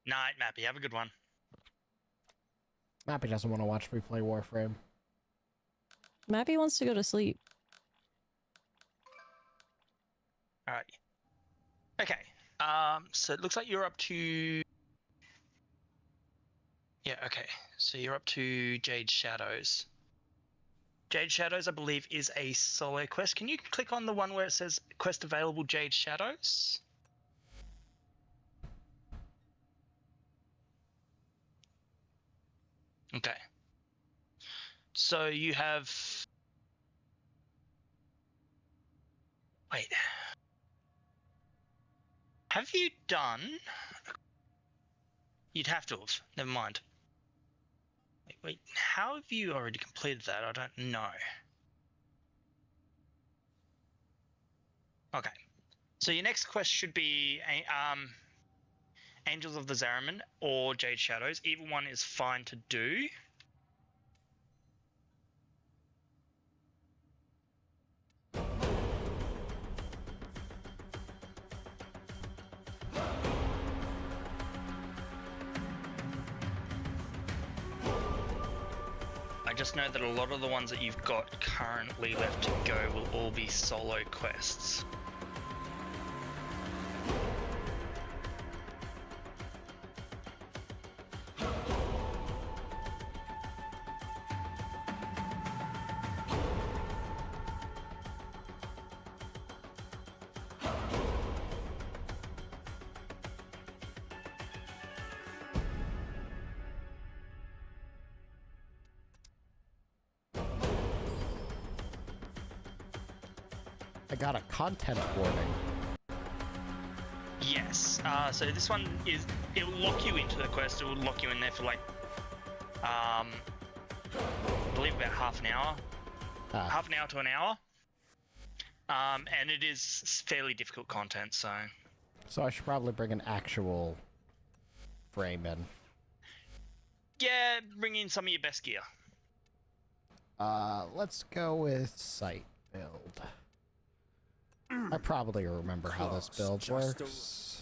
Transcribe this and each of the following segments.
Night, Mappy. Have a good one. Mappy doesn't want to watch me play Warframe. Mappy wants to go to sleep. Alright. Okay. So it looks like you're up to... Yeah, okay. So you're up to Jade Shadows. Jade Shadows, I believe, is a solo quest. Can you click on the one where it says quest available Jade Shadows? Okay. So you have... Wait. Have you done... You'd have to have. Never mind. Wait. How have you already completed that? I don't know. Okay. So your next quest should be Angels of the Zariman or Jade Shadows. Either one is fine to do. I just know that a lot of the ones that you've got currently left to go will all be solo quests. I got a content warning. Yes. So this one is, it'll lock you into the quest. It will lock you in there for like, I believe about half an hour. Half an hour to an hour. And it is fairly difficult content, so... So I should probably bring an actual frame in. Yeah, bring in some of your best gear. Let's go with site build. I probably remember how this build works.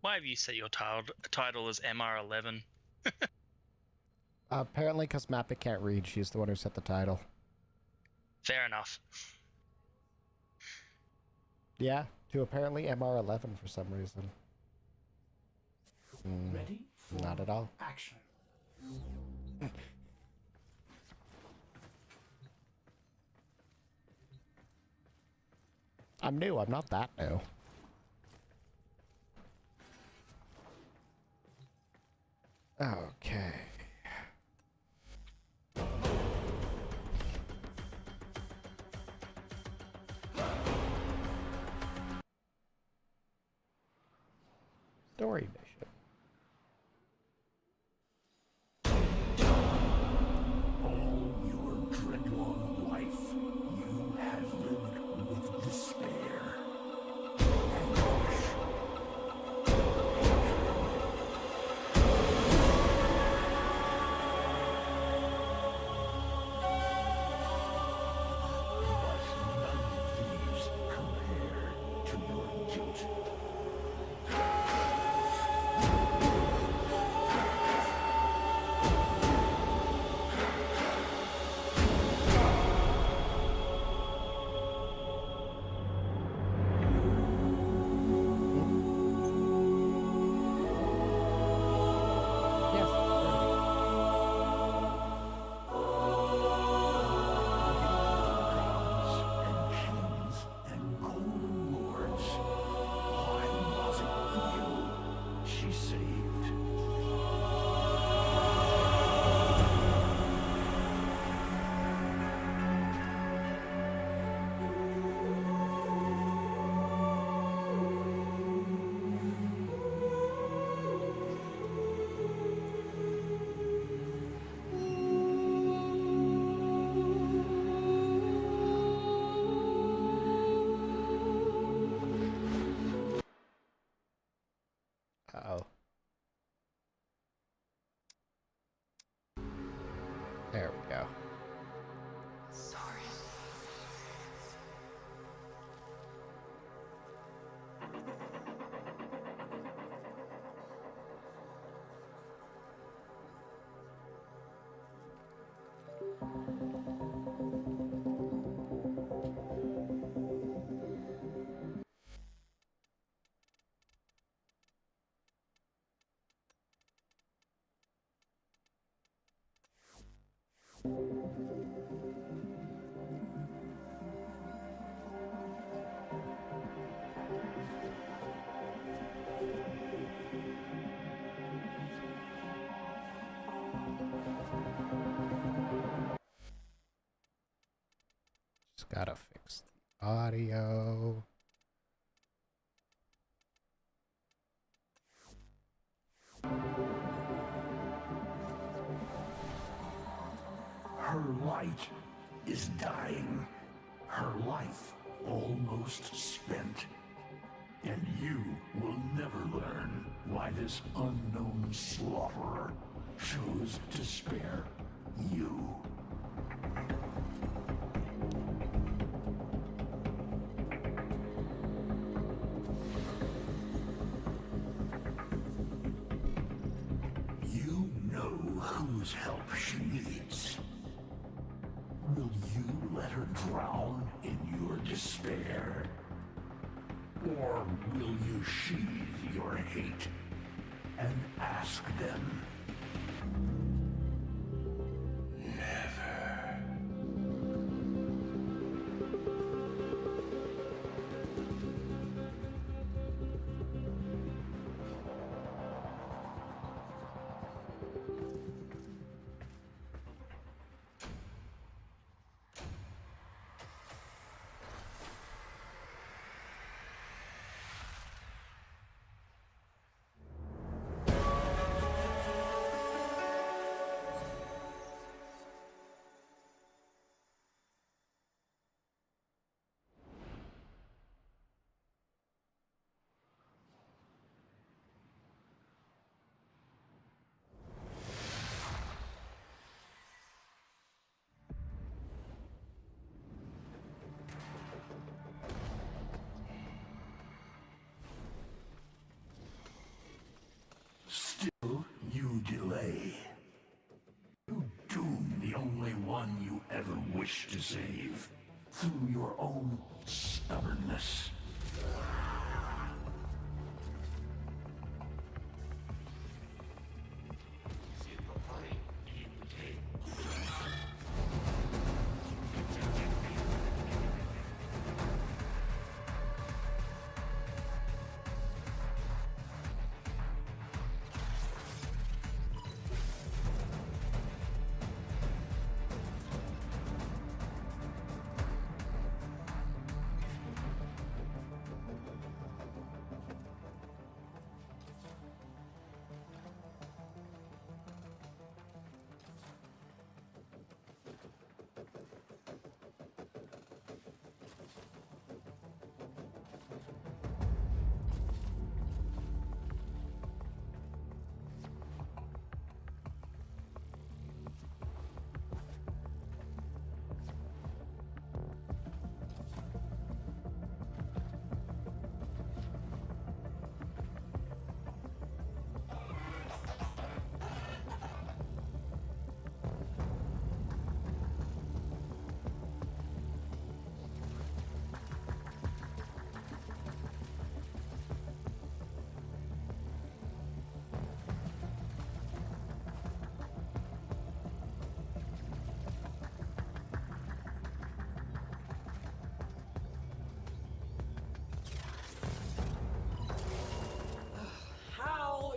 Why have you set your title as MR11? Apparently because Mappy can't read, she's the one who set the title. Fair enough. Yeah, to apparently MR11 for some reason. Ready for Not at all. action. I'm new, I'm not that new. Okay. Story mission. All your dreadlong life, you have lived with despair. Anguish. Just gotta fix the audio. Her light is dying. Her life almost spent. And you will never learn why this unknown slaughterer chose to spare you. You know whose help she needs. Will you let her drown in your despair? Or will you sheathe your hate and ask them? Never. Still, you delay. You doom the only one you ever wish to save through your own stubbornness.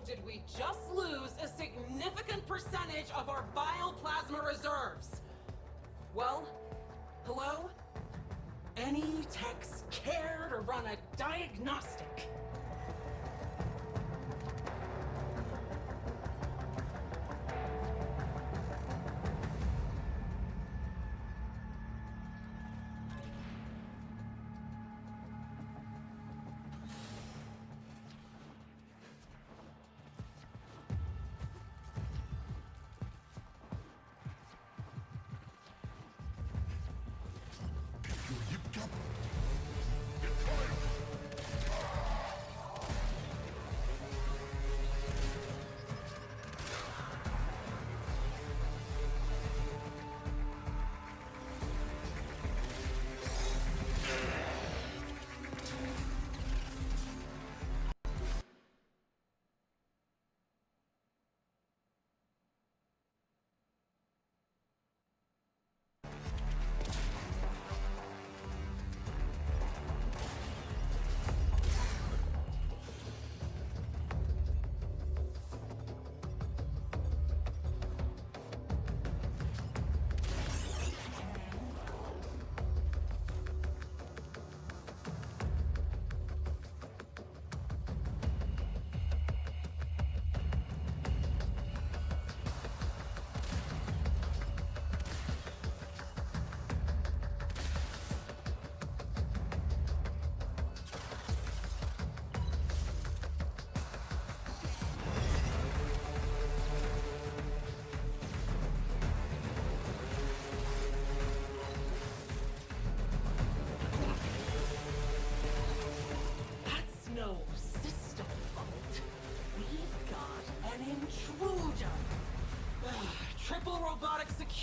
Did we just lose a significant percentage of our bioplasma reserves? Well, hello? Any techs care to run a diagnostic?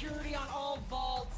security on all vaults.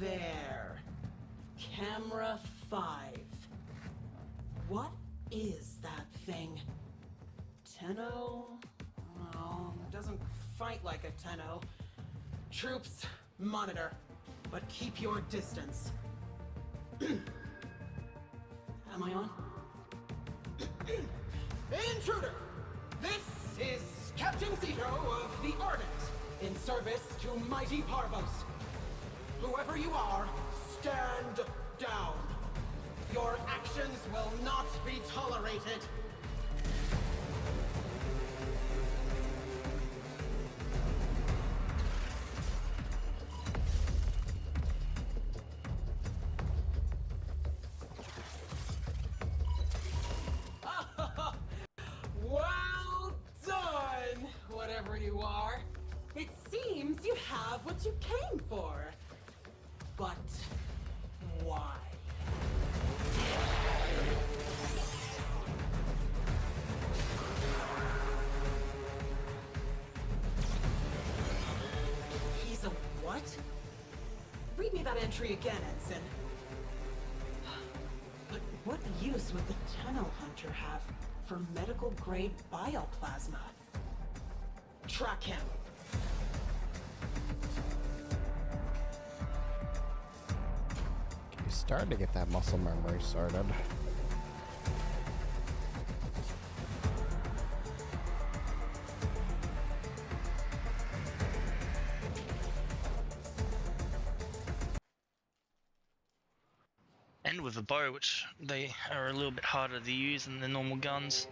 There. Camera 5. What is that thing? Tenno? No, it doesn't fight like a Tenno. Troops, monitor, but keep your distance. Am I on? Intruder! This is Captain Zito of the Ardent, in service to mighty Parvos. Whoever you are, stand down. Your actions will not be tolerated. Well done, whatever you are. It seems you have what you came for. But why? He's a what? Read me that entry again, Ensign. But what use would the Tenno Hunter have for medical-grade bioplasma? Track him. Starting to get that muscle memory started. And with a bow, which they are a little bit harder to use than the normal guns.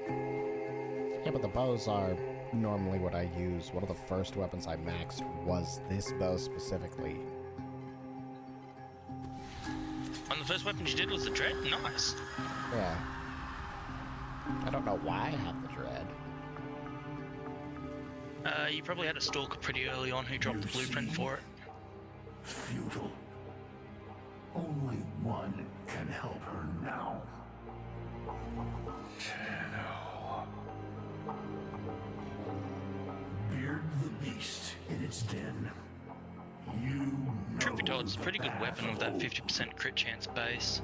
Yeah, but the bows are normally what I use. One of the first weapons I maxed was this bow specifically. And the first weapon you did was the Dread? Nice. Yeah. I don't know why I have the Dread. You probably had a stalker pretty early on who dropped the blueprint for it. Futile. Only one can help her now. Tenno. Beard the beast in its den. You know. Tripitod's a pretty good weapon with that 50% crit chance base.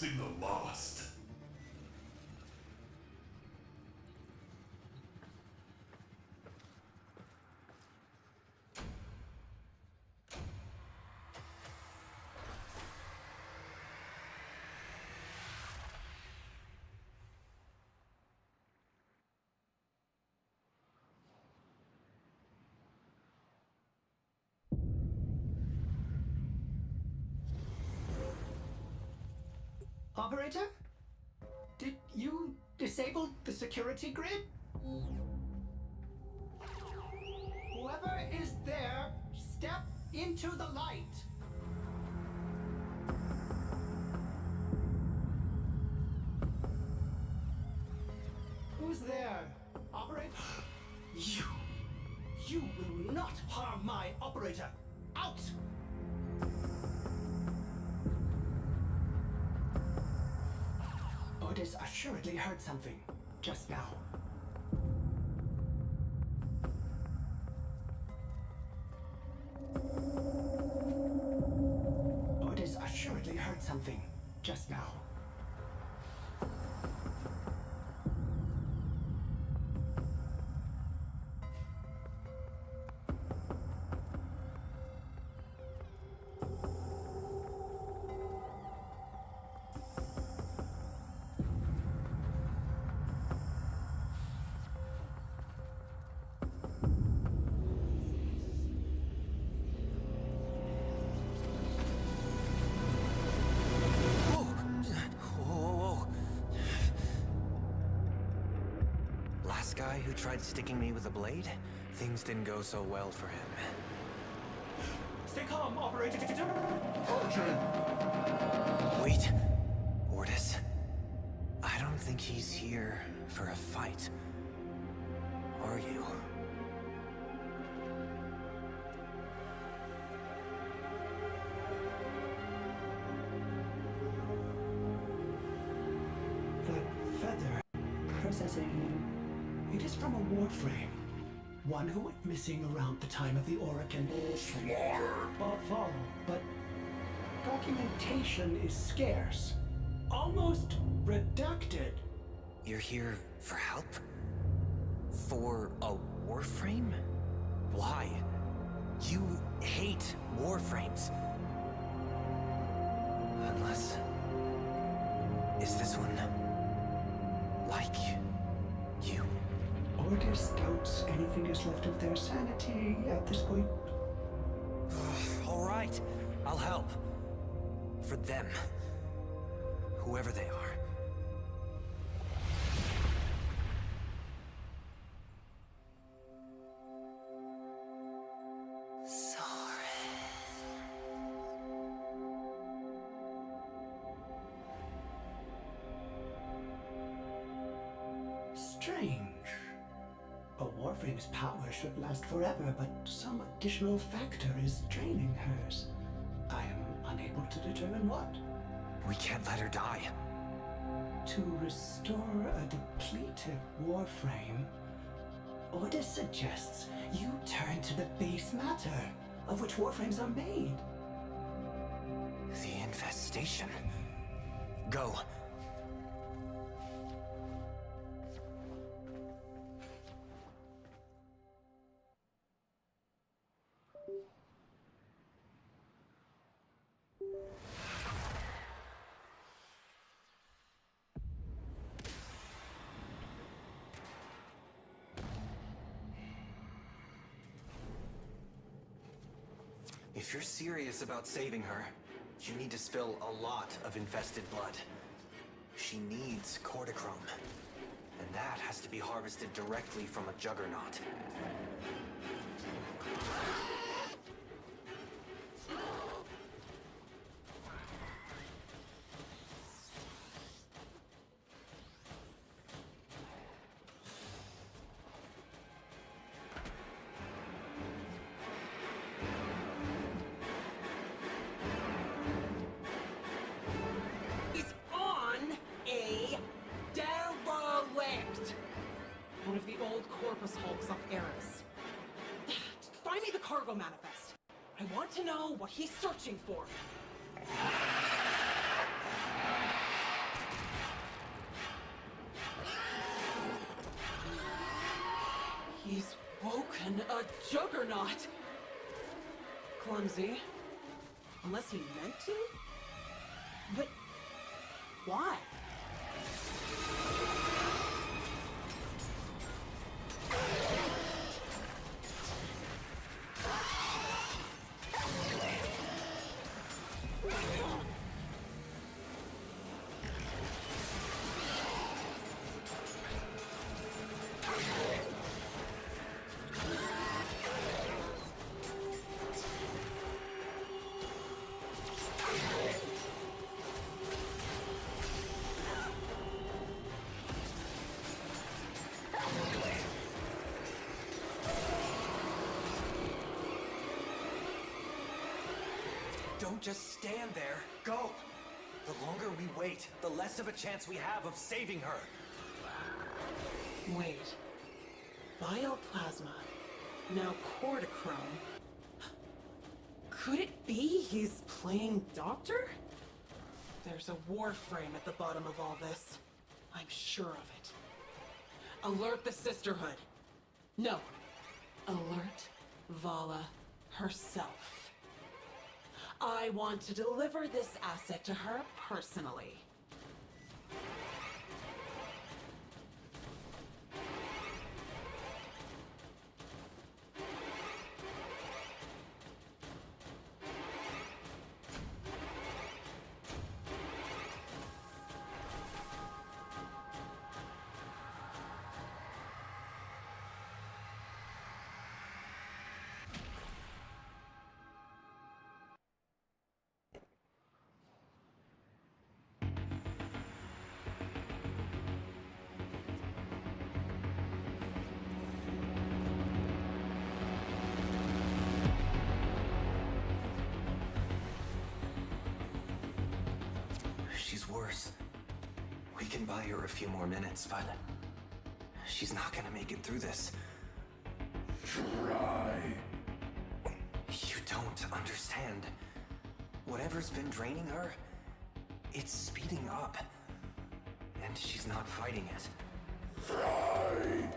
Signal lost. Operator? Did you disable the security grid? Whoever is there, step into the light. Who's there? Operator? You will not harm my operator. Out! Otis assuredly heard something just now. Otis assuredly heard something just now. Guy who tried sticking me with a blade? Things didn't go so well for him. Stay calm, operator. Wait, Ortis. I don't think he's here for a fight. Are you? That feather. Processing. It is from a warframe. One who went missing around the time of the Oracle Slaughter. Follow, but documentation is scarce. Almost redacted. You're here for help? For a warframe? Why? You hate warframes. Unless... Is this one... like... you? Ortis doubts anything is left of their sanity at this point. All right, I'll help. For them. Whoever they are. Strange. A warframe's power should last forever, but some additional factor is draining hers. I am unable to determine what. We can't let her die. To restore a depleted warframe, Ortis suggests you turn to the base matter of which warframes are made. The infestation. Go. If you're serious about saving her, you need to spill a lot of infested blood. She needs cortichrome, and that has to be harvested directly from a juggernaut. One of the old corpus hulks off Eris. Find me the cargo manifest. I want to know what he's searching for. He's woken a juggernaut. Clumsy. Unless he meant to? But why? Don't just stand there. Go! The longer we wait, the less of a chance we have of saving her. Wait. Bioplasma. Now cortichrome. Could it be he's playing doctor? There's a warframe at the bottom of all this. I'm sure of it. Alert the Sisterhood. No. Alert Vala herself. I want to deliver this asset to her personally. She's worse. We can buy her a few more minutes, but she's not gonna make it through this. Try. You don't understand. Whatever's been draining her, it's speeding up. And she's not fighting it. Try.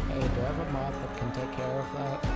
Hey, do I have a mod that can take care of that?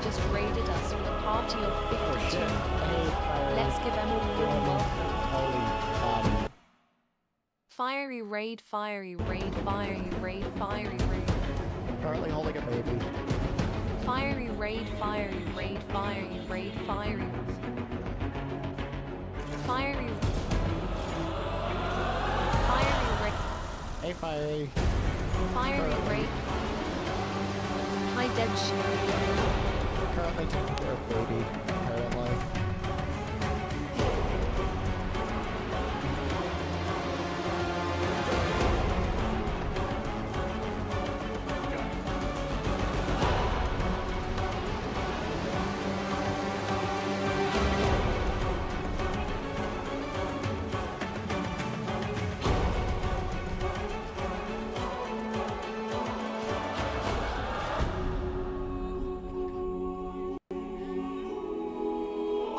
just raided us with a party of 52. Oh shit. Hey, Fiery. Let's give them a warm welcome. Holy, Fiery raid, fiery raid, fiery raid, fiery raid. currently holding a baby. Fiery raid, fiery raid, fiery raid, fiery. Fiery. Fiery raid. Hey, Fiery. Fiery raid. Hi, dead shit. Currently taking care of baby, apparently.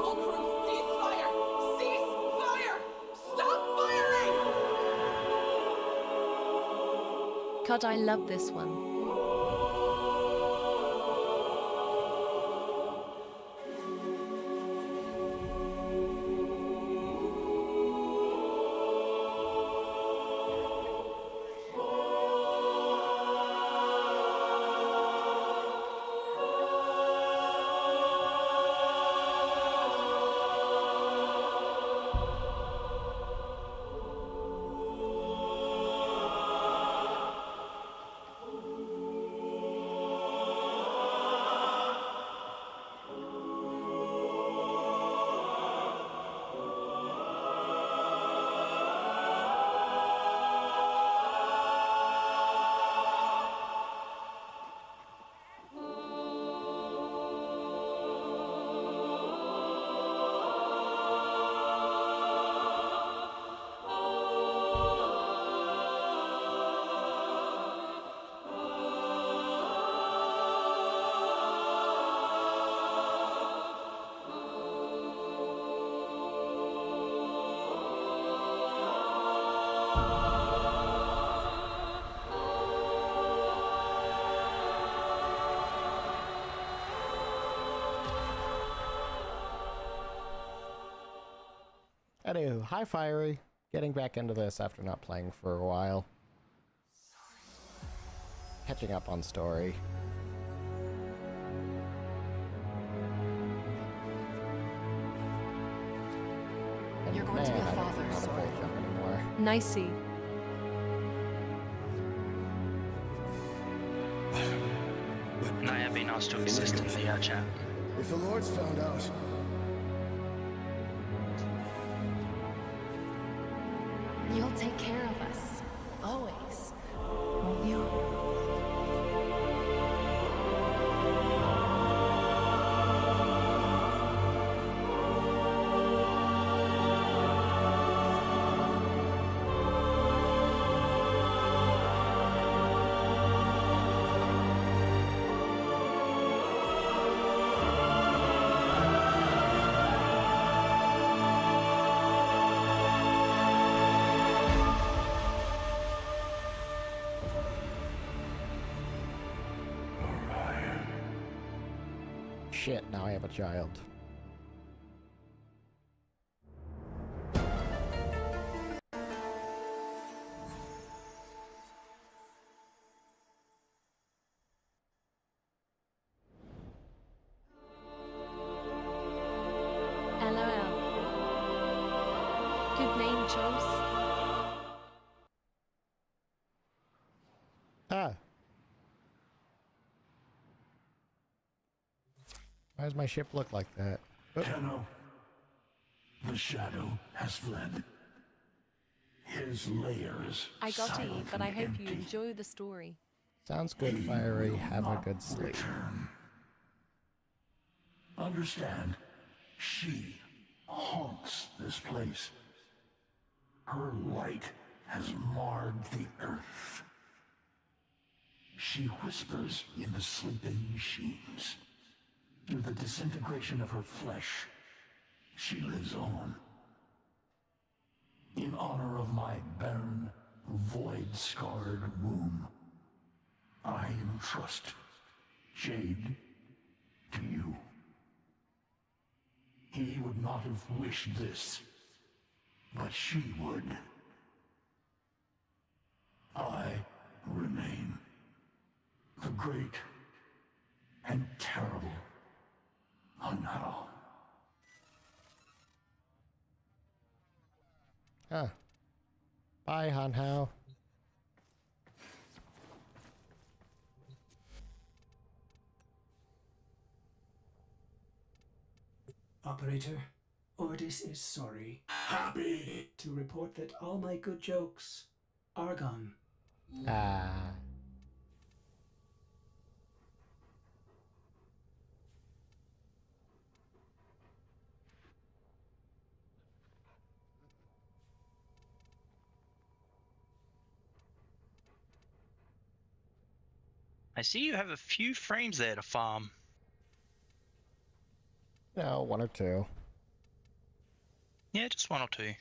All crew, cease fire! Cease fire! Stop firing! God, I love this one. Anywho, hi Fiery. Getting back into this after not playing for a while. Catching up on story. And You're going to be a man, I don't father, know how to Sora. bull jump anymore. Nicey. And I have been asked to assist in the chat. If the Lord's found out, You'll take care of us. Always. Won't you? Shit, now I have a child. LOL. Good name, Chose. Ah. Why does my ship look like that? Oh. Tenno, the shadow has fled. His layers I got to eat, but I hope you empty. enjoy the story. Sounds good, Fiery. Have a good sleep. Return. Understand, she haunts this place. Her light has marred the earth. She whispers in the sleeping machines. Through the disintegration of her flesh, she lives on. In honor of my barren, void-scarred womb, I entrust Jade to you. He would not have wished this, but she would. I remain the great and terrible Hanao. Huh. Bye, Han Hao. Operator, Ordis is sorry Happy! to report that all my good jokes are gone. Ah. I see you have a few frames there to farm. No, one or two. Yeah, just one or two.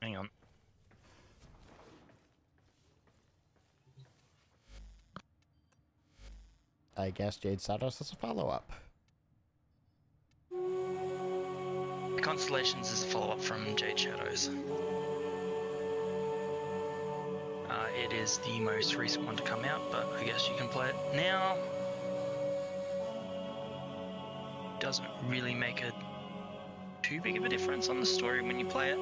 Hang on. I guess Jade Satos is a follow-up. Constellations is a follow-up from Jade Shadows. It is the most recent one to come out, but I guess you can play it now. Doesn't really make a too big of a difference on the story when you play it.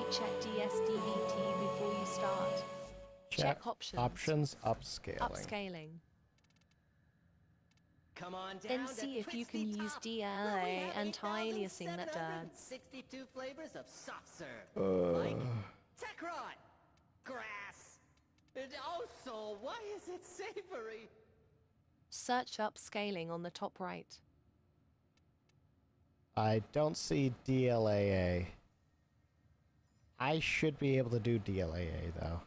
Check DSDVT before you start. Check options. Options upscaling. Upscaling. Come on down Then see if you can use DLA anti-aliasing that does. 62 flavors of soft serve. Like Techron, grass, and also, why is it savory? Search upscaling on the top right. I don't see DLAA. I should be able to do DLAA, though.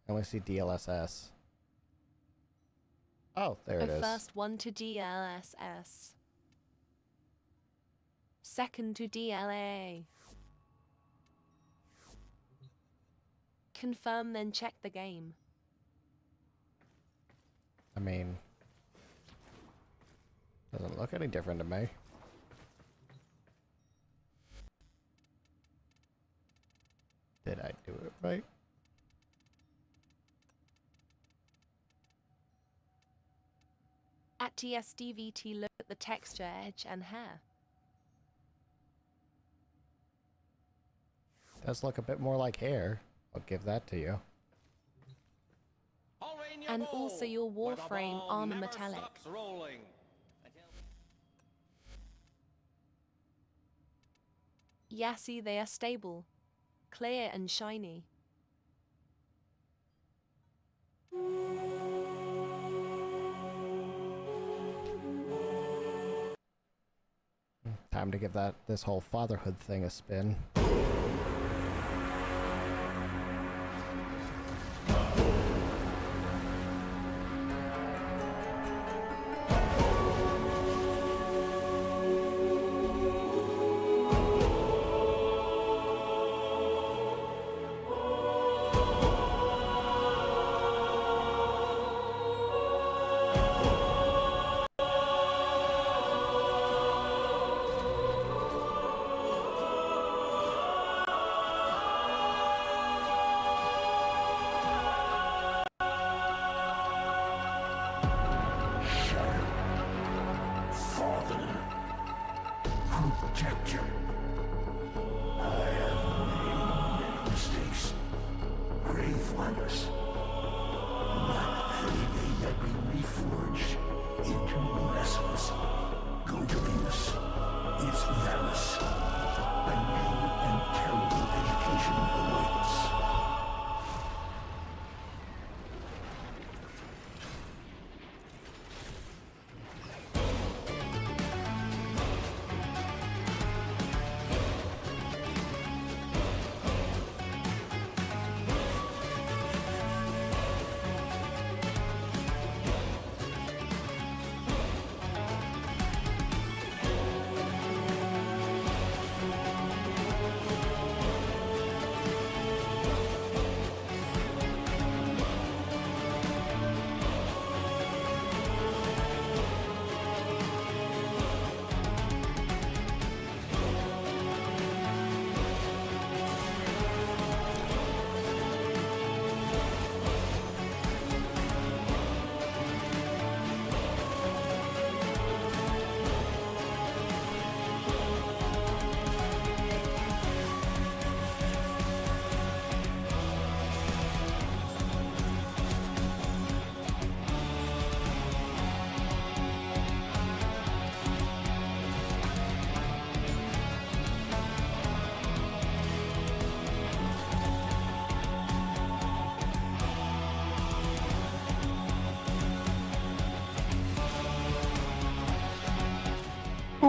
I only see DLSS. Oh, there it is. First one to DLSS. Second to DLAA. Confirm, then check the game. I mean, doesn't look any different to me. Did I do it right? At TSDVT, look at the texture, edge, and hair. Does look a bit more like hair. I'll give that to you. And also your Warframe armor metallic. Yassi, they are stable, clear and shiny. Time to give this whole fatherhood thing a spin.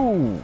Woo!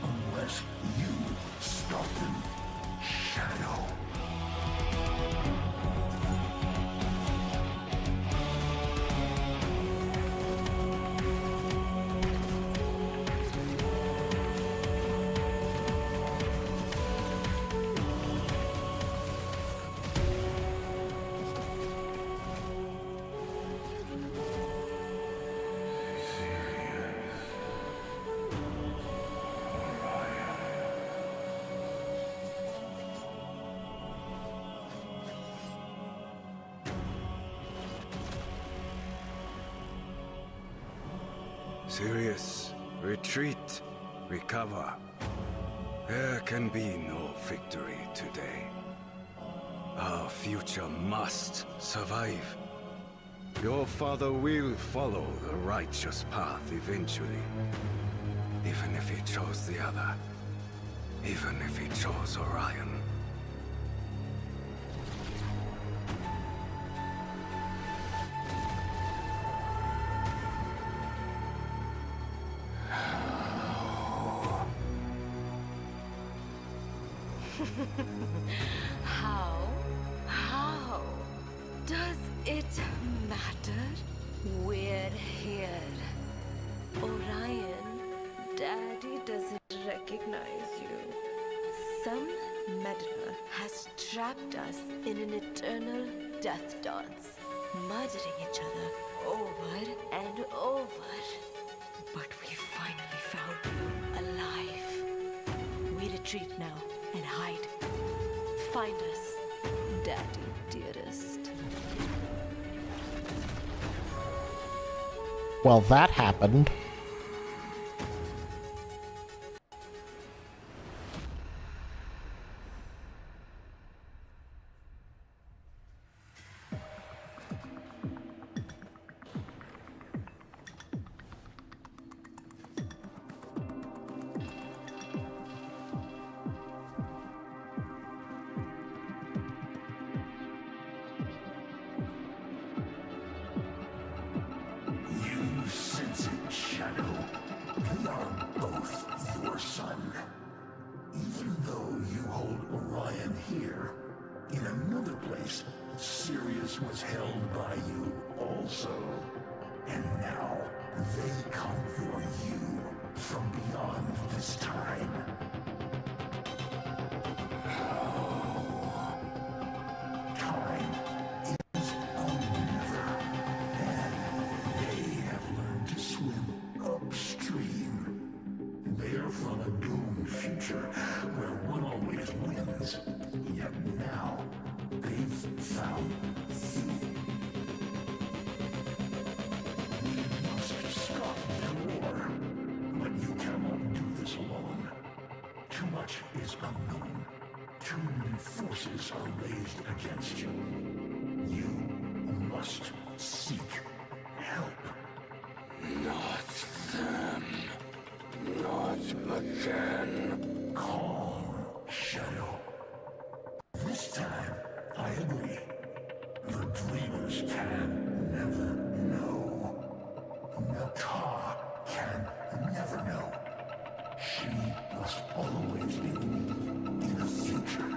Unless you stop them, Shadow. Sirius, retreat, recover. There can be no victory today. Our future must survive. Your father will follow the righteous path eventually. Even if he chose the other. Even if he chose Orion. How does it matter? We're here. Orion, Daddy doesn't recognize you. Some meddler has trapped us in an eternal death dance, murdering each other over and over. But we finally found you alive. We retreat now and hide. Find us, Daddy dearest. Well, that happened. Sirius was held by you also. And now they come for you from beyond this time. Time is over, and they have learned to swim upstream. They're from a doomed future where one always wins. Yet now, they've found you. We must stop their war, but you cannot do this alone. Too much is unknown. Too many forces are raised against you. You must seek help. Not them. Not again. Calm, Shadow. This time, I agree. The dreamers can never know. Naka can never know. She must always be in the future.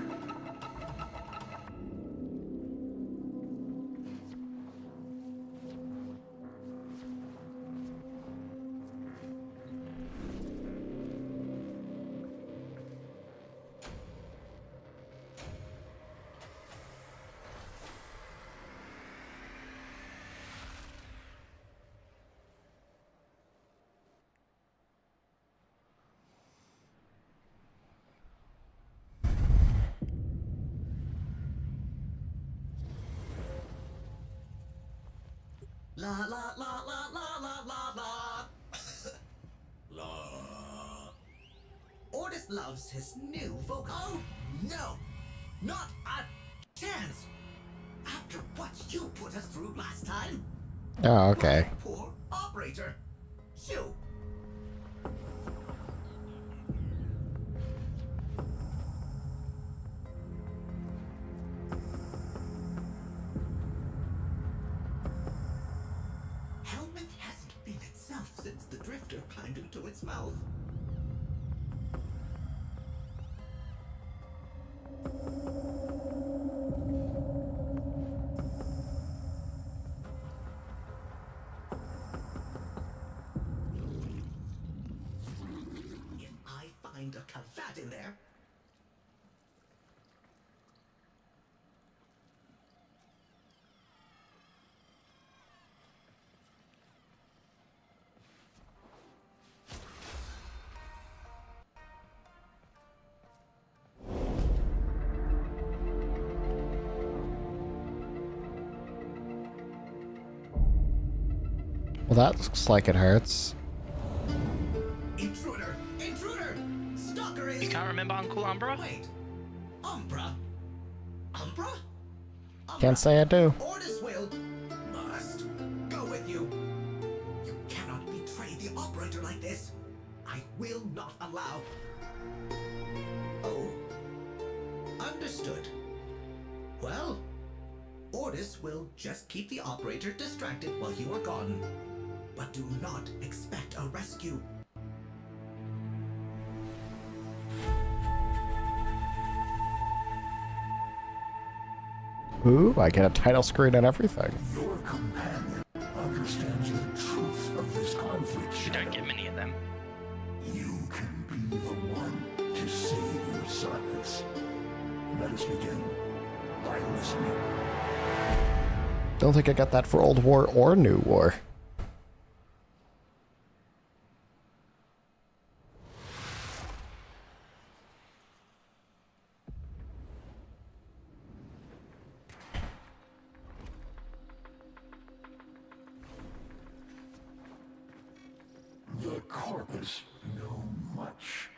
La la la la la la la la. La. Ordis loves his new vocal. Oh no, not a chance. After what you put us through last time. Oh, okay. Poor operator. Shoo. Helmeth hasn't been itself since the drifter climbed into its mouth. If I find a cavat in there. Well, that looks like it hurts. Intruder! Intruder! Stalker is... You can't remember Uncle Umbra? Wait. Umbra? Umbra? Can't say I do. Ordis will... must go with you. You cannot betray the operator like this. I will not allow... Oh. Understood. Well, Ordis will just keep the operator distracted while you are gone. But do not expect a rescue. Ooh, I get a title screen and everything. Your companion understands the truth of this conflict. You don't get many of them. You can be the one to save your sons. Let us begin by listening. Don't think I got that for Old War or New War. The Corpus know much.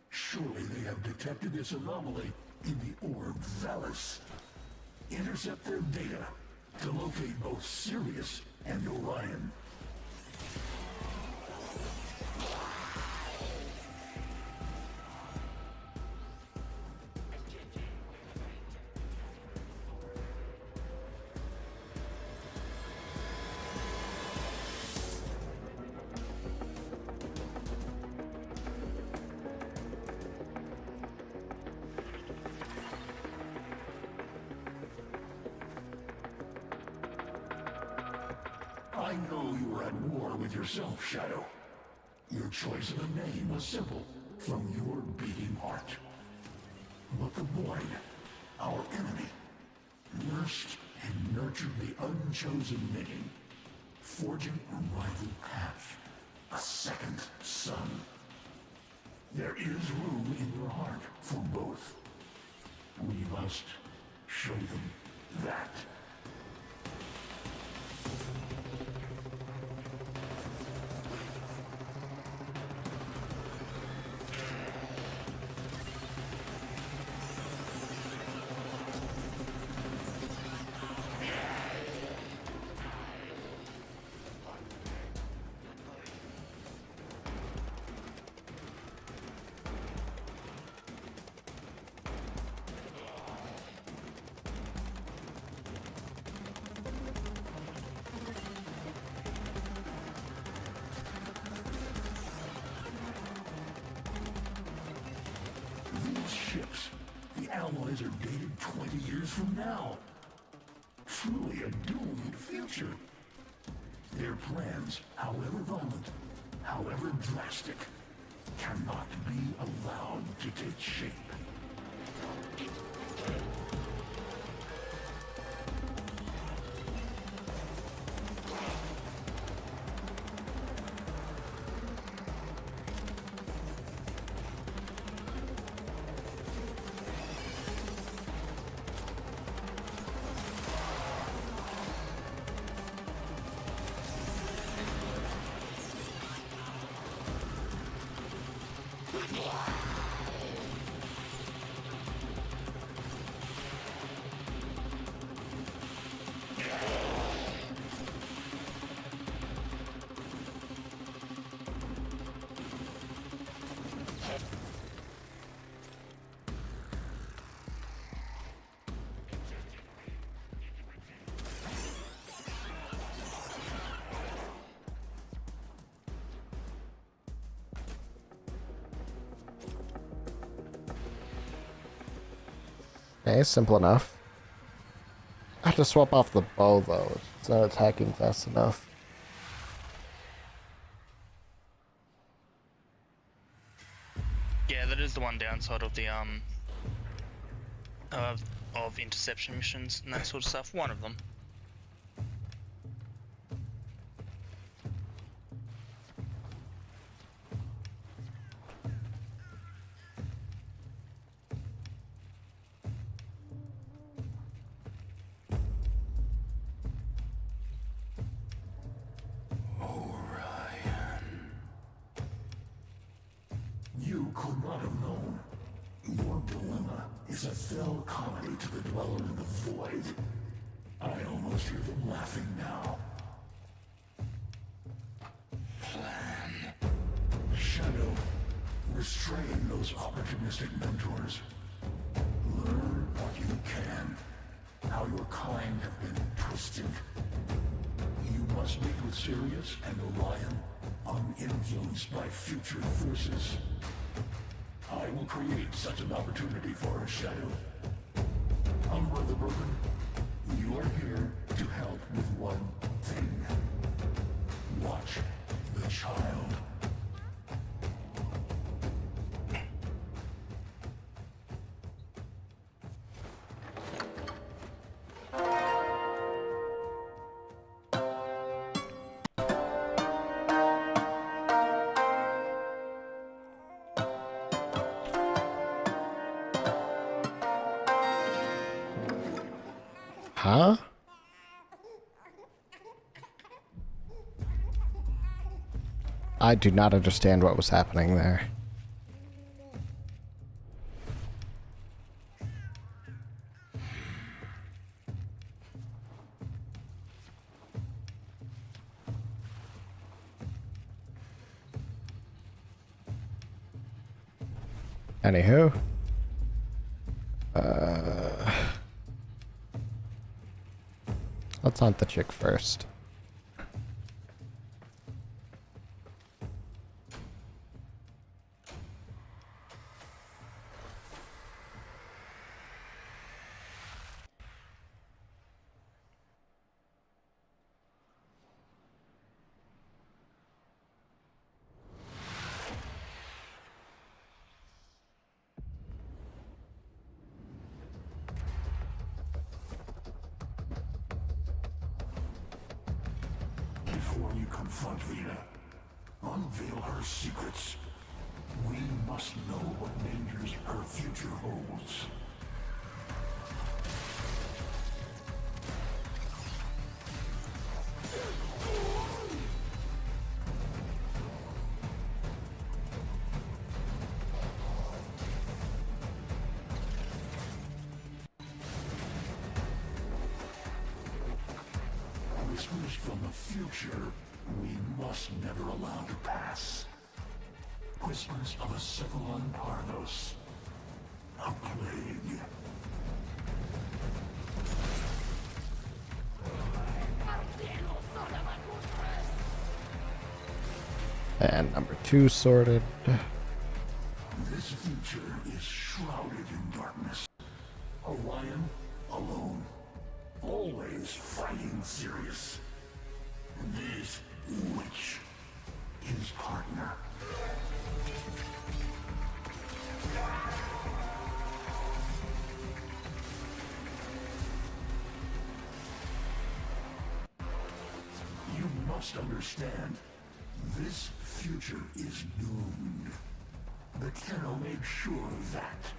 Surely they have detected this anomaly in the orb Velis. Intercept their data to locate both Sirius and Orion. I know you are at war with yourself, Shadow. Your choice of a name was simple, from your beating heart. But the Void, our enemy, nursed and nurtured the unchosen mating, forging a rival path, a second son. There is room in your heart for both. We must show them that. These ships, the alloys are dated 20 years from now. Truly a doomed future. Their plans, however violent, however drastic, cannot be allowed to take shape. Okay, simple enough. I have to swap off the bow, though. It's not attacking fast enough. Yeah, that is the one downside of the of interception missions and that sort of stuff. One of them. You could not have known. Your dilemma is a fell comedy to the dweller in the void. I almost hear them laughing now. Plan. Shadow, restrain those opportunistic mentors. Learn what you can. How your kind have been twisted. You must meet with Sirius and Orion, uninfluenced by future forces. I will create such an opportunity for a Shadow. Umbra the Broken, you are here to help with one thing. Watch the child. Huh? I do not understand what was happening there. Anywho. Let's hunt the chick first. Before you confront Vina, unveil her secrets. We must know what dangers her future holds. Whispers from the future we must never allow to pass. Whispers of a Cephalon Pardos. A plague. And number 2 sorted. This future is shrouded in darkness. Orion alone. Always fighting Sirius. This witch, his partner. You must understand, this future is doomed. The Tenno made sure of that.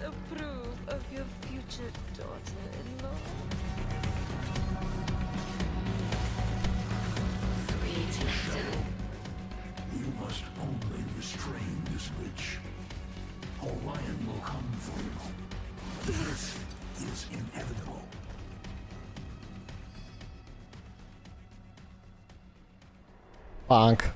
Approve of your future daughter-in-law. Sweet Shadow, you must only restrain this witch. Orion will come for you. This is inevitable. Bonk.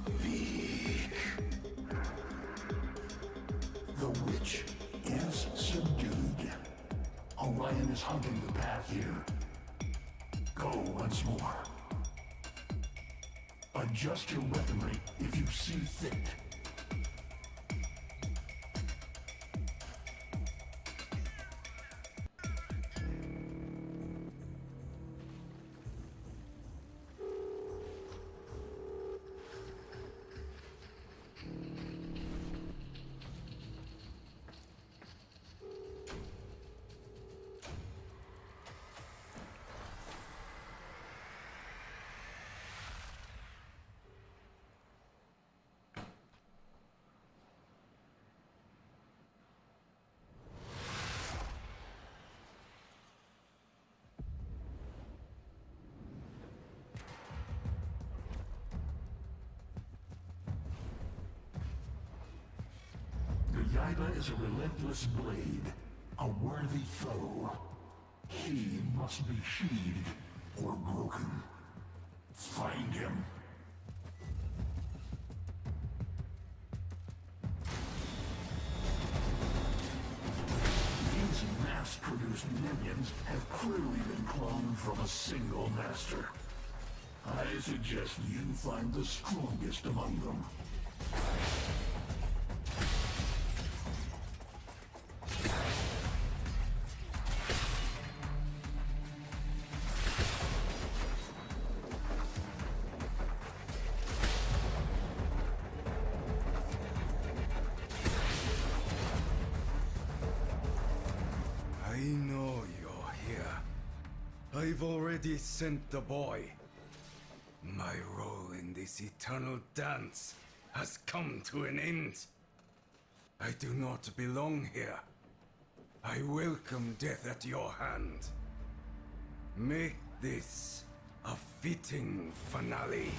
Speak. The witch is subdued. Orion is hunting the path here. Go once more. Adjust your weaponry if you see fit. Yaiba is a relentless blade, a worthy foe. He must be sheathed or broken. Find him. These mass-produced minions have clearly been cloned from a single master. I suggest you find the strongest among them. I know you're here. I've already sent the boy. My role in this eternal dance has come to an end. I do not belong here. I welcome death at your hand. Make this a fitting finale.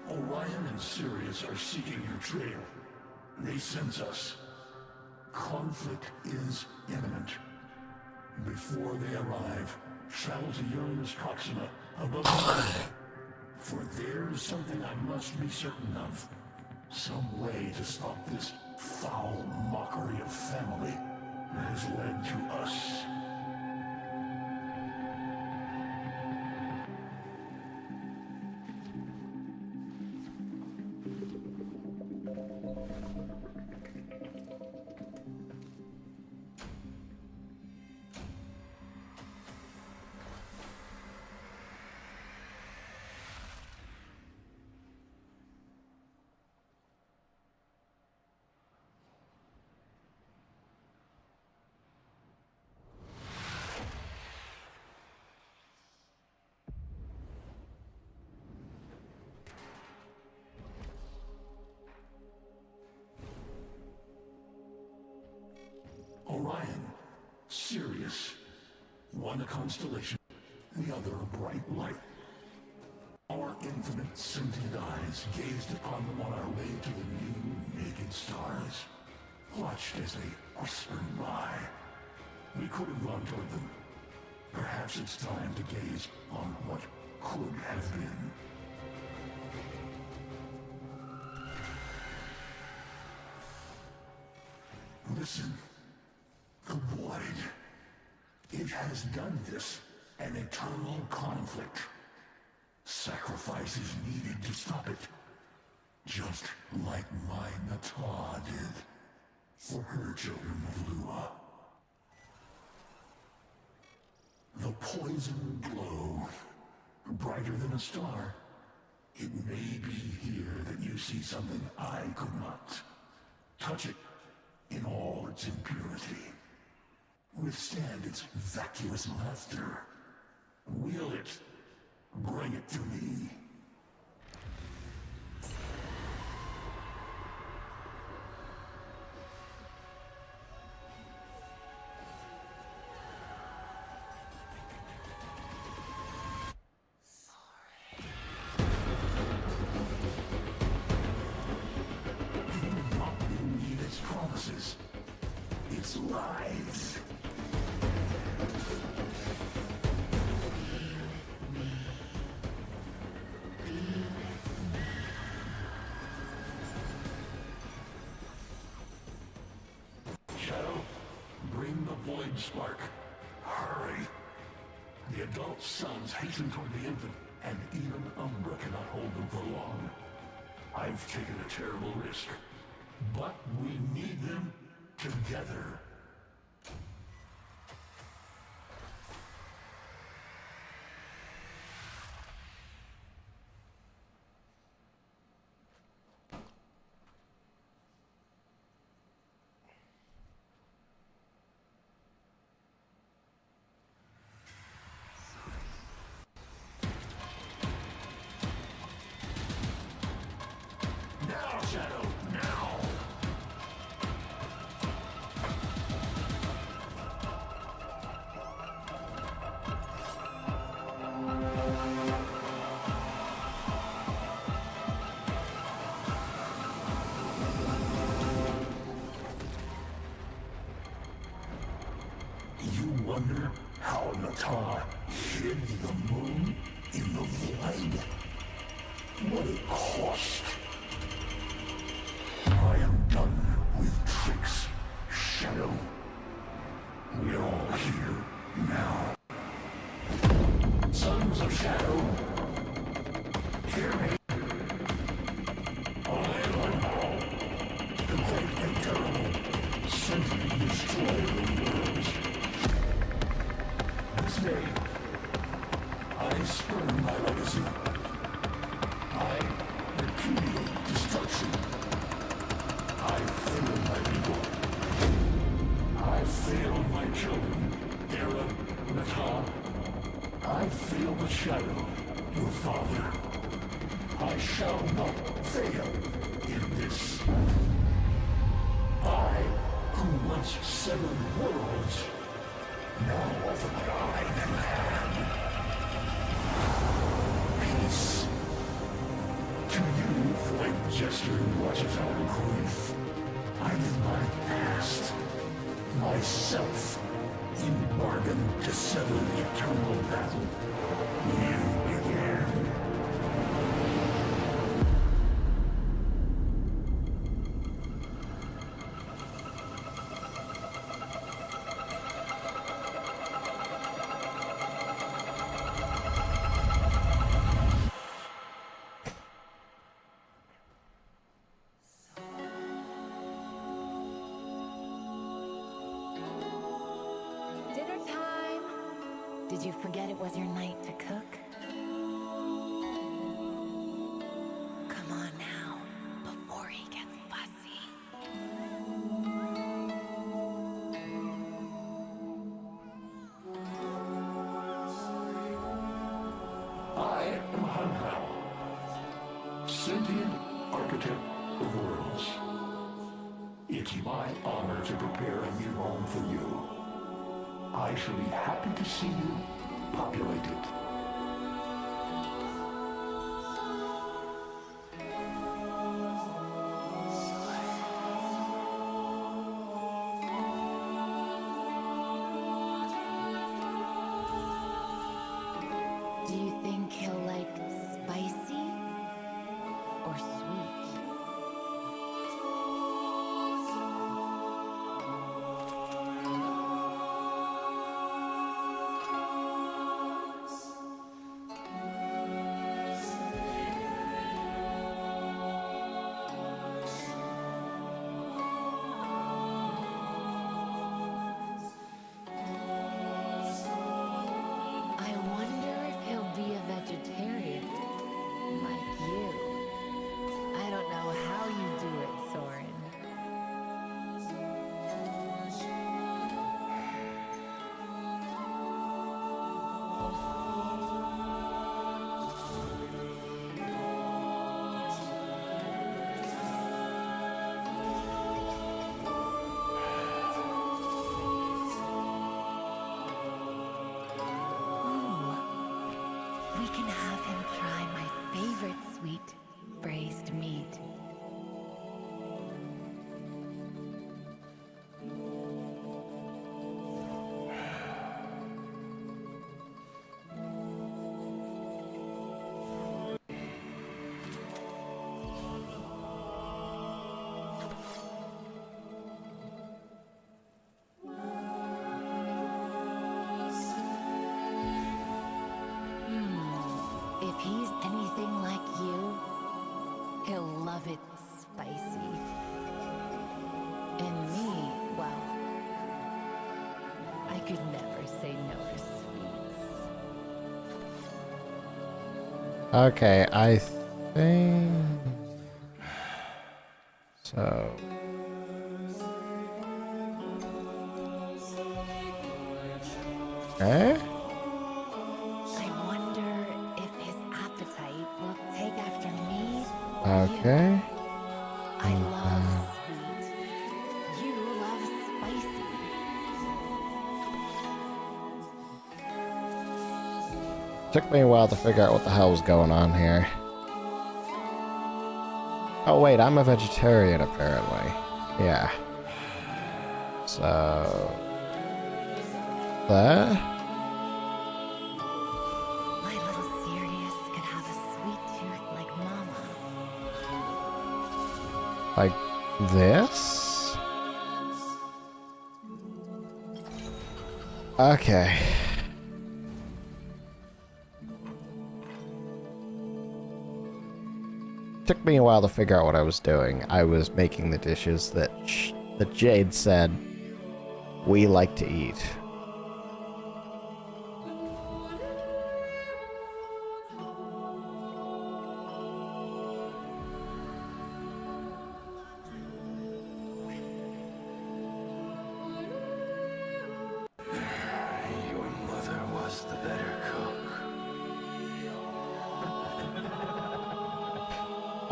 Orion and Sirius are seeking your trail. They sense us. Conflict is imminent. Before they arrive, travel to Uranus Proxima above the planet. For there's something I must be certain of. Some way to stop this foul mockery of family that has led to us. Orion, Sirius, one a constellation, the other a bright light. Our infinite sentient eyes gazed upon them on our way to the new naked stars, watched as they whispered by. We could have gone toward them. Perhaps it's time to gaze on what could have been. Listen. The void. It has done this. An eternal conflict. Sacrifice is needed to stop it. Just like my Nata did. For her children of Lua. The poison glow. Brighter than a star. It may be here that you see something I could not. Touch it in all its impurity. Withstand its vacuous laughter. Wield it. Bring it to me. Do not believe its promises. Its lies. Shadow, bring the void spark. Hurry. The adult sons hasten toward the infant, and even Umbra cannot hold them for long. I've taken a terrible risk, but we need them together. Now, Shadow, now! You wonder how Nata hid the moon in the void? What it cost? I am done with tricks, Shadow. We're all here now. Sons of Shadow, hear me. I am now the great and terrible, sentient destroyer of worlds. This day, I spurn my legacy. I repudiate destruction. I failed my people. I failed my children, Era, Nata. I failed the Shadow, your father. I shall not fail in this. I, who once severed worlds, now offer my eye and hand. Peace to you. Jester who watches our grief. I'm in my past. Myself. In bargain to settle the eternal battle. You began. Dinner time! Did you forget it was your night to cook? Come on now, before he gets fussy. I am Hanhao, sentient architect of worlds. It's my honor to prepare a new home for you. I shall be happy to see you populate it. Do you think he'll like spicy or sweet? I wonder if he'll be a vegetarian, like you. I don't know how you do it, Soren. We can have him try my favorite sweet braised meat. If he's anything like you, he'll love it spicy. And me, well, I could never say no to sweets. Okay, I think so. Eh? I wonder if his appetite will take after me. Okay. I love sweet. You love spicy. Took me a while to figure out what the hell was going on here. Oh wait, I'm a vegetarian apparently. Yeah. So... that? My little Sirius could have a sweet tooth like Mama. Like this? Okay. Took me a while to figure out what I was doing. I was making the dishes that Jade said we like to eat. Your mother was the better cook.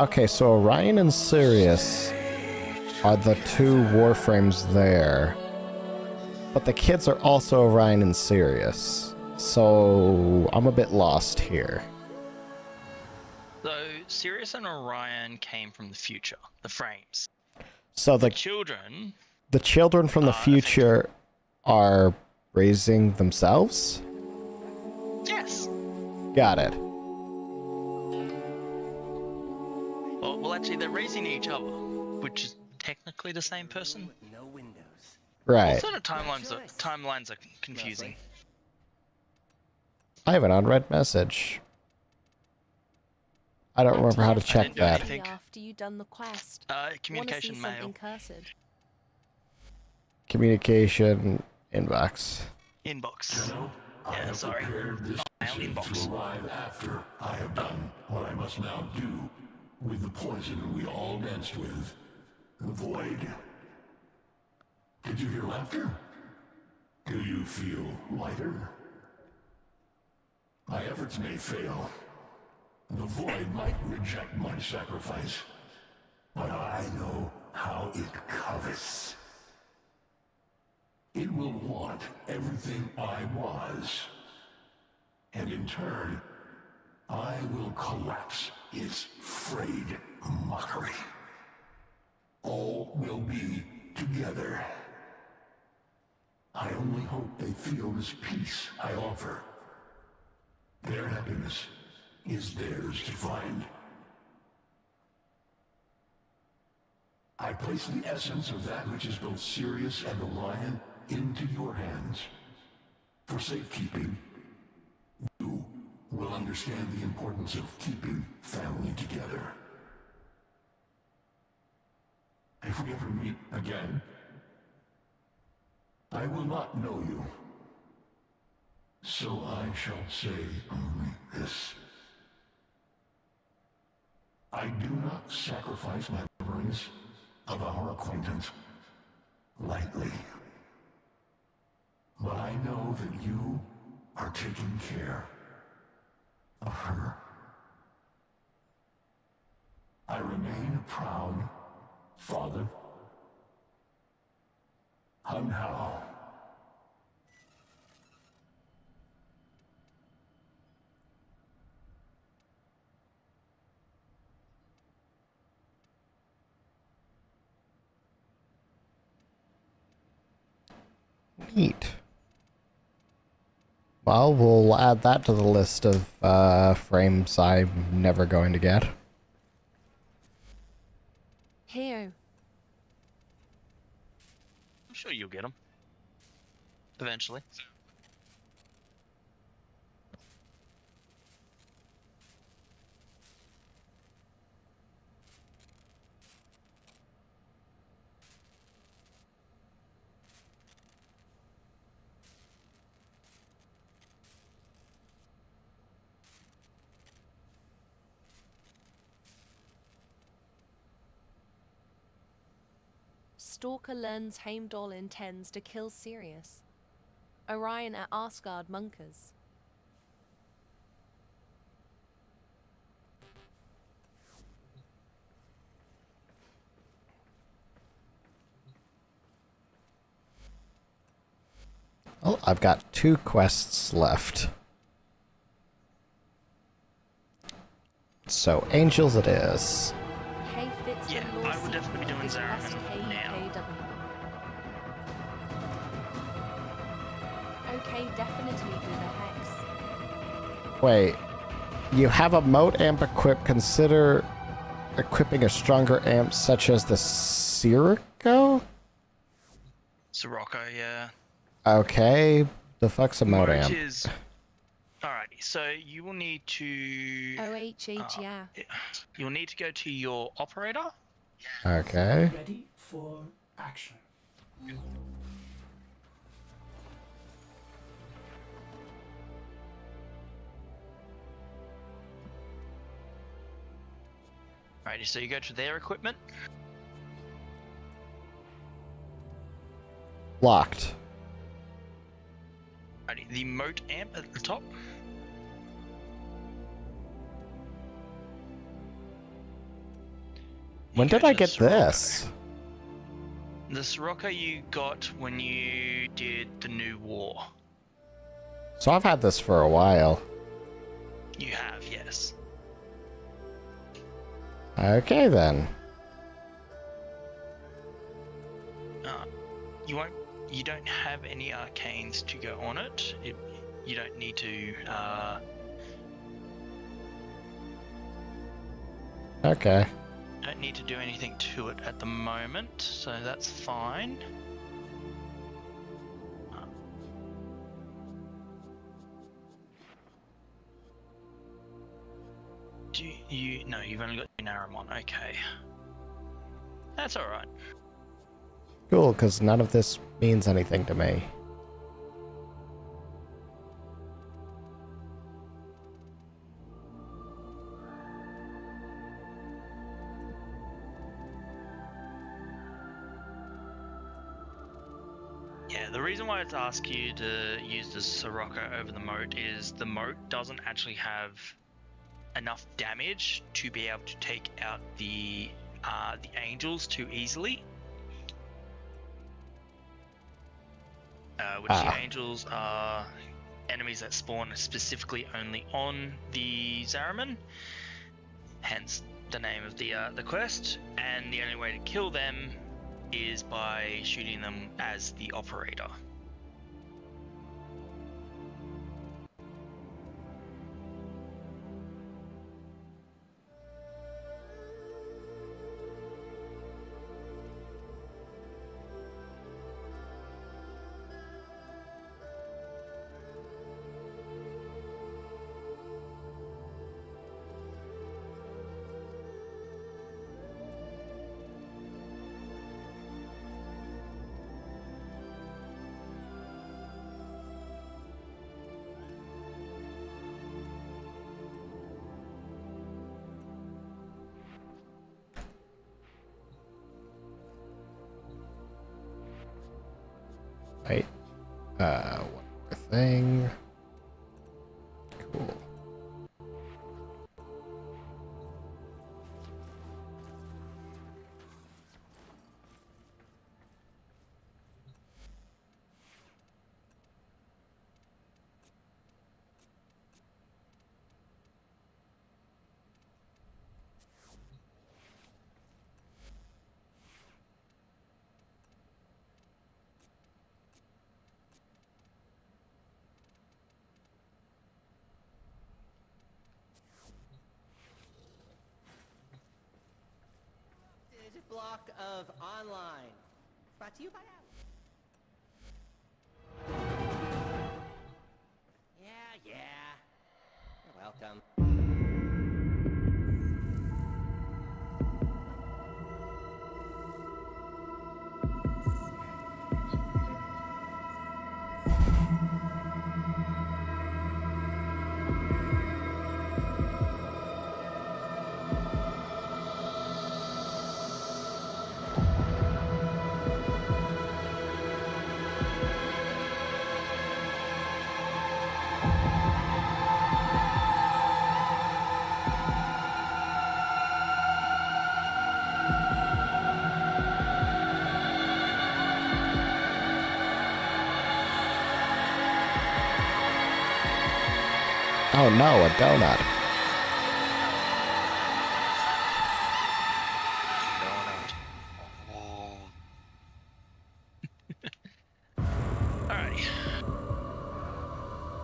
Okay, so Orion and Sirius are the two warframes there. But the kids are also Orion and Sirius. So I'm a bit lost here. So Sirius and Orion came from the future, the frames. So The children. the children from the future are raising themselves? Yes. Got it. Well, actually, they're raising each other, which is technically the same person. No windows. Right. Also, the timelines are confusing. I have an unread message. I don't remember how to check that. After you done the quest. Communication Wanna see mail. something cursed? Communication inbox. Inbox. I have sorry. prepared this Mail inbox. to arrive after I have done what I must now do with the poison we all danced with. The void. Did you hear laughter? Do you feel lighter? My efforts may fail. The void might reject my sacrifice. But I know how it covets. It will want everything I was. And in turn, I will collapse its frayed mockery. All will be together. I only hope they feel this peace I offer. Their happiness is theirs to find. I place the essence of that which is both Sirius and Orion into your hands. For safekeeping, you will understand the importance of keeping family together. If we ever meet again, I will not know you. So I shall say only this. I do not sacrifice my memories of our acquaintance lightly. But I know that you are taking care of her. I remain a proud father. Hun Hao. Neat. Well, we'll add that to the list of frames I'm never going to get. Here. I'm sure you'll get them. Eventually. Stalker learns Heimdall intends to kill Sirius. Orion at Asgard Munkers. Well, I've got 2 quests left. So, Angels it is. Yeah, I would definitely be doing Zara now. Okay, definitely do the hex. Wait. You have a moat amp equipped. Consider equipping a stronger amp such as the Sirocco? Sirocco, yeah. Okay. The fuck's a moat amp? Alrighty, so you will need to... OHH, yeah. You'll need to go to your operator. Okay. Ready for action. Alrighty, so you go to their equipment. Locked. Alrighty, the moat amp at the top. When did I get this? The Sirocco you got when you did the new war. So I've had this for a while. You have, yes. Okay then. You don't have any arcanes to go on it. You don't need to. Okay. Don't need to do anything to it at the moment, so that's fine. No, you've only got Naramon. Okay, that's all right. Cool, because none of this means anything to me. Yeah, the reason why it's asked you to use the Sirocco over the moat is the moat doesn't actually have enough damage to be able to take out the angels too easily. The angels are enemies that spawn specifically only on the Zariman, hence the name of the quest, and the only way to kill them is by shooting them as the operator. Right. One more thing. Cool. Block of online. Brought to you by Yeah. You're welcome. Oh no, a donut. Alrighty.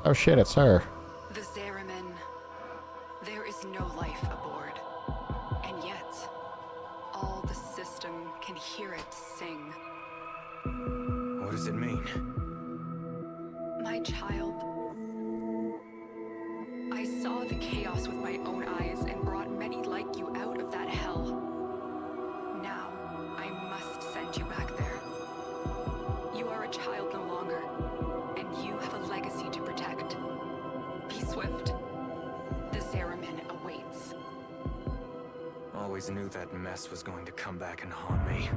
Oh shit, it's her. The Zariman. There is no life aboard. And yet, all the system can hear it sing. What does it mean? My child. I saw the chaos with my own eyes and brought many like you out of that hell. Now, I must send you back there. You are a child no longer, and you have a legacy to protect. Be swift. The Zariman awaits. Always knew that mess was going to come back and haunt me.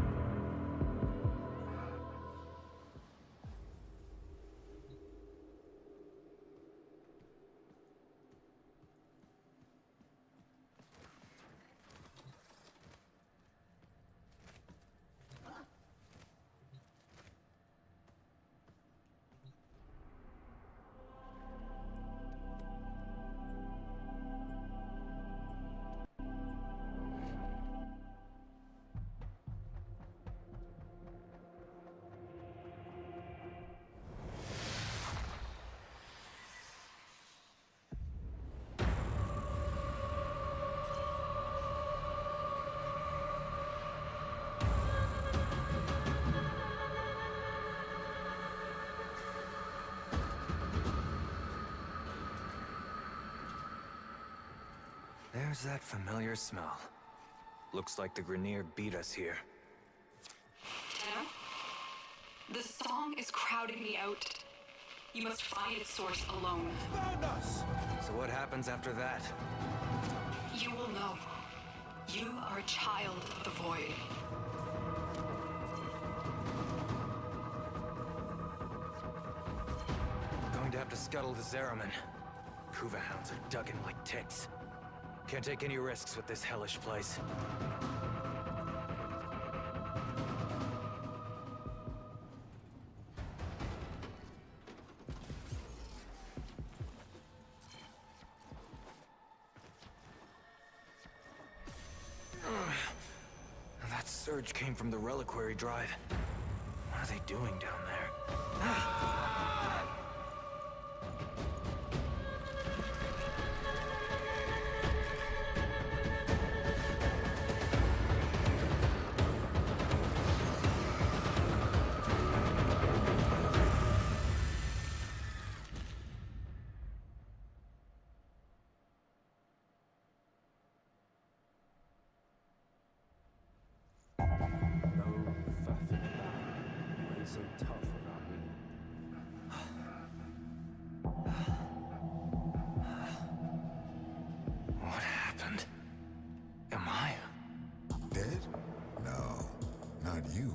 There's that familiar smell. Looks like the Grenier beat us here. Tenno? The song is crowding me out. You must find its source alone. Found us! So what happens after that? You will know. You are a child of the void. Going to have to scuttle the Zeraman. Kuva hounds are dug in like ticks. Can't take any risks with this hellish place. That surge came from the reliquary drive. What are they doing down there? What happened? Am I? Dead? No, not you.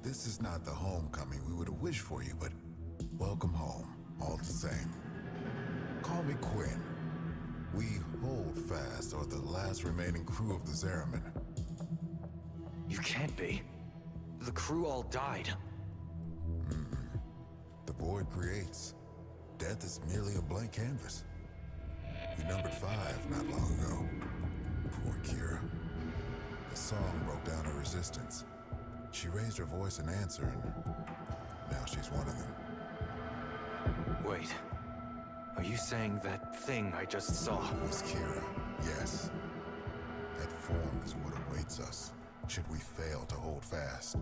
This is not the homecoming we would have wished for you, but welcome home, all the same. Call me Quinn. We hold fast are the last remaining crew of the Zeraman. You can't be. The crew all died. The void creates. Death is merely a blank canvas. We numbered 5 not long ago. Poor Kira. The song broke down her resistance. She raised her voice in answer, and now she's one of them. Wait. Are you saying that thing I just saw? It was Kira, yes. That form is what awaits us, should we fail to hold fast.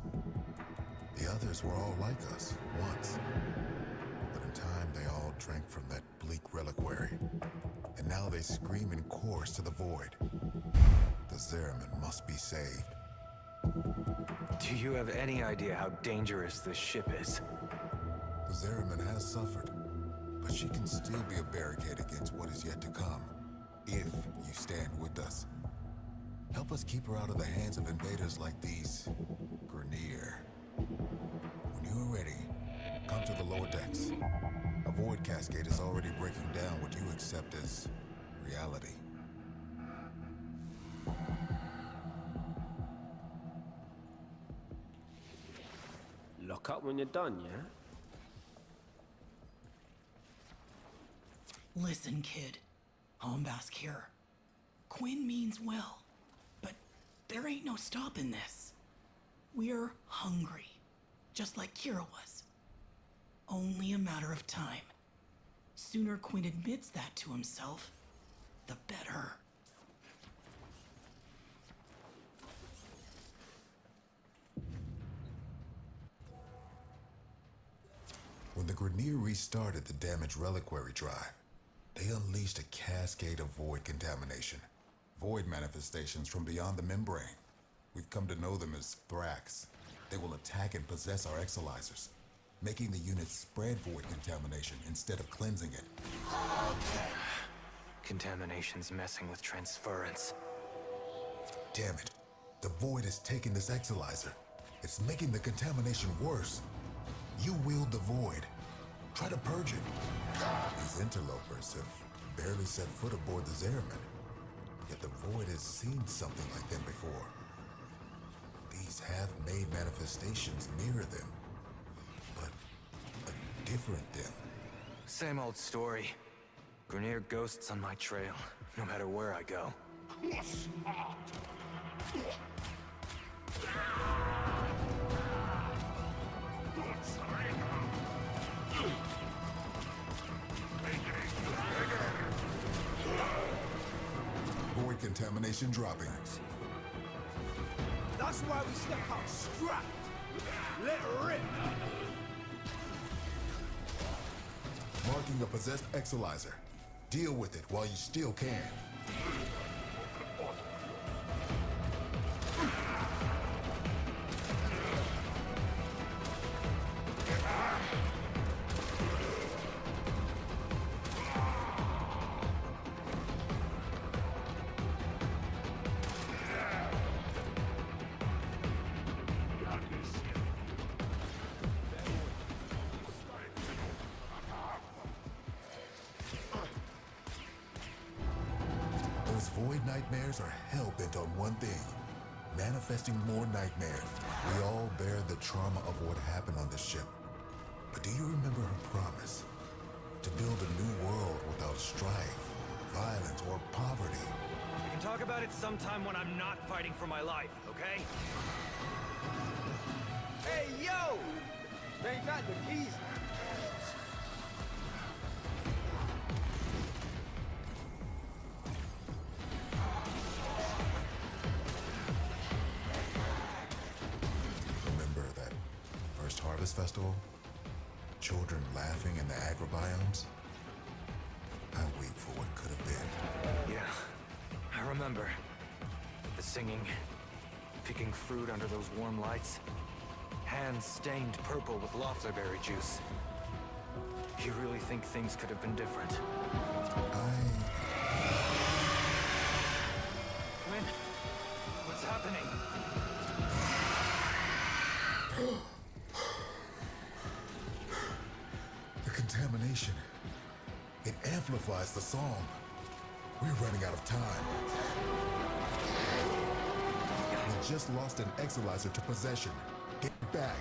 The others were all like us, once. But in time, they all drank from that bleak reliquary. And now they scream in chorus to the void. The Zeraman must be saved. Do you have any idea how dangerous this ship is? The Zeraman has suffered, but she can still be a barricade against what is yet to come, if you stand with us. Help us keep her out of the hands of invaders like these Grenier. When you are ready, come to the lower decks. A void cascade is already breaking down what you accept as reality. Lock up when you're done, yeah? Listen, kid. Hombask here. Quinn means well, but there ain't no stopping this. We're hungry, just like Kira was. Only a matter of time. Sooner Quinn admits that to himself, the better. When the Grenier restarted the damaged reliquary drive, they unleashed a cascade of void contamination. Void manifestations from beyond the membrane. We've come to know them as Thrax. They will attack and possess our exolizers, making the unit spread void contamination instead of cleansing it. Contamination's messing with transference. Damn it. The void is taking this exolizer. It's making the contamination worse. You wield the void. Try to purge it. These interlopers have barely set foot aboard the Zeraman. Yet the void has seen something like them before. These half-made manifestations mirror them. But a different them. Same old story. Grenier ghosts on my trail, no matter where I go. Void contamination dropping. That's why we step out strapped. Let it rip. Marking a possessed exolizer. Deal with it while you still can. Those void nightmares are hell-bent on one thing. Manifesting more nightmares. We all bear the trauma of what happened on this ship. But do you remember her promise? To build a new world without strife, violence, or poverty. We can talk about it sometime when I'm not fighting for my life, okay? Hey, yo! Ain't got the keys. Remember that first Harvest Festival? Children laughing in the agrobiomes? I wait for what could have been. Yeah, I remember. The singing, picking fruit under those warm lights, hands stained purple with lofflerberry juice. You really think things could have been different? Quinn, what's happening? The contamination. It amplifies the song. We're running out of time. We just lost an Exilizer to possession. Get back.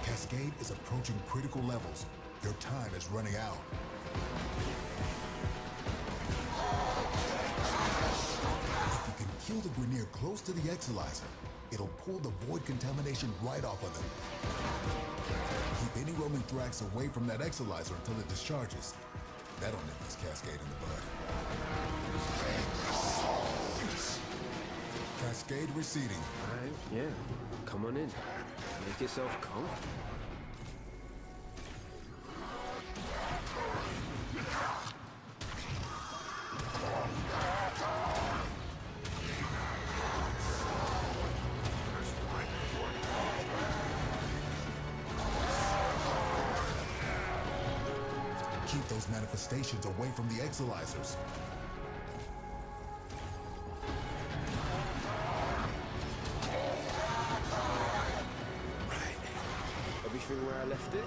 Cascade is approaching critical levels. Your time is running out. If you can kill the Grineer close to the Exilizer, it'll pull the void contamination right off of them. Keep any roaming Thrax away from that Exilizer until it discharges. That'll nip this Cascade in the bud. Cascade receding. Alright, yeah. Come on in. Make yourself comfortable. Keep those manifestations away from the Exilizers. Right. Everything where I left it?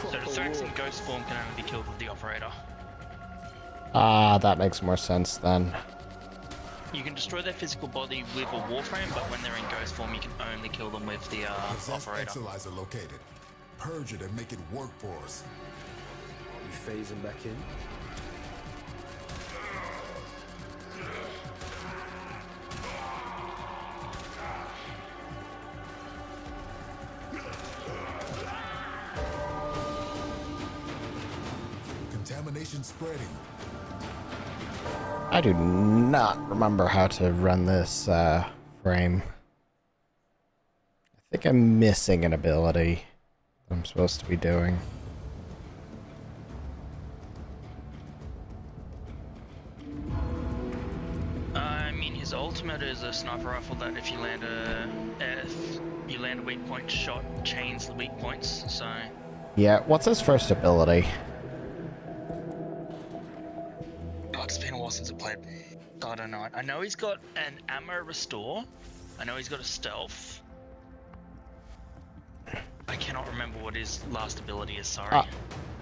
So the Thrax in ghost form can only be killed with the operator. Ah, that makes more sense then. You can destroy their physical body with a warframe, but when they're in ghost form, you can only kill them with the operator. Exilizer located. Purge it and make it work for us. You phasing back in? Contamination spreading. I do not remember how to run this frame. I think I'm missing an ability I'm supposed to be doing. I mean, his ultimate is a sniper rifle that if you land a weak point shot, chains the weak points, so... Yeah, what's his first ability? Oh, it's been a while since I played. I don't know. I know he's got an ammo restore. I know he's got a stealth. I cannot remember what his last ability is, sorry.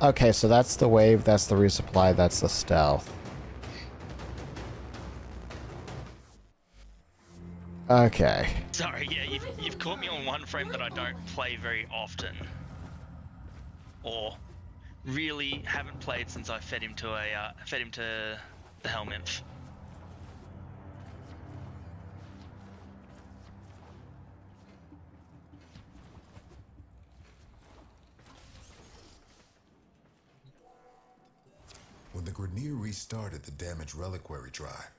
Okay, so that's the wave, that's the resupply, that's the stealth. Okay. Sorry, yeah, you've caught me on one frame that I don't play very often. Or really haven't played since I fed him to the Helminth. When the Grineer restarted the damaged reliquary drive,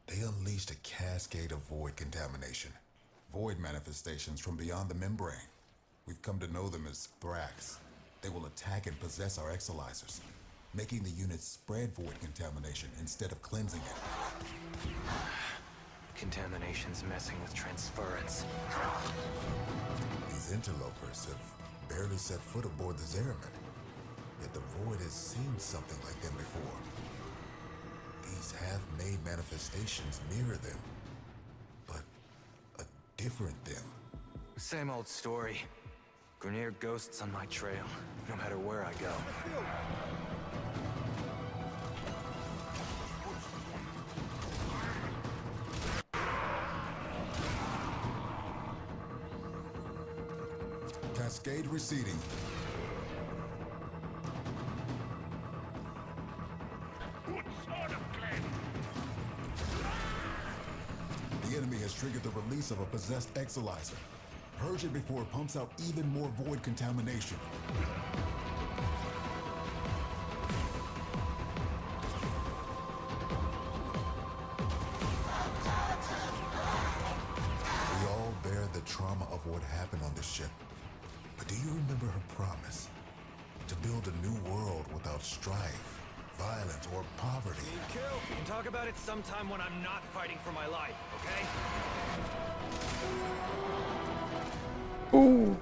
they unleashed a cascade of void contamination. Void manifestations from beyond the membrane. We've come to know them as Thrax. They will attack and possess our exolizers, making the unit spread void contamination instead of cleansing it. Contamination's messing with transference. These interlopers have barely set foot aboard the Zeramin, yet the Void has seen something like them before. These half-made manifestations mirror them, but a different them. Same old story. Grineer ghosts on my trail, no matter where I go. Cascade receding. The enemy has triggered the release of a possessed exolizer. Purge it before it pumps out even more void contamination. We all bear the trauma of what happened on this ship. But do you remember her promise? To build a new world without strife, violence, or poverty. We can talk about it sometime when I'm not fighting for my life, okay? Ooh.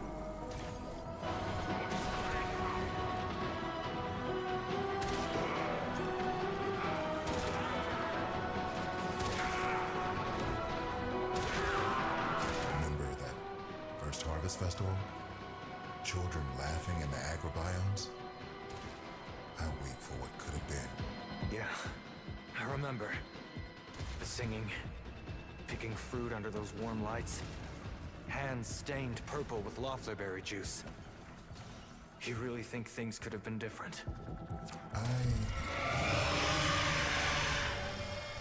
Remember that first Harvest Festival? Children laughing in the agrobiomes? I wait for what could have been. Yeah, I remember. The singing, picking fruit under those warm lights. Hands stained purple with loefflerberry juice. You really think things could have been different?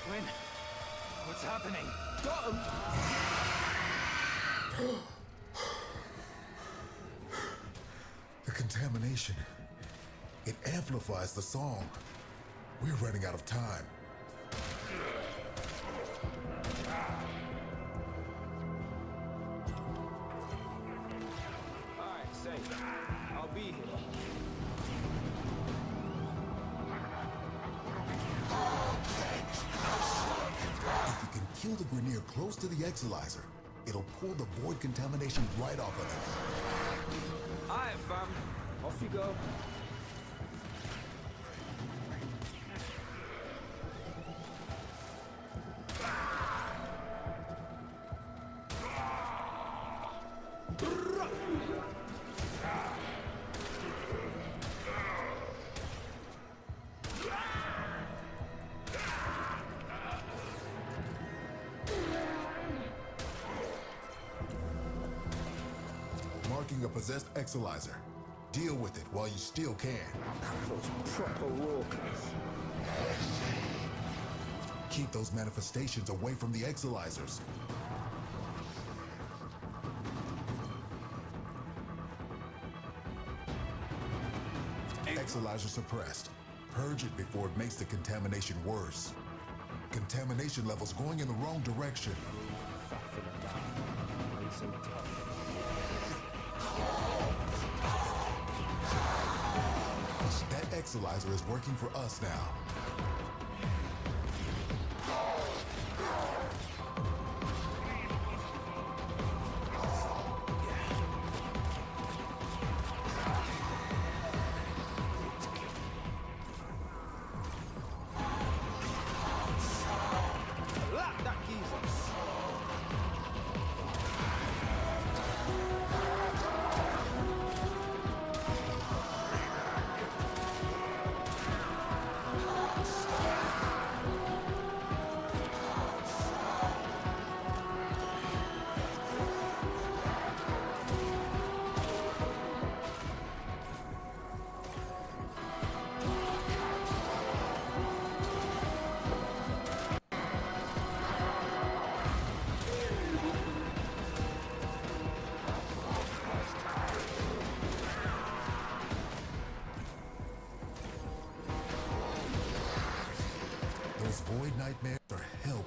Quinn, what's happening? Got him! The contamination. It amplifies the song. We're running out of time. Alright, say, I'll be here. If you can kill the Grineer close to the exolizer, it'll pull the void contamination right off of them. Alright, fam. Off you go. Marking a possessed exolizer. Deal with it while you still can. Those proper walkers. Keep those manifestations away from the exolizers. Exolizer suppressed. Purge it before it makes the contamination worse. Contamination levels going in the wrong direction. Fat for the down. Ain't so tough. That exolizer is working for us now. Lock that geezer.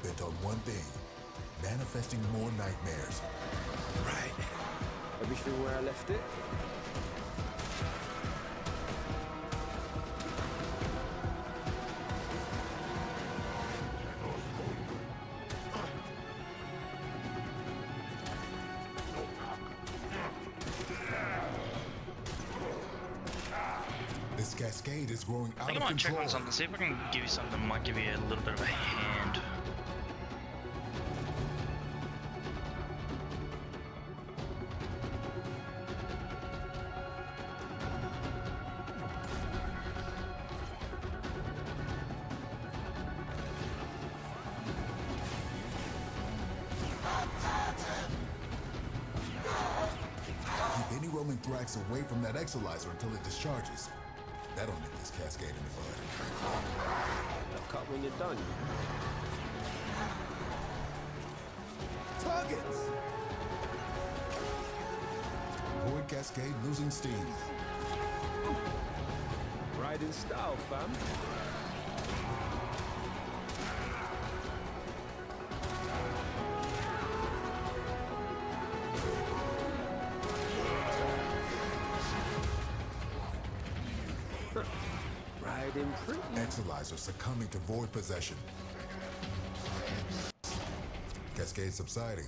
bent on one thing, manifesting more nightmares. Right. Everything where I left it? This cascade is growing I out think of I might check control. on something, see if I can give you something that might give you a little bit of a hand. Keep any roaming thrax away from that exolyzer until it discharges. That'll nip this cascade in the bud. I'll cut when you're done. Targets! Void cascade losing steam. Ride in style, fam. Riding pretty. Exolyzer succumbing to void possession. Cascade subsiding.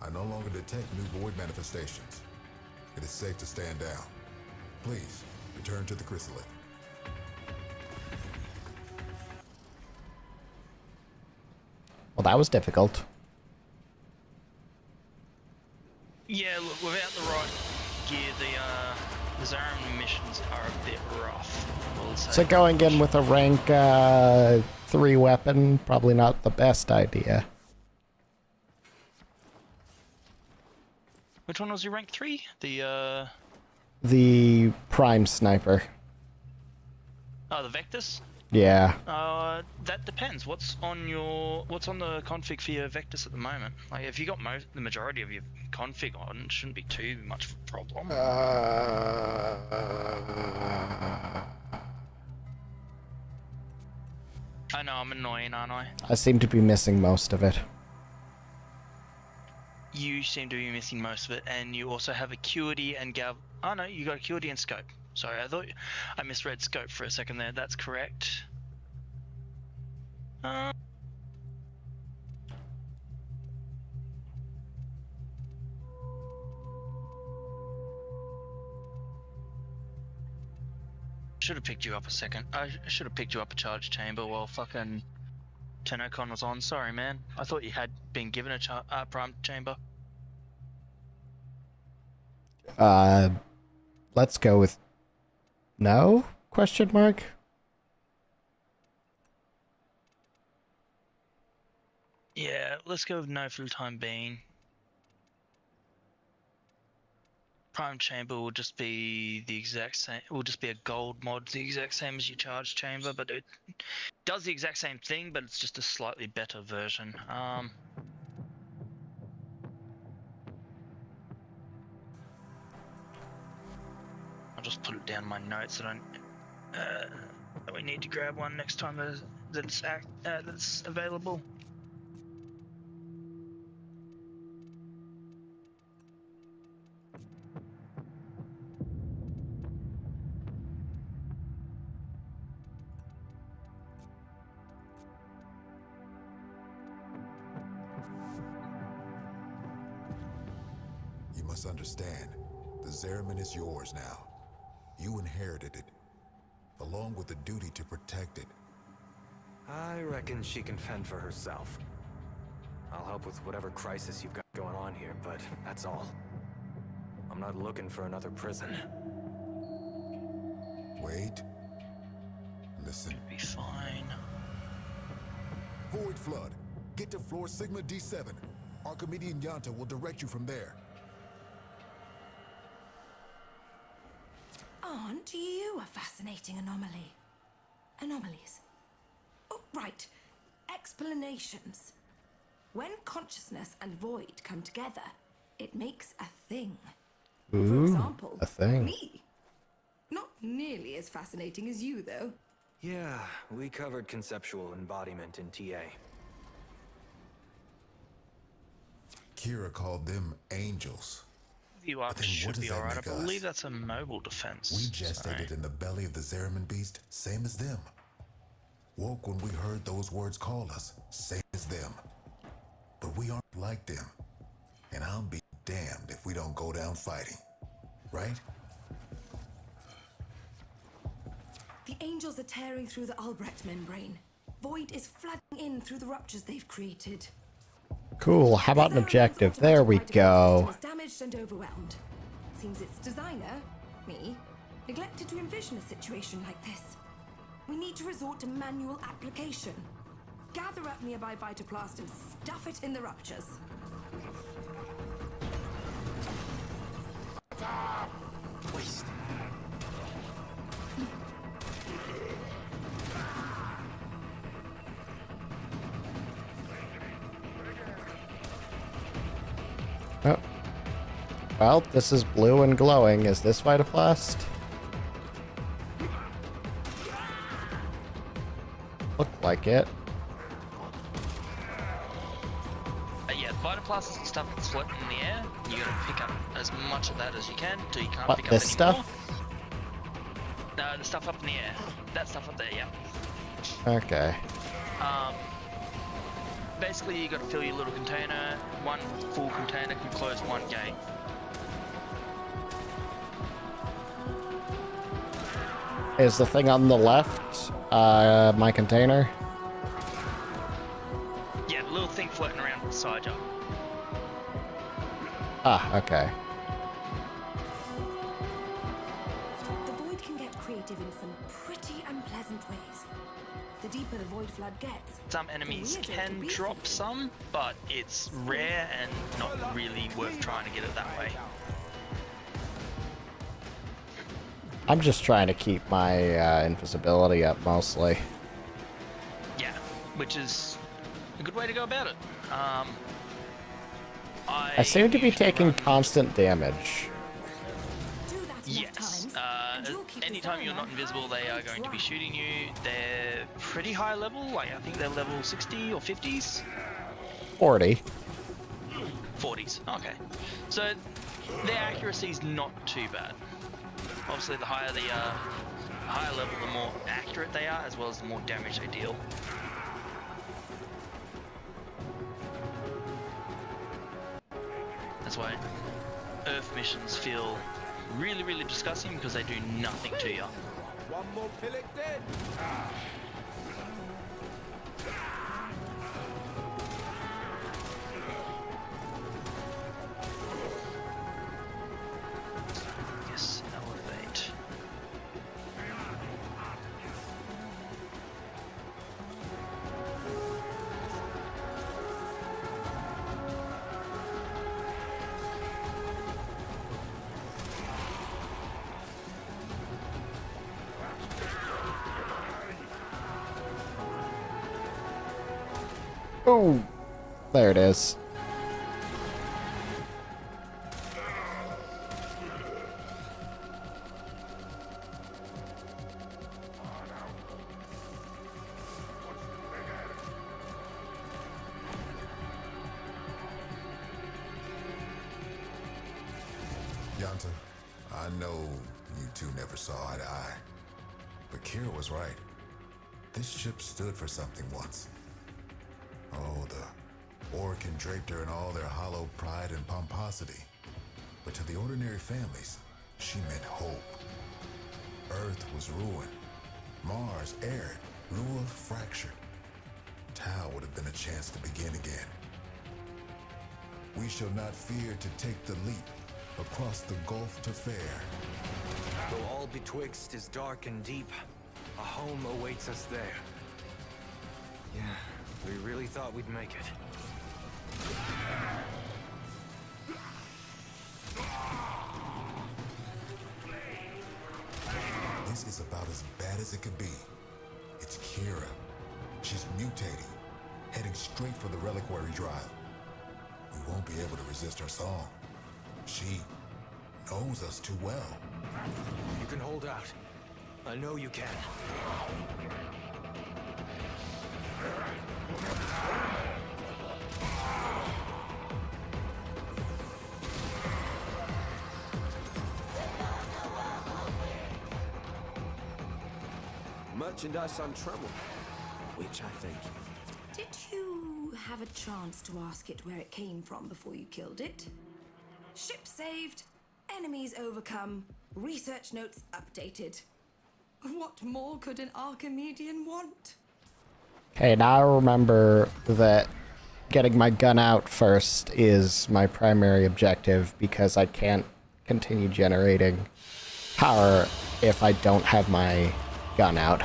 I no longer detect new void manifestations. It is safe to stand down. Please, return to the chrysalid. Well, that was difficult. Yeah, look, without the right gear, the Zarin missions are a bit rough, I will say. So going in with a rank 3 weapon, probably not the best idea. Which one was your rank 3? The Prime Sniper. Oh, the Vectus? Yeah. That depends. What's on the config for your Vectus at the moment? Like, if you got the majority of your config on, it shouldn't be too much of a problem. I know, I'm annoying, aren't I? I seem to be missing most of it. You seem to be missing most of it, and you also have Acuity and Oh no, you got Acuity and Scope. Sorry, I thought I misread Scope for a second there. That's correct. Should have picked you up a second. I should have picked you up a charge chamber while fucking TennoCon was on. Sorry, man. I thought you had been given a prime chamber. Let's go with no? Question mark? Yeah, let's go with no for the time being. Prime chamber will just be the exact same. It will just be a gold mod, the exact same as your charge chamber, but it does the exact same thing, but it's just a slightly better version. I'll just put it down in my notes that that we need to grab one next time that's available. You must understand, the Zariman is yours now. You inherited it, along with the duty to protect it. I reckon she can fend for herself. I'll help with whatever crisis you've got going on here, but that's all. I'm not looking for another prison. Wait. Listen. Be fine. Void Flood. Get to floor Sigma D7. Archimedean Yanta will direct you from there. Aren't you a fascinating anomaly? Anomalies. Oh, right. Explanations. When consciousness and void come together, it makes a thing. Ooh, for example, a thing. me. Not nearly as fascinating as you, though. Yeah, we covered conceptual embodiment in TA. Kira called them angels. You up But then what should does be that alright. I make us? believe that's a mobile defense. We gestated in the belly of the Zeraman beast, same as them. Woke when we heard those words call us, same as them. But we aren't like them. And I'll be damned if we don't go down fighting. Right? The angels are tearing through the Albrecht membrane. Void is flooding in through the ruptures they've created. Cool. How about an objective? There we go. Is damaged and overwhelmed. Seems its designer, me, neglected to envision a situation like this. We need to resort to manual application. Gather up nearby Vitoplast and stuff it in the ruptures. Wasted. Oh. Well, this is blue and glowing. Is this Vitoplast? Look like it. Yeah, the Vitoplast is the stuff that's floating in the air. You gotta pick up as much of that as you can until you can't What, pick up this any stuff? more. No, the stuff up in the air. That stuff up there, yeah. Okay. Basically, you got to fill your little container. One full container can close one gate. Is the thing on the left my container? Yeah, the little thing floating around beside you. Ah, okay. The void can get creative in some pretty unpleasant ways. The deeper the void flood gets, Some enemies can drop some, but it's rare and not really worth trying to get it that way. I'm just trying to keep my invisibility up mostly. Yeah, which is a good way to go about it. I seem to be taking constant damage. Yes. Anytime you're not invisible, they are going to be shooting you. They're pretty high level, like I think they're level 60 or 50s. 40. 40s, okay. So their accuracy is not too bad. Obviously, the higher higher level, the more accurate they are, as well as the more damage they deal. That's why Earth missions feel really, really disgusting because they do nothing to you. One more pillock dead. Yes, elevate. Ooh, there it is. Yanta, I know you two never saw eye to eye. But Kira was right. This ship stood for something once. Oh, the Orokin draped her in all their hollow pride and pomposity. But to the ordinary families, she meant hope. Earth was ruined. Mars arid. Lua fractured. Tau would have been a chance to begin again. We shall not fear to take the leap across the gulf to fair. Though all betwixt is dark and deep, a home awaits us there. Yeah, we really thought we'd make it. This is about as bad as it could be. It's Kira. She's mutating, heading straight for the reliquary drive. We won't be able to resist her song. She knows us too well. You can hold out. I know you can. merchandise on treble, for which I thank you. Did you have a chance to ask it where it came from before you killed it? Ship saved, enemies overcome, research notes updated. What more could an Archimedean want? Okay, now I remember that getting my gun out first is my primary objective because I can't continue generating power if I don't have my gun out.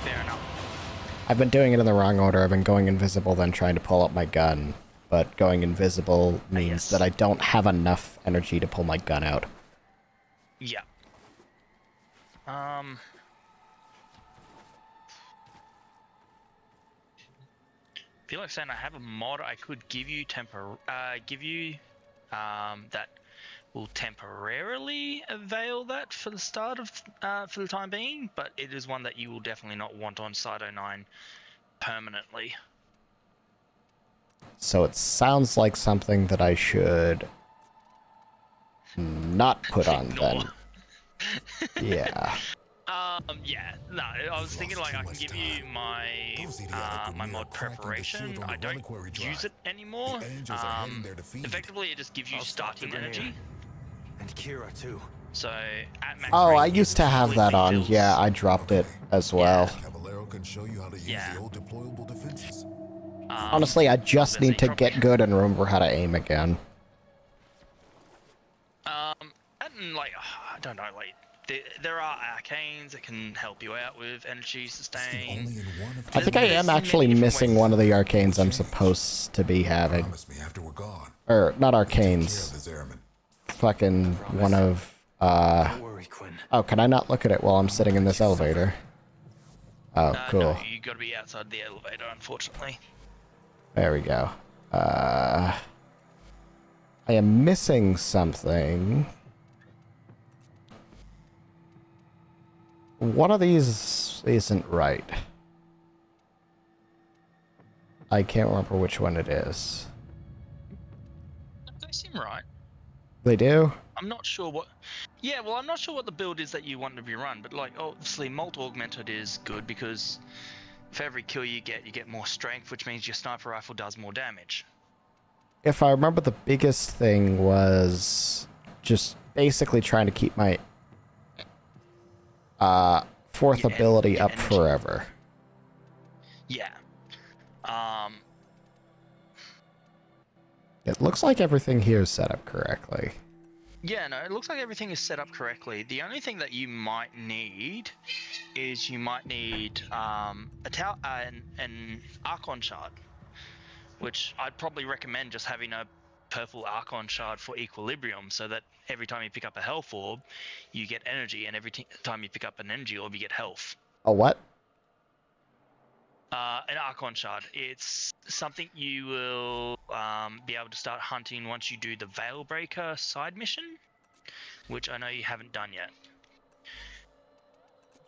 Fair enough. I've been doing it in the wrong order. I've been going invisible, then trying to pull up my gun. But going invisible means that I don't have enough energy to pull my gun out. Yeah. Feel like saying I have a mod I could give you that will temporarily avail that for the start of for the time being, but it is one that you will definitely not want on Site 09 permanently. So it sounds like something that I should not put on then. Yeah. Yeah, no, I was thinking like I can give you my my mod preparation. I don't use it anymore. Effectively, it just gives you starting energy. And Kira too. So at max Oh, rate, I it used to have that completely on. fills- Yeah, I dropped it as well. Cavallero can show you how to use the old deployable defenses. Honestly, I just need to get good and remember how to aim again. And like I don't know, like there are arcanes that can help you out with energy sustain. I think I am actually missing one of the arcanes I'm supposed to be having. Or, not arcanes. Fucking one of, Oh, can I not look at it while I'm sitting in this elevator? Oh, cool. No, you gotta be outside the elevator, unfortunately. There we go. I am missing something. One of these isn't right. I can't remember which one it is. They seem right. They do? I'm not sure what... Yeah, well, I'm not sure what the build is that you want to be run, but like, obviously, Molt Augmented is good because for every kill you get more strength, which means your sniper rifle does more damage. If I remember, the biggest thing was just basically trying to keep my fourth ability up forever. Yeah. It looks like everything here is set up correctly. Yeah, no, it looks like everything is set up correctly. The only thing that you might need is you might need an Archon shard, which I'd probably recommend just having a purple Archon shard for equilibrium, so that every time you pick up a health orb, you get energy, and every time you pick up an energy orb, you get health. A what? An Archon shard. It's something you will be able to start hunting once you do the Veilbreaker side mission, which I know you haven't done yet.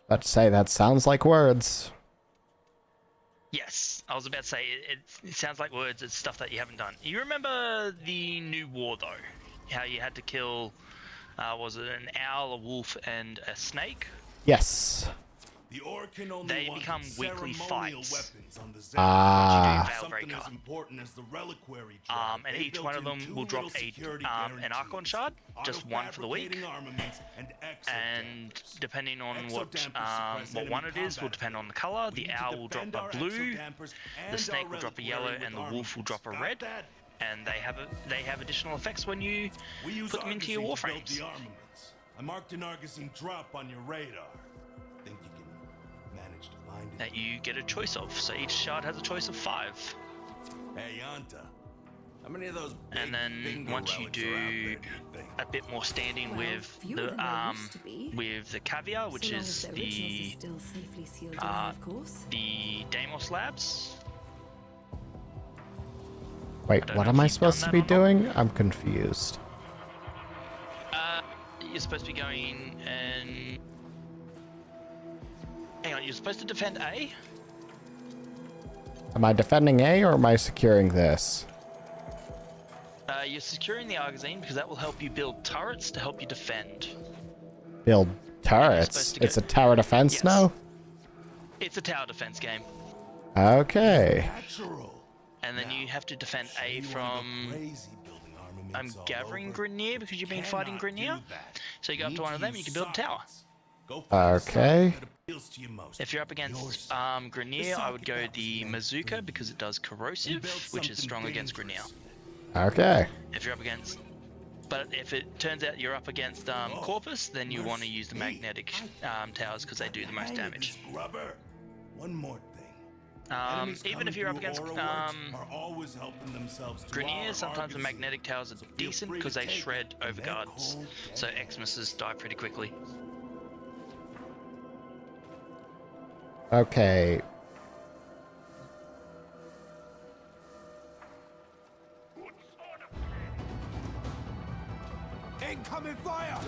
About to say, that sounds like words. Yes, I was about to say, it sounds like words, it's stuff that you haven't done. You remember the new war, though? How you had to kill, was it an owl, a wolf, and a snake? Yes. The orc can only they become weekly fights. Something as important as the reliquary drive. And each one of them will drop an Archon shard, just one for the week. And depending on what one it is, will depend on the color. The owl will drop a blue, the snake will drop a yellow, and the wolf will drop a red. And they have additional effects when you put them into your warframes. I marked an Argosine drop on your radar. Think you can manage to find it? That you get a choice of. So each shard has a choice of 5. Hey, Yanta. How many of those big and then once you do a bit more standing with the caviar, which is the Deimos labs. Wait, what am I supposed to be doing? I'm confused. You're supposed to be going and... Hang on, you're supposed to defend A? Am I defending A or am I securing this? You're securing the Argosine because that will help you build turrets to help you defend. Build turrets. It's a tower defense now? It's a tower defense game. Okay. And then you have to defend A from... I'm gathering Grenier because you've been fighting Grenier. So you go up to one of them, you can build a tower. Okay. If you're up against Grenier, I would go the Mazuka because it does corrosive, which is strong against Grenier. Okay. If you're up against... But if it turns out you're up against Corpus, then you want to use the magnetic towers because they do the most damage. One more thing. Even if you're up against Grenier, sometimes the magnetic towers are decent because they shred overguards, so Xmas die pretty quickly. Okay. Incoming fire!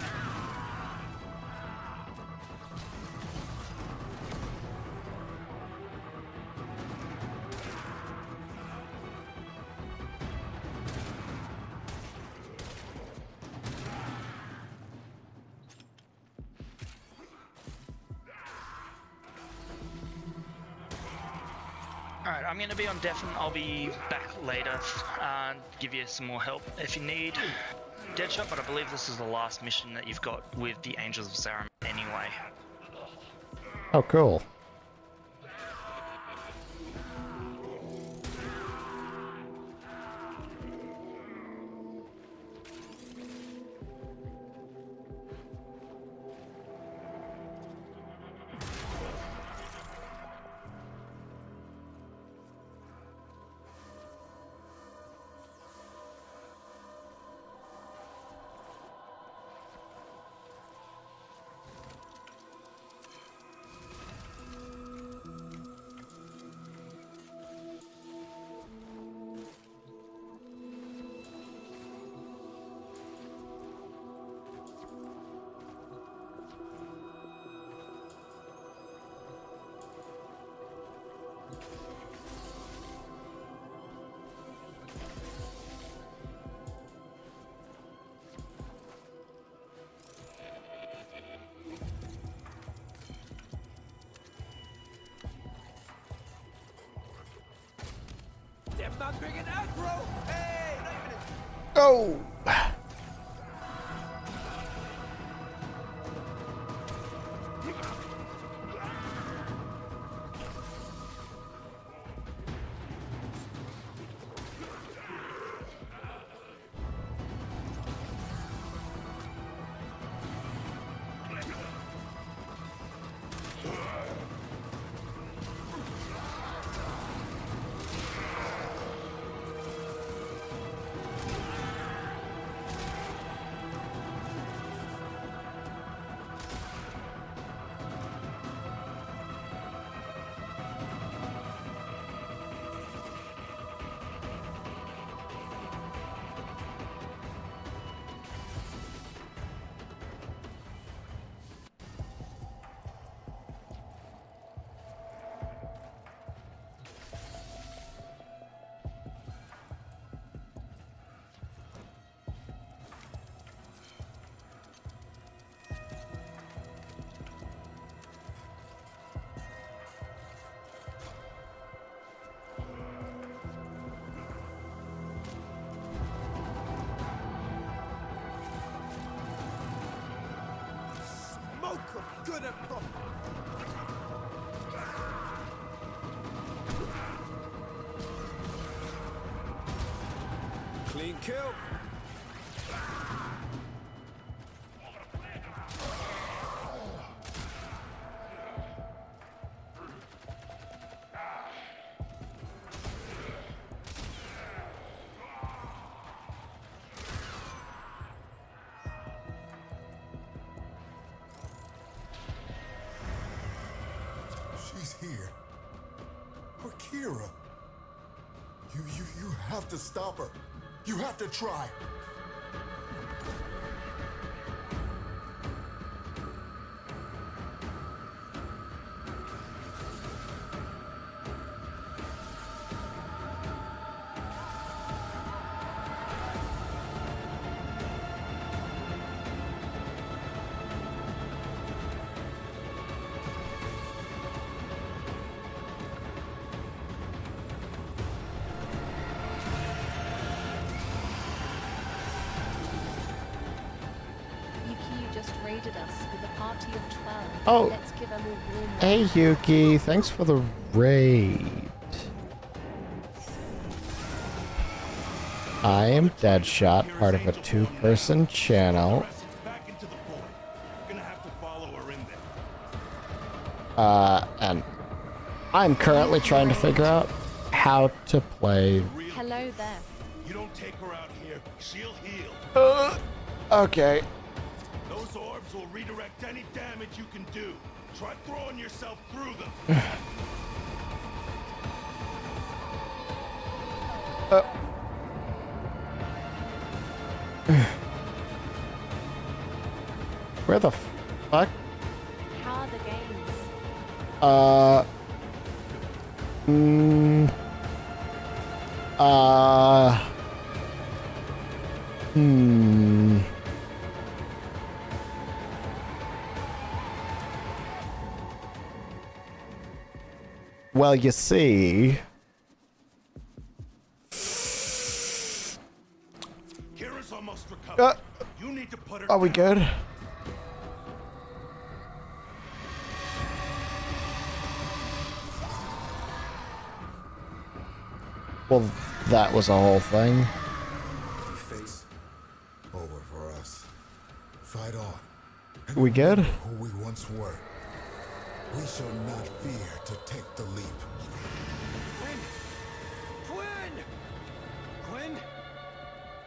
Alright, I'm going to be on Deafen. I'll be back later and give you some more help if you need. Deadshot, but I believe this is the last mission that you've got with the Angels of Sarum anyway. Oh, cool. They're not big enough, bro! Hey! Not even Oh! smoke them good and proper. Clean kill. She's here. Akira. You have to stop her. You have to try. raided us with a party of 12. Oh. Let's give them a warm Hey, Yuki. Thanks for the raid. I am Deadshot, part of a two-person channel. And I'm currently trying to figure out how to play. Hello there. You don't take her out here, she'll heal. Okay. Those orbs will redirect any damage you can do. Try throwing yourself through them. Where the fuck? How are the games? Well, you see. Kira's almost recovered. You need to put her Are we down. good? Well, that was a whole thing. Face over for us. Fight on. We good? Who we once were. We shall not fear to take the leap. Quinn?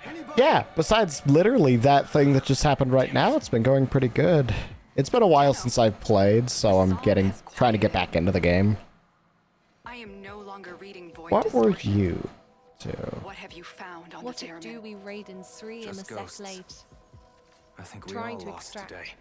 Anybody? Yeah, besides literally that thing that just happened right now, it's been going pretty good. It's been a while since I've played, so I'm trying to get back into the game. I am no longer reading void What were distortion. you to? What have you found on What the do we raid in 3 in Just a ghosts. sec late? I think we Trying all to lost extract. today.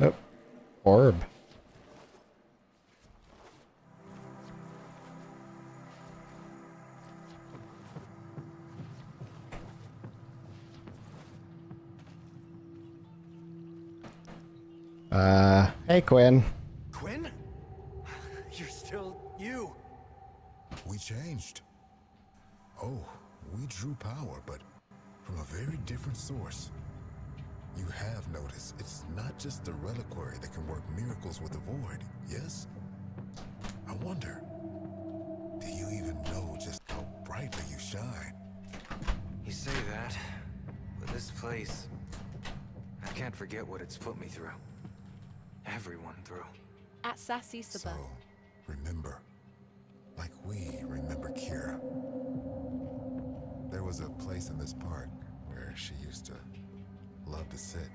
Oh, orb. Hey, Quinn. Quinn? You're still you. We changed. Oh, we drew power, but from a very different source. You have noticed it's not just the reliquary that can work miracles with the void, yes? I wonder, do you even know just how brightly you shine? You say that, but this place, I can't forget what it's put me through. Everyone through. At Sassy Saba. Remember, like we remember Kira. There was a place in this park where she used to love to sit.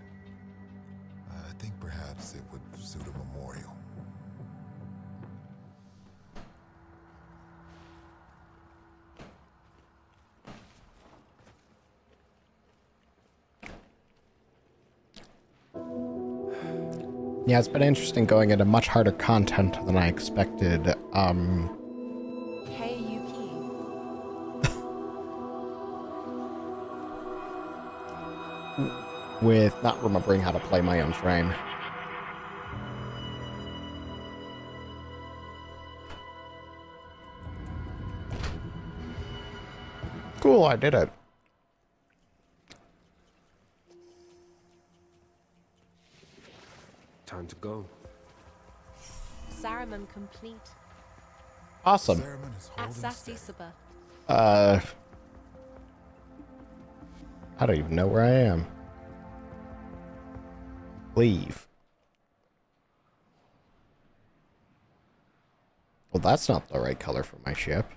I think perhaps it would suit a memorial. Yeah, it's been interesting going into much harder content than I expected. Hey, Yuki. With not remembering how to play my own frame. Cool, I did it. Time to go. Saruman complete. Awesome. At Sassy Saba. I don't even know where I am. Leave. Well, that's not the right color for my ship.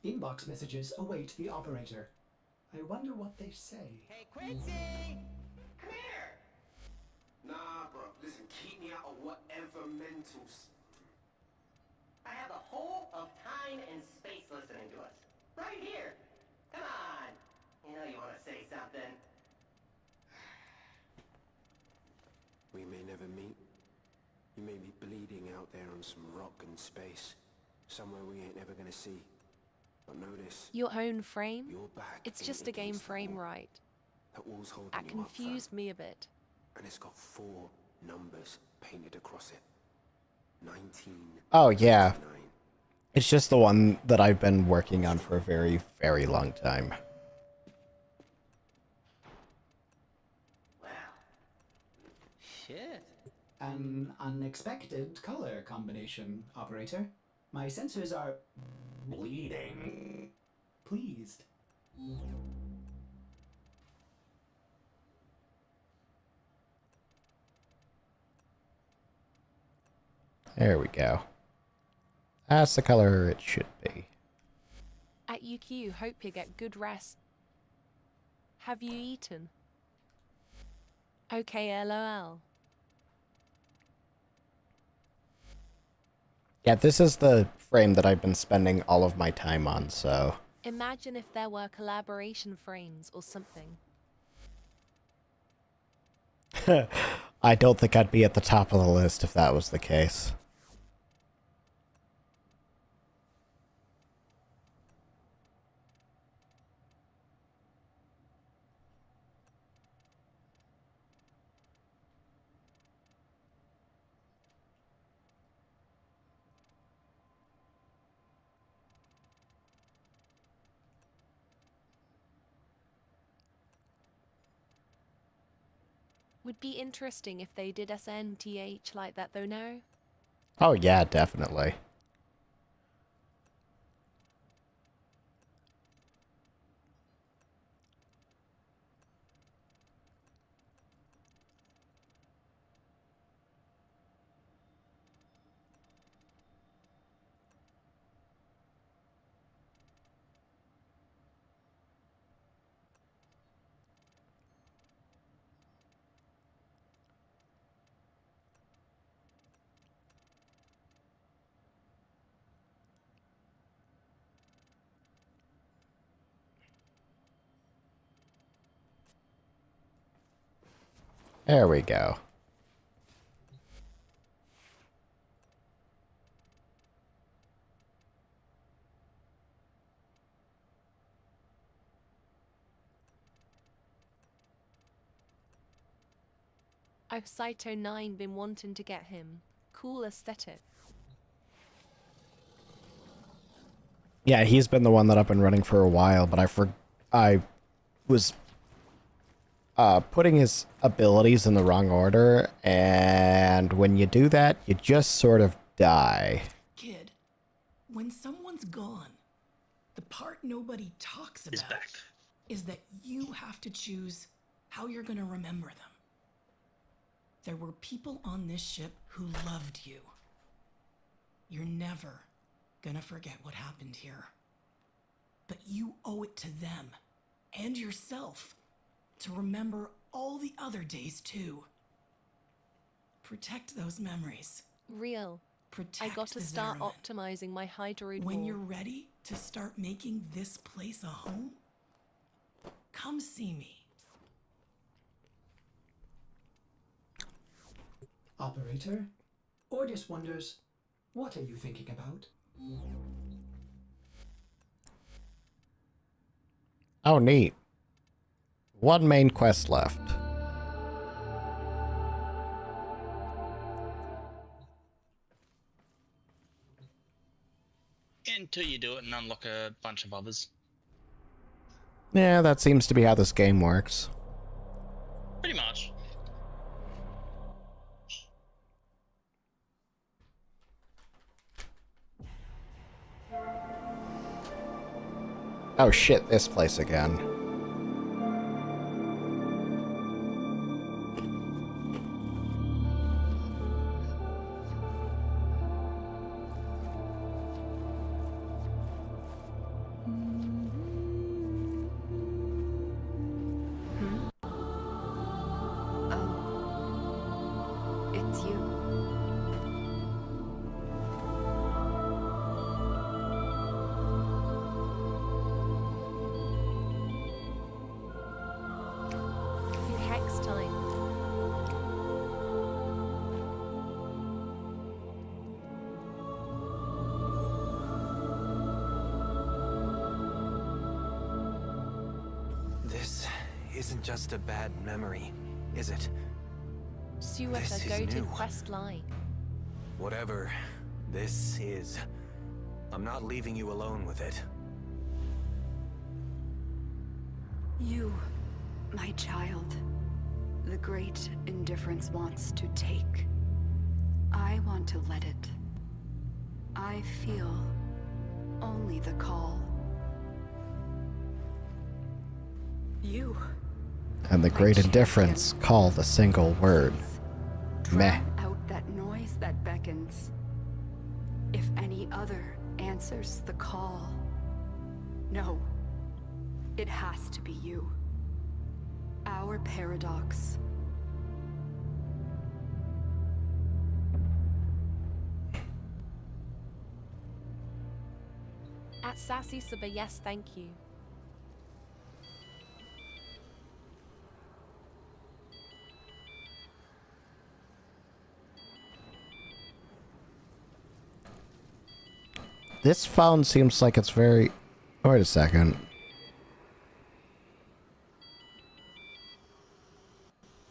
Inbox messages await the operator. I wonder what they say. Hey, Quincy! Come here! Nah, bro. Listen, keep me out of whatever mentals. I have the whole of time and space listening to us. Right here. Come on. You know you want to say something. We may never meet. You may be bleeding out there on some rock in space. Somewhere we ain't ever gonna see. Your own frame? It's just a game frame, right? That confused me a bit. And it's got 4 numbers painted across it. 19. Oh, yeah. It's just the one that I've been working on for a very, very long time. Shit. An unexpected color combination, operator. My sensors are bleeding. Pleased. There we go. That's the color it should be. At UQ, hope you get good rest. Have you eaten? Okay, LOL. Yeah, this is the frame that I've been spending all of my time on, so... Imagine if there were collaboration frames or something. I don't think I'd be at the top of the list if that was the case. Would be interesting if they did SNTH like that though, no? Oh yeah, definitely. There we go. I've Saito 9 been wanting to get him. Cool aesthetic. Yeah, he's been the one that I've been running for a while, but I was putting his abilities in the wrong order, and when you do that, you just sort of die. Kid, when someone's gone, the part nobody talks about is that you have to choose how you're gonna remember them. There were people on this ship who loved you. You're never gonna forget what happened here. But you owe it to them and yourself to remember all the other days too. Protect those memories. Real. Protect I got to the start Zeramin. optimizing my hydroid When wall. you're ready to start making this place a home, come see me. Operator, Ordis wonders, what are you thinking about? Oh, neat. One main quest left. Until you do it and unlock a bunch of others. Yeah, that seems to be how this game works. Pretty much. Oh shit, this place again. It's you. Hex time. isn't just a bad memory, is it? Sueta This is go to new. quest line. Whatever this is, I'm not leaving you alone with it. You, my child, the great indifference wants to take. I want to let it. I feel only the call. You. And the great indifference called a single word. Meh. Out that noise that beckons. If any other answers the call. No. It has to be you. Our paradox. At Sassy Suba, yes, thank you. This phone seems like it's very... Wait a second.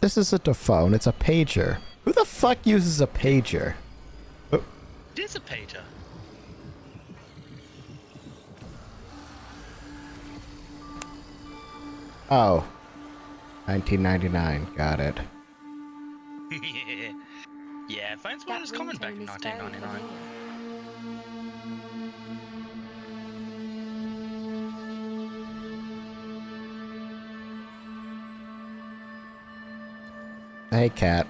This isn't a phone, it's a pager. Who the fuck uses a pager? Oh. It is a pager. Oh. 1999, got it. Yeah, phones weren't as common back in 1999. Hey, cat.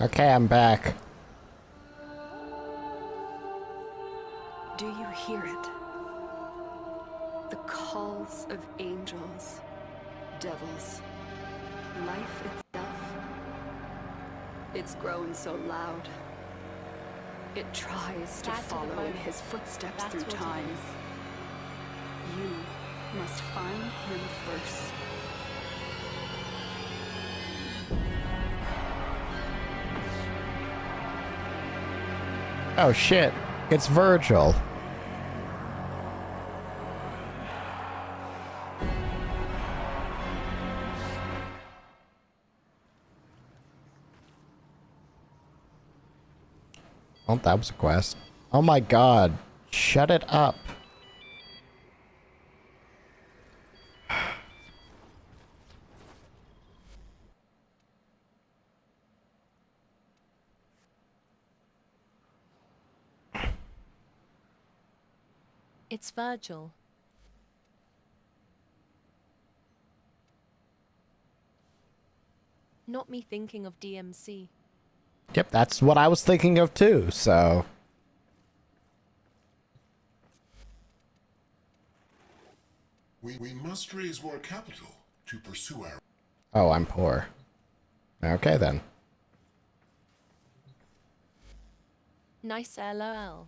Okay, I'm back. Do you hear it? The calls of angels, devils, life itself. It's grown so loud. It tries to follow in his footsteps through time. You must find him first. Oh shit, it's Virgil. Oh, that was a quest. Oh my god, shut it up. It's Virgil. Not me thinking of DMC. Yep, that's what I was thinking of too, so... We must raise more capital to pursue our... Oh, I'm poor. Okay then. Nice LOL.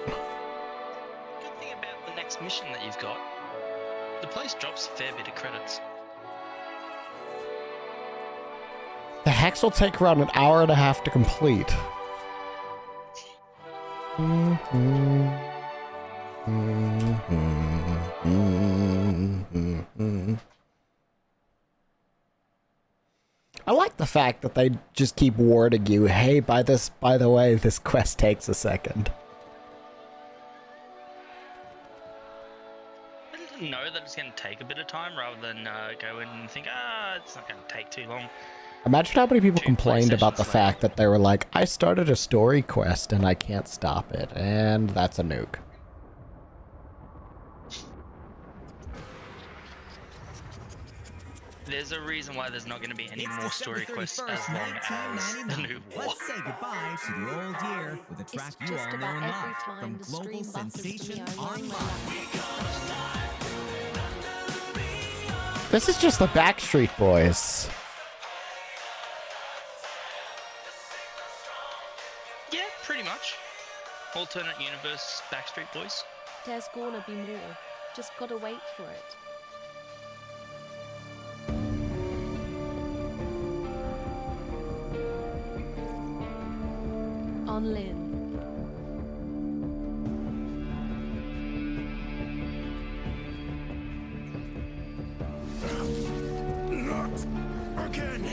Good thing about the next mission that you've got, the place drops a fair bit of credits. The hex will take around an hour and a half to complete. I like the fact that they just keep warning you, hey, by the way, this quest takes a second. Know that it's going to take a bit of time rather than go in and think, it's not going to take too long. Imagine how many people complained about the fact that they were like, I started a story quest and I can't stop it, and that's a nuke. There's a reason why there's not going to be any more story quests as long as the new war. Let's say goodbye to the old year with a track you all know and love from global sensation online. This is just the Backstreet Boys. Yeah, pretty much. Alternate universe Backstreet Boys. There's gonna be more. Just gotta wait for it. On Lynn. Not again.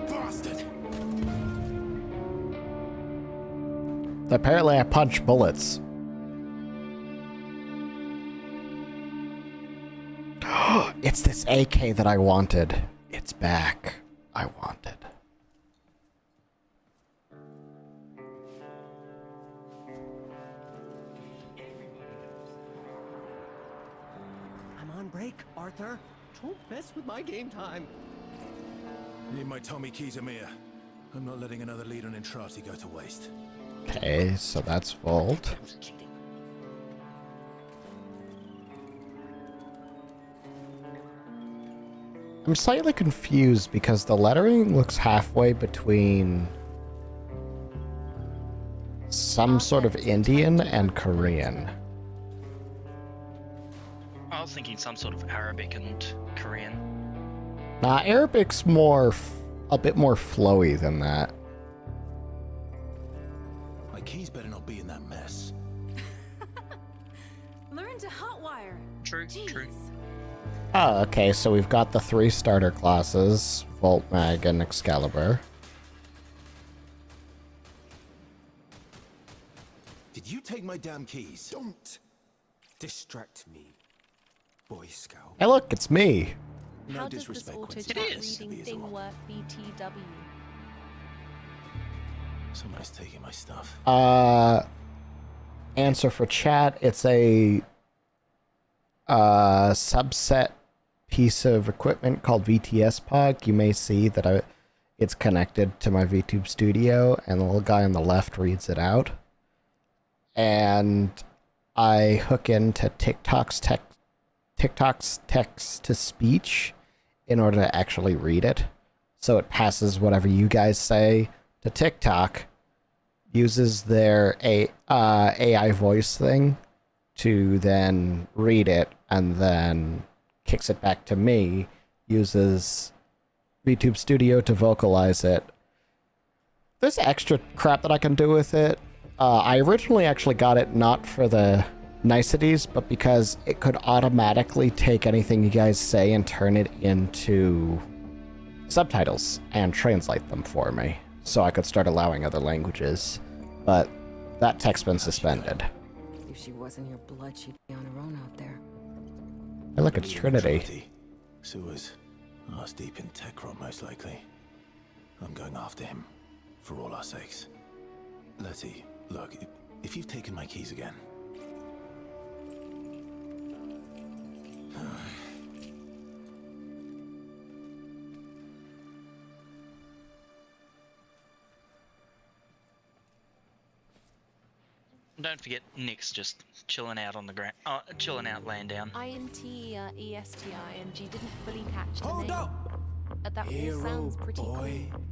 Bastard. Apparently I punch bullets. It's this AK that I wanted. It's back. I wanted. I'm on break, Arthur. Don't mess with my game time. Need my Tommy keys, Amir. I'm not letting another lead on Entrati go to waste. Okay, so that's Vault. I'm slightly confused because the lettering looks halfway between some sort of Indian and Korean. I was thinking some sort of Arabic and Korean. Nah, Arabic's more, a bit more flowy than that. My keys better not be in that mess. Learn to hotwire. True, true. Oh, okay, so we've got the 3 starter classes, Volt, Mag, and Excalibur. Did you take my damn keys? Don't distract me, Boy Scout. Hey look, it's me! No How does this disrespect, auto-chat reading thing work, BTW? Somebody's taking my stuff. Answer for chat, it's a subset piece of equipment called VTS Pog. You may see that it's connected to my VTube studio, and the little guy on the left reads it out. And I hook into TikTok's text-to-speech in order to actually read it. So it passes whatever you guys say to TikTok, uses their AI voice thing to then read it, and then kicks it back to me, uses VTube Studio to vocalize it. There's extra crap that I can do with it. I originally actually got it not for the niceties, but because it could automatically take anything you guys say and turn it into subtitles and translate them for me, so I could start allowing other languages. But that tech's been suspended. If she wasn't your blood, she'd be on her own out there. Hey, look, it's Trinity. Sewers. Arse deep in Techron, most likely. I'm going after him. For all our sakes. Letty, look, if you've taken my keys again... Don't forget, Nick's just chilling out on the ground. Chilling out, laying down. INTESTING didn't fully catch the Hold name. up! That all Hero sounds pretty boy. cool.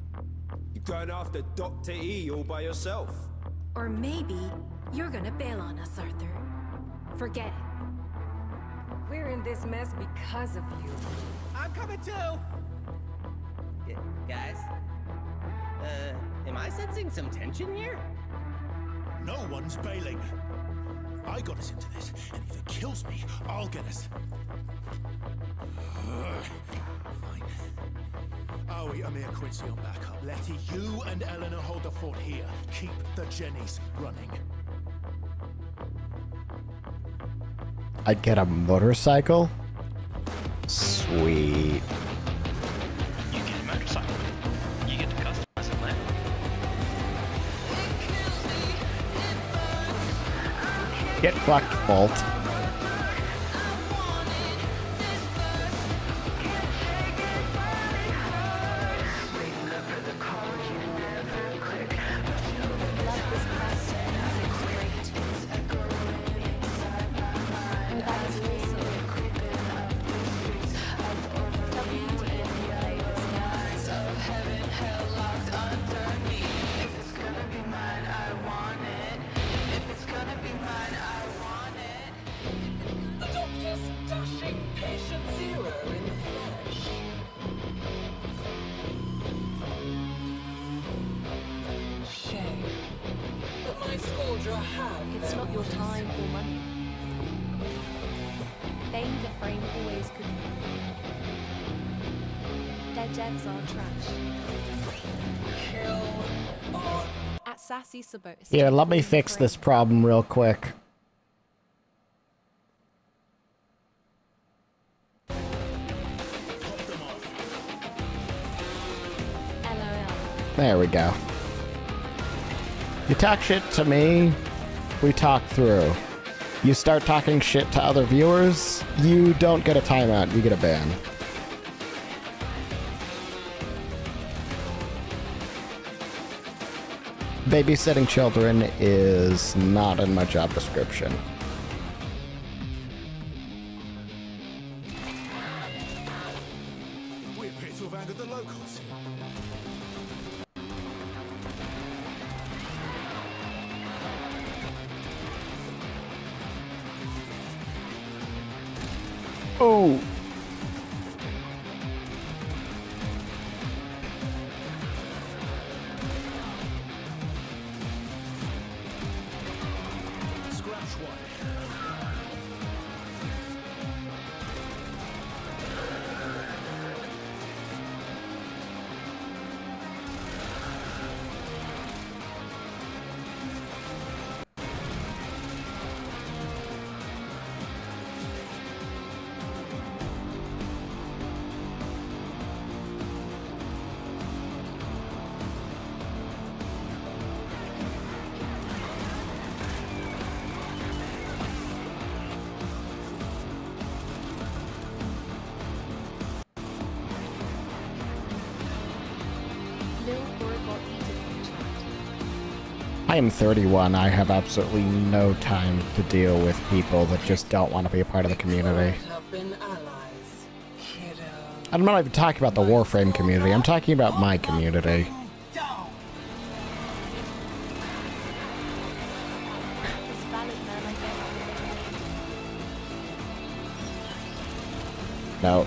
You Going after Dr. E all by yourself. Or maybe you're gonna bail on us, Arthur. Forget it. We're in this mess because of you. I'm coming too! Guys? Am I sensing some tension here? No one's bailing. I got us into this, and if it kills me, I'll get us. Fine. Aoi, Amir, Quincy on backup. Letty, you and Eleanor hold the fort here. Keep the Jennies running. I'd get a motorcycle? Sweet. You get a motorcycle. You get to customize it later. Get fucked, Bolt. It's not your time or money. Bane the frame always could be. Their devs are trash. At Sassy Sabot. Here, let me fix this problem real quick. There we go. You talk shit to me, we talk through. You start talking shit to other viewers, you don't get a timeout, you get a ban. Babysitting children is not in my job description. We appear to have angered the locals. Oh! I am 31. I have absolutely no time to deal with people that just don't want to be a part of the community. I'm not even talking about the Warframe community. I'm talking about my community. No.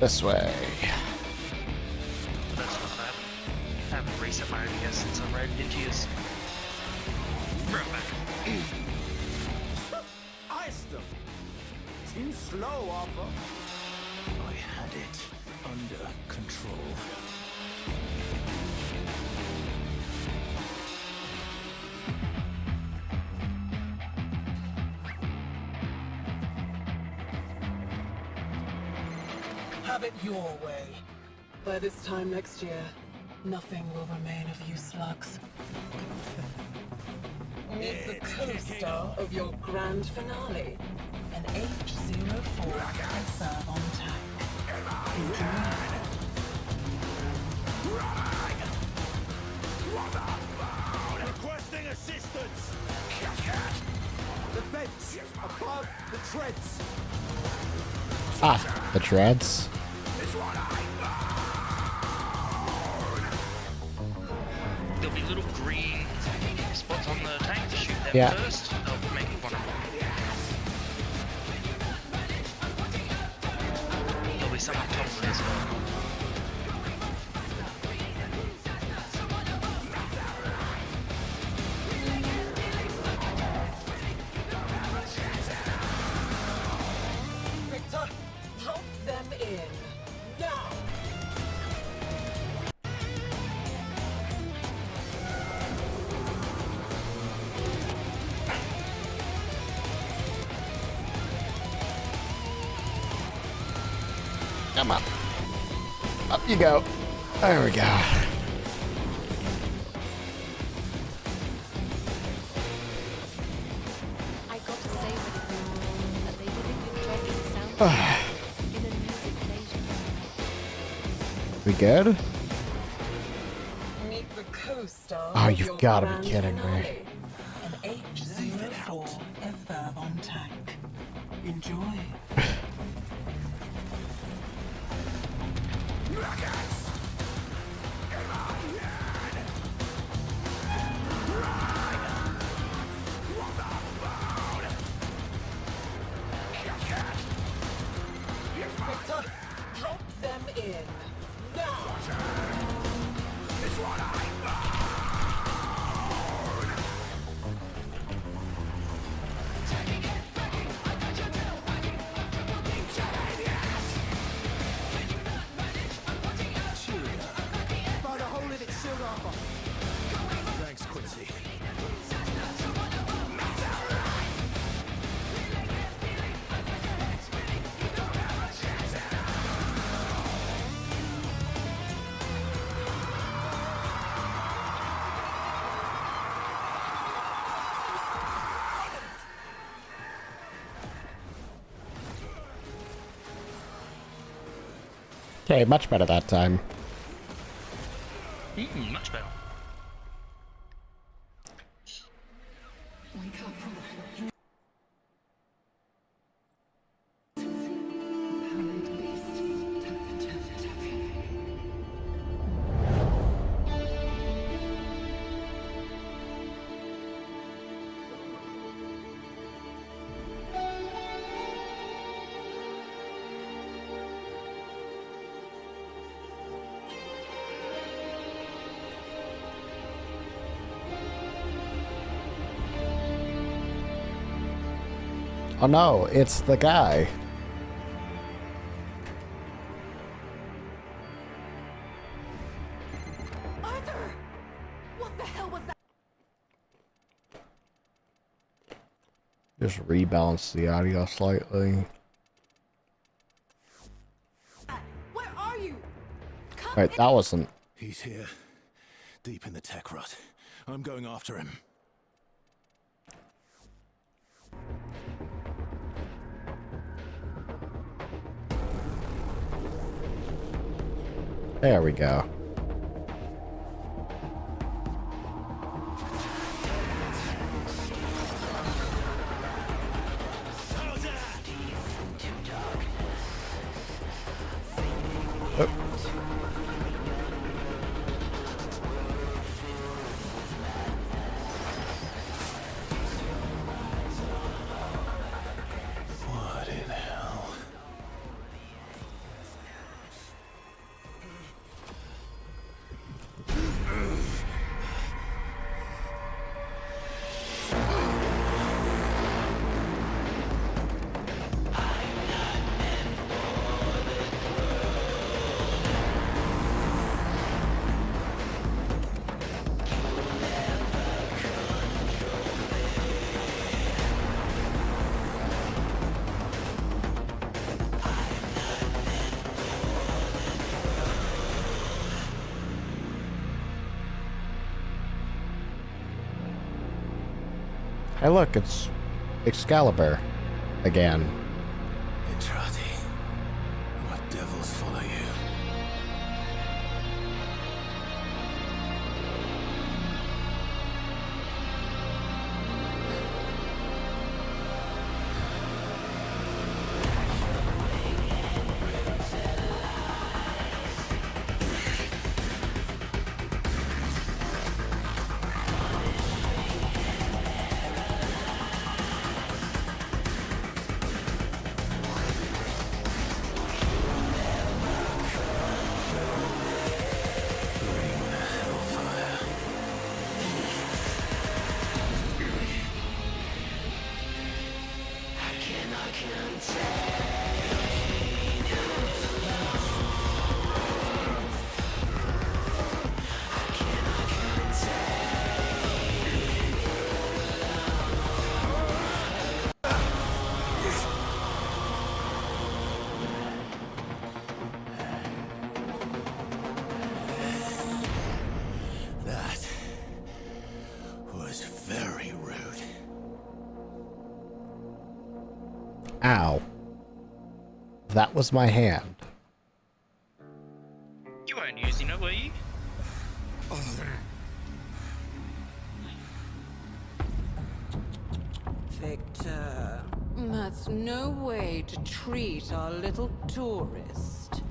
This way. That's what I haven't reset my OBS since I rode into yours. Right back. Iced them! Too slow, Arthur. I had it under control. Have it your way. By this time next year, nothing will remain of you slugs. Meet the co-star of your grand finale, an An AHHH can serve on tank. Enjoy. Requesting assistance! The bench above the treads. Ah, the treads. There'll be little green spots on the tank. Shoot them Yeah. first. They'll make it vulnerable. There'll be some on top of it as well. Victor, help them in. Now! Come on. Up you go. There we go. I got to say that they did a good job in the sound in a music nation. We good? Meet the co-star. Oh, of you've your gotta be grand kidding me. finale. An AHHH can serve on tank. Enjoy. Victor, help them in. Now! Found a hole in its shield armor. Thanks, Quincy. Okay, much better that time. Much better. Oh no, it's the guy. Arthur! What the hell was that? Just rebalance the audio slightly. Where are you? Wait, that wasn't. He's here, deep in the tech rut. I'm going after him. There we go. Oh. What in hell? Hey look, it's Excalibur. again. Entrati, what devils follow you? That was very rude. Ow. That was my hand. You weren't using it, were you? Victor, that's no way to treat our little tourist.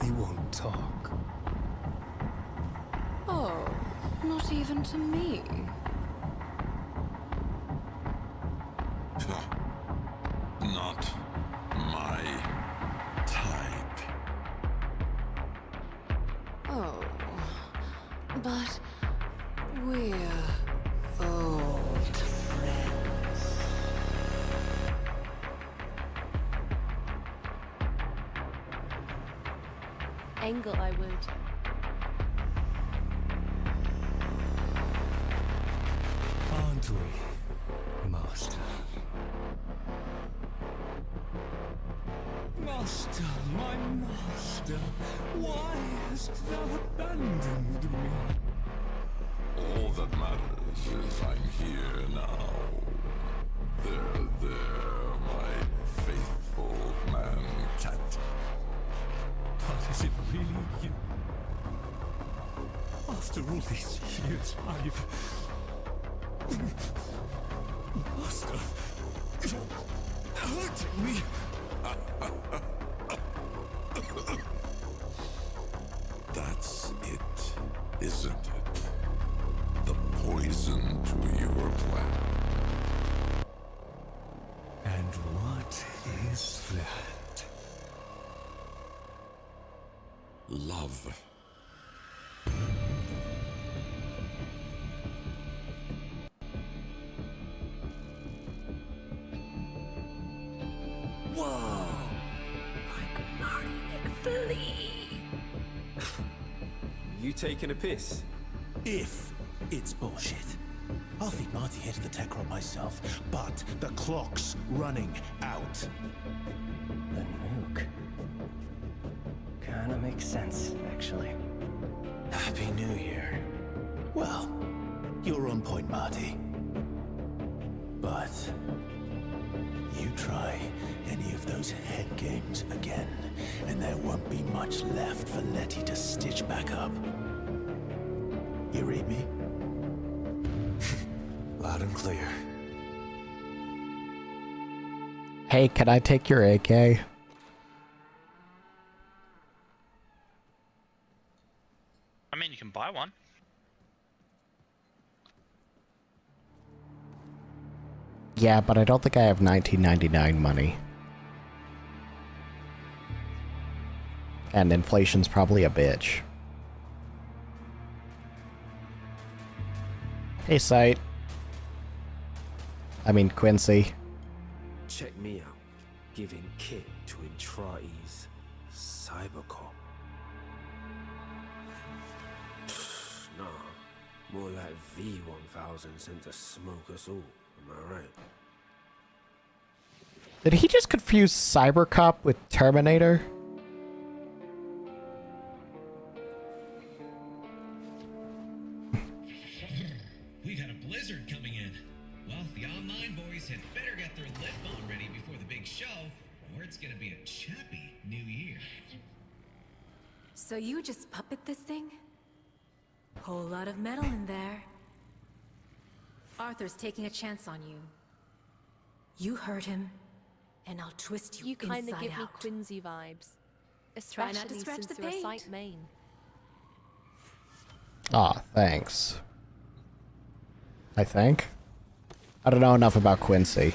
He won't talk. Oh, not even to me. Not my type. Oh, but we're old friends. Angle, I would. Aren't we, Master? Master, my master, why hast thou abandoned me? All that matters is I'm here now. There, my faithful man-cat. But is it really you? After all these years, I've... Master, you're hurting me. That's it, isn't it? The poison to your plan. And what is that? Love. Whoa! Like Marty McFlee. You taking a piss? If it's bullshit. I'll feed Marty here to the tech rod myself, but the clock's running out. The nuke. Kinda makes sense, actually. Happy New Year. Well, you're on point, Marty. But you try any of those head games again, and there won't be much left for Letty to stitch back up. You read me? Loud and clear. Hey, can I take your AK? I mean, you can buy one. Yeah, but I don't think I have 1999 money. And inflation's probably a bitch. Hey, Sight. I mean, Quincy. Check me out. Giving kit to Entrati's Cybercop. Nah, more like V1000 sent to smoke us all. Am I right? Did he just confuse Cybercop with Terminator? We got a blizzard coming in. Well, the online boys had better get their lip balm ready before the big show, or it's gonna be a choppy new year. So you just puppet this thing? Whole lot of metal in there. Arthur's taking a chance on you. You hurt him, and I'll twist you kind of inside give me out. Quincy vibes. Try not to Especially scratch since the you're a paint. sight main. Aw, thanks. I think. I don't know enough about Quincy.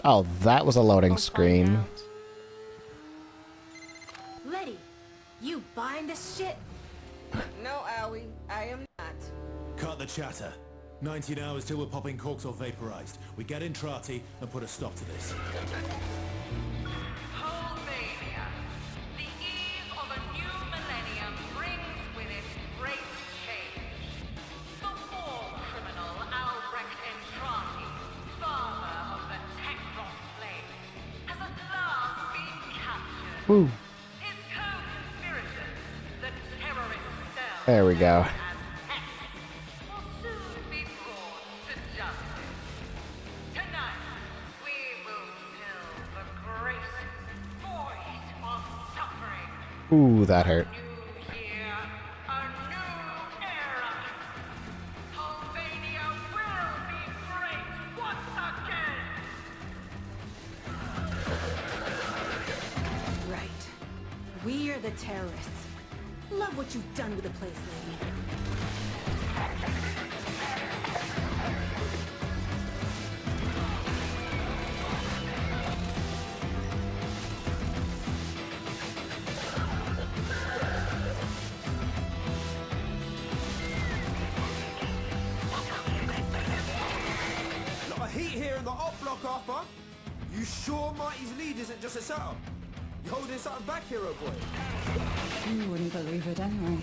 Oh, that was a loading screen. Letty, you buying this shit? No, Owie, I am not. Cut the chatter. 19 hours till we're popping corks or vaporized. We get in Trati and put a stop to this. Hulmania. The eve of a new millennium brings with it great change. The war criminal Albrecht Entrati, father of the Techros Flame, has at last been captured. Woo. His co-conspirators, the terrorist cell, There we go. will soon be brought to justice. Tonight, we will fill the great void of suffering. Ooh, that hurt. Here, a new era. Hulmania will be great once again. Right. We're the terrorists. Love what you've done with the place, lady. Lot of heat here in the op block, Arthur. You sure Marty's lead isn't just a setup? You holding something back, hero boy? You wouldn't believe it anyway.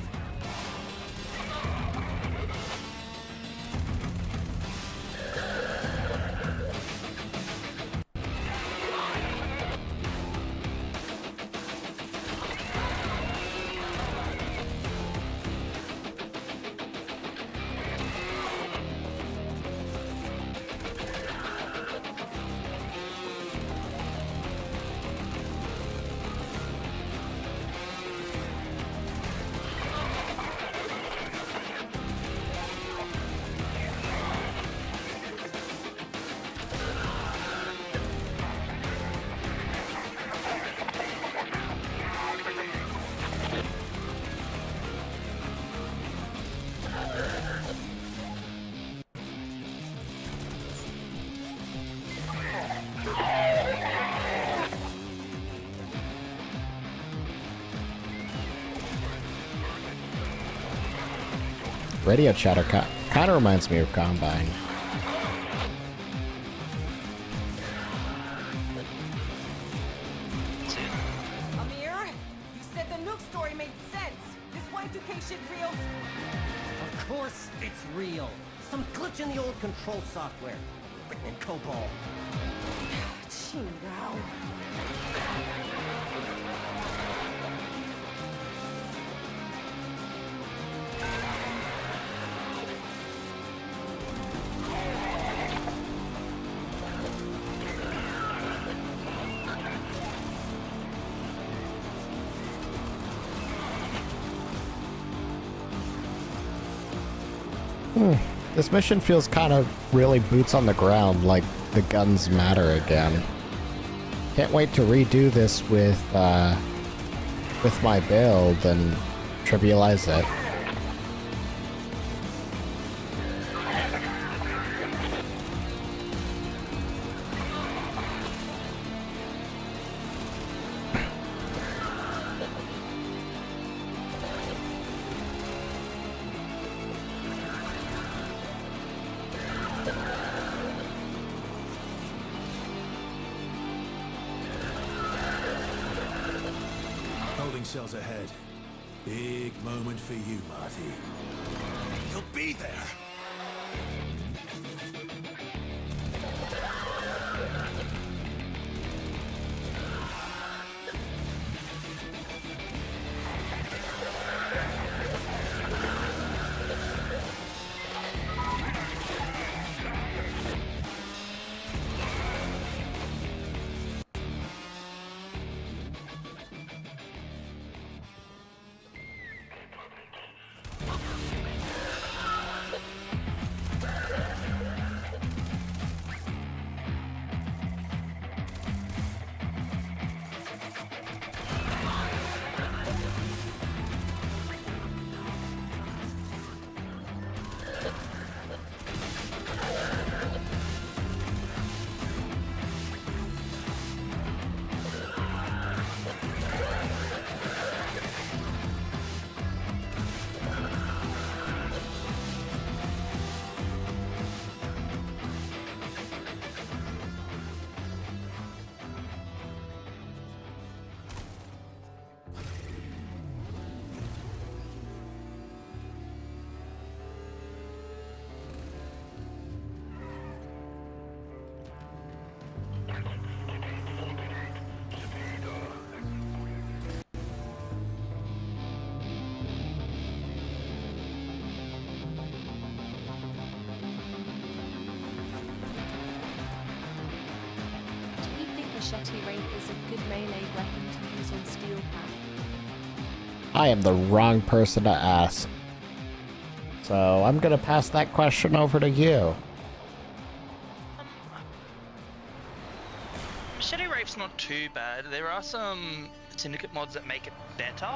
Radio chatter kind of reminds me of Combine. Amir, you said the Nook story made sense. This Y2K shit real? Of course it's real. Some glitch in the old control software. Written in COBOL. Chingao. This mission feels kind of really boots on the ground, like the guns matter again. Can't wait to redo this with my build and trivialize it. Cells ahead. Big moment for you, Marty. You'll be there. machete rape is a good melee weapon to use on steel pad. I am the wrong person to ask. So I'm gonna pass that question over to you. Machete rape's not too bad. There are some Syndicate mods that make it better.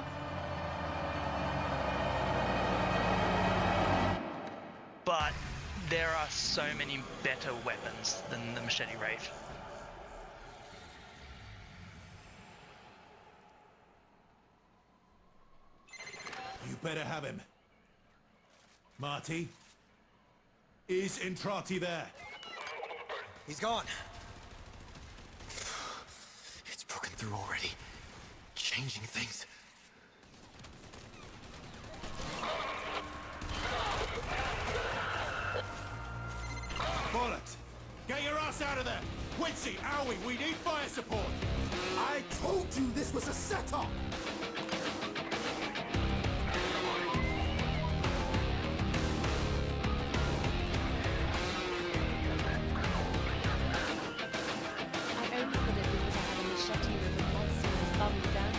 But there are so many better weapons than the machete rape. You better have him. Marty? Is Entrati there? He's gone. It's broken through already. Changing things. Bollocks! Get your ass out of there! Quincy, Owie, we need fire support! I told you this was a setup! I only did it because I had a machete with a monster and thumb down.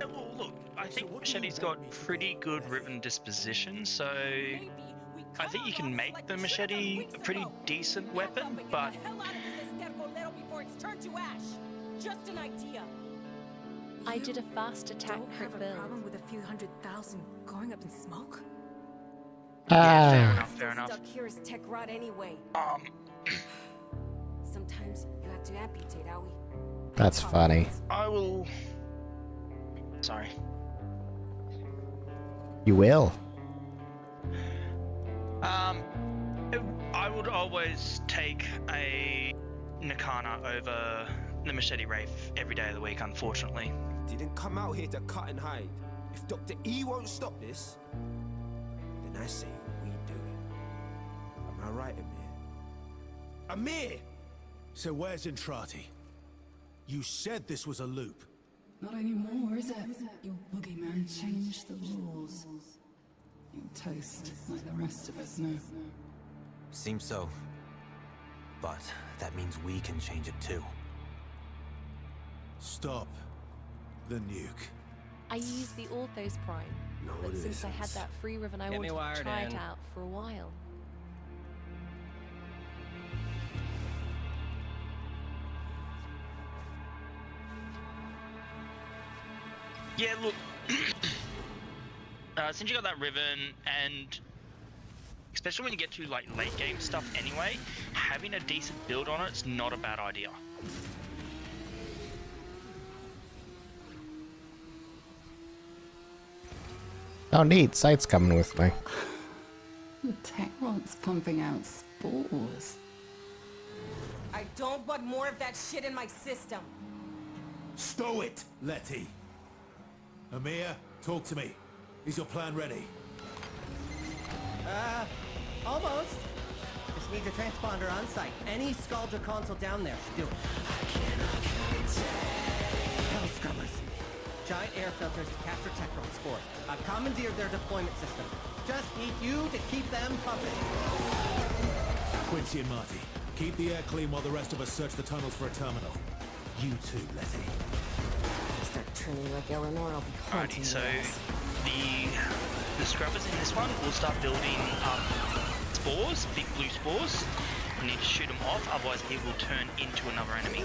Well, look, I think machete's got pretty good ribbon disposition, so I think you can make the machete a pretty decent weapon, but before it's turned to ash. Just an idea. I did a fast attack Don't crit have a build. problem with a few 100,000 going up in smoke? fair enough. Stuck here is tech rot anyway. Sometimes you have to amputate, Owie. That's funny. I will... Sorry. You will. I would always take a Nakana over the machete rafe every day of the week, unfortunately. Didn't come out here to cut and hide. If Dr. E won't stop this, then I say we do it. Am I right, Amir? Amir! So where's Entrati? You said this was a loop. Not anymore, is it? Your boogeyman changed the rules. You'll toast like the rest of us now. Seems so. But that means we can change it too. Stop the nuke. I used the Orthos Prime, but since I had that free ribbon, I Get me wanted to wired try it in. out for a while. Yeah, look, since you got that ribbon, and especially when you get to like late game stuff anyway, having a decent build on it's not a bad idea. Oh, neat. Sight's coming with me. The tech rod's pumping out spores. I don't want more of that shit in my system. Stow it, Letty. Amir, talk to me. Is your plan ready? Almost. Just needs a transponder on site. Any Scaldra console down there should do it. Hell scrubbers. Giant air filters to capture Techron spores. I've commandeered their deployment system. Just need you to keep them pumping. Quincy and Marty, keep the air clean while the rest of us search the tunnels for a terminal. You too, Letty. Start turning like Eleanor, I'll be haunting Alrighty, so your ass. the scrubbers in this one will start building up spores, big blue spores. You need to shoot them off, otherwise he will turn into another enemy.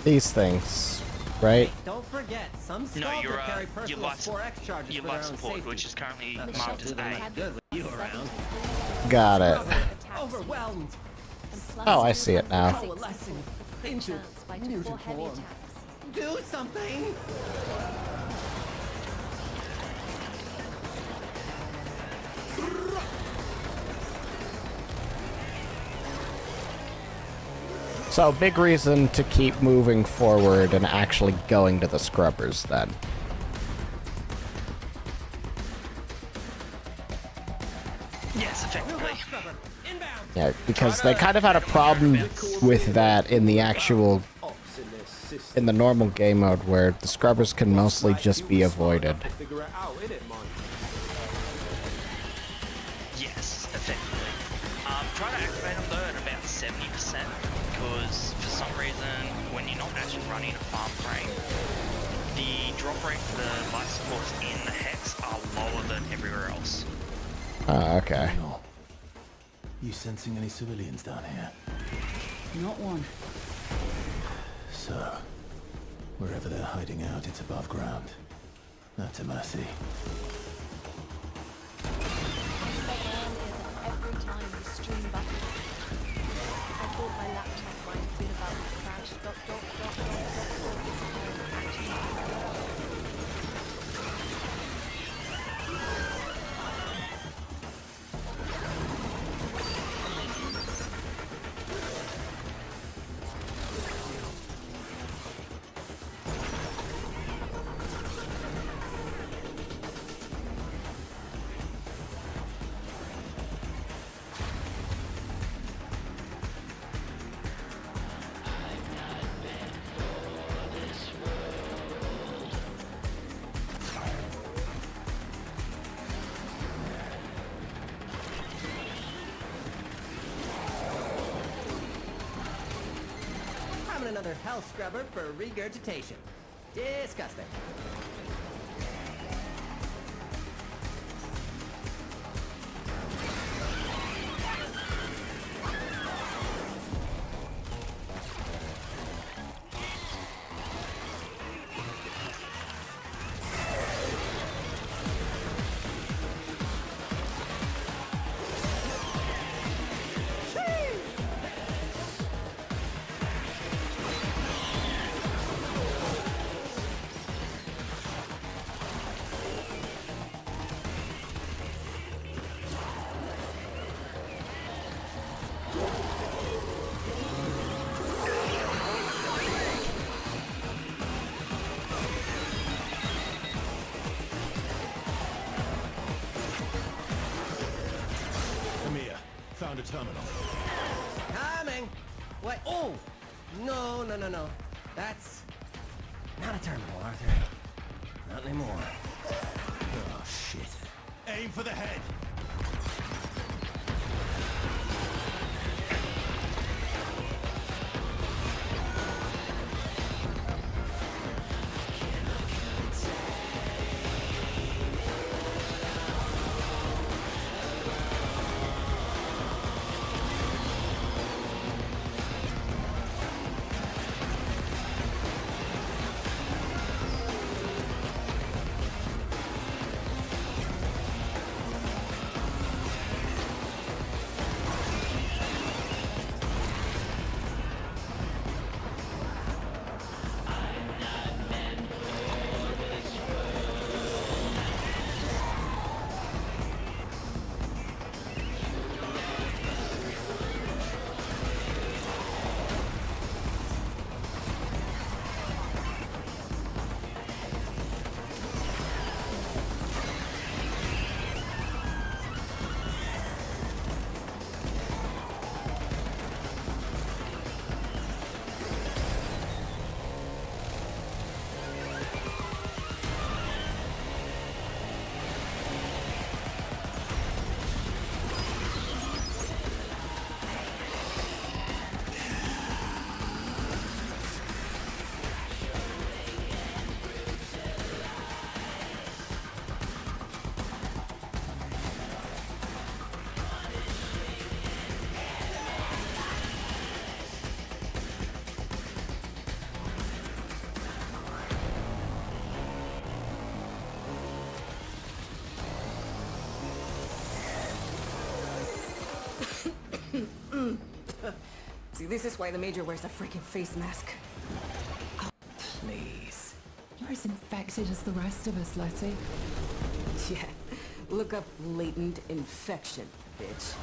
These things, right? Don't forget, some No, Scaldra carry personal life Spore X charges your for their life own support, safety. which is currently That's marked as probably A. not good with you around. Got it. Overwhelmed. Oh, I see it now. Coalescing into By to 4 heavy form. attacks. Do something! So, big reason to keep moving forward and actually going to the scrubbers, then. Yes, effectively. Yeah, because they kind of had a problem with that in the actual... in the normal game mode, where the scrubbers can mostly just be avoided. Yes, effectively. Try to activate them though at about 70%, because for some reason, when you're not actually running a farm frame, the drop rate for the life supports in the hex are lower than everywhere else. Oh, okay. You sensing any civilians down here? Not one. So, wherever they're hiding out, it's above ground. Not a mercy. Every time the stream button, I thought my laptop might have been about to crash. Another hell scrubber for regurgitation. Disgusting. Found a terminal. Coming! What? Oh! No, no, no, no. That's not a terminal, Arthur. Not anymore. Oh, shit. Aim for the head. See, this is why the Major wears a freaking face mask. Oh, please. You're as infected as the rest of us, Letty. Yeah, look up latent infection, bitch.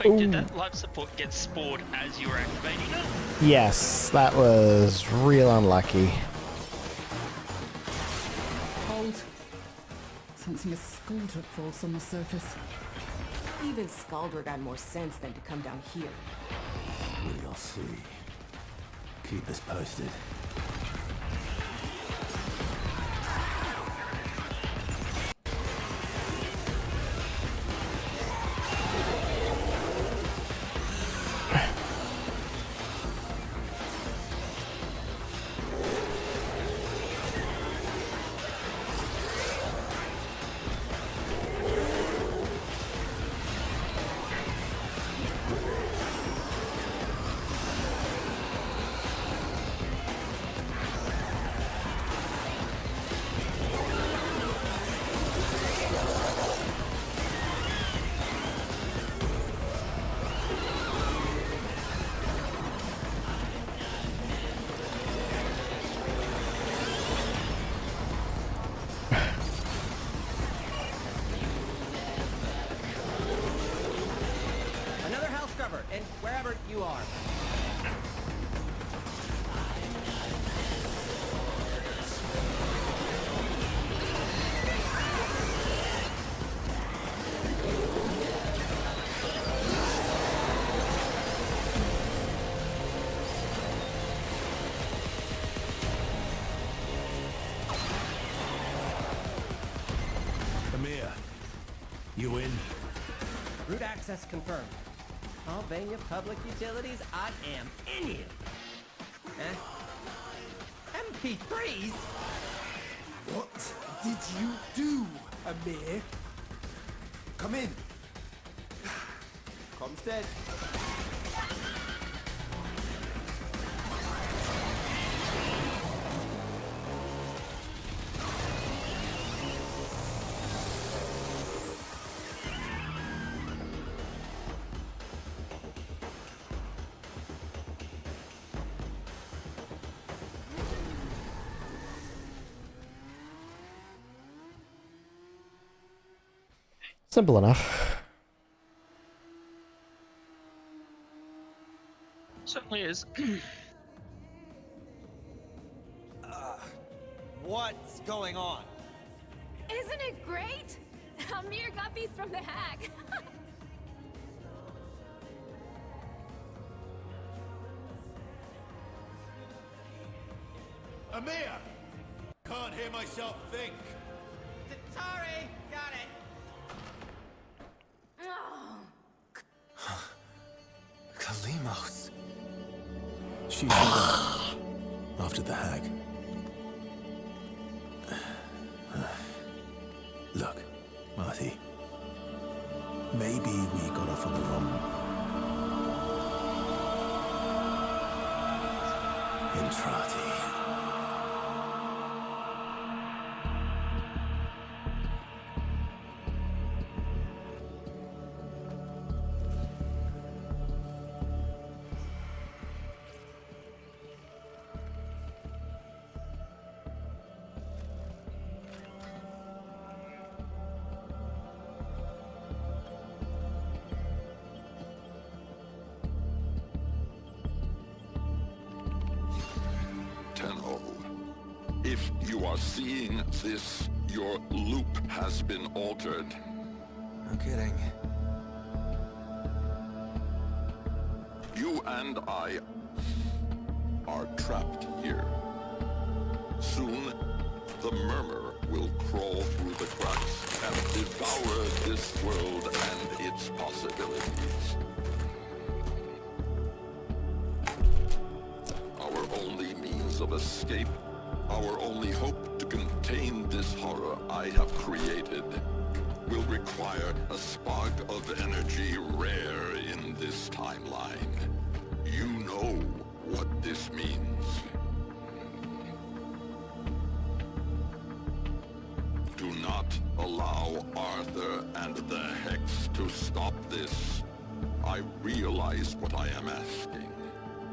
Wait, did that life support get spawned as you were activating it? Yes, that was real unlucky. Hold. Sensing a Skuldruk force on the surface. Even Skuldruk had more sense than to come down here. We'll see. Keep us posted. Another house scrubber, and wherever you are. Amir, you in? Route access confirmed. Albania Public Utilities, I am in you. MP3s? What did you do, Amir? Come in. Comms dead. Simple enough. Certainly is. What's going on? Isn't it great? Amir got these from the hack. Amir! Can't hear myself think. Sorry, got it. Kalimos. She's back after the hack. Look, Marty. Maybe we got off on the wrong. Entrati. Tenno, if you are seeing this, your loop has been altered. No kidding. You and I are trapped here. Soon, the murmur will crawl through the cracks and devour this world and its possibilities. Our only means of escape, our only hope to contain this horror I have created, will require a spark of energy rare in this timeline. You know what this means. Do not allow Arthur and the Hex to stop this. I realize what I am asking,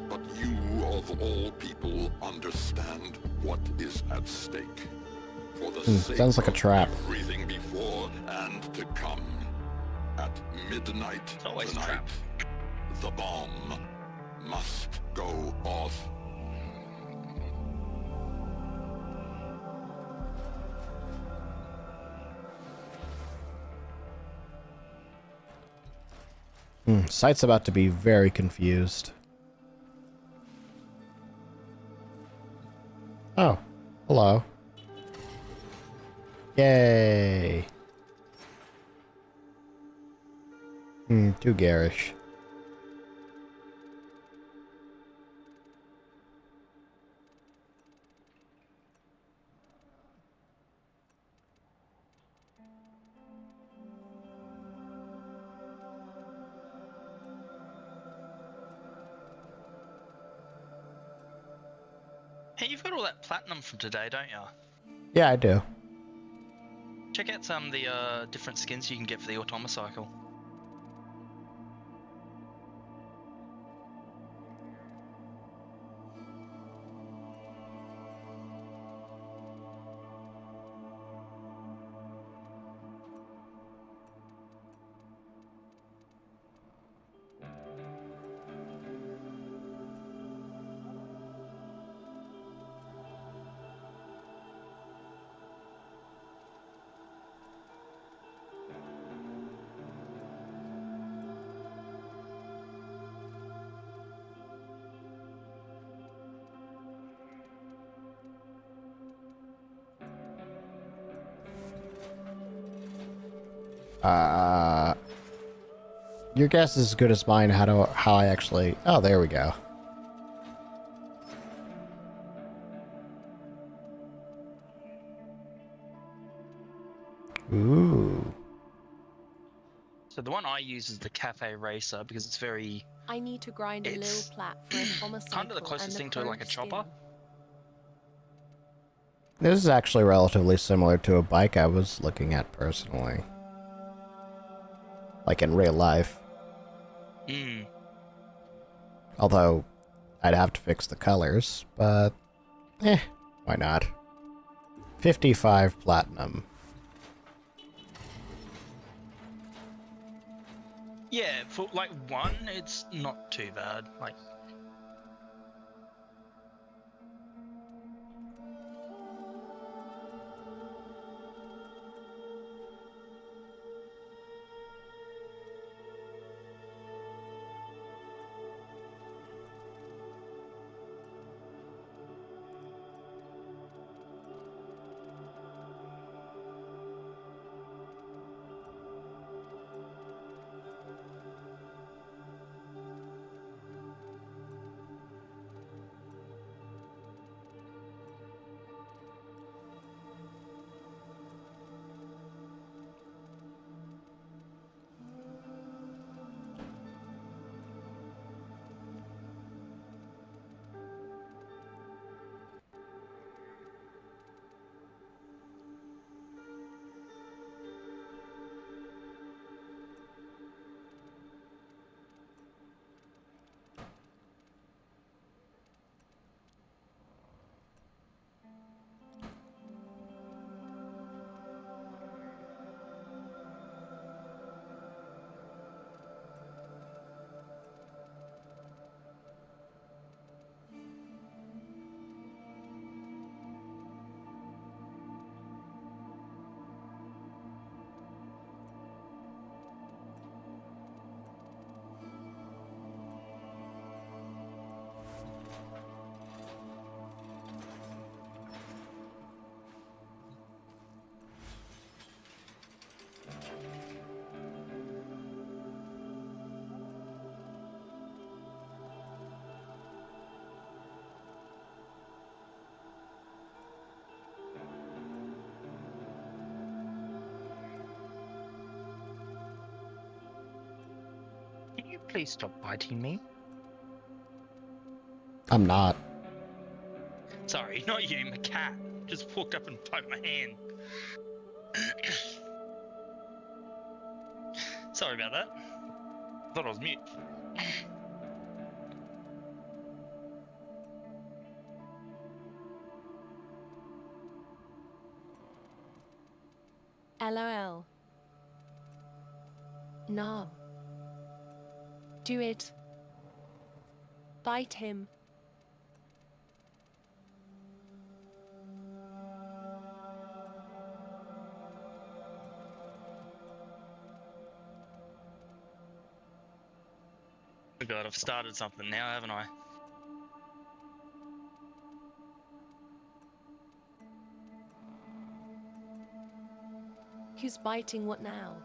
but you of all people understand what is at stake. For the sake sounds like a trap. of everything before and to come. At midnight tonight, the bomb must go off. Sight's about to be very confused. Oh, hello. Yay. Too garish. Hey, you've got all that platinum from today, don't you? Yeah, I do. Check out some of the different skins you can get for the Automocycle. Your guess is as good as mine. How I actually... Oh, there we go. Ooh. So the one I use is the Cafe Racer because it's very... I need to grind a little plat for a Automocycle kind of the closest thing to like a chopper. This is actually relatively similar to a bike I was looking at personally. Like in real life. Although, I'd have to fix the colors, but... why not? 55 platinum. Yeah, for like one, it's not too bad. Like... Can you please stop biting me? I'm not. Sorry, not you, my cat. Just walked up and poked my hand. Sorry about that. I thought I was mute. LOL. No. Do it. Bite him. Oh God, I've started something now, haven't I? Who's biting what now?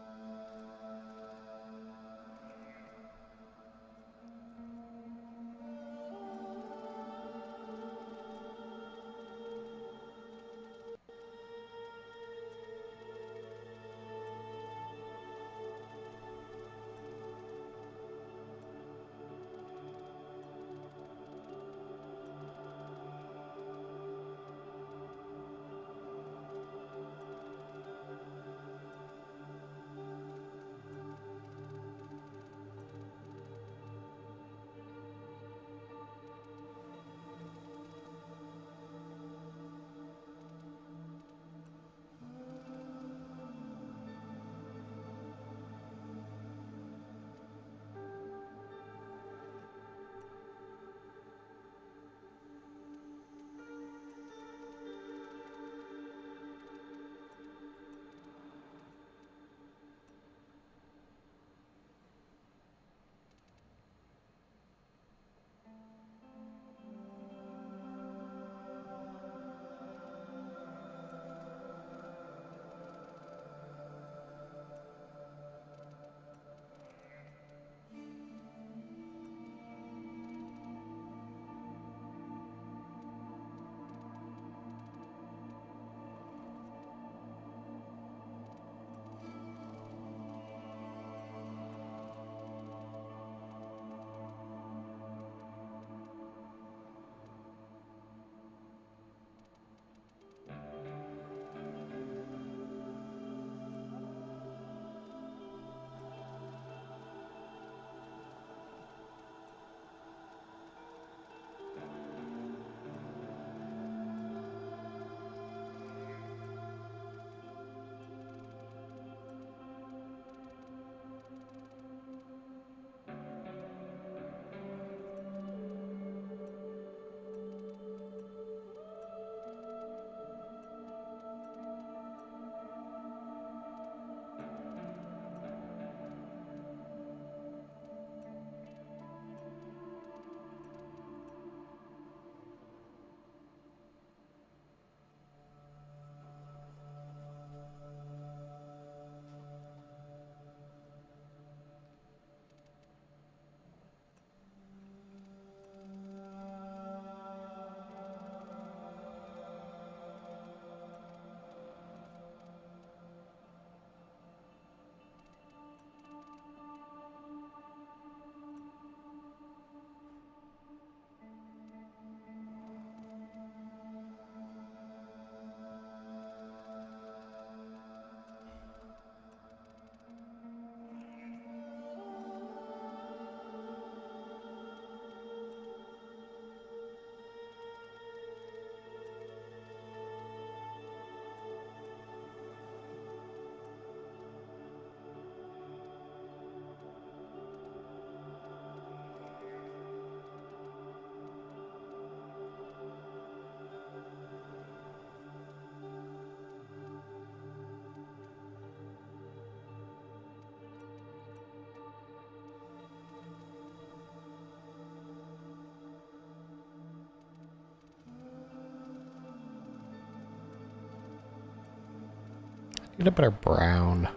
Get a better brown.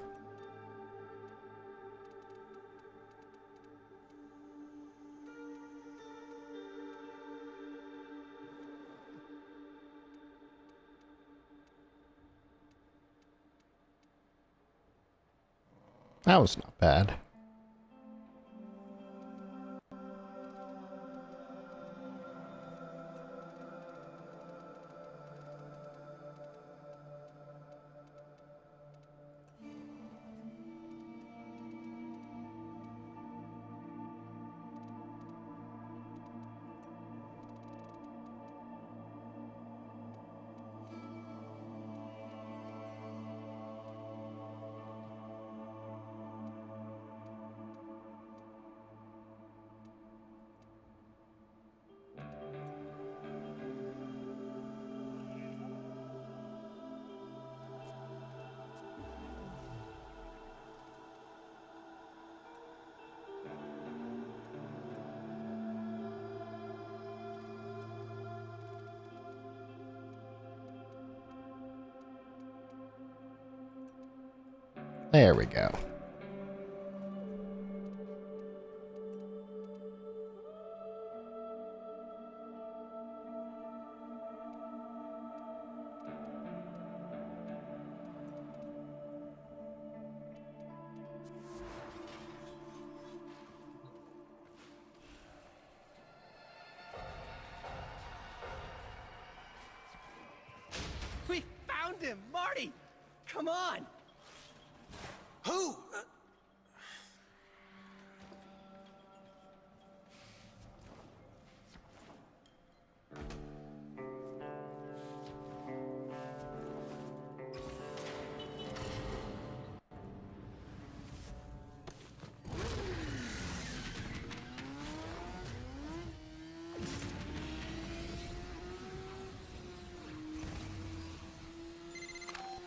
That was not bad. There we go. We found him! Marty! Come on! Who?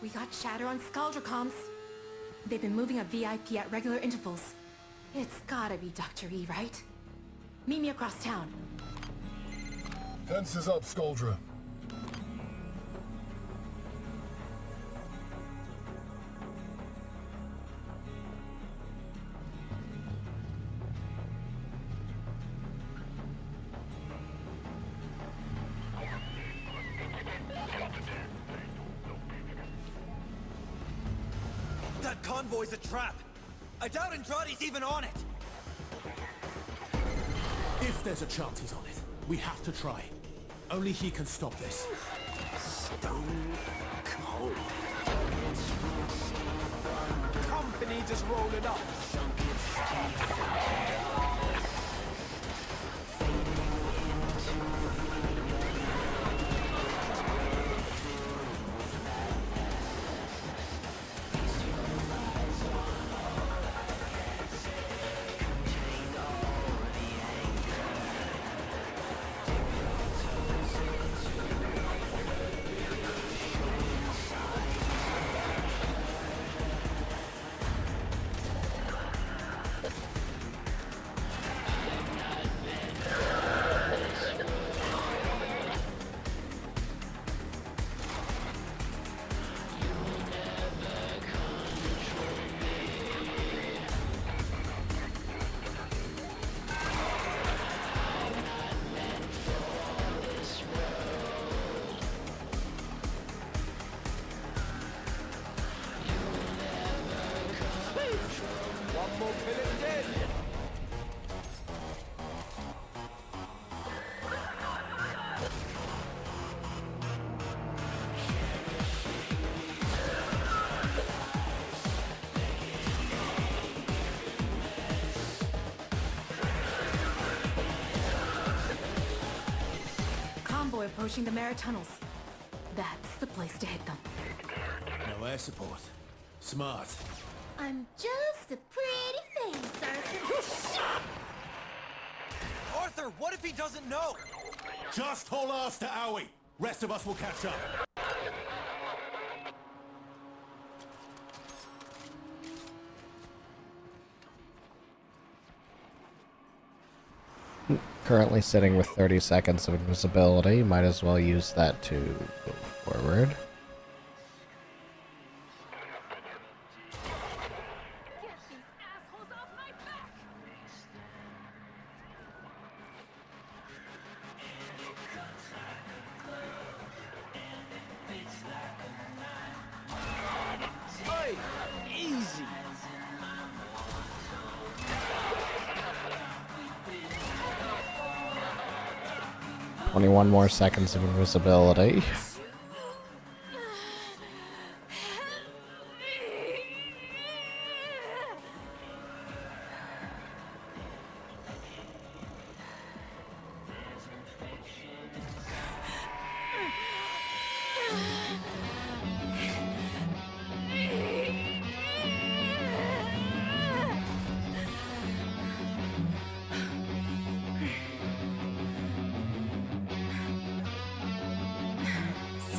We got chatter on Scaldracoms. They've been moving a VIP at regular intervals. It's gotta be Dr. E, right? Meet me across town. Fences up, Skuldra. That convoy's a trap. I doubt Andrade's even on it. If there's a chance he's on it, we have to try. Only he can stop this. Stone cold. Company just rolling up. Convoy approaching the Mara tunnels. That's the place to hit them. No air support. Smart. I'm just a pretty face, Arthur. Arthur, what if he doesn't know? Just haul ass to Owie. Rest of us will catch up. Currently sitting with 30 seconds of invisibility. Might as well use that to go forward. Hey, easy. 21 more seconds of invisibility.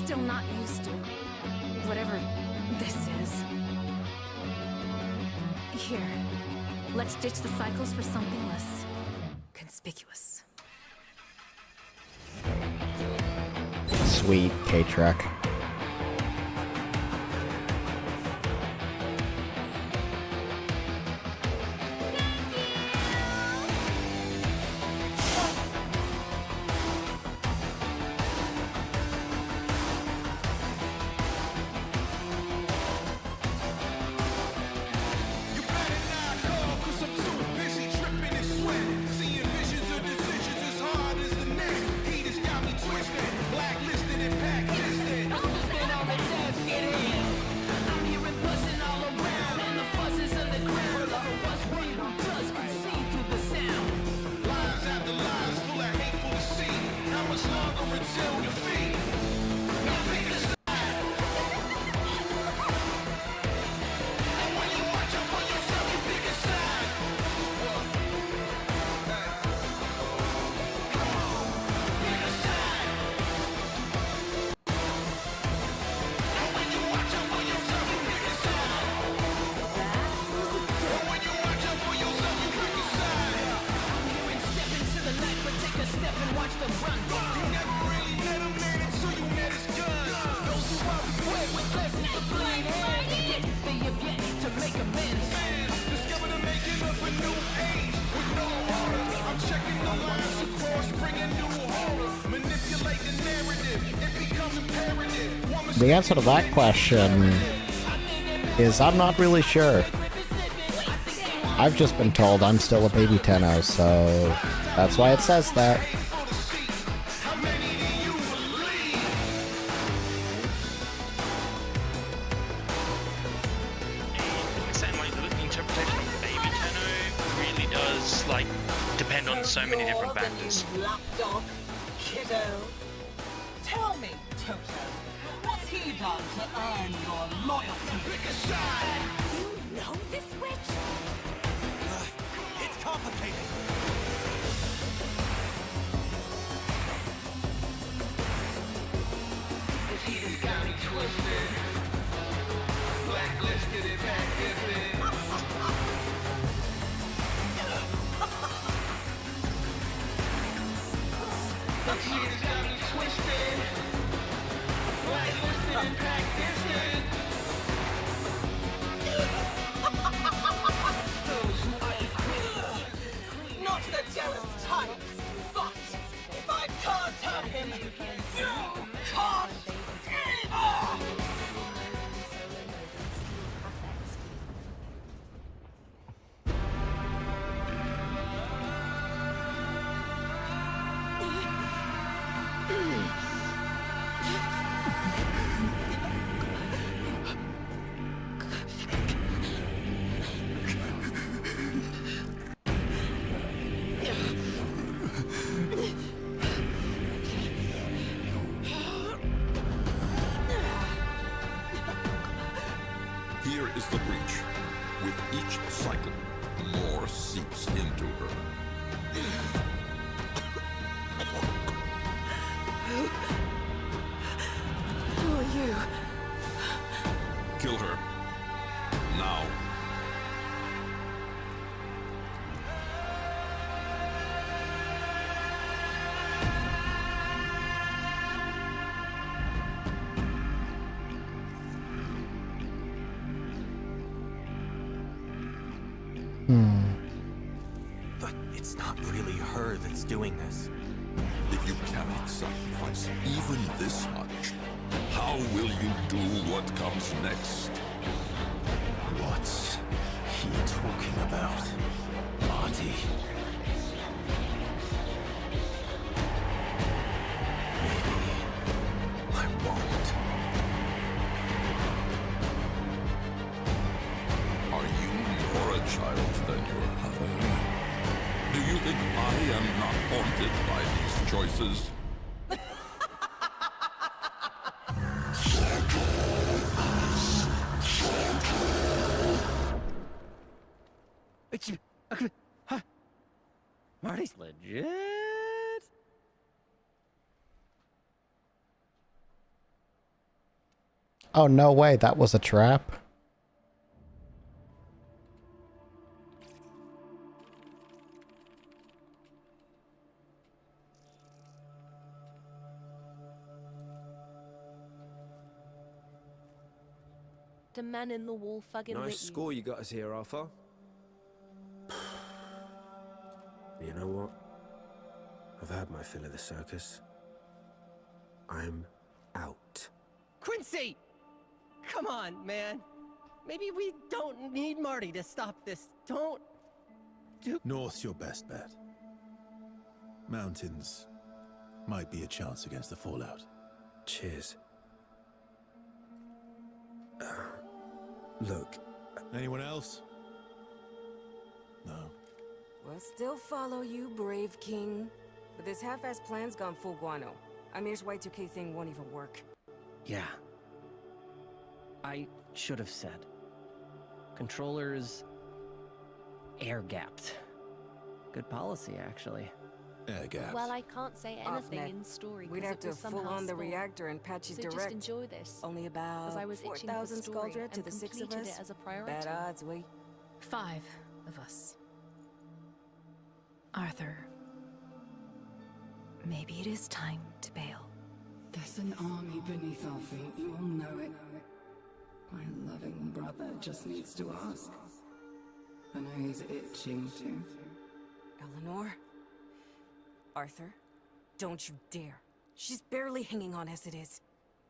Still not used to whatever this is. Here, let's ditch the cycles for something less conspicuous. Sweet K-Truck. The answer to that question is I'm not really sure. I've just been told I'm still a Baby Tenno, so that's why it says that. Depend on so many different factors. Lapdog, kiddo. Tell me, Toto, what's he done to earn your loyalty? You know this witch? It's complicated. He's got me twisted. Blacklisted and backlisted. She's got me twisted. Blacklisted and backlisted. Not the jealous type, but if I can't have him, you can't either! Here is the breach. With each cycle, more seeps into her. Who are you? Kill her. Now. But it's not really her that's doing this. If you cannot sacrifice even this much, how will you do what comes next? What's he talking about, Marty? I won't. Are you more a child than your mother? Do you think I am not haunted by these choices? Marty's legit? Oh, no way, that was a trap? The man in the wall fucking Nice with you. score you got us here, Arthur. You know what? I've had my fill of the circus. I'm out. Quincy! Come on, man. Maybe we don't need Marty to stop this. Don't do... North's your best bet. Mountains might be a chance against the fallout. Cheers. Look. Anyone else? No. We'll still follow you, brave king. But this half-assed plan's gone full guano. Amir's Y2K thing won't even work. Yeah. I should have said. Controllers... air-gapped. Good policy, actually. Air-gapped. Well, I can't say anything Net. in story We'd because have it to was somehow full on the small. reactor and patch it So direct. just enjoy this. Only about I was itching for 4,000 story Skuldra to and the 6 of completed us. it as a priority. Bad odds, we. 5 of us. Arthur. Maybe it is time to bail. There's an army beneath our feet, you all know it. My loving brother just needs to ask. I know he's itching to. Eleanor? Arthur? Don't you dare. She's barely hanging on as it is.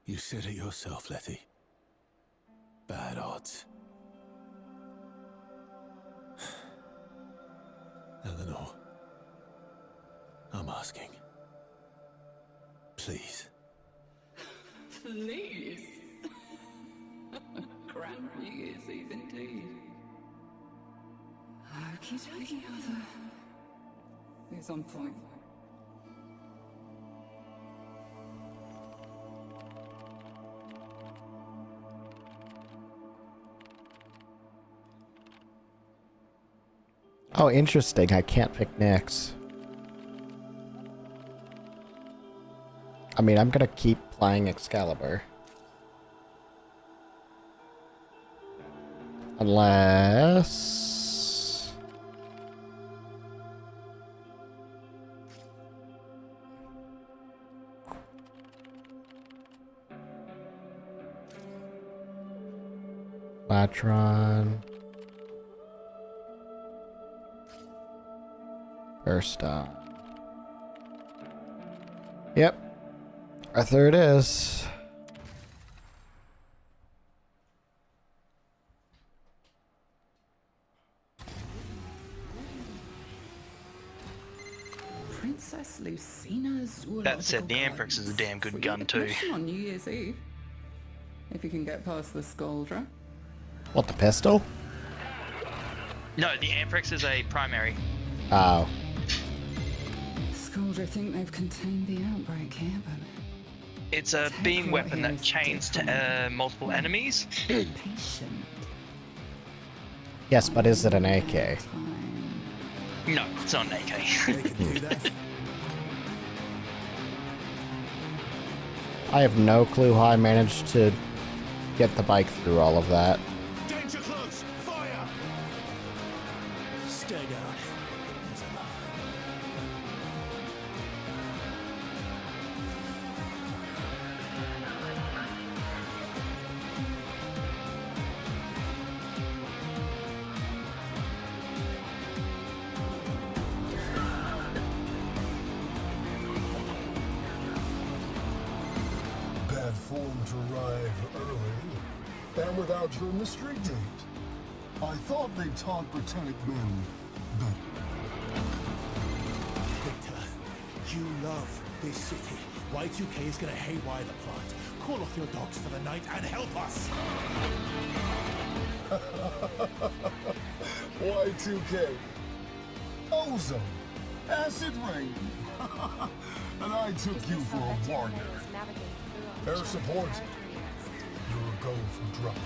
You said it yourself, Letty. Bad odds. Eleanor, I'm asking. Please. Please. Grand New Year's Eve indeed. Okie dokie, Arthur. He's on point. Oh, interesting. I can't pick Nyx. I mean, I'm gonna keep playing Excalibur. Unless... Latron... First on. Yep. Arthur it is. Princess Lucina Zoological That said, the Gardens. Amprex is a damn good For gun your too. mission on New Year's Eve. If you can get past the Skuldra. What, the pistol? No, the Amprex is a primary. Oh. Skuldra think they've contained the outbreak here, but It's a beam weapon that chains to multiple enemies. patient. Yes, but is it an AK? No, it's not an AK. I have no clue how I managed to get the bike through all of that. Danger close! Fire! Stay down. There's a lot. Bad form to arrive early, and without your mystery date. I thought they taught Britannic men better. Victor, you love this city. Y2K is gonna haywire the plant. Call off your dogs for the night and help us! Y2K. Ozone. Acid rain. And I took you for a warrior. Air support. You're a go for drop.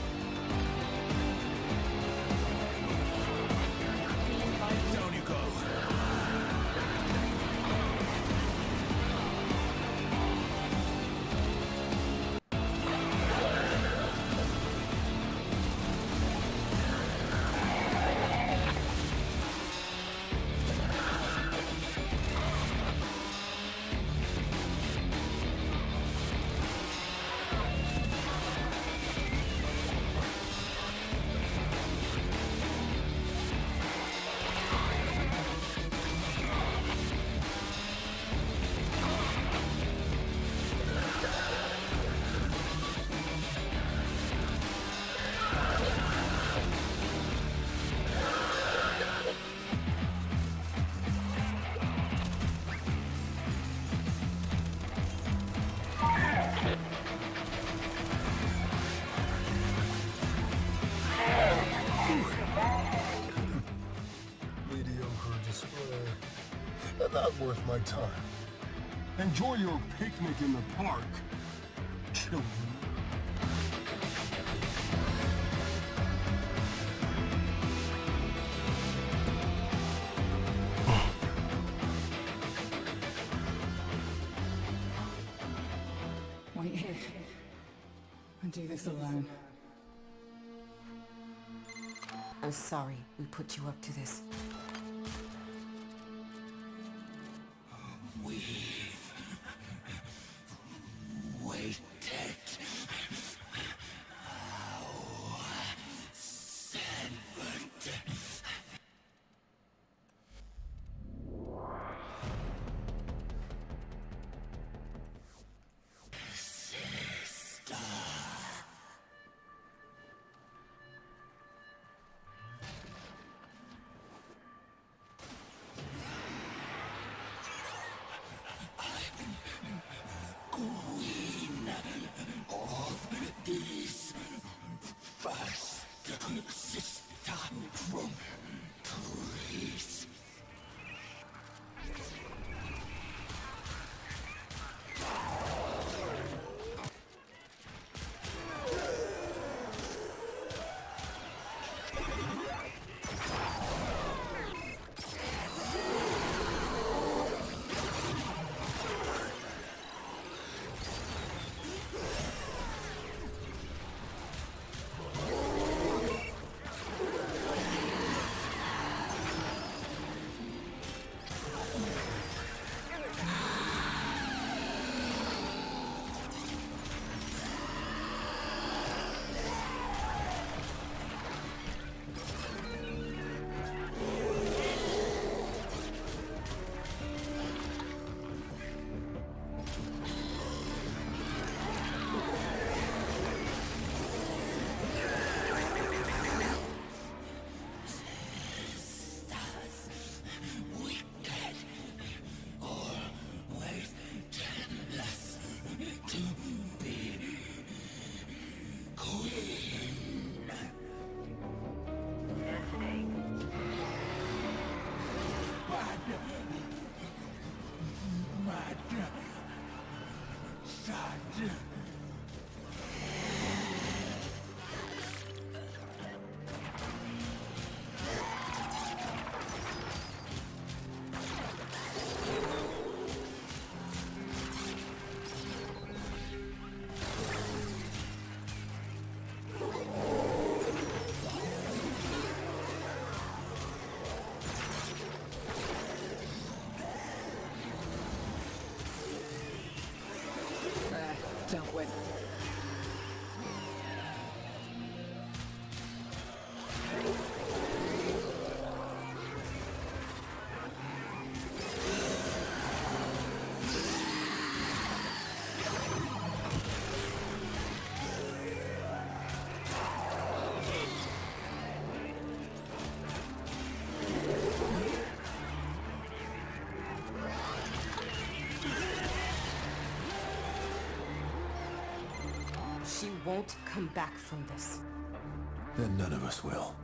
Down you go. Mediocre display. Not worth my time. Enjoy your picnic in the park, children. Wait here. I do this alone. I'm sorry we put you up to this. We She won't come back from this. Then none of us will.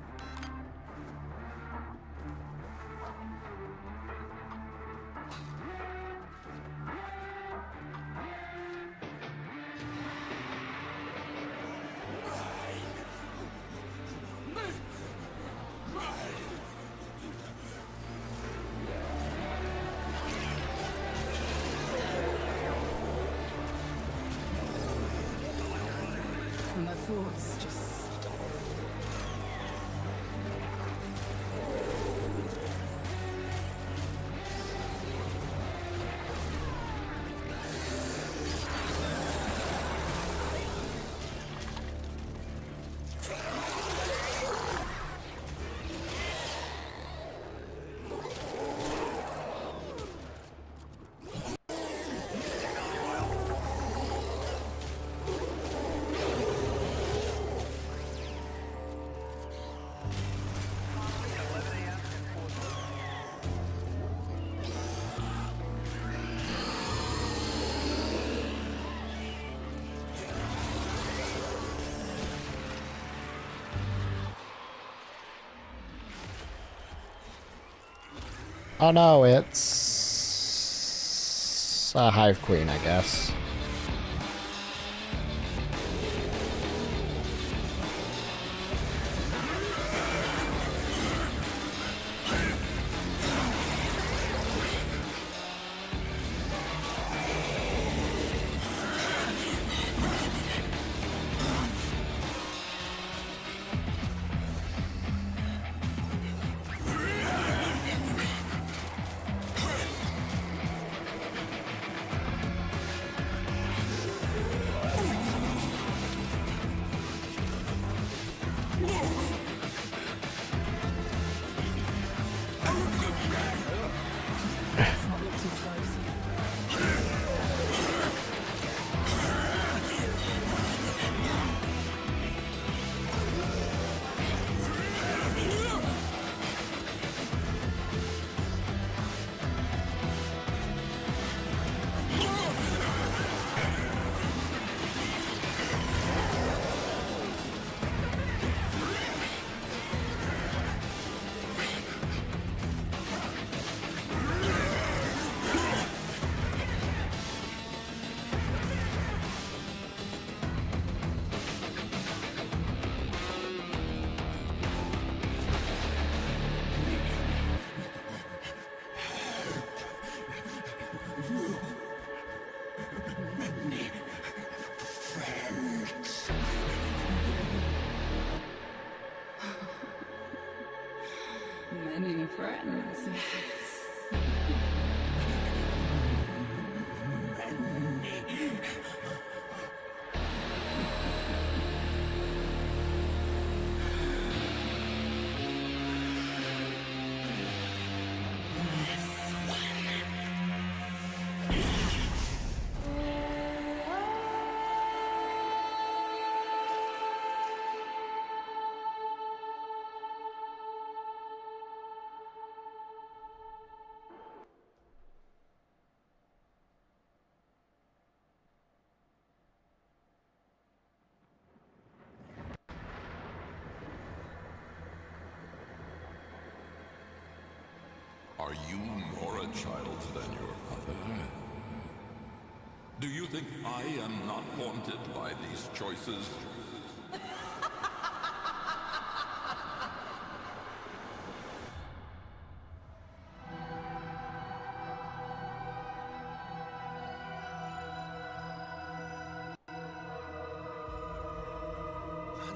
And my thoughts just stop. Oh no, it's a Hive Queen, I guess. Many friends, yes. Are you more a child than your mother? Do you think I am not haunted by these choices?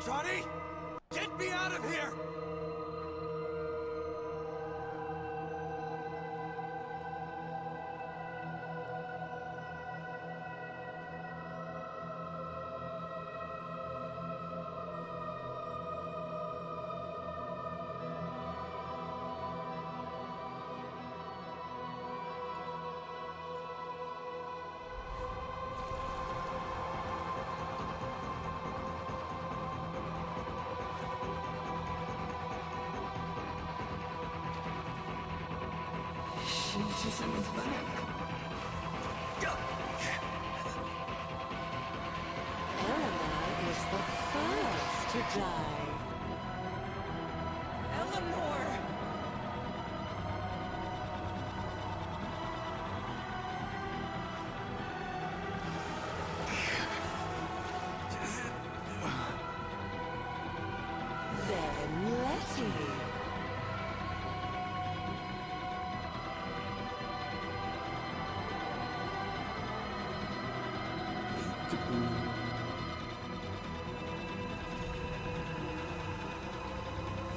Johnny! Get me out of here! She just is back. Anna, die. Eleanor! Then Letty.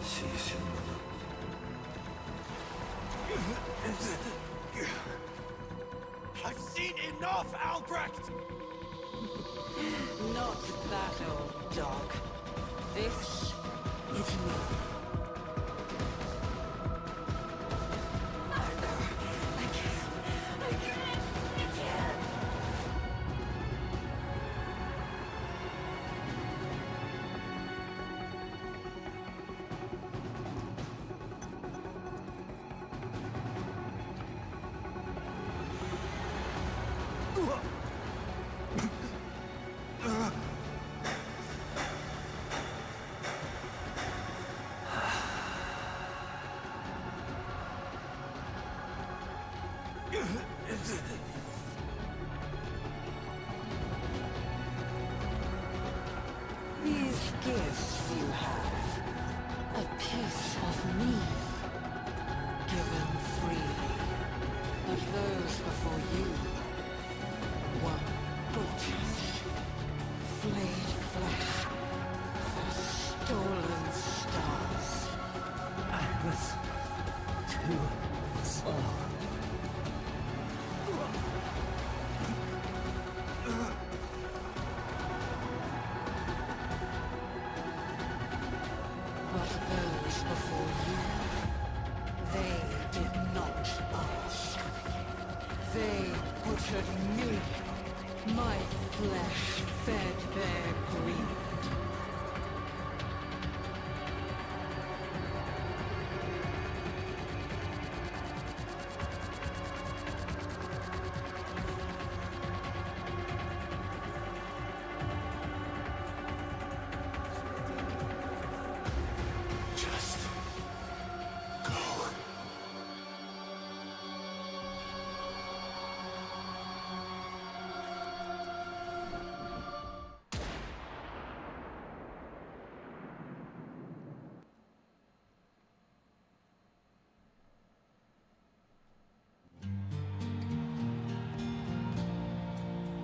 See you soon, Mama. I've seen enough, Albrecht! Not that old dog. This is me. These gifts you have, a piece of me, given freely. But those before you were butchers, flayed flesh for stolen stars. I was too slow. But those before you, they did not ask. They butchered me, my flesh fed their greed. Just go.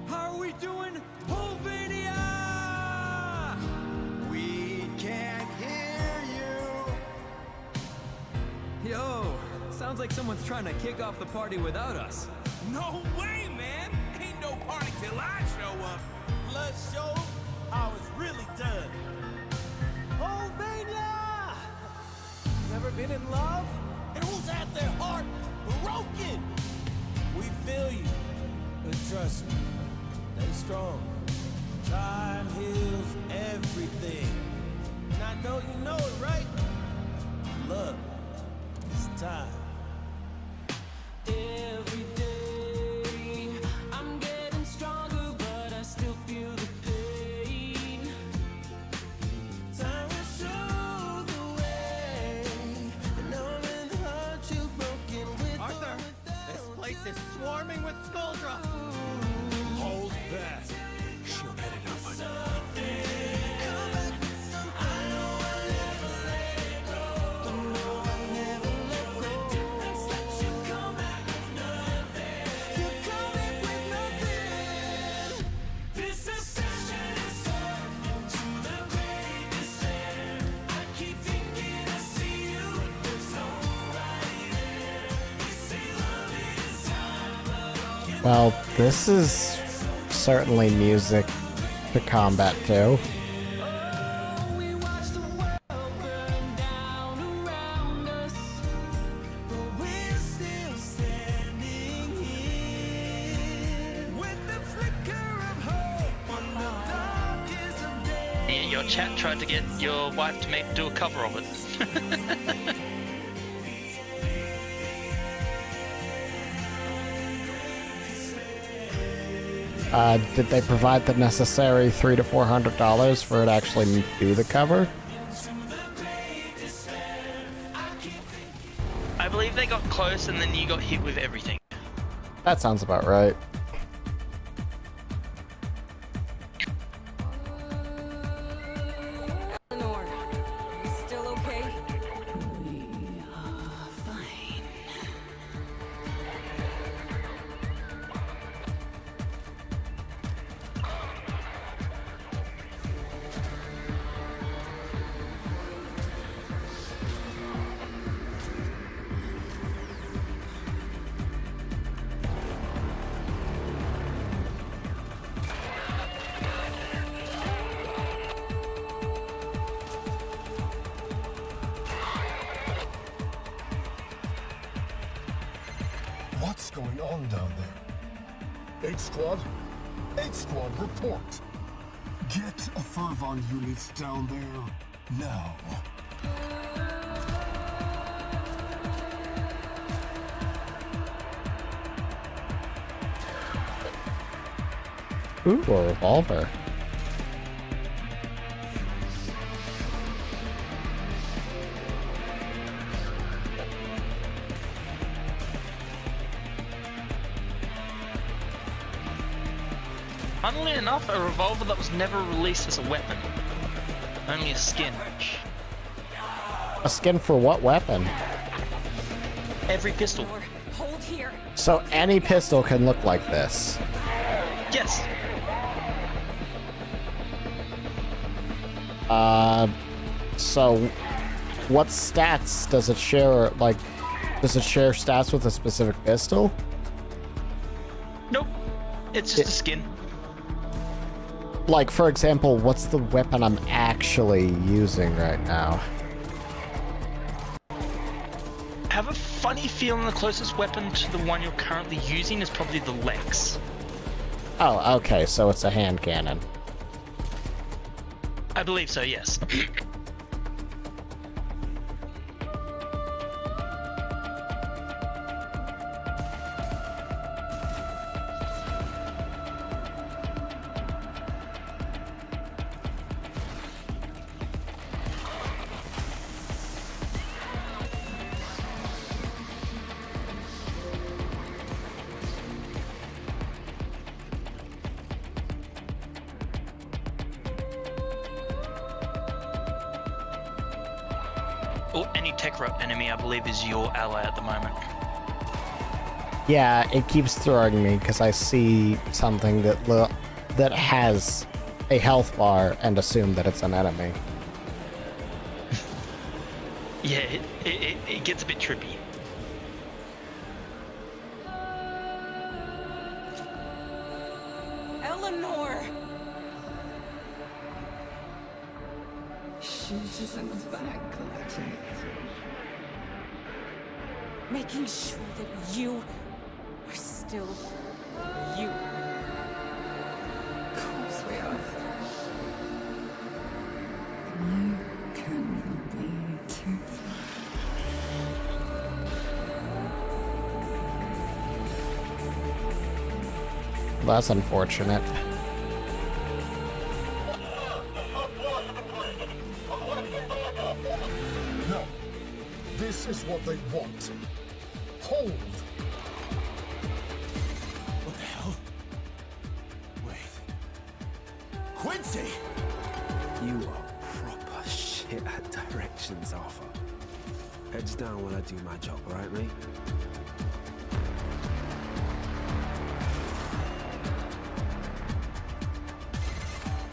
How are we doing, Volvania? We can't hear you. Yo, sounds like someone's trying to kick off the party without us. No way, man! Ain't no party till I show up. Let's show how it's really done. Volvania! Never been in love? And who's at their heart broken? We feel you, but trust me, stay strong. Time heals everything. And I know you know it, right? Love is time. Every day, I'm getting stronger, but I still feel the pain. Time will show the way. And knowing the heart you've broken with. Arthur, this place is swarming with skull drops. Hold that. She'll get enough of it. Well, this is certainly music to combat to. Your chat tried to get your wife to do a cover of it. Did they provide the necessary $300 to $400 for it to actually do the cover? I believe they got close and then you got hit with everything. That sounds about right. Eleanor, you still okay? We are fine. What's going on down there? 8 Squad? 8 Squad, report! Get a Fervon unit down there now. Ooh, a revolver. Funnily enough, a revolver that was never released as a weapon. Only a skin. A skin for what weapon? Every pistol. Hold here. So any pistol can look like this. Yes. So what stats does it share? Like, does it share stats with a specific pistol? Nope. It's just a skin. Like, for example, what's the weapon I'm actually using right now? I have a funny feeling the closest weapon to the one you're currently using is probably the Lex. Oh, okay, so it's a hand cannon. I believe so, yes. Any tech rep enemy, I believe, is your ally at the moment. Yeah, it keeps throwing me because I see something that has a health bar and assume that it's an enemy. Yeah, it gets a bit trippy. Eleanor! She's just in the back collecting. Making sure that you are still you. Of course we are. You can be too. That's unfortunate. No. This is what they want. Hold! What the hell? Wait. Quincy! You are proper shit at directions, Arthur. Heads down while I do my job, alright, mate?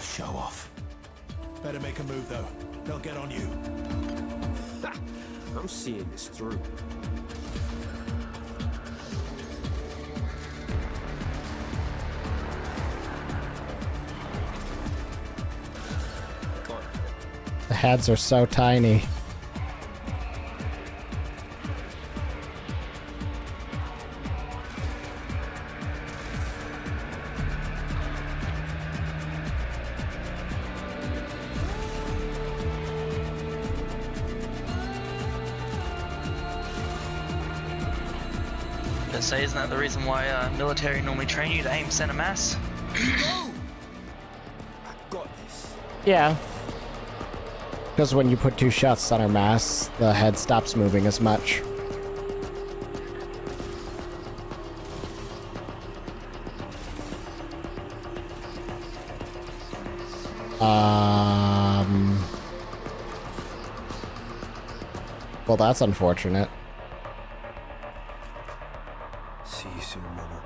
Show off. Better make a move, though. They'll get on you. I'm seeing this through. The heads are so tiny. Say, isn't that the reason why military normally train you to aim center mass? Go! I got this. Yeah. Because when you put 2 shots on her mass, the head stops moving as much. Well, that's unfortunate. See you soon, Mama.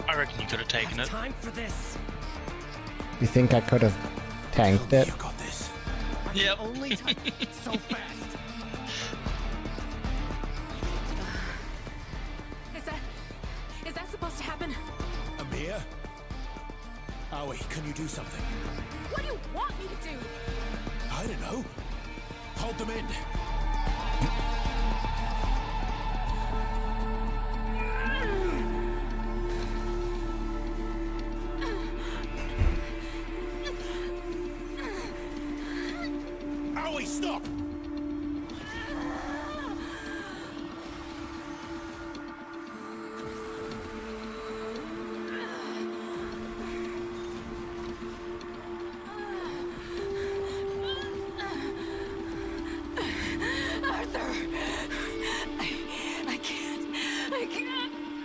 I reckon you could have taken it. Time for this. You think I could have tanked it? Yep. Only time so fast. Is that supposed to happen? Amir? Aoi, can you do something? What do you want me to do? I don't know. Hold them in. Aoi, stop!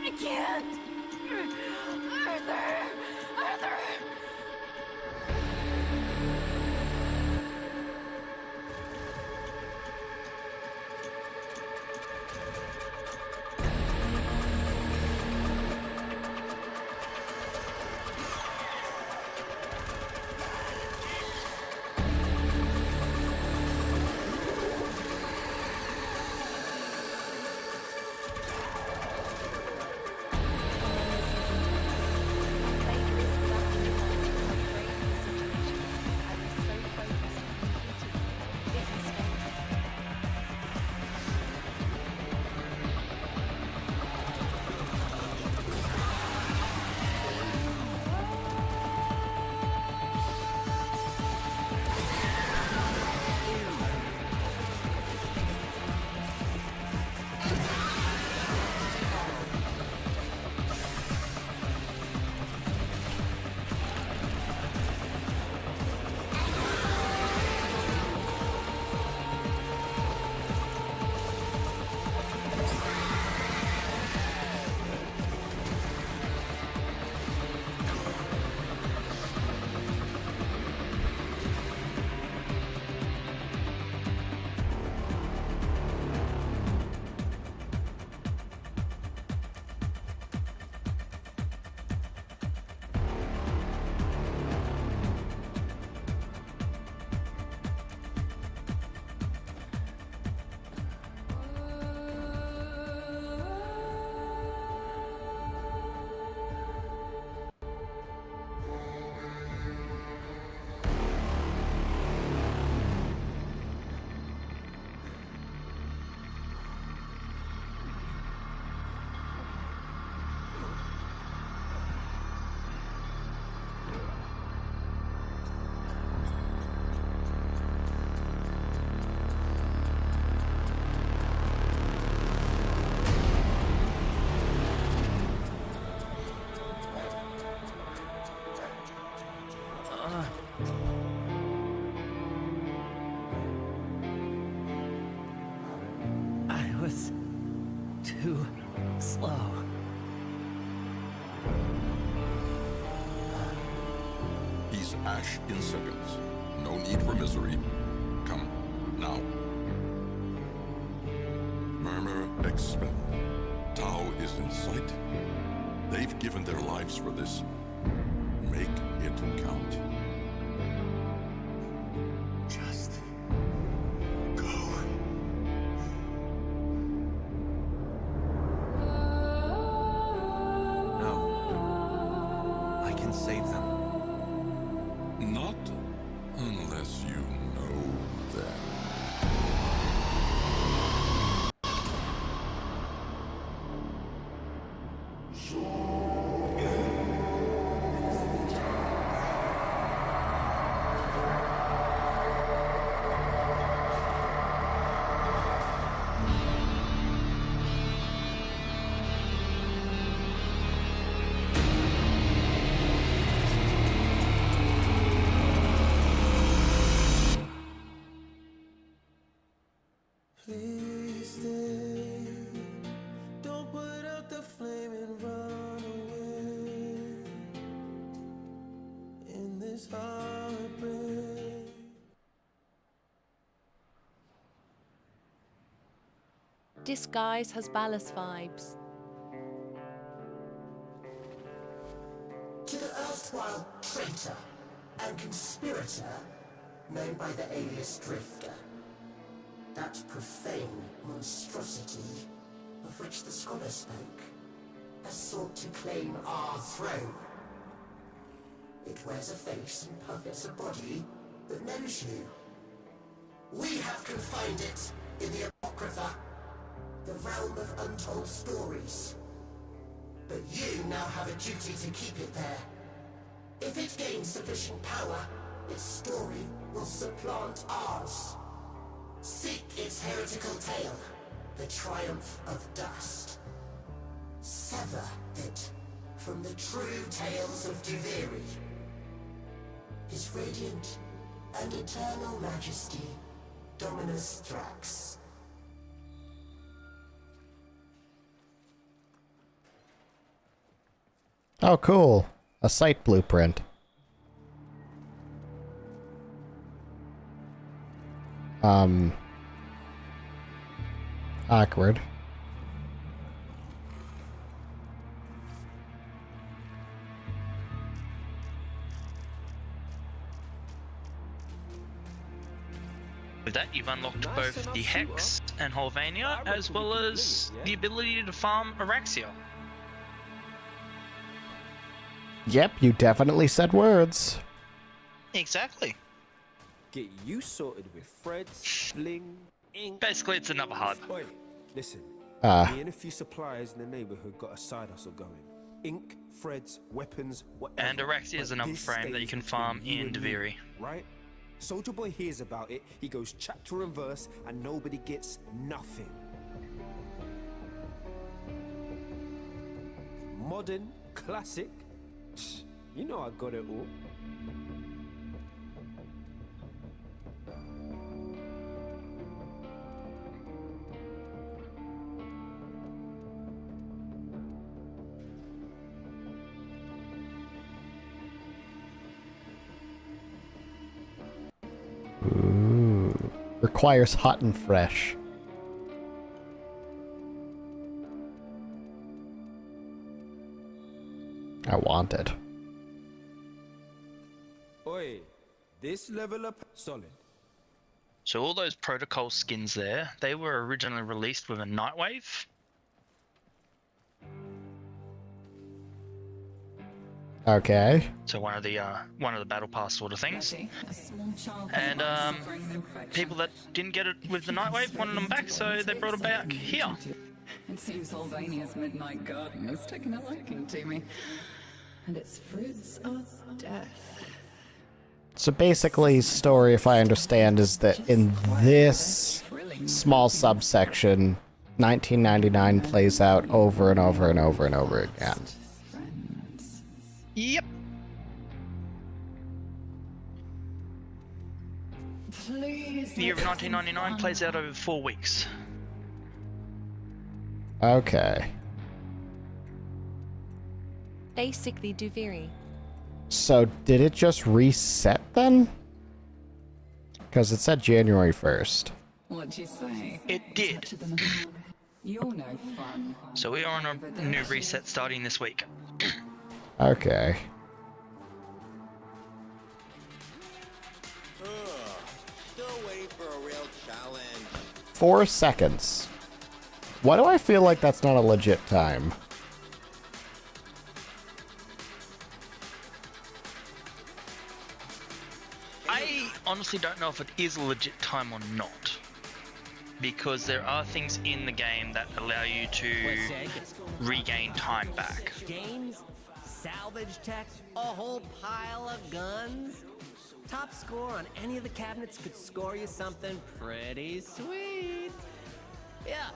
I can't. Arthur! was too slow. He's ash in seconds. No need for misery. Come, now. Murmur expel. Tau is in sight. They've given their lives for this. Make it count. Just go. No. I can save them. Not unless you know them. his heartbreak. Disguise has Ballas vibes. To the erstwhile traitor and conspirator known by the alias Drifter, that profane monstrosity of which the scholar spoke has sought to claim our throne. It wears a face and puppets a body that knows you. We have confined it in the Apocrypha, the realm of untold stories. But you now have a duty to keep it there. If it gains sufficient power, its story will supplant ours. Seek its heretical tale, the triumph of dust. Sever it from the true tales of Duviri. His radiant and eternal majesty, Dominus Thrax. Oh, cool. A site blueprint. Awkward. With that, you've unlocked both the Hex and Holvania, as well as the ability to farm Araxia. Yep, you definitely said words. Exactly. Get you sorted with threads, bling, ink. Basically, it's another hub. Oi, listen. Me and a few suppliers in the neighborhood got a side hustle going. Ink, threads, weapons, whatever. And Araxia is another frame that you can farm in Duviri. Right? Soldier Boy hears about it, he goes chapter and verse, and nobody gets nothing. Modern, classic. You know I got it all. Ooh. Requires hot and fresh. I want it. Oi, this level up solid. So all those protocol skins there, they were originally released with a Nightwave. Okay. So one of the battle pass sort of things. And people that didn't get it with the Nightwave wanted them back, so they brought it back here. It seems Albania's midnight garden has taken a liking to me. And its fruits are death. So basically, story, if I understand, is that in this small subsection, 1999 plays out over and over and over and over again. Yep. The year of 1999 plays out over 4 weeks. Okay. Basically Duviri. So did it just reset then? Because it said January 1st. What'd you say? It did. You're no fun. So we are on a new reset starting this week. Okay. Still waiting for a real challenge. 4 seconds. Why do I feel like that's not a legit time? I honestly don't know if it is a legit time or not. Because there are things in the game that allow you to regain time back. Games, salvage tech, a whole pile of guns. Top score on any of the cabinets could score you something pretty sweet. Yeah,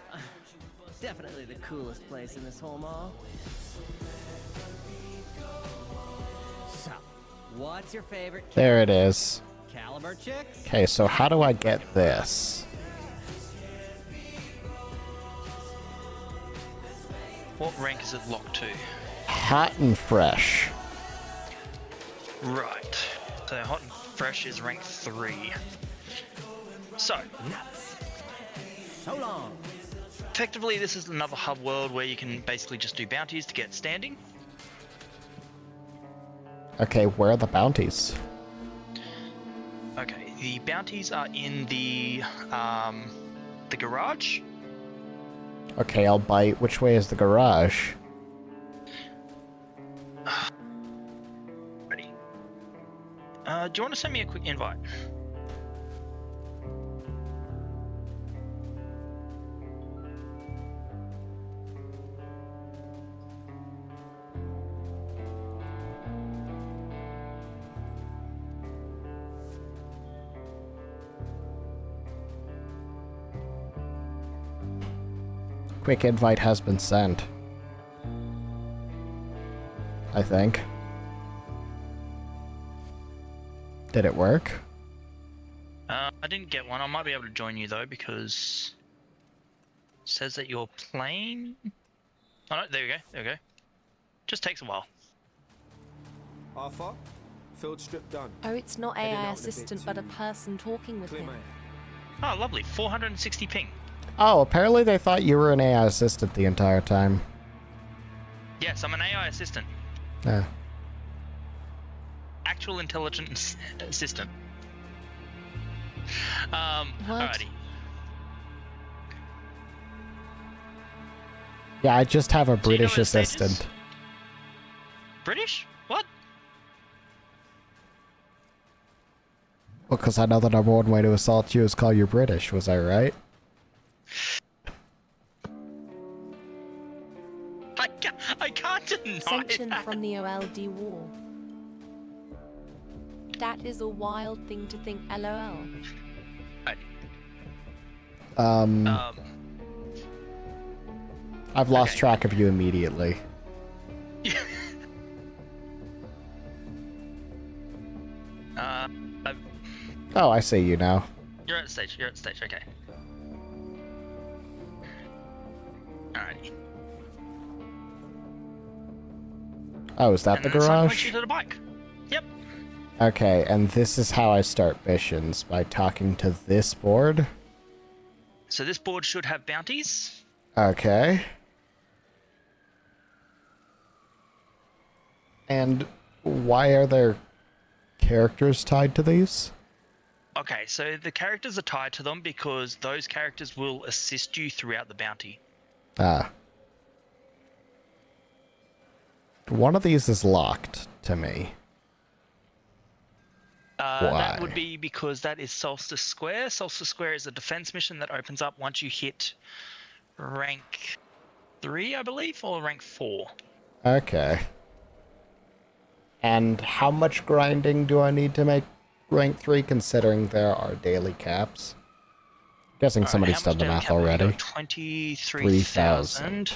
definitely the coolest place in this whole mall. So, what's your favorite? There it is. Caliber chicks? Okay, so how do I get this? What rank is it locked to? Hot and fresh. Right. So hot and fresh is rank 3. So, nuts. So long. Effectively, this is another hub world where you can basically just do bounties to get standing. Okay, where are the bounties? Okay, the bounties are in the garage. Okay, I'll bite. Which way is the garage? Ready. Do you want to send me a quick invite? Quick invite has been sent. I think. Did it work? I didn't get one. I might be able to join you though because it says that you're playing. Oh no, there we go. There we go. Just takes a while. Arthur, field strip done. Oh, it's not Heading AI out in a bit assistant, but a person talking with him. Oh, lovely. 460 ping. Oh, apparently they thought you were an AI assistant the entire time. Yes, I'm an AI assistant. Yeah. Actual intelligent assistant. What? Alrighty. Yeah, I just have a British the stages? assistant. British? What? Well, because I know the number one way to assault you is call you British, was I right? I can't deny Ascension that. from the OLD war. That is a wild thing to think, LOL. I've lost track of you immediately. Oh, I see you now. You're at stage. You're at stage. Okay. Alrighty. Oh, is that And the then someone garage? points you to the bike. Yep. Okay, and this is how I start missions, by talking to this board? So this board should have bounties. Okay. And why are there characters tied to these? Okay, so the characters are tied to them because those characters will assist you throughout the bounty. Ah. One of these is locked to me. Why? That would be because that is Solstice Square. Solstice Square is a defense mission that opens up once you hit rank 3, I believe, or rank 4. Okay. And how much grinding do I need to make rank 3, considering there are daily caps? Guessing somebody's done the math already. 23,000.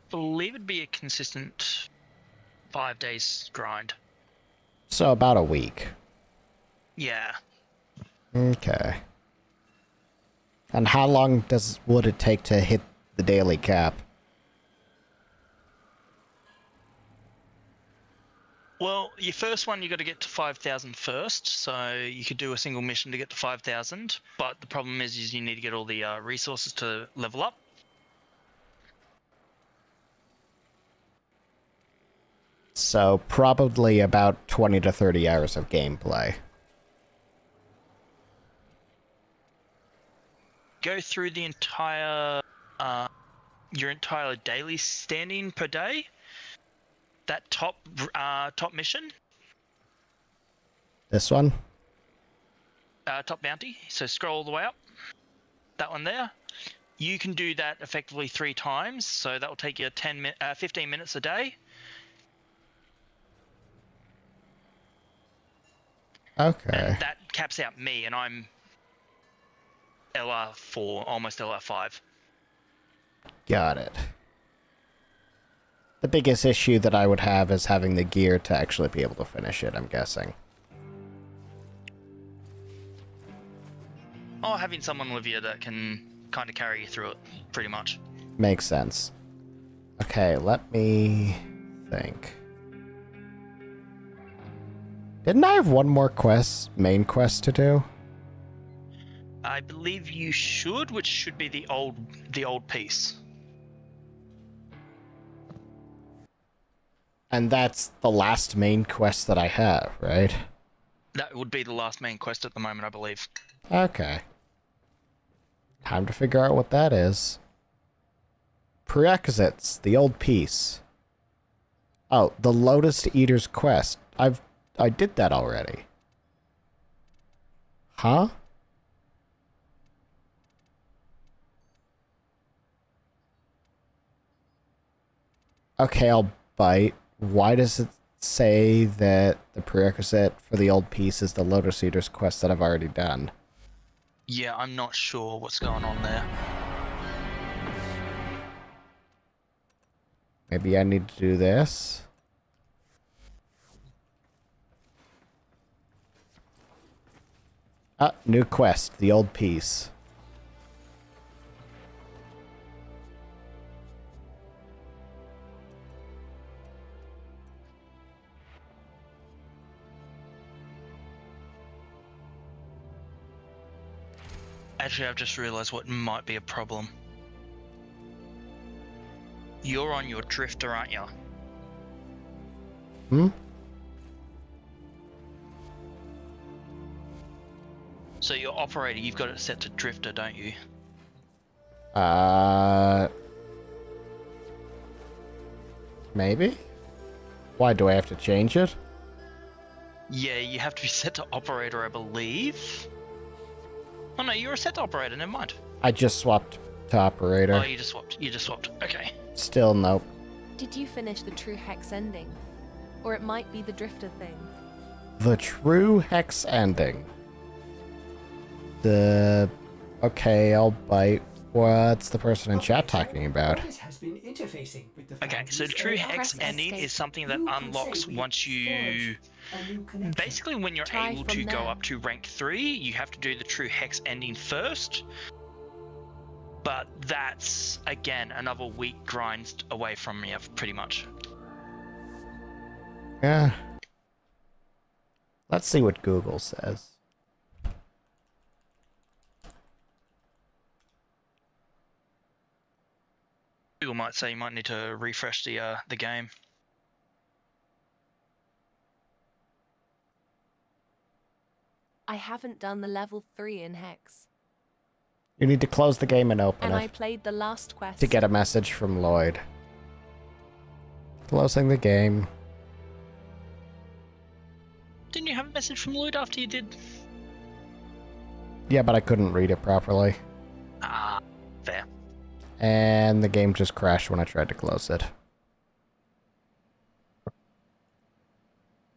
I believe it'd be a consistent 5 days grind. So about a week. Yeah. Okay. And how long would it take to hit the daily cap? Well, your first one, you got to get to 5,000 first, so you could do a single mission to get to 5,000, but the problem is you need to get all the resources to level up. So probably about 20 to 30 hours of gameplay. Go through the entire, your entire daily standing per day. That top mission. This one? Top bounty. So scroll all the way up. That one there. You can do that effectively 3 times. So that will take you 15 minutes a day. Okay. And that caps out me, and I'm LR4, almost LR5. Got it. The biggest issue that I would have is having the gear to actually be able to finish it, I'm guessing. Or having someone with you that can kind of carry you through it, pretty much. Makes sense. Okay, let me think. Didn't I have one more main quest to do? I believe you should, which should be the old piece. And that's the last main quest that I have, right? That would be the last main quest at the moment, I believe. Okay. Time to figure out what that is. Prerequisites, the old piece. Oh, the Lotus Eater's quest. I did that already. Huh? Okay, I'll bite. Why does it say that the prerequisite for the old piece is the Lotus Eater's quest that I've already done? Yeah, I'm not sure what's going on there. Maybe I need to do this. Ah, new quest, the old piece. Actually, I've just realized what might be a problem. You're on your drifter, aren't you? Hmm? So your operator, you've got it set to drifter, don't you? Maybe? Why, do I have to change it? Yeah, you have to be set to operator, I believe. Oh no, you're a set to operator, never mind. I just swapped to operator. Oh, you just swapped. Okay. Still nope. Did you finish the true hex ending? Or it might be the drifter thing. The true hex ending. Okay, I'll bite. What's the person in chat talking about? Okay, so the true hex ending is something that unlocks once you... Basically, when you're able to go up to rank 3, you have to do the true hex ending first. But that's, again, another week grind away from you, pretty much. Yeah. Let's see what Google says. Google might say you might need to refresh the game. I haven't done the level 3 in Hex. You need to close the game and open And it. I played the last quest. To get a message from Lloyd. Closing the game. Didn't you have a message from Lloyd after you did? Yeah, but I couldn't read it properly. Ah, fair. And the game just crashed when I tried to close it.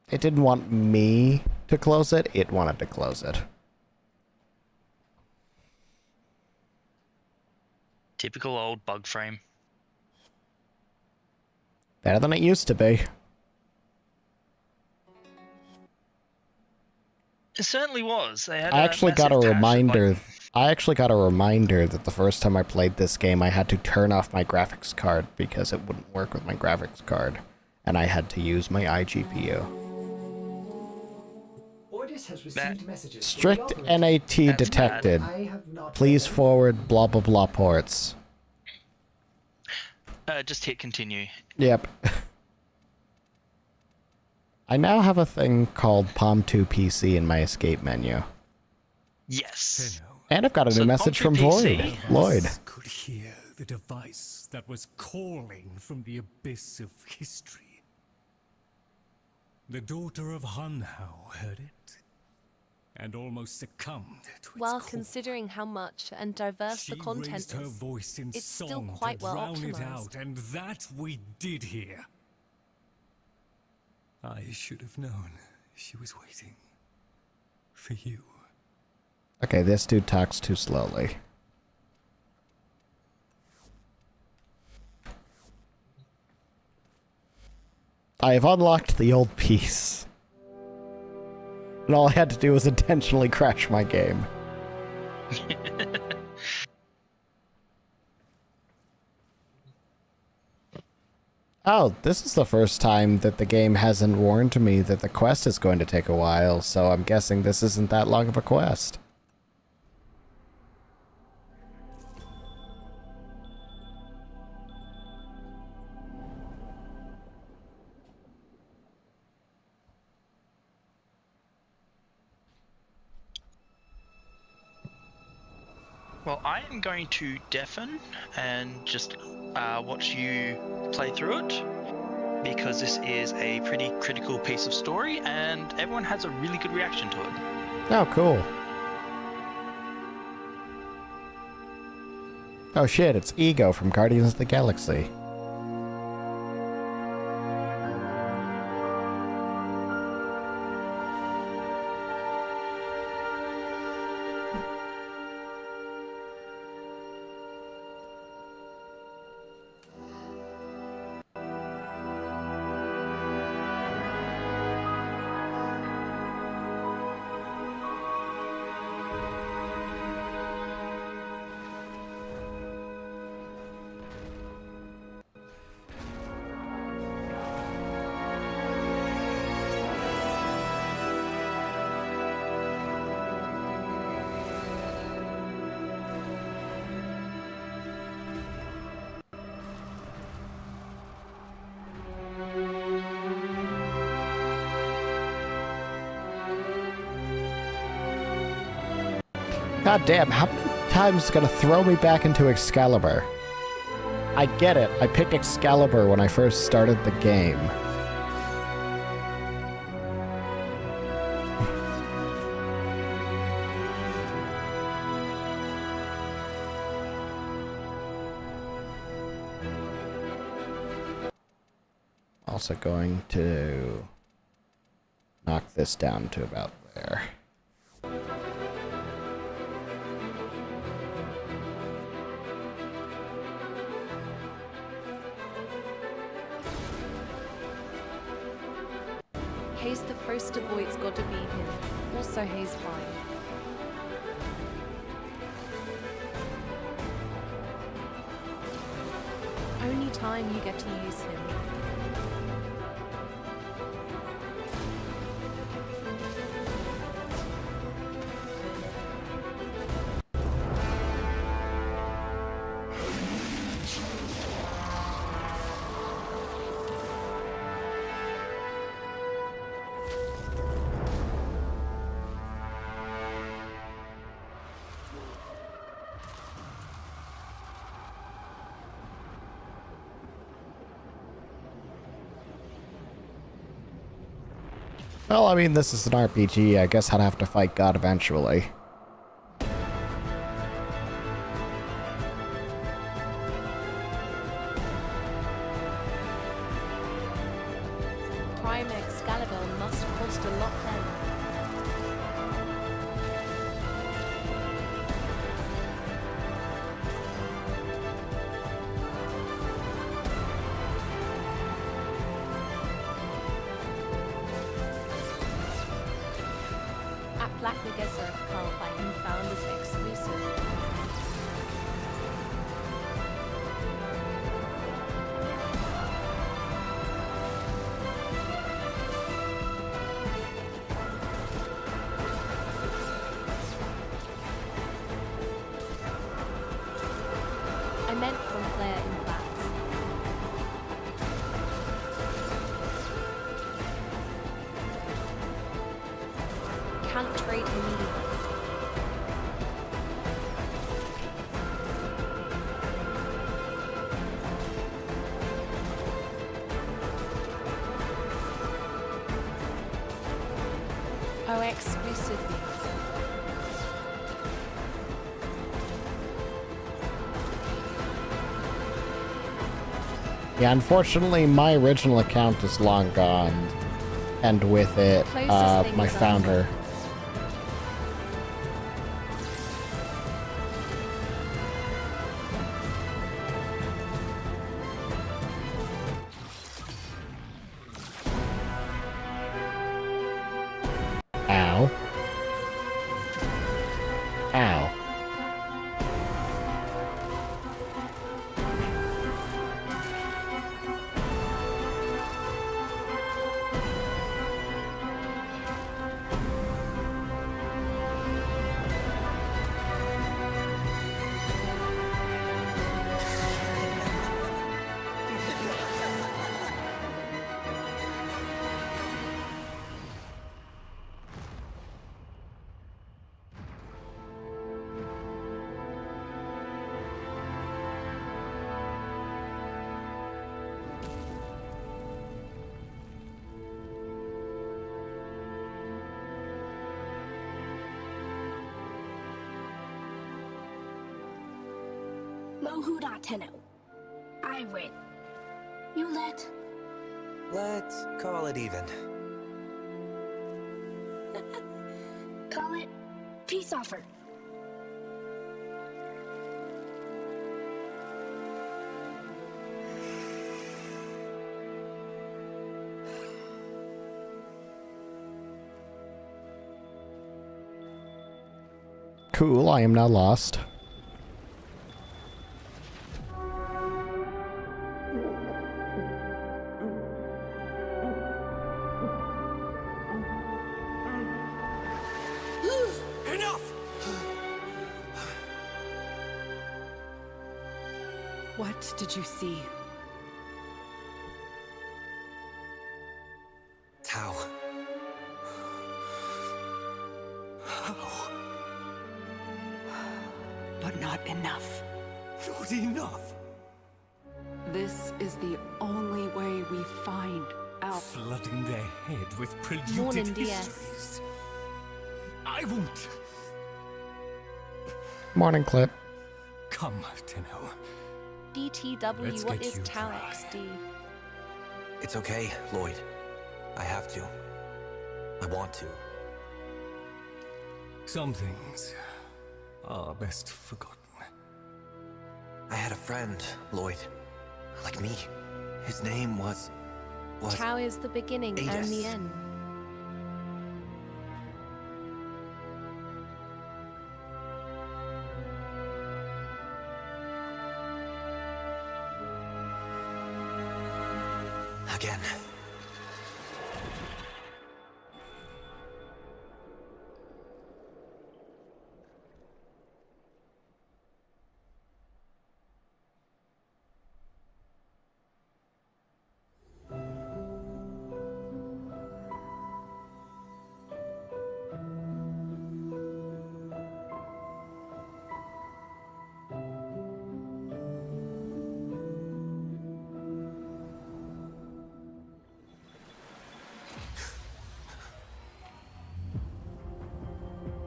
It didn't want me to close it, it wanted to close it. Typical old bug frame. Better than it used to be. It certainly was. They had I actually got a massive patch, reminder. like... I actually got a reminder that the first time I played this game, I had to turn off my graphics card because it wouldn't work with my graphics card, and I had to use my iGPU. Strict NAT detected. Please forward blah blah blah ports. Just hit continue. Yep. I now have a thing called Palm 2 PC in my escape menu. Yes. And I've got a new message from Lloyd. Could hear the device that was calling from the abyss of history. The daughter of Hunhow heard it and almost succumbed to its Well, call. considering how much and diverse the content Raised her is, voice in it's still song quite to well drown it optimized. out, and that we did hear. I should have known she was waiting for you. Okay, this dude talks too slowly. I have unlocked the old piece. And all I had to do was intentionally crash my game. Oh, this is the first time that the game hasn't warned me that the quest is going to take a while, so I'm guessing this isn't that long of a quest. Well, I am going to deafen and just watch you play through it, because this is a pretty critical piece of story and everyone has a really good reaction to it. Oh, cool. Oh shit, it's Ego from Guardians of the Galaxy. God damn, how many times is it gonna throw me back into Excalibur? I get it, I picked Excalibur when I first started the game. Also going to knock this down to about there. Hayes the poster boy's gotta be him. Also Hayes fine. Only time you get to use him. Well, I mean, this is an RPG. I guess I'd have to fight God eventually. Prime Excalibur must cost a lot then. Black Nagesa can't buy him found as exclusive. I meant from Claire in Bats. Can't trade him either. Oh, exclusively. Yeah, unfortunately, my original account is long gone. And with it, my founder. Ow. Ow. Mohuda Tenno. I win. You let. Let's call it even. Call it peace offer. Cool, I am now lost. Enough! What did you see? Tao. But not enough. Not enough! This is the only way we find out. Flooding their head with polluted Morning, DS. histories. I won't. Morning, Clip. Come, Tenno. DTW, Let's what get is you Tau dry. XD? It's okay, Lloyd. I have to. I want to. Some things are best forgotten. I had a friend, Lloyd. Like me. His name was... Tau is the beginning and Adis. the end. Again.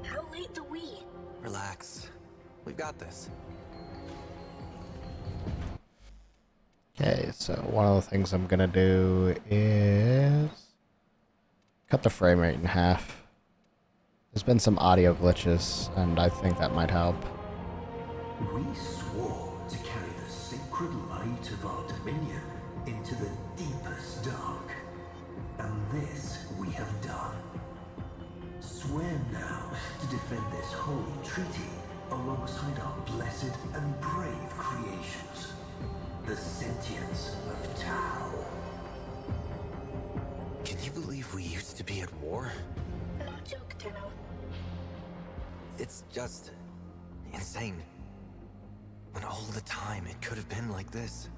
How late do we? Relax. We've got this. Okay, so one of the things I'm gonna do is cut the frame rate in half. There's been some audio glitches, and I think that might help. We swore to carry the sacred light of our dominion into the deepest dark. And this we have done. Swear now to defend this holy treaty alongside our blessed and brave creations. The sentience of Tau. Can you believe we used to be at war? No joke, Tenno. It's just... insane. When all the time it could have been like this.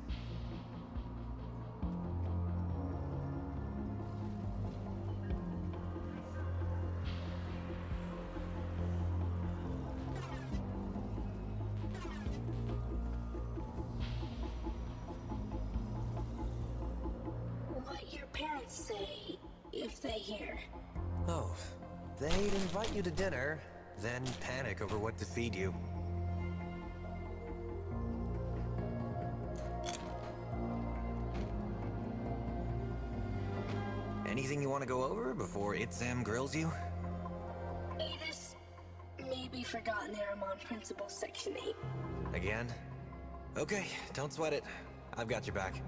What your parents say if they hear. Oh, they'd invite you to dinner, then panic over what to feed you. Anything you want to go over before Sam grills you? Adis maybe forgotten their on Principle Section 8. Again? Okay, don't sweat it. I've got your back.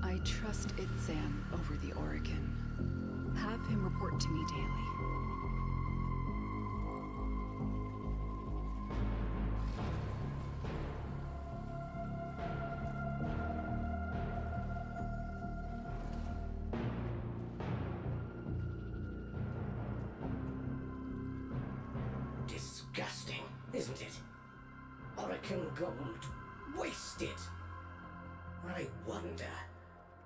I trust Sam over the Oregon. Have him report to me daily. Disgusting, isn't it? Oregon gold, wasted. I wonder,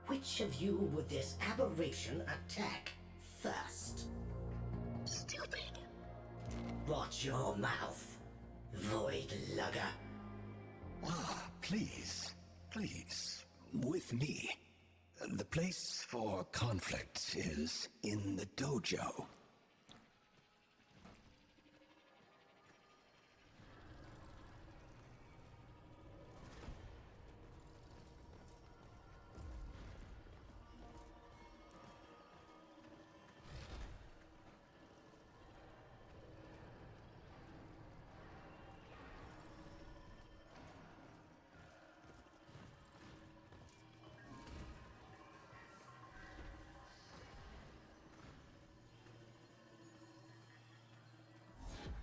which of you would this aberration attack first? Stupid. Watch your mouth, void lugger. Ah, please, please, with me. The place for conflict is in the dojo.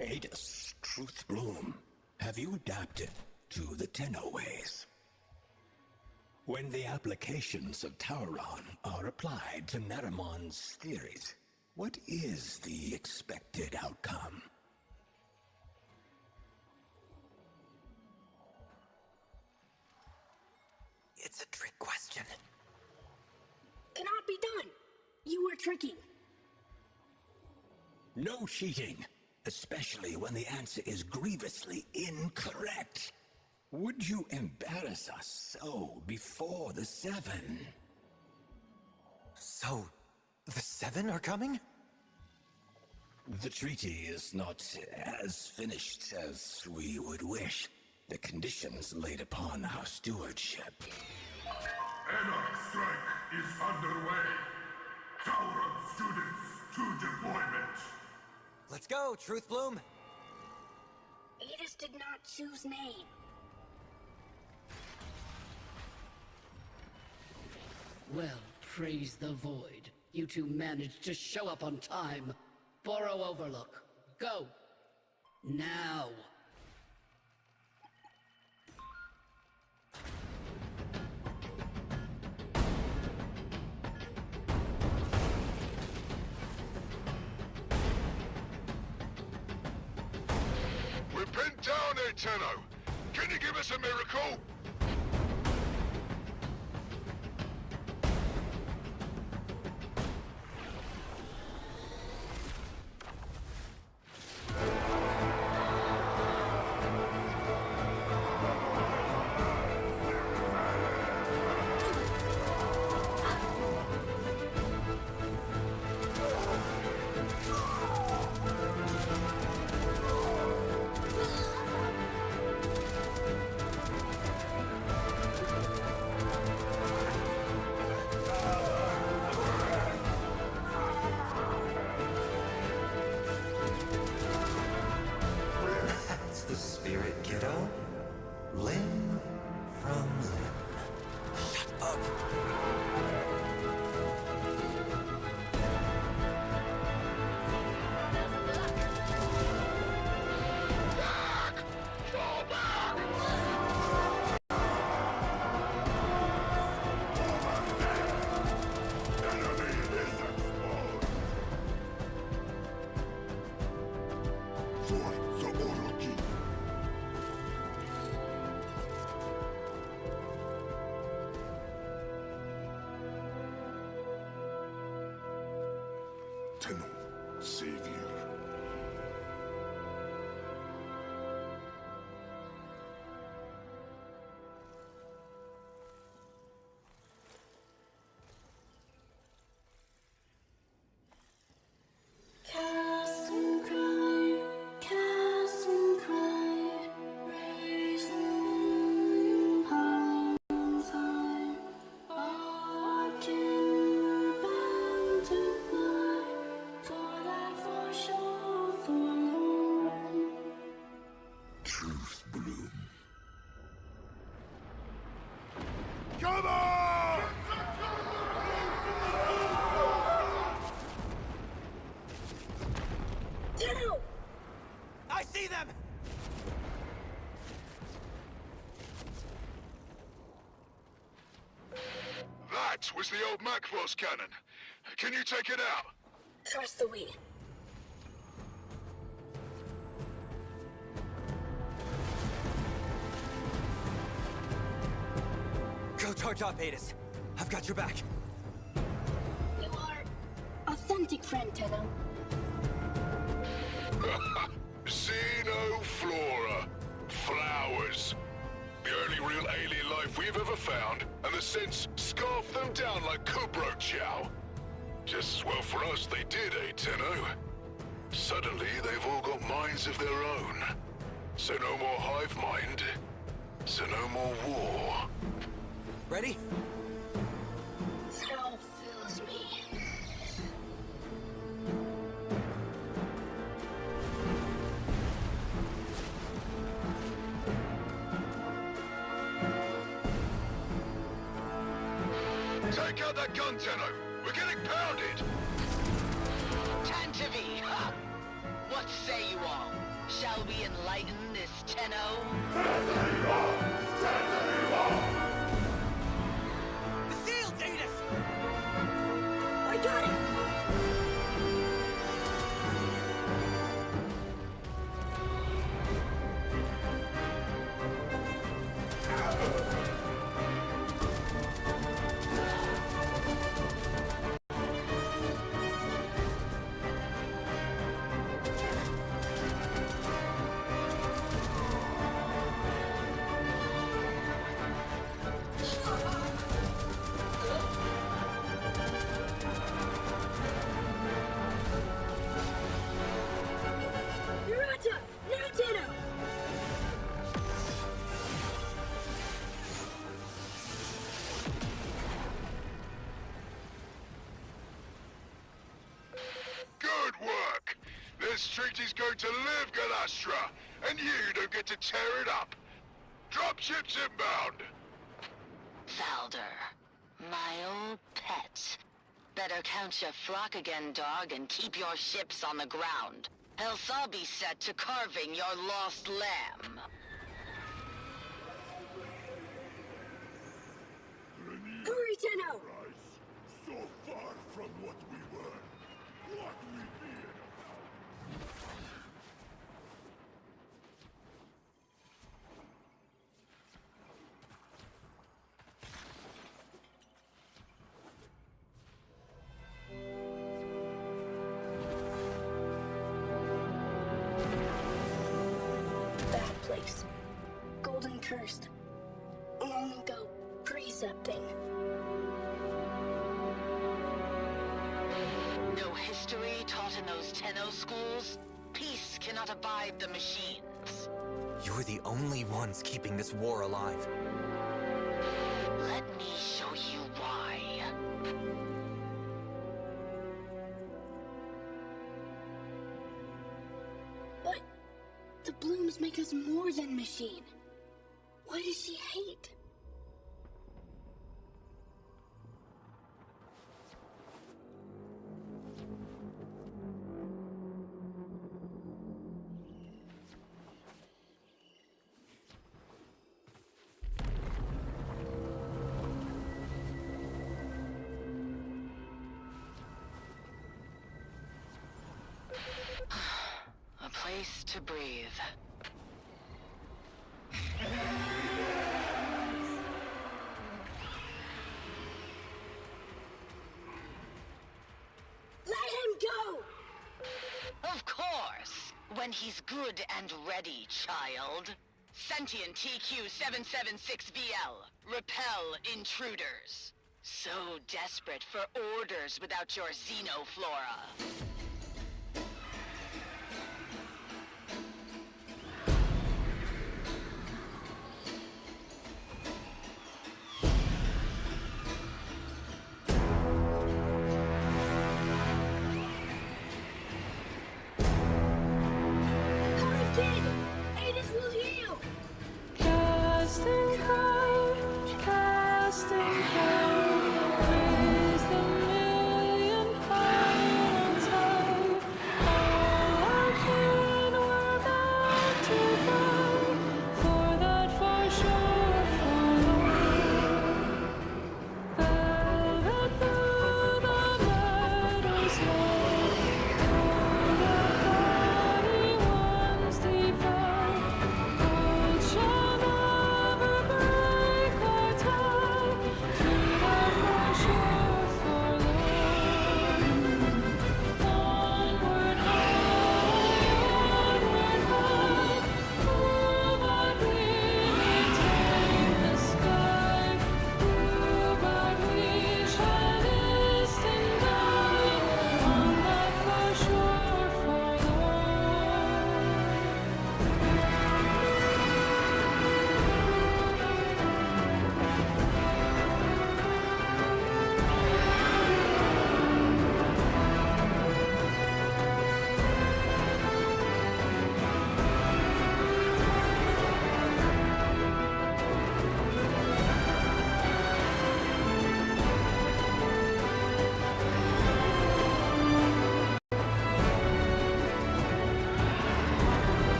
Adus, Truth Bloom, have you adapted to the Tenno ways? When the applications of Tauron are applied to Naramon's theories, what is the expected outcome? It's a trick question. Cannot be done. You were tricking. No cheating, especially when the answer is grievously incorrect. Would you embarrass us so before the Seven? So, the Seven are coming? The treaty is not as finished as we would wish. The conditions laid upon our stewardship. Anarch strike is underway. Tauron students to deployment. Let's go, Truth Bloom. Adus did not choose name. Well, praise the void. You two managed to show up on time. Borrow Overlook. Go. Now. We're pinned down here, Tenno. Can you give us a miracle? That's the spirit, kiddo. Limb from limb. Shut up. Fall back! Enemy is exposed! Soy Orochi. Tenno, Savior. Cast and cry, raise the moon, palms high. Our kin were bound to fly, for that for sure forlorn. Truth Bloom. Come on! Tenno! I see them! That was the old Macross cannon. Can you take it out? Trust the we. Go charge up, Adus. I've got your back. You are authentic friend, Tenno. Xenoflora. Flowers. The only real alien life we've ever found, and the synths scarfed them down like Kubro Chow. Just as well for us they did, Tenno? Suddenly, they've all got minds of their own. So no more hive mind. So no more war. Ready? Hell fills me. Take out that gun, Tenno! We're getting pounded! Tantivy! Ha! What say you all? Shall we enlighten this Tenno? The shield, Adis! I got it! Narata! Now, Tenno! Good work! This treaty's going to live, Galastra, and you don't get to tear it up. Dropships inbound! Valder, my old pet. Better count your flock again, dog, and keep your ships on the ground. Else I'll be set to carving your lost lamb. Hurry, Tenno! So far from what we were, what we being Bad place. Golden cursed. Long ago, precepting. No history taught in those Tenno schools? Peace cannot abide the machines. You're the only ones keeping this war alive. Let me show you why. But the blooms make us more than machine. Why does she hate? A place to breathe. Let him go! Of course! When he's good and ready, child. Sentient TQ-776VL. Repel intruders. So desperate for orders without your xenoflora. Hurry, kid! Adis will heal! Casting cry, raise the million pylons high.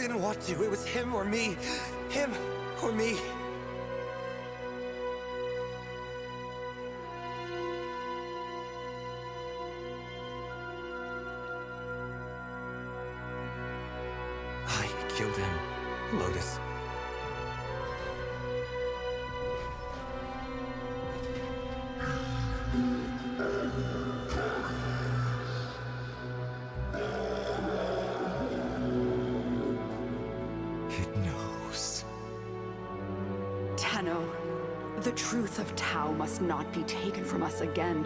didn't want to. It was him or me. Him or me. I killed him, Lotus. It knows. Tenno, the truth of Tao must not be taken from us again.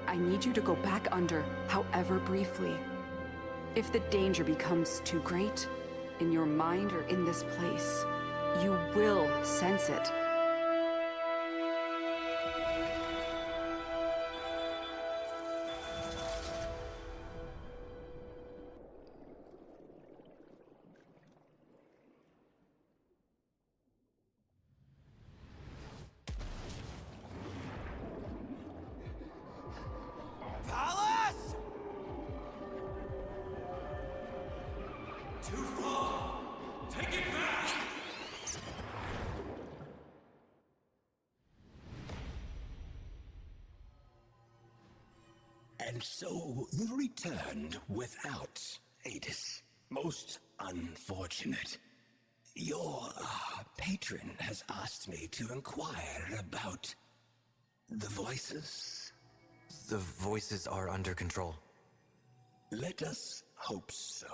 I need you to go back under, however briefly. If the danger becomes too great, in your mind or in this place, you will sense it. Palace! Too far! Take it back! And so you returned without Adis. Most unfortunate. Your patron has asked me to inquire about the voices. The voices are under control. Let us hope so.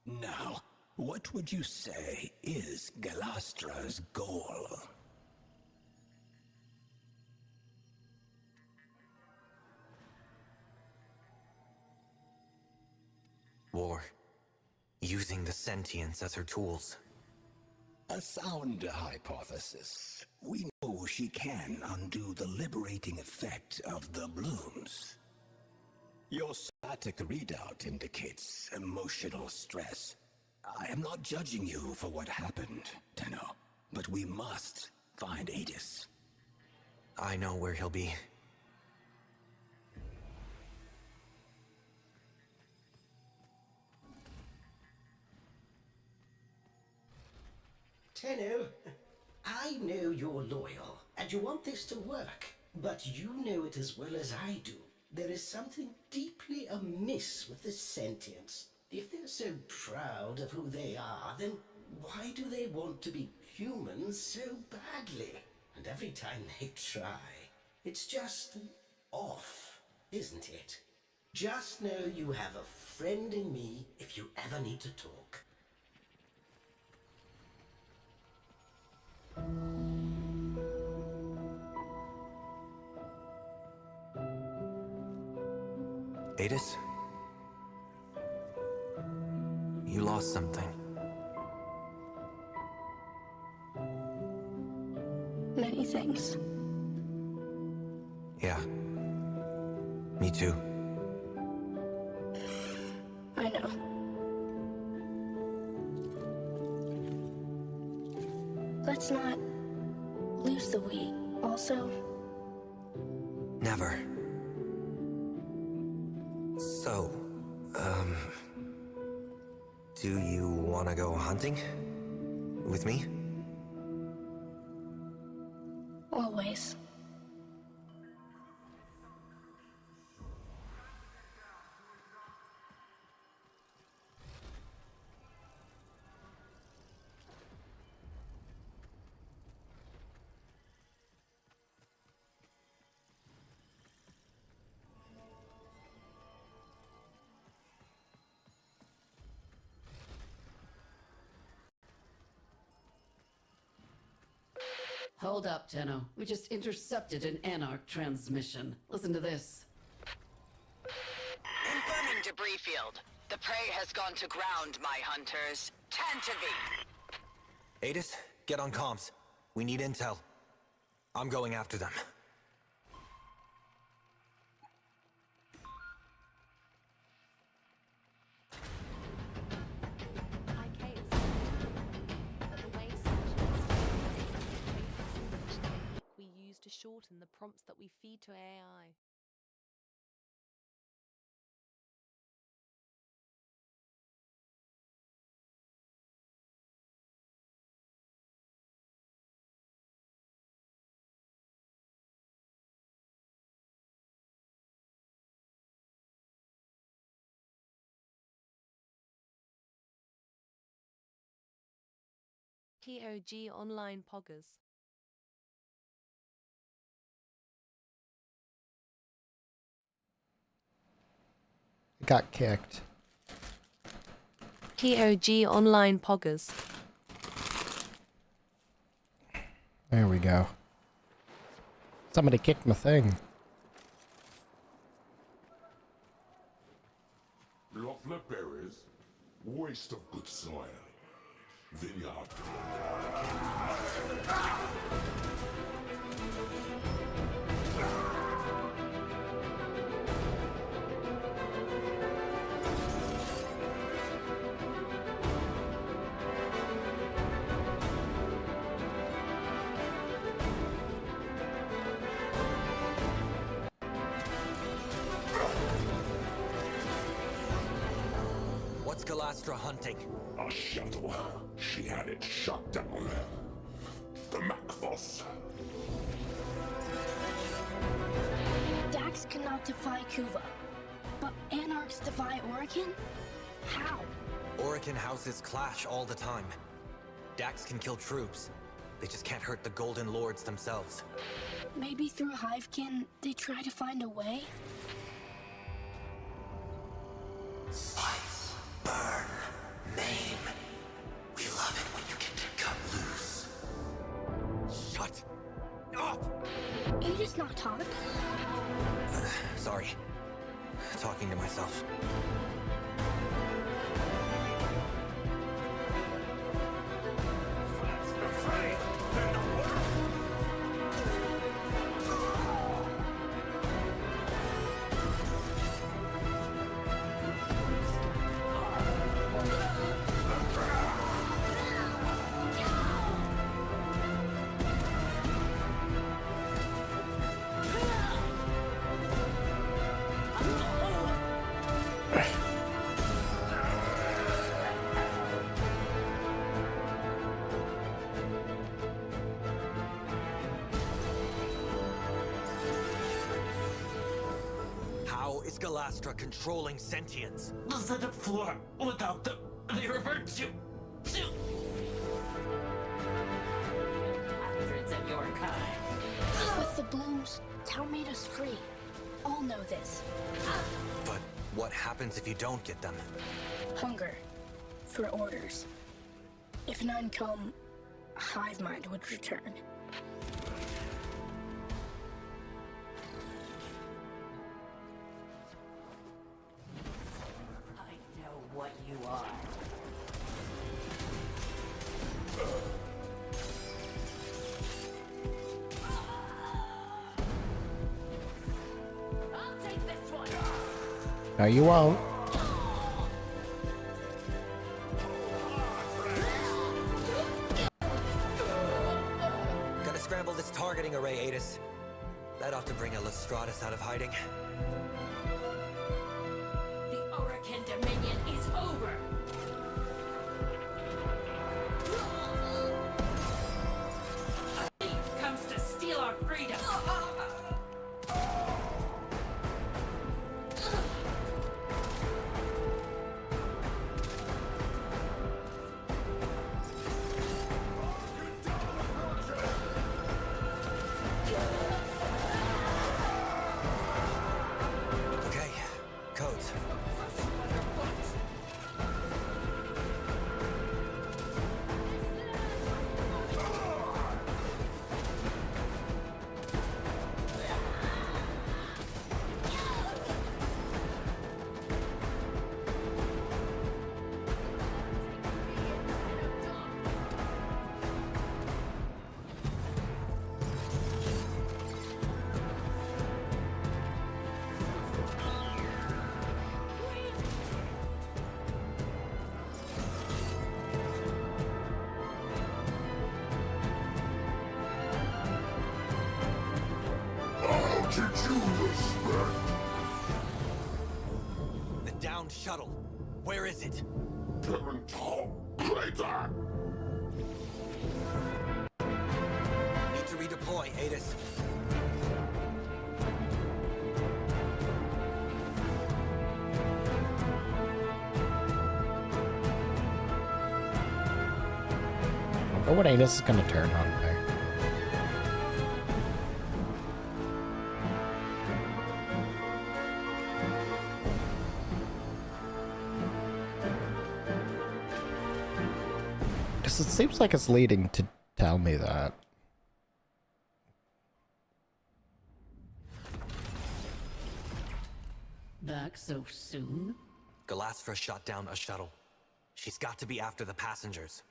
Now, what would you say is Galastra's goal? War. Using the sentience as her tools. A sound hypothesis. We know she can undo the liberating effect of the blooms. Your static readout indicates emotional stress. I am not judging you for what happened, Tenno, but we must find Adis. I know where he'll be. Tenno, I know you're loyal, and you want this to work, but you know it as well as I do. There is something deeply amiss with the sentience. If they're so proud of who they are, then why do they want to be humans so badly? And every time they try, it's just off, isn't it? Just know you have a friend in me if you ever need to talk. Adis? You lost something. Many things. Yeah. Me too. I know. Let's not lose the we. Also, Never. So, do you want to go hunting? With me? always. Hold up, Tenno. We just intercepted an Anarch transmission. Listen to this. Confirming debris field. The prey has gone to ground, my hunters. Tantivy! Adis, get on comms. We need intel. I'm going after them. We use to shorten the prompts that we feed to AI. TOG Online Poggers. Got kicked. TOG Online Poggers. There we go. Somebody kicked my thing. Lovely berries, waste of good soil. Vineyard. What's Galastra hunting? A shuttle. She had it shut down. The Macvoss. Dax cannot defy Kuva, but Anarchs defy Orokin? How? Orokin houses clash all the time. Dax can kill troops. They just can't hurt the Golden Lords themselves. Maybe through Hivekin, they try to find a way? Slice, burn, maim. We love it when you get to cut loose. Shut up! Aegis not talk? Sorry. Talking to myself. How is Galastra controlling sentience? The setup floor without them, they revert to Hundreds of your kind. With the blooms, Tau made us free. All know this. But what happens if you don't get them? Hunger. For orders. If none come, Hive Mind would return. I know what you are. I'll take this one. No, you won't. Gonna scramble this targeting array, Adis. That ought to bring Lestratus out of hiding. The Orokin Dominion is over. A thief comes to steal our freedom. Okay, codes. How did you respect? The downed shuttle. Where is it? Parental Crater. Need to redeploy, Adis. Oh, what Anus is gonna turn on me. Because it seems like it's leading to tell me that. Back so soon? Galastra shot down a shuttle. She's got to be after the passengers.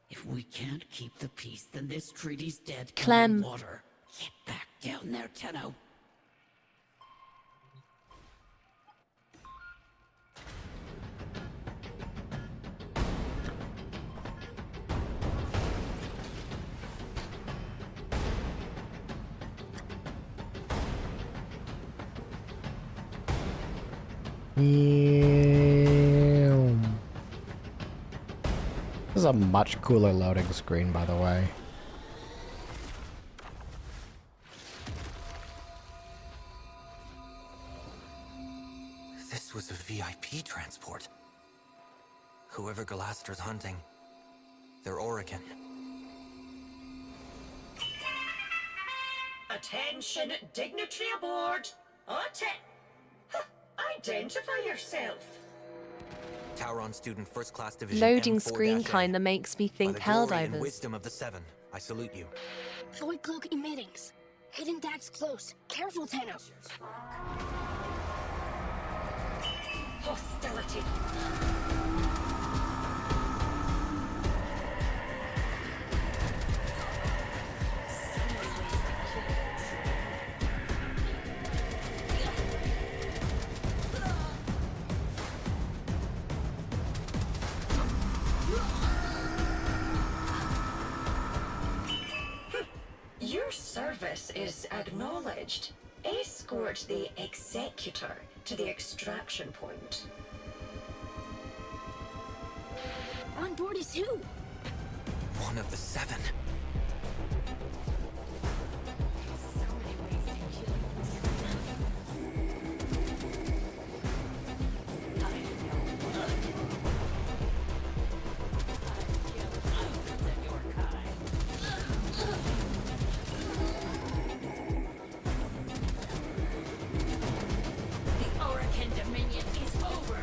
If we can't keep the peace, then this treaty's dead Clem. in the water. Get back down there, Tenno. This is a much cooler loading screen, by the way. This was a VIP transport. Whoever Galastra's hunting, they're Oregon. Attention, dignitary aboard. Identify yourself. Tauron student first class division. Loading M4-A. screen kinda makes me think By the glory and Helldivers. wisdom of the Seven, I salute you. Void cloak emittings. Hidden decks close. Careful, Tenno. Hostility. Your service is acknowledged. Escort the Executor to the extraction point. On board is who? One of the Seven. The Oregon Dominion is over.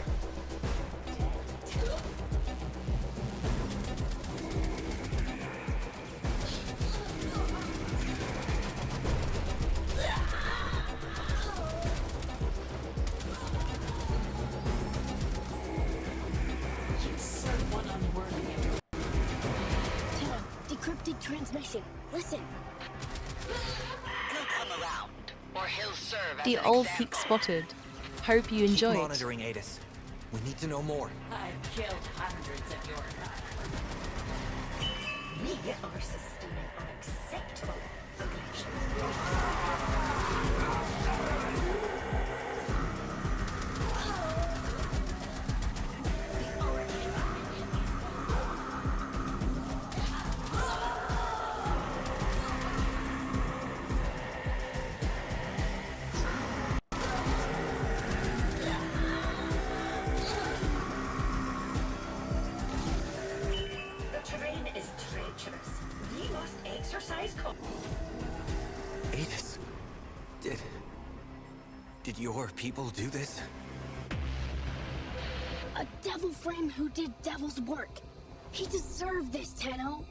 Tenno, decrypted transmission. Listen. He'll come around, or he'll serve as The an old example. peak spotted. Hope you enjoyed. Keep monitoring Adis. We need to know more. I've killed hundreds of your kind. We are sustaining unacceptable The terrain is treacherous. We must exercise caution. Adis, did your people do this? A devil frame who did devil's work. He deserved this, Tenno.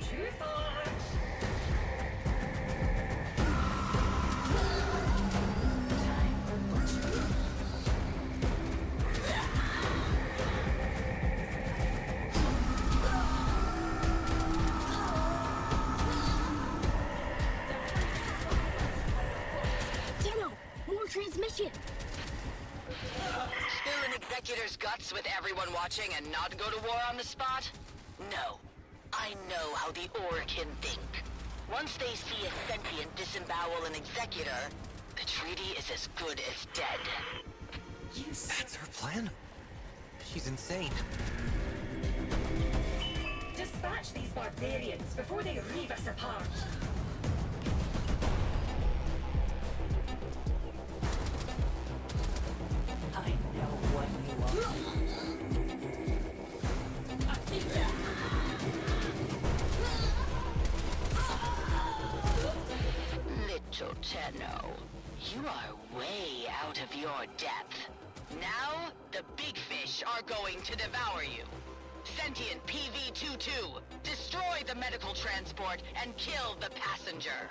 Too far. Tenno, more transmission. Spill an executor's guts with everyone watching and not go to war on the spot? No. I know how the Oregon think. Once they see a sentient disembowel an executor, the treaty is as good as dead. That's her plan? She's insane. dispatch these barbarians before they leave us apart. I know what you are. Little Tenno, you are way out of your depth. Now, the big fish are going to devour you. Sentient PV-22, destroy the medical transport and kill the passenger.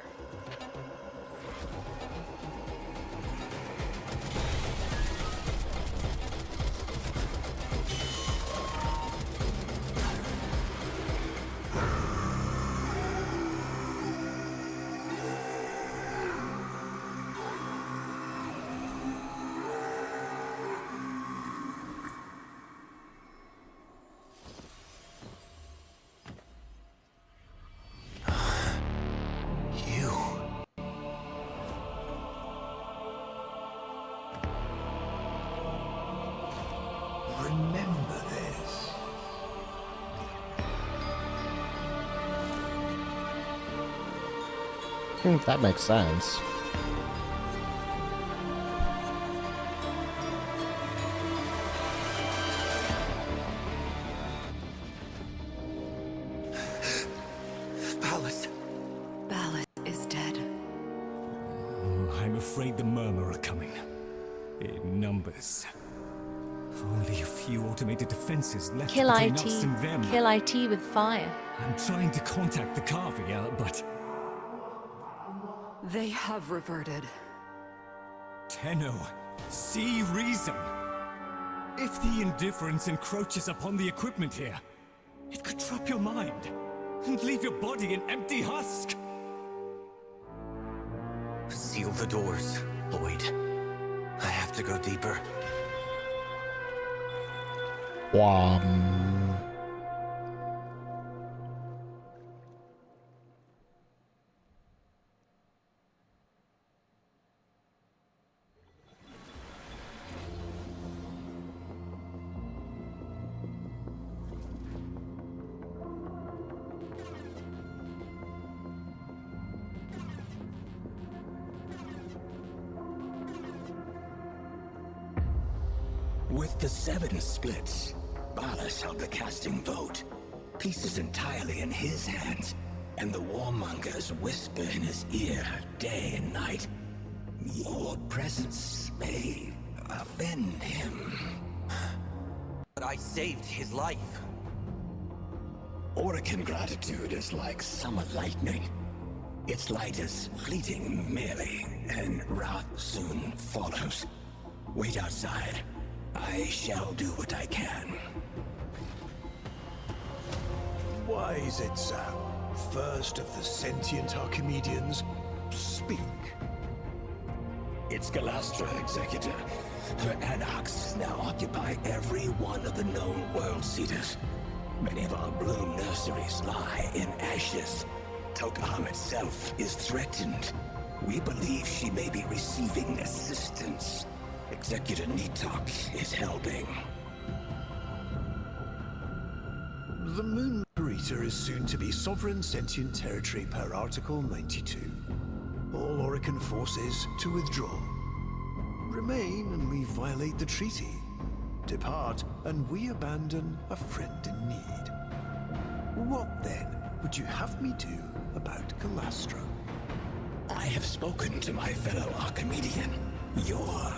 Remember this. That makes sense. Ballas. Ballas is dead. I'm afraid the Murmur are coming. In numbers. Only a few automated defenses left Kill between IT. us and them. Kill IT with fire. I'm trying to contact the Carvia, but They have reverted. Tenno, see reason. If the indifference encroaches upon the equipment here, it could trap your mind and leave your body an empty husk. Seal the doors, Lloyd. I have to go deeper. With the 7 splits, Ballas held the casting vote. Pieces entirely in his hands, and the warmongers whisper in his ear day and night. Your presence may offend him. But I saved his life. Orokin gratitude is like summer lightning. Its light is fleeting merely, and wrath soon follows. Wait outside. I shall do what I can. Why is it, Sam? First of the sentient Archimedeans, speak. It's Galastra, Executor. Her anarchs now occupy every one of the known world seeders. Many of our bloom nurseries lie in ashes. Tokam itself is threatened. We believe she may be receiving assistance. Executor Nitok is helping. The Moon Marita is soon to be sovereign sentient territory per Article 92. All Orokin forces to withdraw. Remain and we violate the treaty. Depart and we abandon a friend in need. What then would you have me do about Galastra? I have spoken to my fellow Archimedean. Your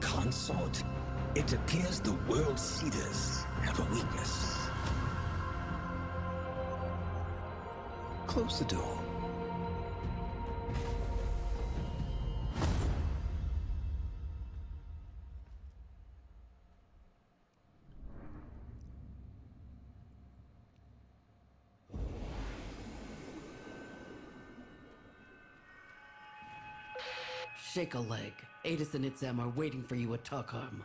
consort. It appears the world seeders have a weakness. Close the door. Shake a leg. Adis and Itzam are waiting for you at Tokam.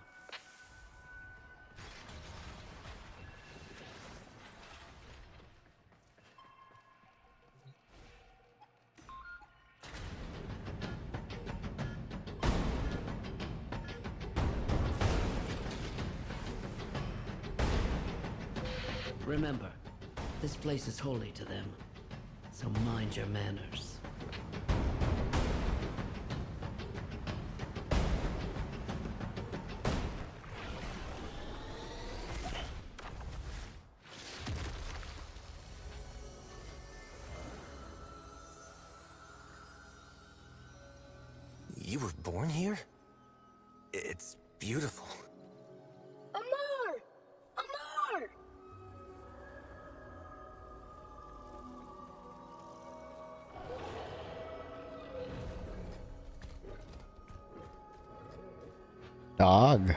Remember, This place is holy to them, so mind your manners. You were born here? It's beautiful. Amar! Amar! Dog.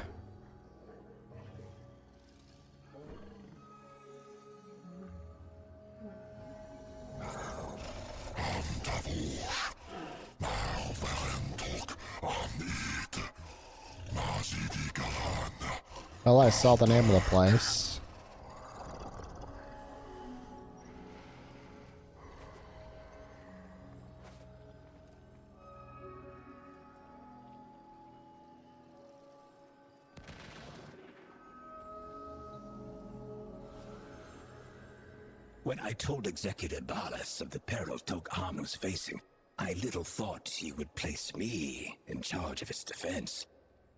Well, I saw the name of the place. When I told Executor Barlas of the peril Tok-Arn was facing, I little thought he would place me in charge of its defense.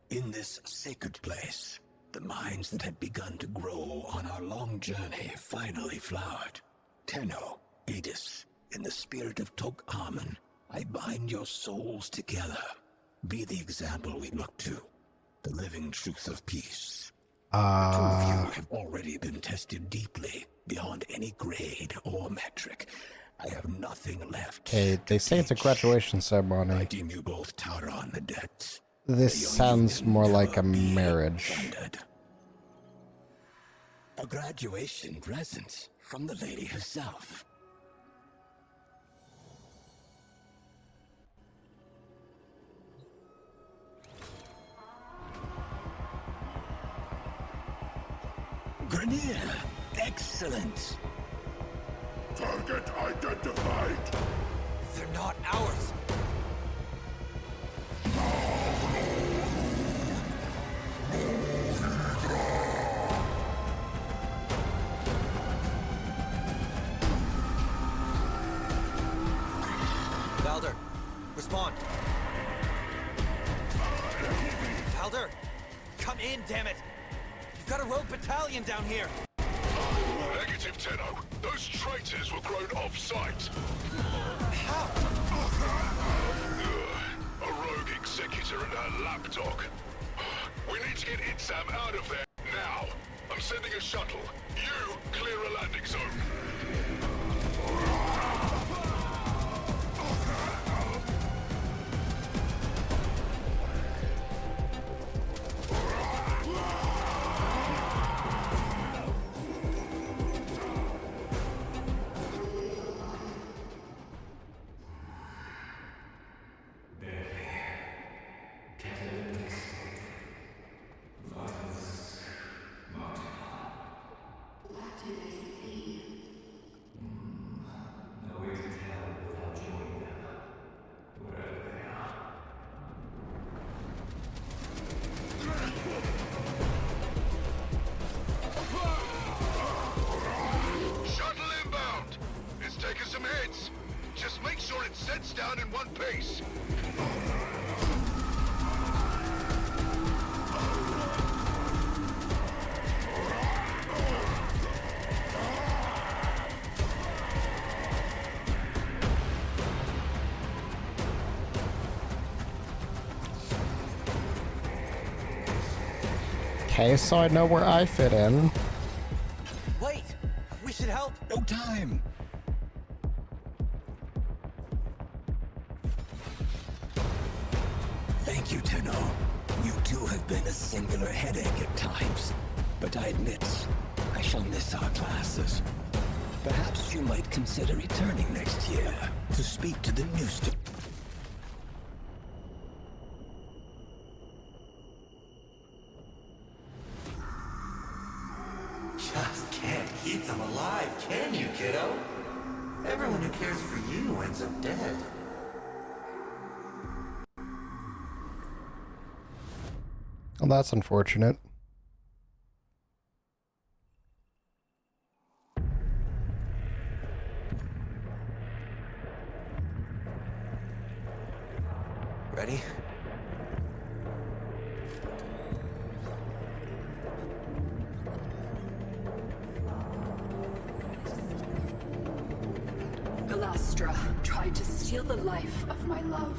In this sacred place, the minds that had begun to grow on our long journey finally flowered. Tenno, Adis, in the spirit of Tok-Arn, I bind your souls together. Be the example we look to, the living truth of peace. Two of you have already been tested deeply, beyond any grade or metric. I have nothing left. Okay, they say it's a graduation ceremony. I deem you both Taran the debts. This sounds more like a marriage. A graduation present from the lady herself. Grenier, excellent. Target identified. They're not ours. Valder, respond. Valder, come in, damn it! You've got a rogue battalion down here. Negative, Tenno. Those traitors were grown off-site. How? A rogue executor and her lapdog. We need to get Itsam out of there now. I'm sending a shuttle. You clear a landing zone. Sets down in one piece. Okay, so I know where I fit in. Wait, we should help. No time. Thank you, Tenno. You too have been a singular headache at times. But I admit, I shall miss our classes. Perhaps you might consider returning next year to speak to the new students. Just can't keep them alive, can you, kiddo? Everyone who cares for you ends up dead. Well, that's unfortunate. Astra tried to steal the life of my love.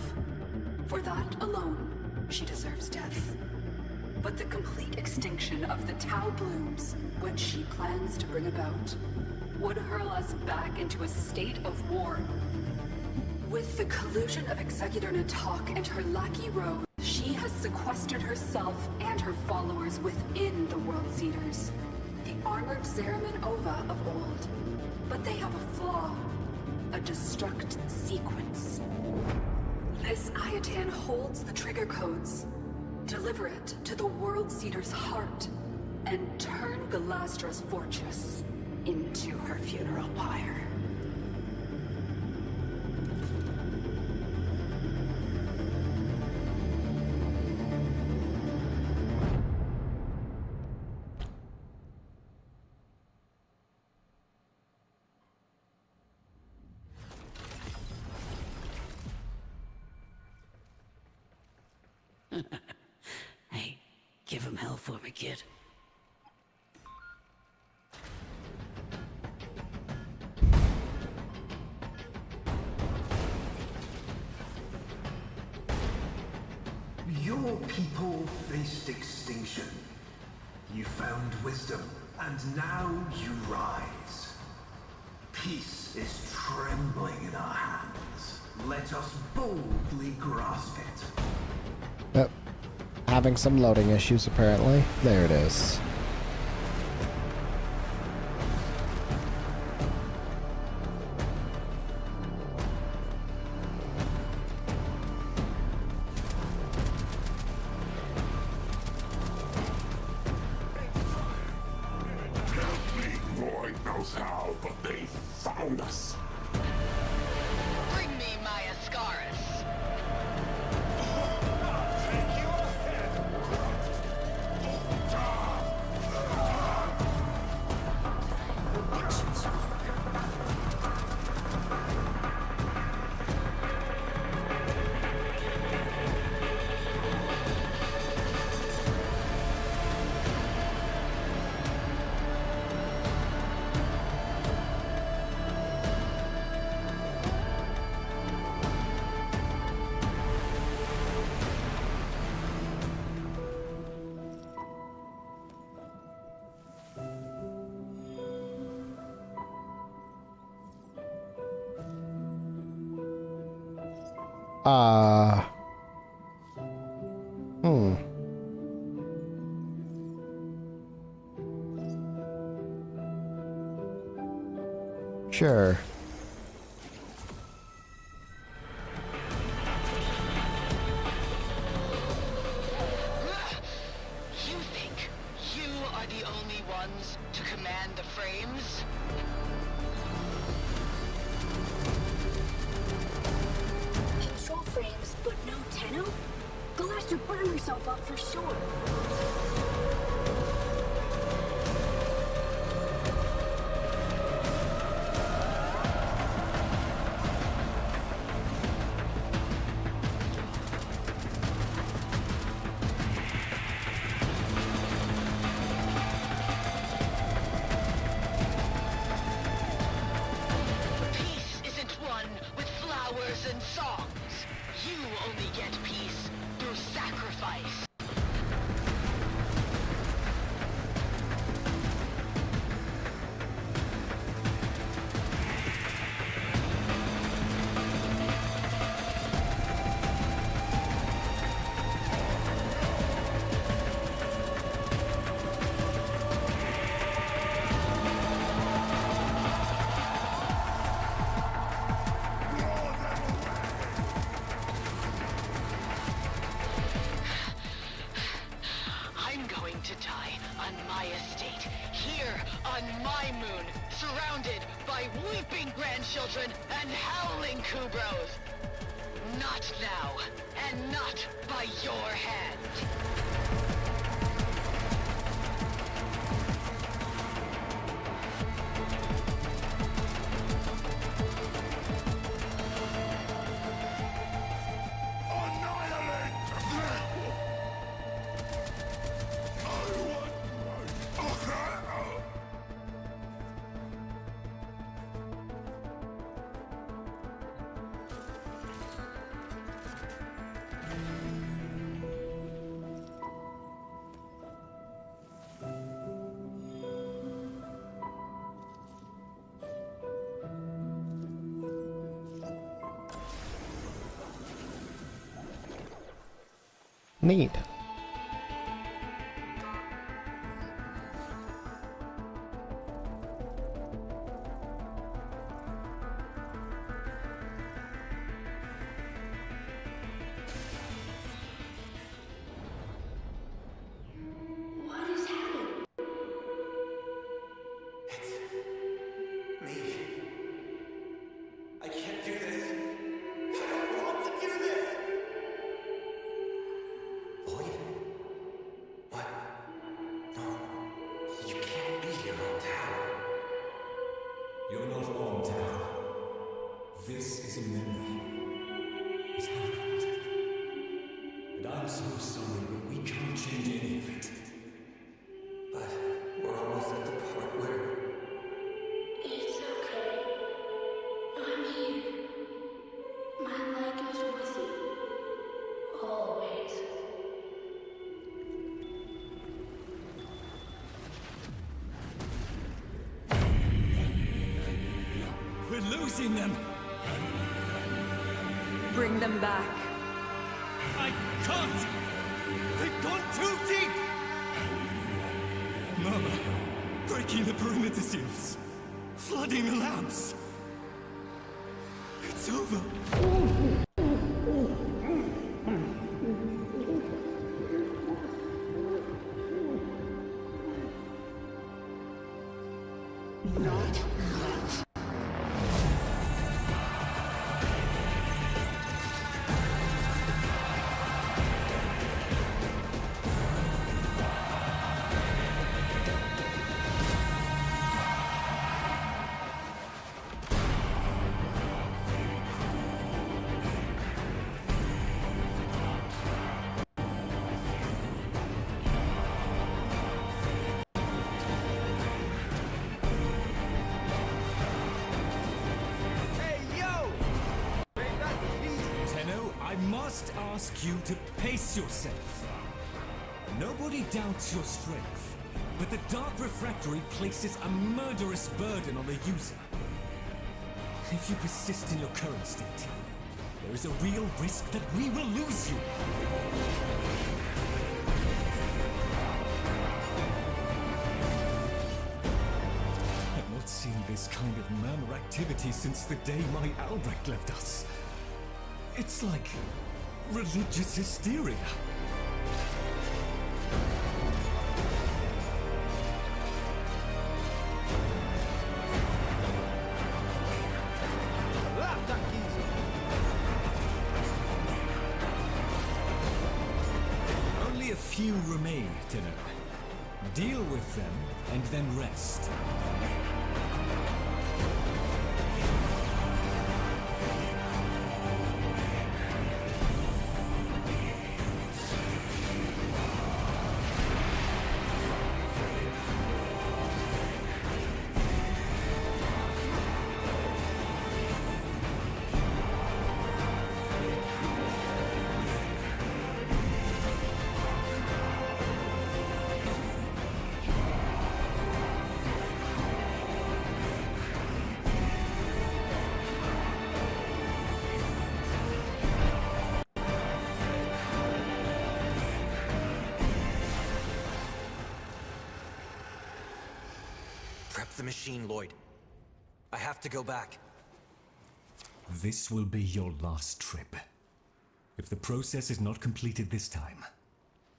For that alone, she deserves death. But the complete extinction of the Tau blooms, which she plans to bring about, would hurl us back into a state of war. With the collusion of Executor Natak and her lackey Rose, she has sequestered herself and her followers within the World Seeders, the armored Zeraman Ova of old. But they have a flaw, a destruct sequence. This Ayatan holds the trigger codes. Deliver it to the World Seeder's heart, and turn Galastra's fortress into her funeral pyre. Hey, give him hell for me, kid. Your people faced extinction. You found wisdom, and now you rise. Peace is trembling in our hands. Let us boldly grasp it. Yep. Having some loading issues, apparently. There it is. Lord knows how, but they found us. Bring me my Ascaris. Sure. You think you are the only ones to command the frames? Control frames, but no Tenno? Galastra burned herself up for sure. Peace isn't won with flowers and songs. You only get peace through sacrifice. I'm going to die on my estate, here on my moon, surrounded by weeping grandchildren and howling Kubros. Not now, and not by your hand. Neat. What is happening? Me. I can't do this. I don't want to do this. Lloyd? What? No. You can't be here on tower. You're not on tower. This is a memory. It happened. And I'm so sorry, but we can't change any of it. But we're almost at the part where... It's okay. I'm here. My light is with you. Always. We're losing them! Bring them back. I can't! They've gone too deep! Mama, breaking the perimeter seals, flooding the lamps. It's over. Not yet. Tenno, I must ask you to pace yourself. Nobody doubts your strength, but the Dark Refractory places a murderous burden on the user. If you persist in your current state, there is a real risk that we will lose you. I've not seen this kind of murmur activity since the day my Albrecht left us. It's like religious hysteria. Only a few remain, Tenno. Deal with them and then rest. Prep the machine, Lloyd. I have to go back. This will be your last trip. If the process is not completed this time,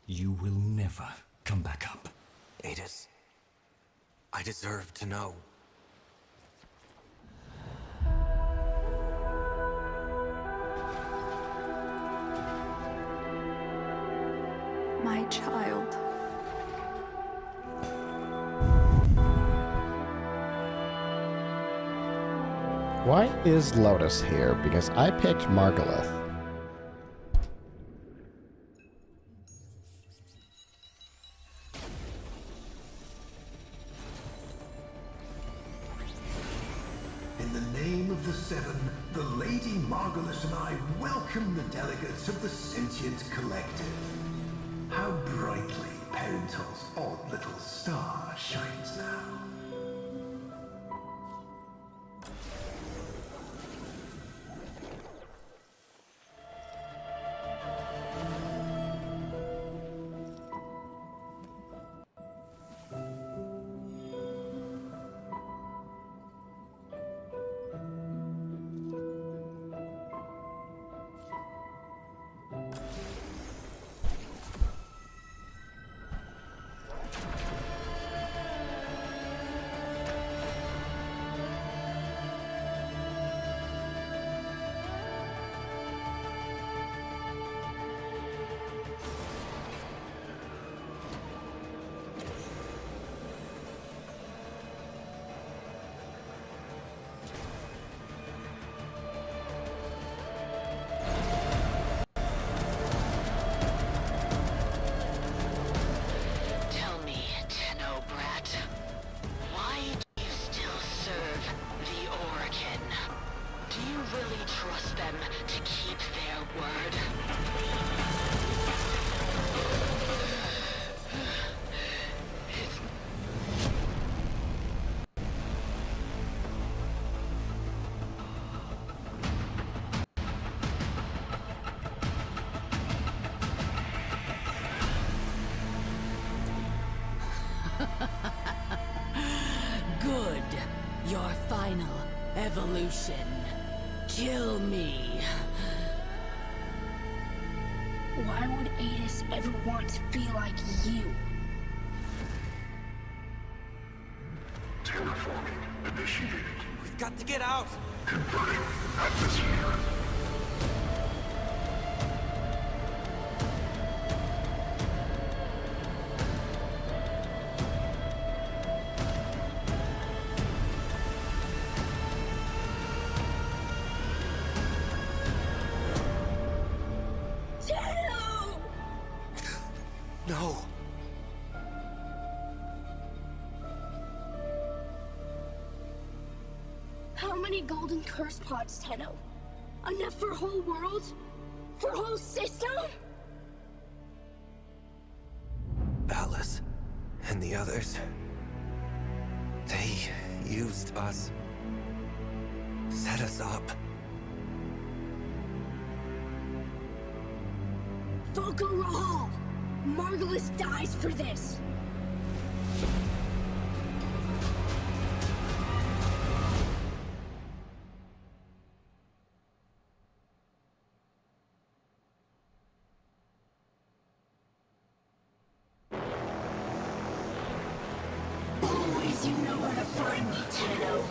you will never come back up. Adis, I deserve to know. My child. Why is Lotus here? Because I picked Margalith. In the name of the Seven, the Lady Margulis and I welcome the delegates of the Sentient Collective. How brightly Parental's odd little star shines now. Good. Your final evolution. Kill me. Why would Adis ever want to be like you? Terraforming initiated. We've got to get out! Converting atmosphere. Tenno! No. How many golden curse pods, Tenno? Enough for a whole world? For a whole system? Alice and the others, they used us. Set us up. Volko Rahal! Margulis dies for this! Always you know where to find me, Tenno.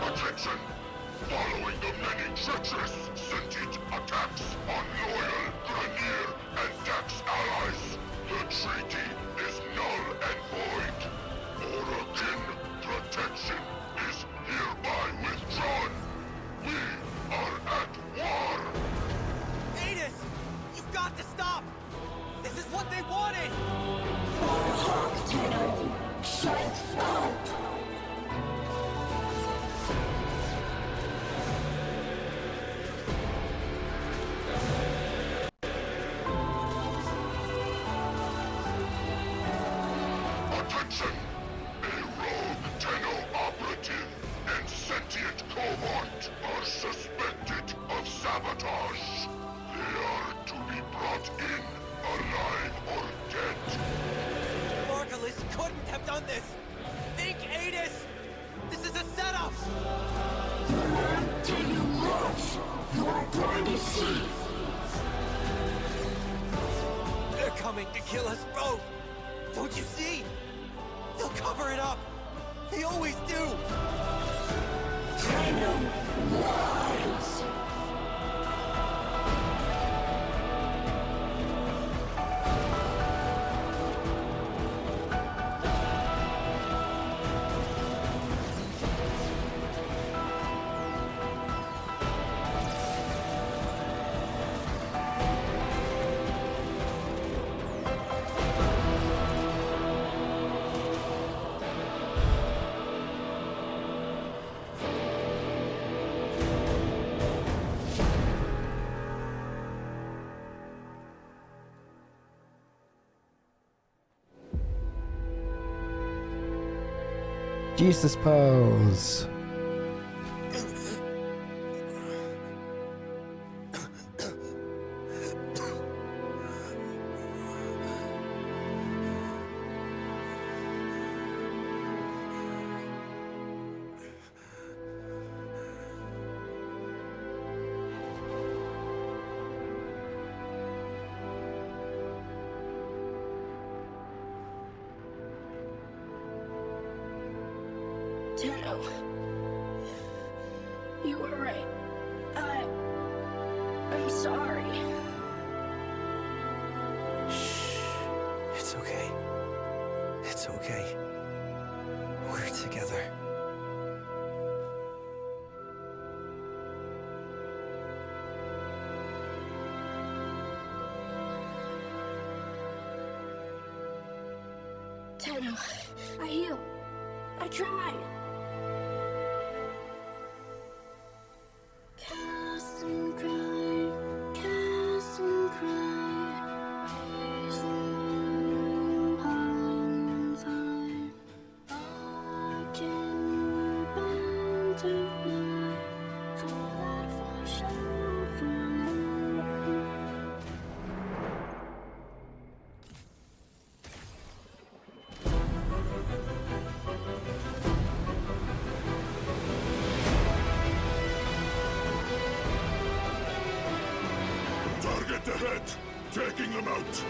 Attention! Following the many treacherous sentient attacks on loyal Grenier and Dax allies, the treaty is null and void. Orokin protection is hereby withdrawn. We are at war! Adis! You've got to stop! This is what they wanted! Hawk, Tenno! Shut up! Attention! A rogue Tenno operative and sentient cohort are suspected of sabotage. They are to be brought in, alive or dead. Margulis couldn't have done this! Think, Adis! This is a setup! You're not taking much! You're going to see! They're coming to kill us both! Don't you see? They'll cover it up! They always do! Tenno lies! Jesus pose. Tenno. You were right. I'm sorry. It's okay. It's okay. We're together. Tenno, I heal. I tried. Cast and cry, cast and cry. Raise the moon high. All again we're bound to fly. For that far shall through. Target ahead! Taking them out!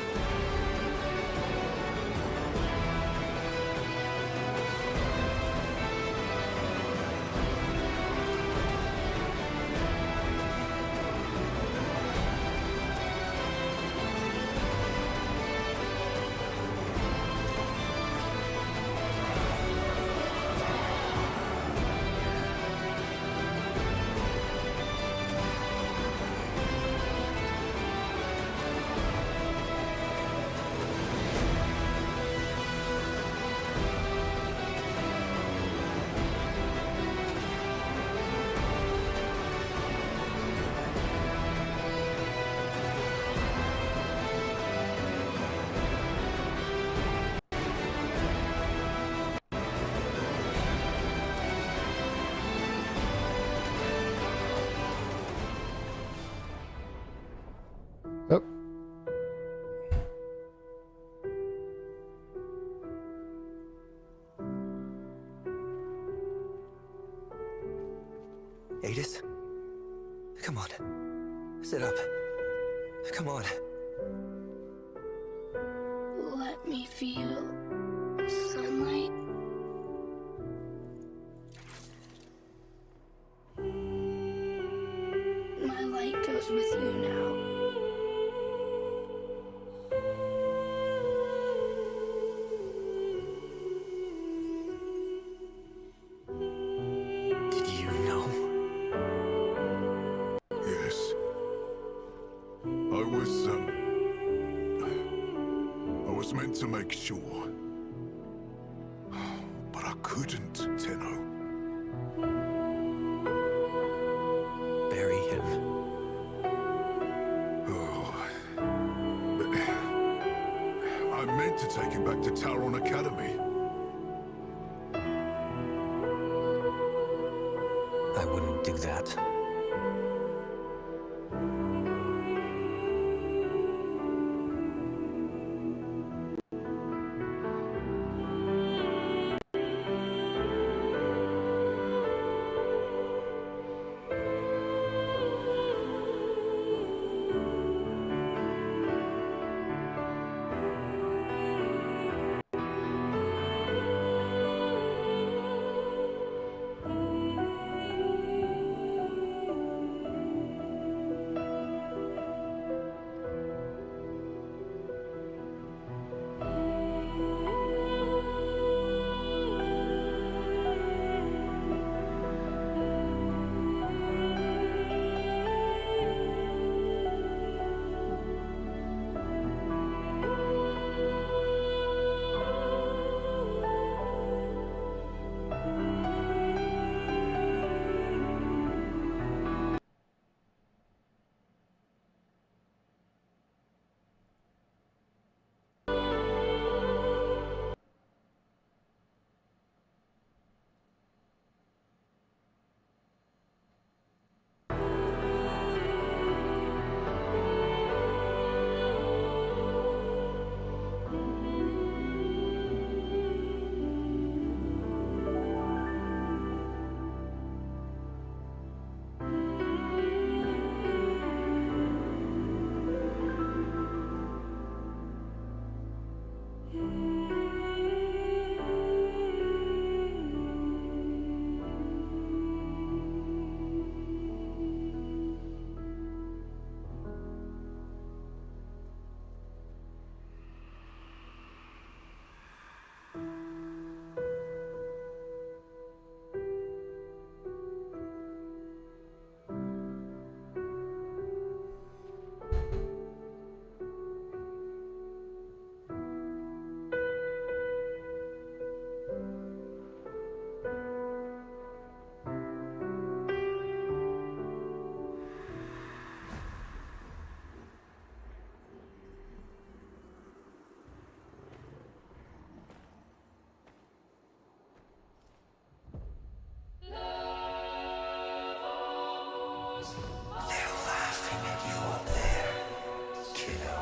Oh. Adis? Come on. Sit up. Come on. Let me feel sunlight. My light goes with you now. Did you know? Yes. I was meant to make sure. But I couldn't, Tenno. Bury him. Oh. But I meant to take him back to Tauron Academy. I wouldn't do that. They're laughing at you up there, kiddo.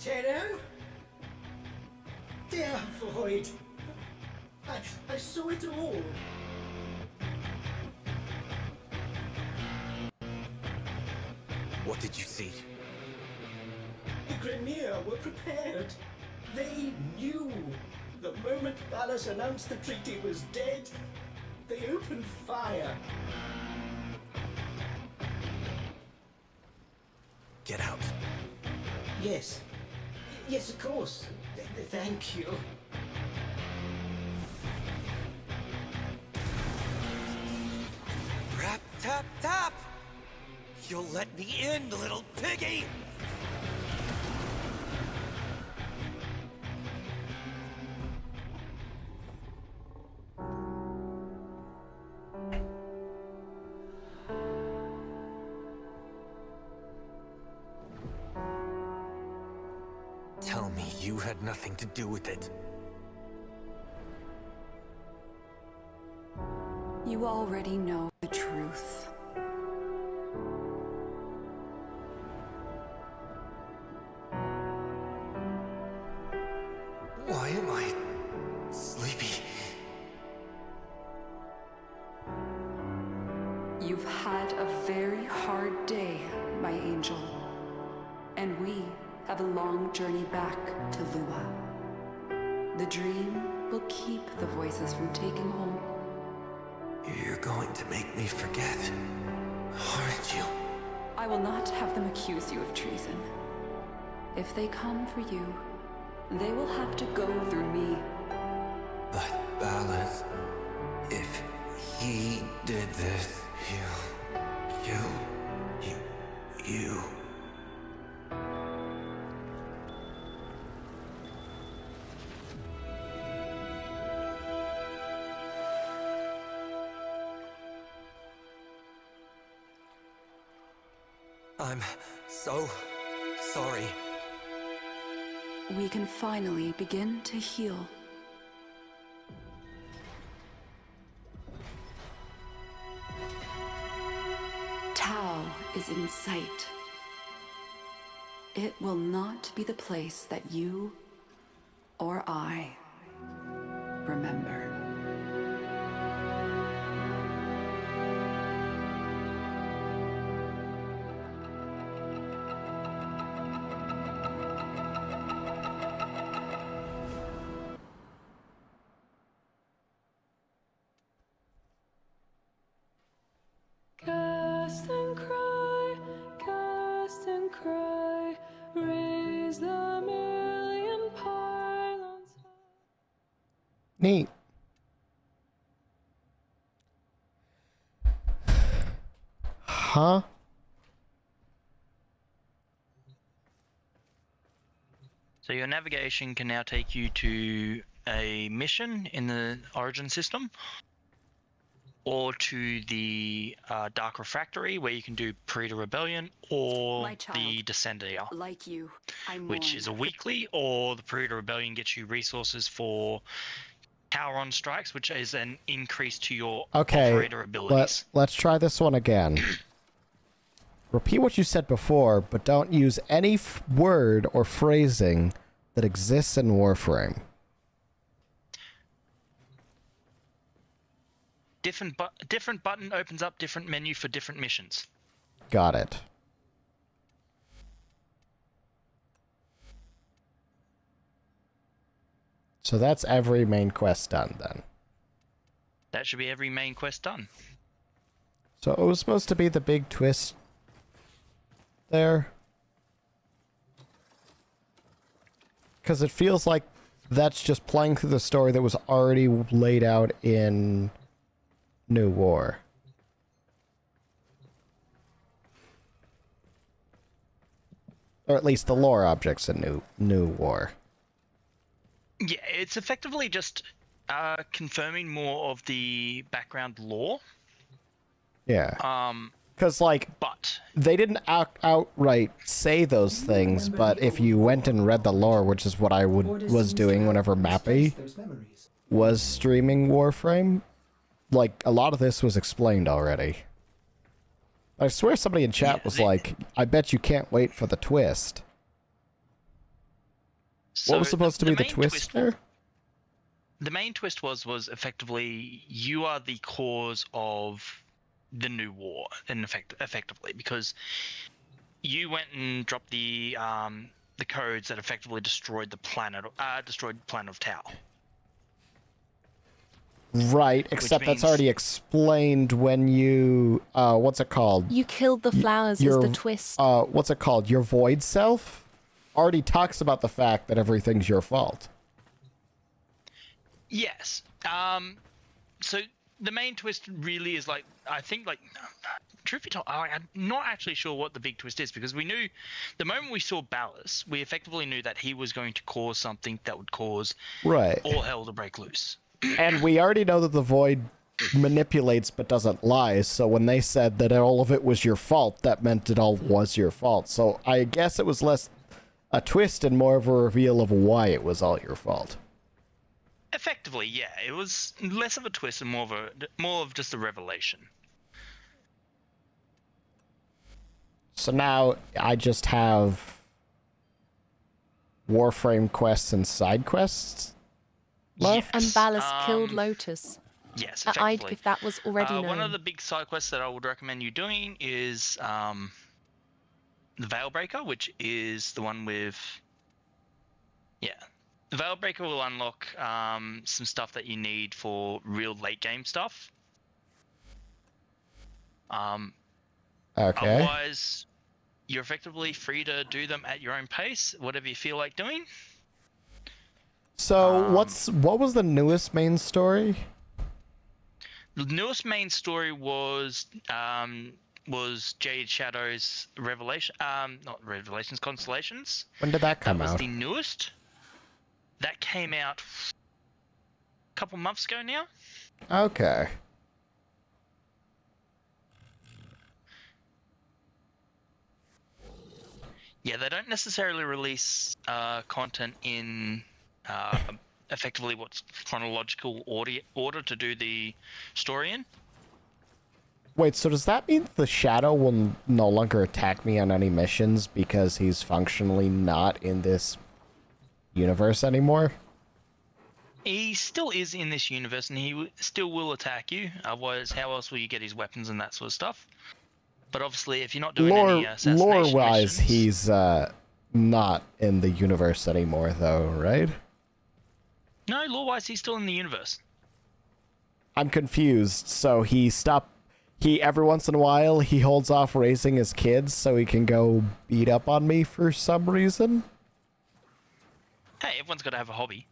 Tenno? Dear Void, I saw it all. What did you see? The Grineer were prepared. They knew. The moment Ballas announced the treaty was dead, they opened fire. Get out. Yes. Yes, of course. Thank you. Rap, tap, tap! You'll let me in, little piggy! Tell me you had nothing to do with it. You already know the truth. Why am I sleepy? You've had a very hard day, my angel. And we have a long journey back to Lua. The dream will keep the voices from taking home. You're going to make me forget, aren't you? I will not have them accuse you of treason. If they come for you, they will have to go through me. But Ballas, if he did this, you... I'm so sorry. We can finally begin to heal. Tau is in sight. It will not be the place that you or I remember. Cast and cry, raise the million pylons. Neat. Huh? So your navigation can now take you to a mission in the Origin system, or to the Dark Refractory, where you can do Predator Rebellion, or My child, the Descender, like you, I which mourn is a for weekly, or the Predator Rebellion gets you resources for Power on Strikes, which is an increase to your operator abilities. Let's try this one again. Repeat what you said before, but don't use any word or phrasing that exists in Warframe. Different button opens up different menu for different missions. Got it. So that's every main quest done then. That should be every main quest done. So it was supposed to be the big twist there? Because it feels like that's just playing through the story that was already laid out in New War. Or at least the lore objects in New War. Yeah, it's effectively just confirming more of the background lore. Yeah. Because, like, they didn't outright say those things, but if you went and read the lore, which is what I was doing whenever Mappy was streaming Warframe, like, a lot of this was explained already. I swear somebody in chat was like, I bet you can't wait for the twist. So what was supposed to be the twist there? The main twist was effectively you are the cause of the new war, effectively, because you went and dropped the codes that effectively destroyed the planet of Tau. Right, except that's already explained when you what's it called? You killed the flowers is the twist. What's it called? Your void self already talks about the fact that everything's your fault. Yes. So the main twist really is like, I think, like, truth be told, I'm not actually sure what the big twist is, because we knew the moment we saw Ballas, we effectively knew that he was going to cause something that would cause all hell to break loose. And we already know that the void manipulates but doesn't lie, so when they said that all of it was your fault, that meant it all was your fault. So I guess it was less a twist and more of a reveal of why it was all your fault. Effectively, yeah. It was less of a twist and more of just a revelation. So now I just have Warframe quests and side quests left? And Ballas killed Lotus. Yes, if that was already known. One of the big side quests that I would recommend you doing is the Veilbreaker, which is the one with... Yeah. The Veilbreaker will unlock some stuff that you need for real late game stuff. Okay. Otherwise, you're effectively free to do them at your own pace, whatever you feel like doing. So what was the newest main story? The newest main story was Jade Shadow's Constellations. When did that come That was out? the newest. That came out a couple months ago now. Okay. Yeah, they don't necessarily release content in effectively what's chronological order to do the story in. Wait, so does that mean the Shadow will no longer attack me on any missions because he's functionally not in this universe anymore? He still is in this universe, and he still will attack you. Otherwise, how else will you get his weapons and that sort of stuff? But obviously, if you're not doing any assassination lore-wise, missions, he's not in the universe anymore, though, right? no, lore-wise, he's still in the universe. I'm confused. So he stopped. Every once in a while, he holds off raising his kids so he can go beat up on me for some reason. Hey, everyone's got to have a hobby.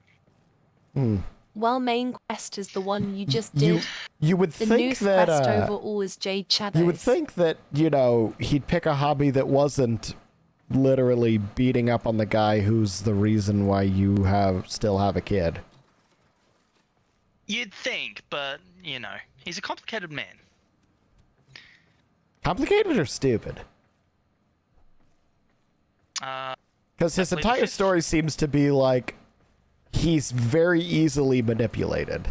Well, main quest is the one you just did. You would the think newest that quest overall is Jade Shadows. you would think that he'd pick a hobby that wasn't literally beating up on the guy who's the reason why you still have a kid. You'd think, but he's a complicated man. Complicated or stupid? Because his entire story seems to be like he's very easily manipulated.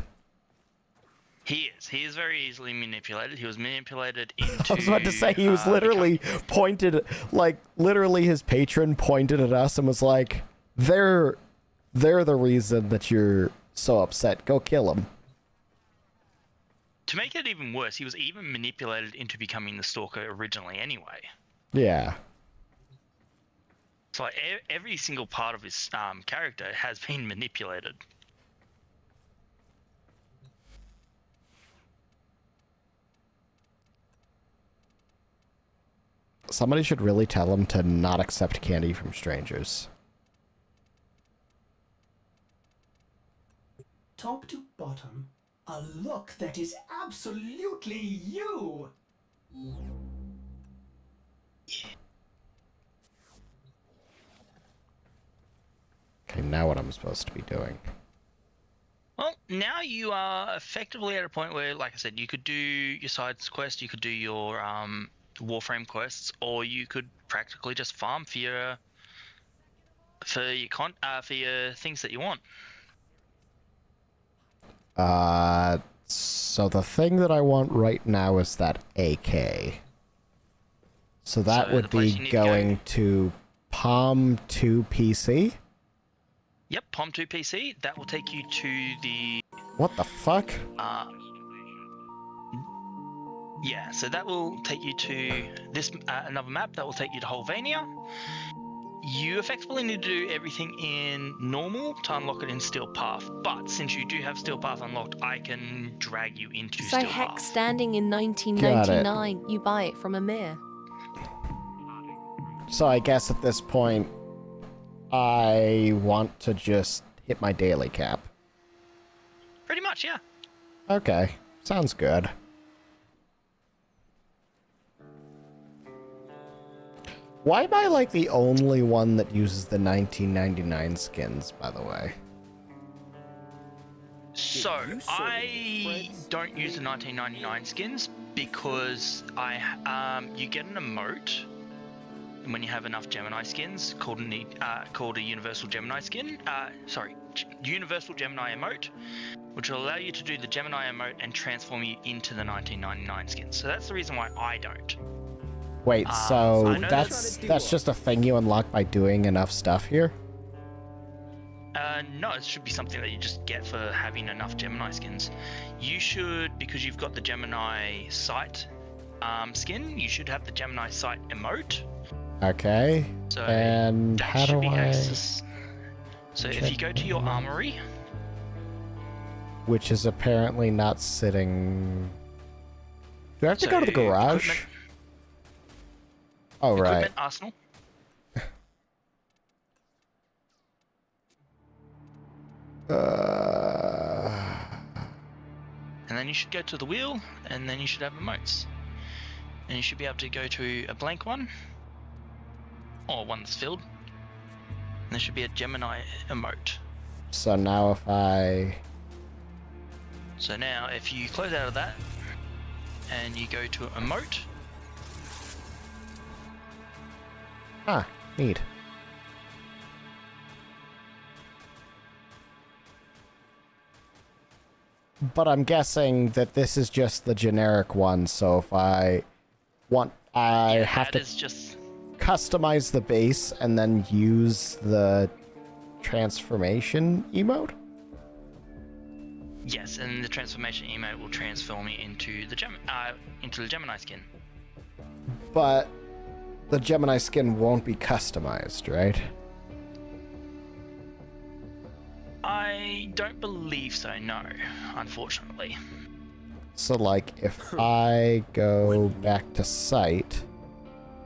He is. He is very easily manipulated. He was manipulated into... I was about to say, he was literally literally his patron pointed at us and was like, they're the reason that you're so upset. Go kill him. To make it even worse, he was even manipulated into becoming the Stalker originally anyway. Yeah. So every single part of his character has been manipulated. Somebody should really tell him to not accept candy from strangers. Top to bottom, a look that is absolutely you! Okay, now what I'm supposed to be doing. Well, now you are effectively at a point where, like I said, you could do your sides quest, you could do your Warframe quests, or you could practically just farm for your things that you want. So the thing that I want right now is that AK. So that would be going to Palm 2 PC? Yep, Palm 2 PC. That will take you to the... What the fuck? Yeah, so that will take you to this another map that will take you to Holvania. You effectively need to do everything in normal to unlock it in Steel Path, but since you do have Steel Path unlocked, I can drag you into So Steel Hex Path. standing in 1999, you buy it from Amir. So I guess at this point, I want to just hit my daily cap. Pretty much, yeah. Okay, sounds good. Why am I like the only one that uses the 1999 skins, by the way? So, I don't use the 1999 skins because you get an emote when you have enough Gemini skins called a Universal Gemini skin. Universal Gemini emote, which will allow you to do the Gemini emote and transform you into the 1999 skins. So that's the reason why I don't. Wait, so that's just a thing you unlock by doing enough stuff here? No, it should be something that you just get for having enough Gemini skins. You should, because you've got the Gemini Sight skin, you should have the Gemini Sight emote. Okay, So and that how should do be I... access. So if you go to your armory... Which is apparently not sitting... Do I have to go to the garage? Oh, right. Equipment arsenal. And then you should go to the wheel, and then you should have emotes. And you should be able to go to a blank one, or one that's filled. And there should be a Gemini emote. So now if I... So now if you close out of that, and you go to emote. Ah, neat. But I'm guessing that this is just the generic one, so if I want... I have to customize the base and then use the transformation emote? Yes, and the transformation emote will transform me into the Gemini skin. But the Gemini skin won't be customized, right? I don't believe so, no, unfortunately. So, like, if I go back to site...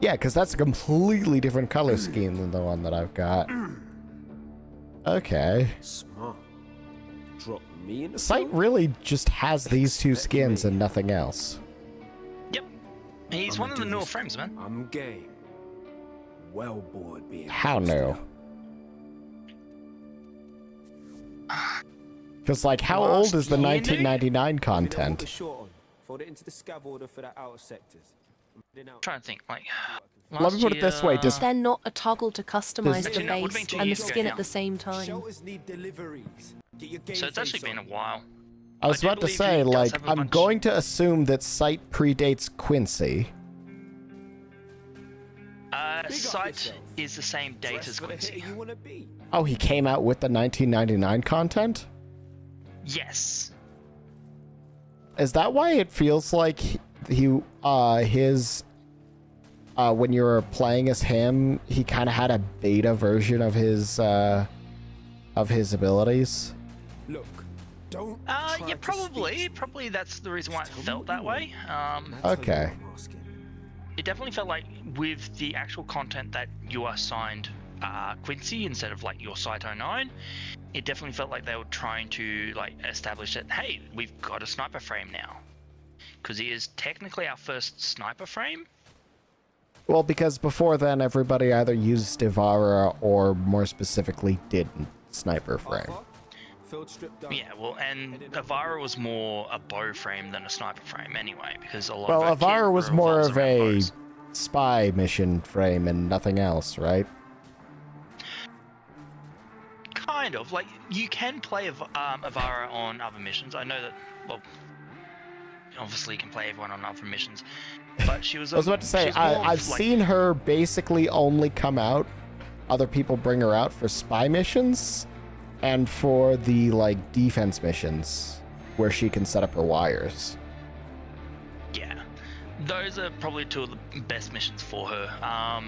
Yeah, because that's a completely different color scheme than the one that I've got. Okay. Smart. Drop me in the Site really just has these two skins and nothing else. Yep. He's one of the newer frames, man. I'm game. Well bored being How new? Because, like, how old is the 1999 content? Fold it into the scav order for the outer sectors. I'm trying to think, like... Let me put it this way, does... They're not a toggle to customize Actually, the no, it would've base been 2 and the years ago skin now. at the same time. Shelters need deliveries. Get your game So it's actually face been a on. while. I was about to say, like, I'm going to assume that Site predates Quincy. Site is the same date as Quincy. Oh, he came out with the 1999 content? Yes. Is that why it feels like when you were playing as him, he kind of had a beta version of his abilities? Look, don't. Yeah, probably. Probably that's the reason why it felt that way. Okay. It definitely felt like with the actual content that you are assigned Quincy instead of like your Site 09, it definitely felt like they were trying to like establish that, hey, we've got a sniper frame now. Because he is technically our first sniper frame. Well, because before then, everybody either used Ivara or more specifically didn't sniper frame. Yeah, well, and Avara was more a bow frame than a sniper frame anyway, because a lot Well, of Avara was more of a spy mission frame and nothing else, right? Kind of. Like, you can play Avara on other missions. I know that, well, obviously you can play everyone on other missions, but she was... I was about to say, I've seen her basically only come out, other people bring her out for spy missions, and for the, like, defense missions, where she can set up her wires. Yeah. Those are probably two of the best missions for her.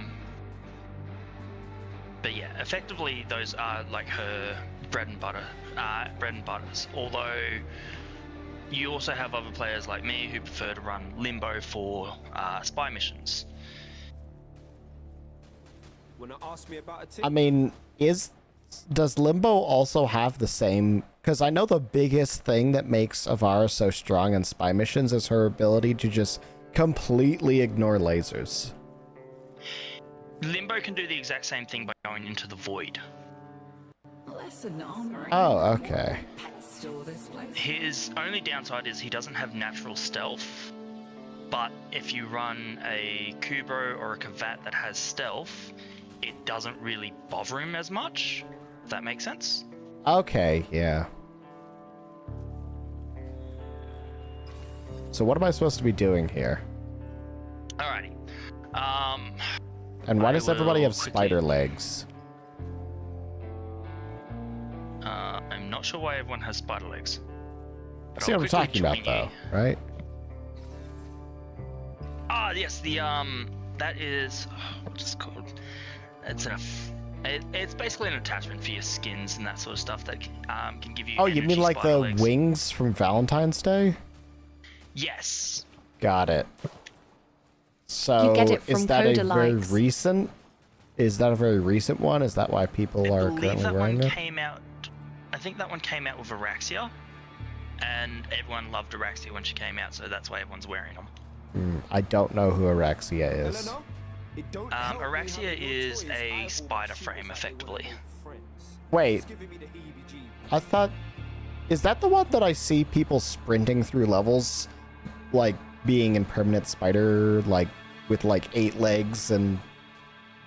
But yeah, effectively, those are, like, her bread and butters. Although, you also have other players like me who prefer to run Limbo for spy missions. Wanna ask me about a tip? I mean, does Limbo also have the same... Because I know the biggest thing that makes Avara so strong in spy missions is her ability to just completely ignore lasers. Limbo can do the exact same thing by going into the void. Oh, okay. His only downside is he doesn't have natural stealth, but if you run a Kubro or a Kavat that has stealth, it doesn't really bother him as much, if that makes sense. Okay, yeah. So what am I supposed to be doing here? Alrighty. And why does everybody have spider legs? I'm not sure why everyone has spider legs. See what I'm talking about, though, right? Ah, yes, that is, what's it called? It's basically an attachment for your skins and that sort of stuff that can give you. Oh, you mean like the wings from Valentine's Day? Yes. Got it. So, You get it from is that a Coda very likes. recent? Is that a very recent one? Is that why people are currently wearing it? I think that one came out with Araxia, and everyone loved Araxia when she came out, so that's why everyone's wearing them. I don't know who Araxia is. Araxia is a spider frame, effectively. Wait, I thought... Is that the one that I see people sprinting through levels, like being in permanent spider, like with like 8 legs and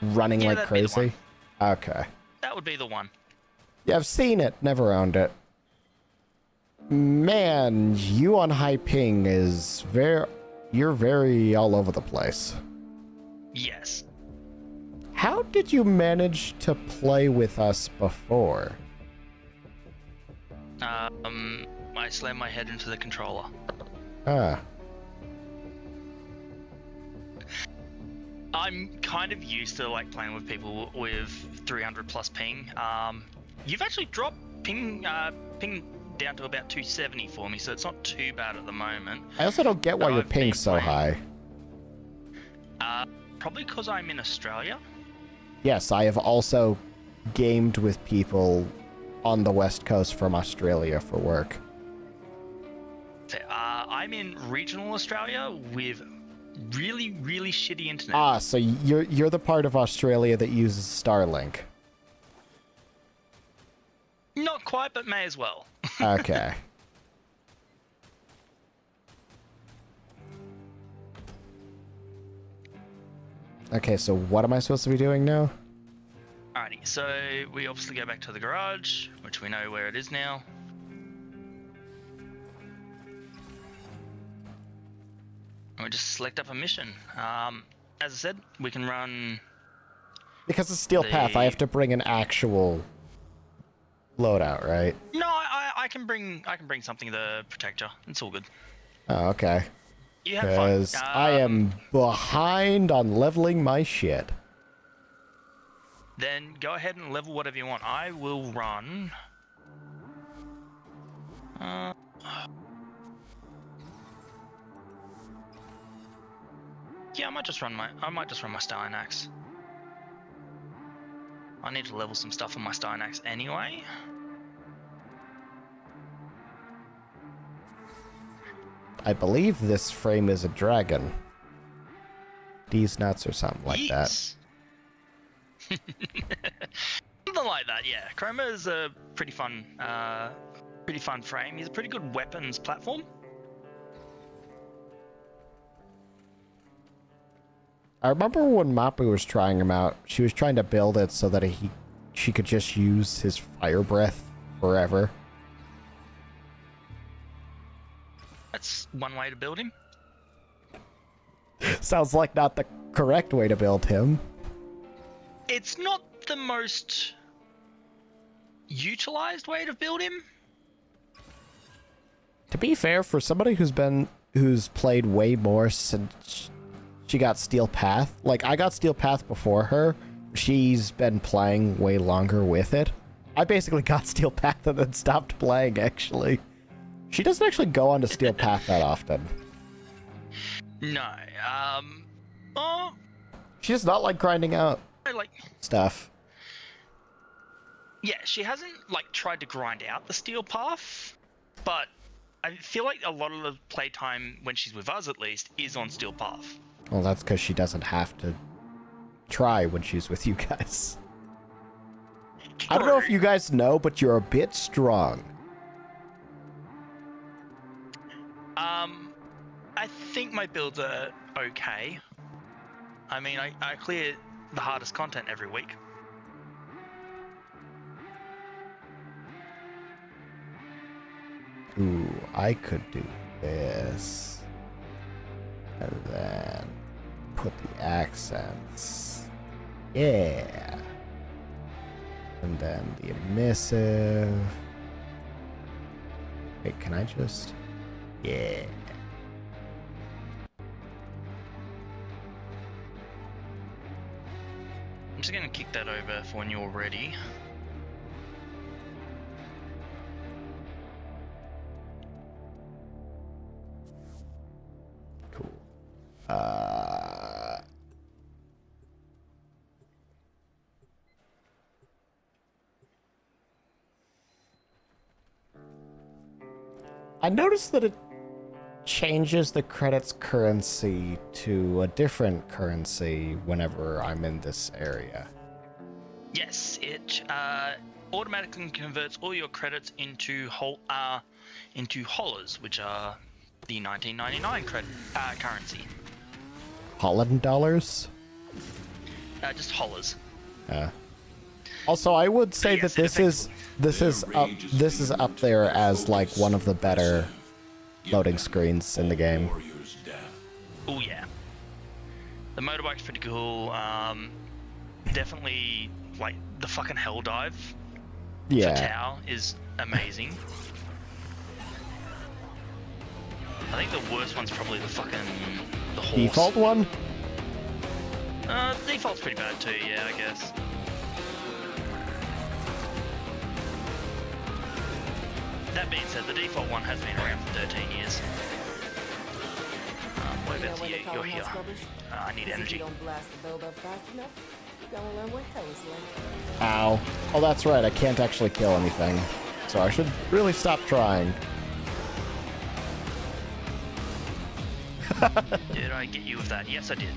running like crazy? Okay. That would be the one. Yeah, I've seen it, never owned it. Man, you on high ping is you're very all over the place. Yes. How did you manage to play with us before? I slammed my head into the controller. Ah. I'm kind of used to like playing with people with 300 plus ping. You've actually dropped ping down to about 270 for me, so it's not too bad at the moment. I also don't get why your ping's so high. Probably because I'm in Australia. Yes, I have also gamed with people on the West Coast from Australia for work. I'm in regional Australia with really, really shitty internet. Ah, so you're the part of Australia that uses Starlink. Not quite, but may as well. Okay. Okay, so what am I supposed to be doing now? Alrighty, so we obviously go back to the garage, which we know where it is now. And we just select up a mission. As I said, we can run... Because it's Steel Path, I have to bring an actual loadout, right? No, I can bring something to protect you. It's all good. Oh, okay. You have fun. Because I am behind on leveling my shit. Then go ahead and level whatever you want. I will run... Yeah, I might just run my Styanax. I need to level some stuff on my Styanax anyway. I believe this frame is a dragon. These nuts or something like that. Something like that, yeah. Chroma is a pretty fun frame. He's a pretty good weapons platform. I remember when Mappu was trying him out, she was trying to build it so that she could just use his fire breath forever. That's one way to build him. Sounds like not the correct way to build him. It's not the most utilized way to build him. To be fair, for somebody who's played way more since she got Steel Path, like I got Steel Path before her, she's been playing way longer with it. I basically got Steel Path and then stopped playing, actually. She doesn't actually go on to Steel Path that often. No, She does not like grinding out like stuff. Yeah, she hasn't like tried to grind out the Steel Path, but I feel like a lot of the playtime when she's with us, at least, is on Steel Path. Well, that's because she doesn't have to try when she's with you guys. I don't know if you guys know, but you're a bit strong. I think my builds are okay. I mean, I clear the hardest content every week. Ooh, I could do this. And then put the accents. Yeah. And then the emissive. Wait, can I just... Yeah. I'm just gonna kick that over for when you're ready. Cool. I noticed that it changes the credits currency to a different currency whenever I'm in this area. Yes, it automatically converts all your credits into hollers, which are the 1999 currency. Holland dollars? Just hollers. Also, I would say that this is up there as like one of the better loading screens in the game. Oh yeah, the motorbike's pretty cool. Definitely like the fucking hell dive. Yeah. For Tau is amazing. I think the worst one's probably the fucking the horse. Default one? Default's pretty bad too, yeah, I guess. That being said, the default one has been around for 13 years. What about you? You're here. I need energy. Ow. Oh, that's right. I can't actually kill anything. So I should really stop trying. Did I get you with that? Yes, I did.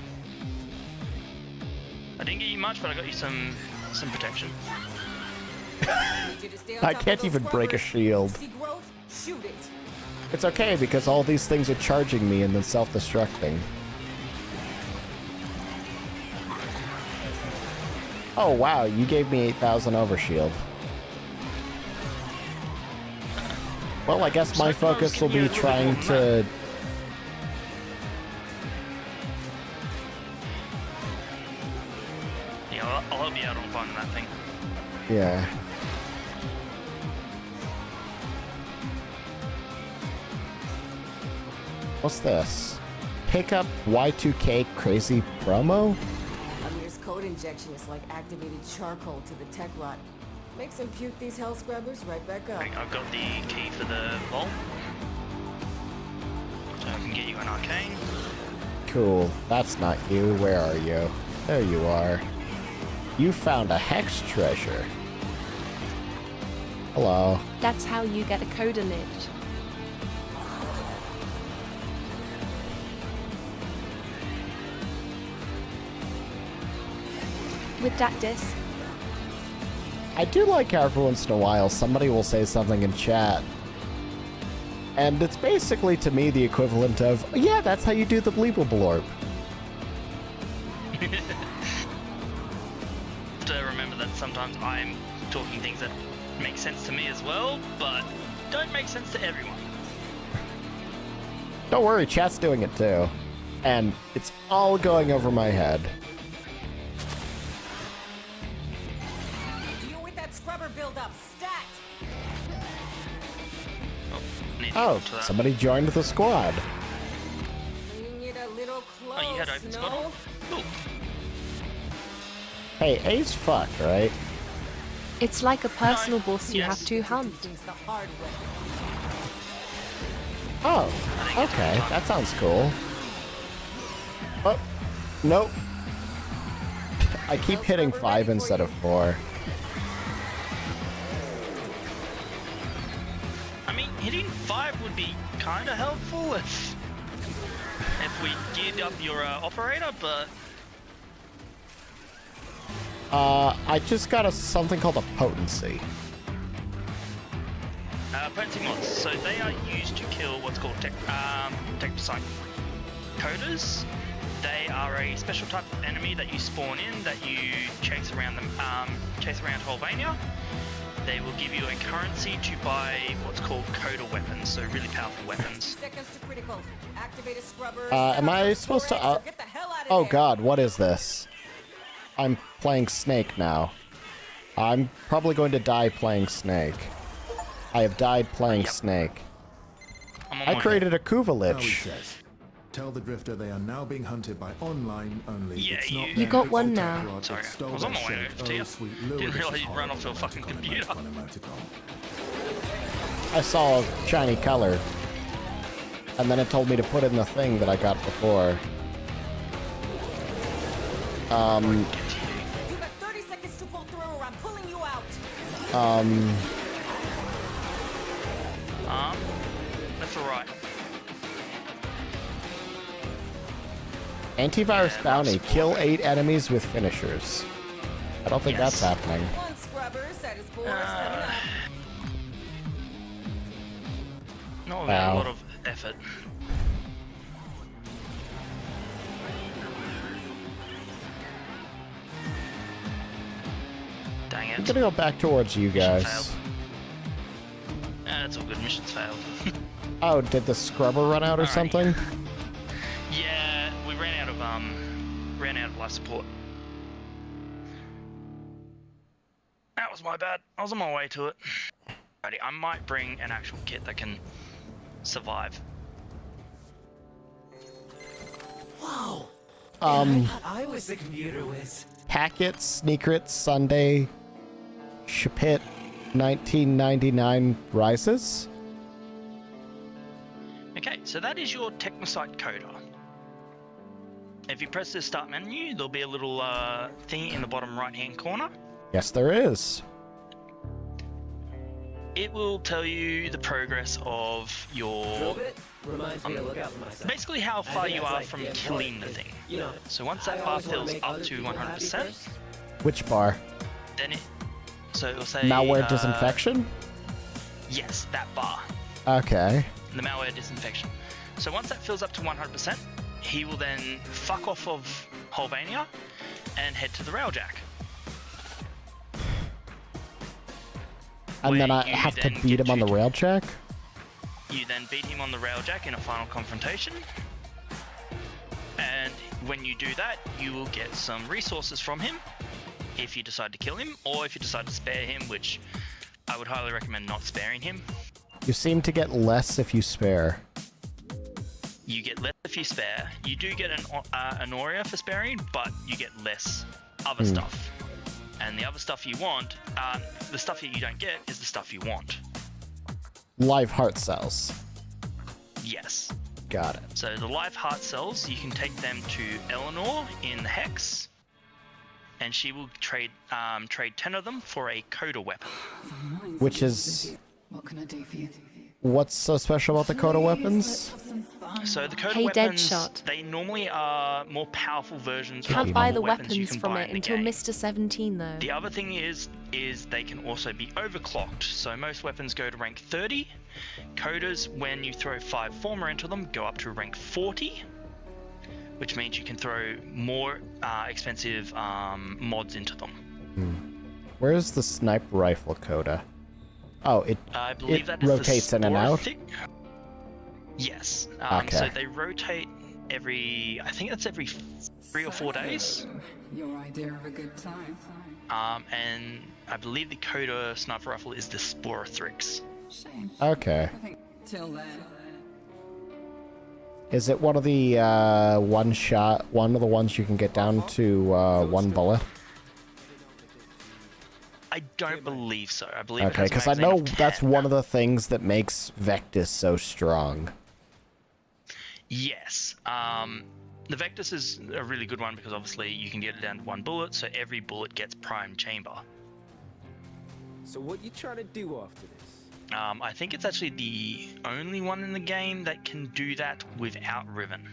I didn't get you much, but I got you some protection. I can't even break a shield. It's okay because all these things are charging me and then self-destructing. Oh wow, you gave me 8,000 overshield. Well, I guess my focus will be trying to... Yeah, I'll help you out on finding that thing. Yeah. What's this? Pick up Y2K crazy promo? Amir's code injection is like activated charcoal to the tech rot. Makes him puke these hell scrubbers right back up. I've got the key for the vault. So I can get you an arcane. Cool. That's not you. Where are you? There you are. You found a hex treasure. Hello. That's how you get a coda lich. With that disc. I do like how every once in a while somebody will say something in chat. And it's basically to me the equivalent of, yeah, that's how you do the bleepable orb. To remember that sometimes I'm talking things that make sense to me as well, but don't make sense to everyone. Don't worry, chat's doing it too. And it's all going over my head. Deal with that scrubber buildup, stat! Oh, somebody joined the squad. Bring it a little close, Oh, you had open squad on? Cool. Hey, A's fucked, right? It's like a personal boss you have to hunt. Oh, okay, that sounds cool. Oh, nope. I keep hitting 5 instead of 4. I mean, hitting 5 would be kind of helpful if we geared up your operator, but... I just got something called a potency. Potency mods, so they are used to kill what's called tech psych coders. They are a special type of enemy that you spawn in, that you chase around Holvania. They will give you a currency to buy what's called coder weapons, so really powerful weapons. Seconds to critical. Activate a scrubber. Am I supposed to... Oh god, what is this? I'm playing Snake now. I'm probably going to die playing Snake. I have died playing Snake. I created a Kuvalich. Tell the Drifter they are now being hunted by online only. Yeah, you got one now. Sorry, I was on my way over to you. Didn't realize you'd run off to a fucking computer. I saw a shiny color. And then it told me to put in the thing that I got before. You got 30 seconds to pull through or I'm pulling you out. Left or right? Antivirus bounty. Kill 8 enemies with finishers. I don't think that's happening. One scrubber set his boards coming up. Not without a lot of effort. Dang it. I'm gonna go back towards you guys. It's all good. Mission's failed. Oh, did the scrubber run out or something? Yeah, we ran out of life support. That was my bad. I was on my way to it. Alrighty, I might bring an actual kit that can survive. Whoa! I thought I was the computer whiz. Packet, Secrets, Sunday, Shapit, 1999 Rises. Okay, so that is your Technosite coder. If you press the start menu, there'll be a little thing in the bottom right-hand corner. Yes, there is. It will tell you the progress of your... Reminds me to look out for myself. Basically how far you are from killing the thing. So once that bar fills up to 100%... Which bar? Then it... So it'll say... Malware disinfection? Yes, that bar. Okay. The malware disinfection. So once that fills up to 100%, he will then fuck off of Holvania and head to the railjack. And then I have to beat him on the railjack? You then beat him on the railjack in a final confrontation. And when you do that, you will get some resources from him if you decide to kill him, or if you decide to spare him, which I would highly recommend not sparing him. You seem to get less if you spare. You get less if you spare. You do get an Aurea for sparing, but you get less other stuff. And the other stuff you want, the stuff that you don't get is the stuff you want. Live heart cells. Yes. Got it. So the live heart cells, you can take them to Eleanor in the Hex, and she will trade 10 of them for a coda weapon. Which is... What can I do for you? What's so special about the coda weapons? So the coda Hey, weapons, Deadshot. they normally are more powerful versions of Can't buy all the weapons you weapons can from buy it in the until game. Mr. 17, though. The other thing is they can also be overclocked. So most weapons go to rank 30. Codas, when you throw 5 former into them, go up to rank 40, which means you can throw more expensive mods into them. Where's the sniper rifle coda? Oh, I believe it that is rotates the in and out? thing. Yes. Okay. So they rotate I think that's every 3 or 4 days. Your idea of a good time. And I believe the coda sniper rifle is the Sporothrix. Shame. Okay. I think till then. Is it one of the one of the ones you can get down to 1 bullet? I don't believe so. I believe Okay, because because I know that's one of the things that makes Vectis so strong. Yes. The Vectis is a really good one because obviously you can get it down to 1 bullet, so every bullet gets prime chamber. So what you trying to do after this? I think it's actually the only one in the game that can do that without Riven.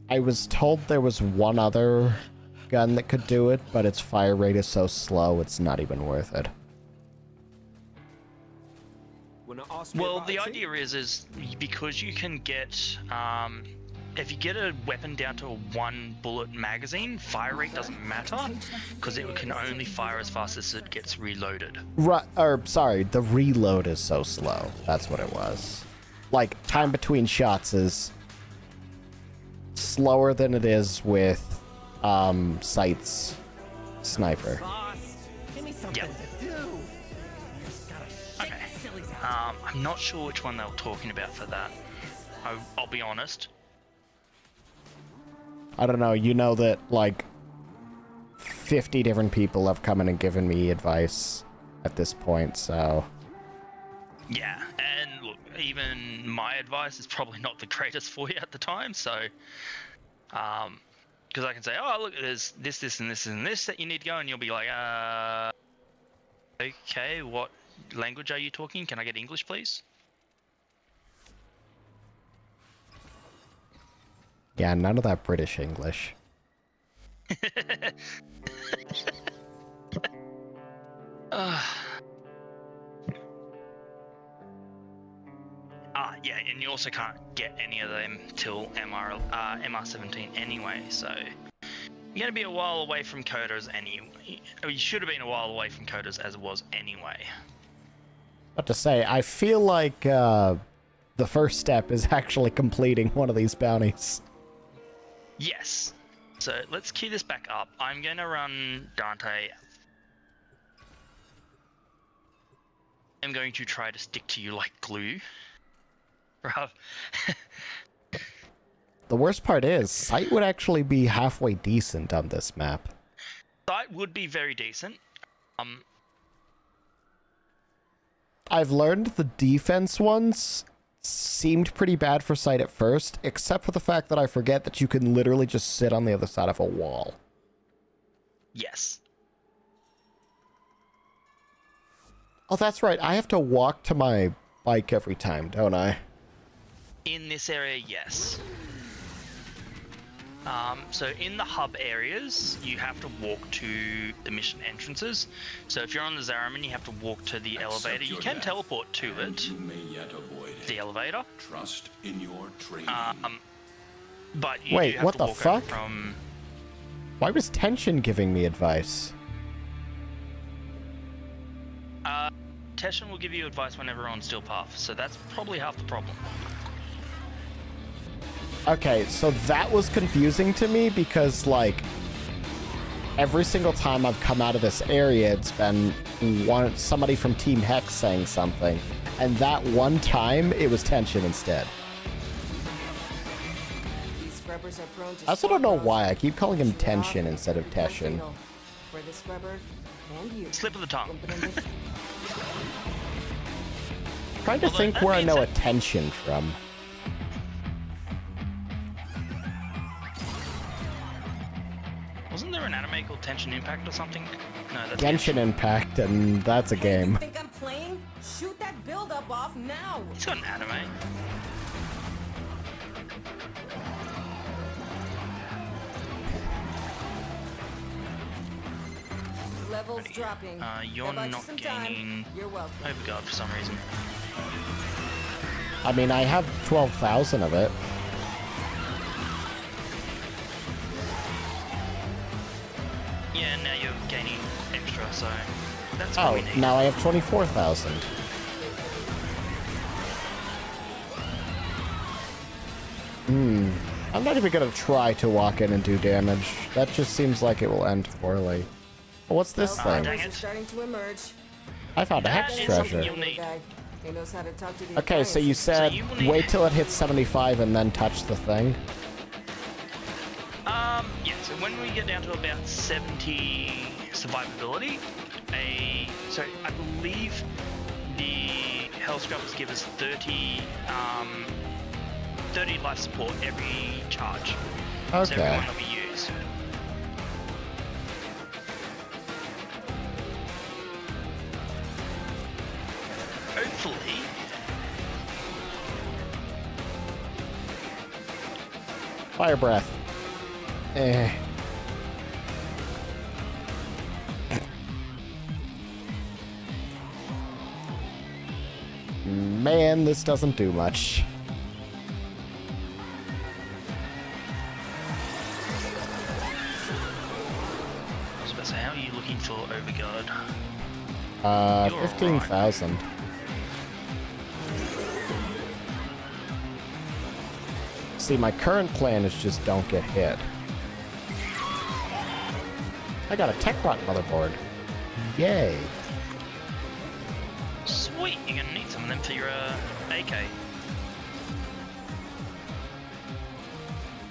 I was told there was one other gun that could do it, but its fire rate is so slow it's not even worth it. Well, the idea is because you can get if you get a weapon down to a 1 bullet magazine, fire rate doesn't matter because it can only fire as fast as it gets reloaded. Sorry, the reload is so slow. That's what it was. Like, time between shots is slower than it is with Sight's sniper. Yeah. Okay. I'm not sure which one they were talking about for that. I'll be honest. I don't know, you know that, like, 50 different people have come in and given me advice at this point, so... Yeah, and look, even my advice is probably not the greatest for you at the time, so... because I can say, oh, look, there's this, and this that you need to go, and you'll be like, okay, what language are you talking? Can I get English, please? Yeah, none of that British English. Yeah, and you also can't get any of them till MR17 anyway, so you're gonna be a while away from coders anyway. You should have been a while away from coders as it was anyway. What to say, I feel like the first step is actually completing one of these bounties. Yes. So let's key this back up. I'm gonna run Dante. I'm going to try to stick to you like glue. the worst part is, sight would actually be halfway decent on this map. Sight would be very decent. I've learned the defense ones seemed pretty bad for sight at first, except for the fact that I forget that you can literally just sit on the other side of a wall. Yes. Oh, that's right. I have to walk to my bike every time, don't I? In this area, yes. So in the hub areas, you have to walk to the mission entrances. So if you're on the Zariman, you have to walk to the elevator. You can teleport to it. The elevator. Trust in your training. But you Wait, do have what to the walk fuck? From... Why was Tension giving me advice? Teshin will give you advice whenever on Steel Path, so that's probably half the problem. Okay, so that was confusing to me because, like, every single time I've come out of this area, it's been somebody from Team Hex saying something. And that one time, it was Tension instead. These scrubbers are prone to I also don't know why. I keep calling him Tension instead of Teshin. For the scrubber and you. Slip of the tongue. Trying to think where I know Attention from. Wasn't there an anime called Tension Impact or something? No, that's Genshin Impact, and that's a game. You think I'm playing? Shoot that build-up off now. It's got an anime. Levels dropping. You're not gaining Overguard for some reason. I mean, I have 12,000 of it. Yeah, now you're gaining extra, so that's Oh, what we need. now I have 24,000. I'm not even gonna try to walk in and do damage. That just seems like it will end poorly. Well, what's this thing? Starting to emerge. I found a hex treasure. He knows how to talk to the Okay, so you said wait till it hits 75 and then touch the thing? Yeah, so when we get down to about 70 survivability, so I believe the Hell Scrubbers give us 30 life support every charge. Okay. So every one that we use. Hopefully. Fire breath. Eh. Man, this doesn't do much. I was about to say, how are you looking for Overguard? 15,000. See, my current plan is just don't get hit. I got a Techrot motherboard. Yay. Sweet, you're gonna need some of them for your AK.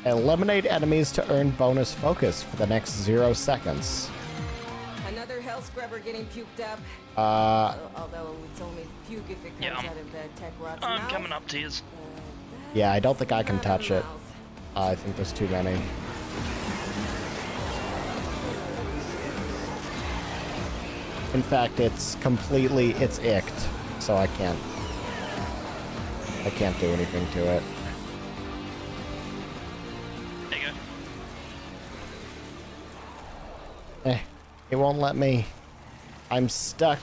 Eliminate enemies to earn bonus focus for the next 0 seconds. Another hell scrubber getting puked up. Although it's only puke if it comes out of the tech rot's I'm mouth. coming up to you. Yeah, I don't think I can touch it. I think there's too many. In fact, it's icked, so I can't do anything to it. There you go. It won't let me. I'm stuck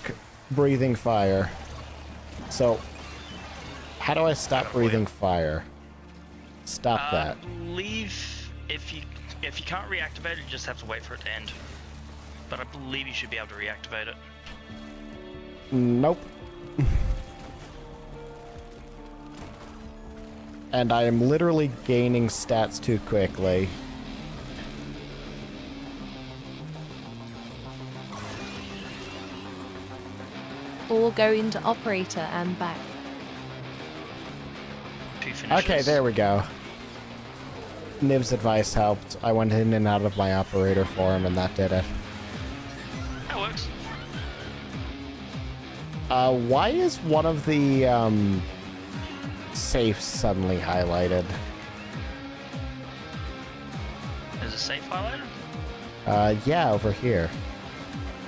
breathing fire. So, how do I stop breathing fire? Stop that. I believe if you can't reactivate it, you just have to wait for it to end. But I believe you should be able to reactivate it. Nope. And I am literally gaining stats too quickly. Or go into operator and back. Okay, there we go. Niv's advice helped. I went in and out of my operator form, and that did it. That works. Why is one of the safes suddenly highlighted? There's a safe highlighter? Yeah, over here.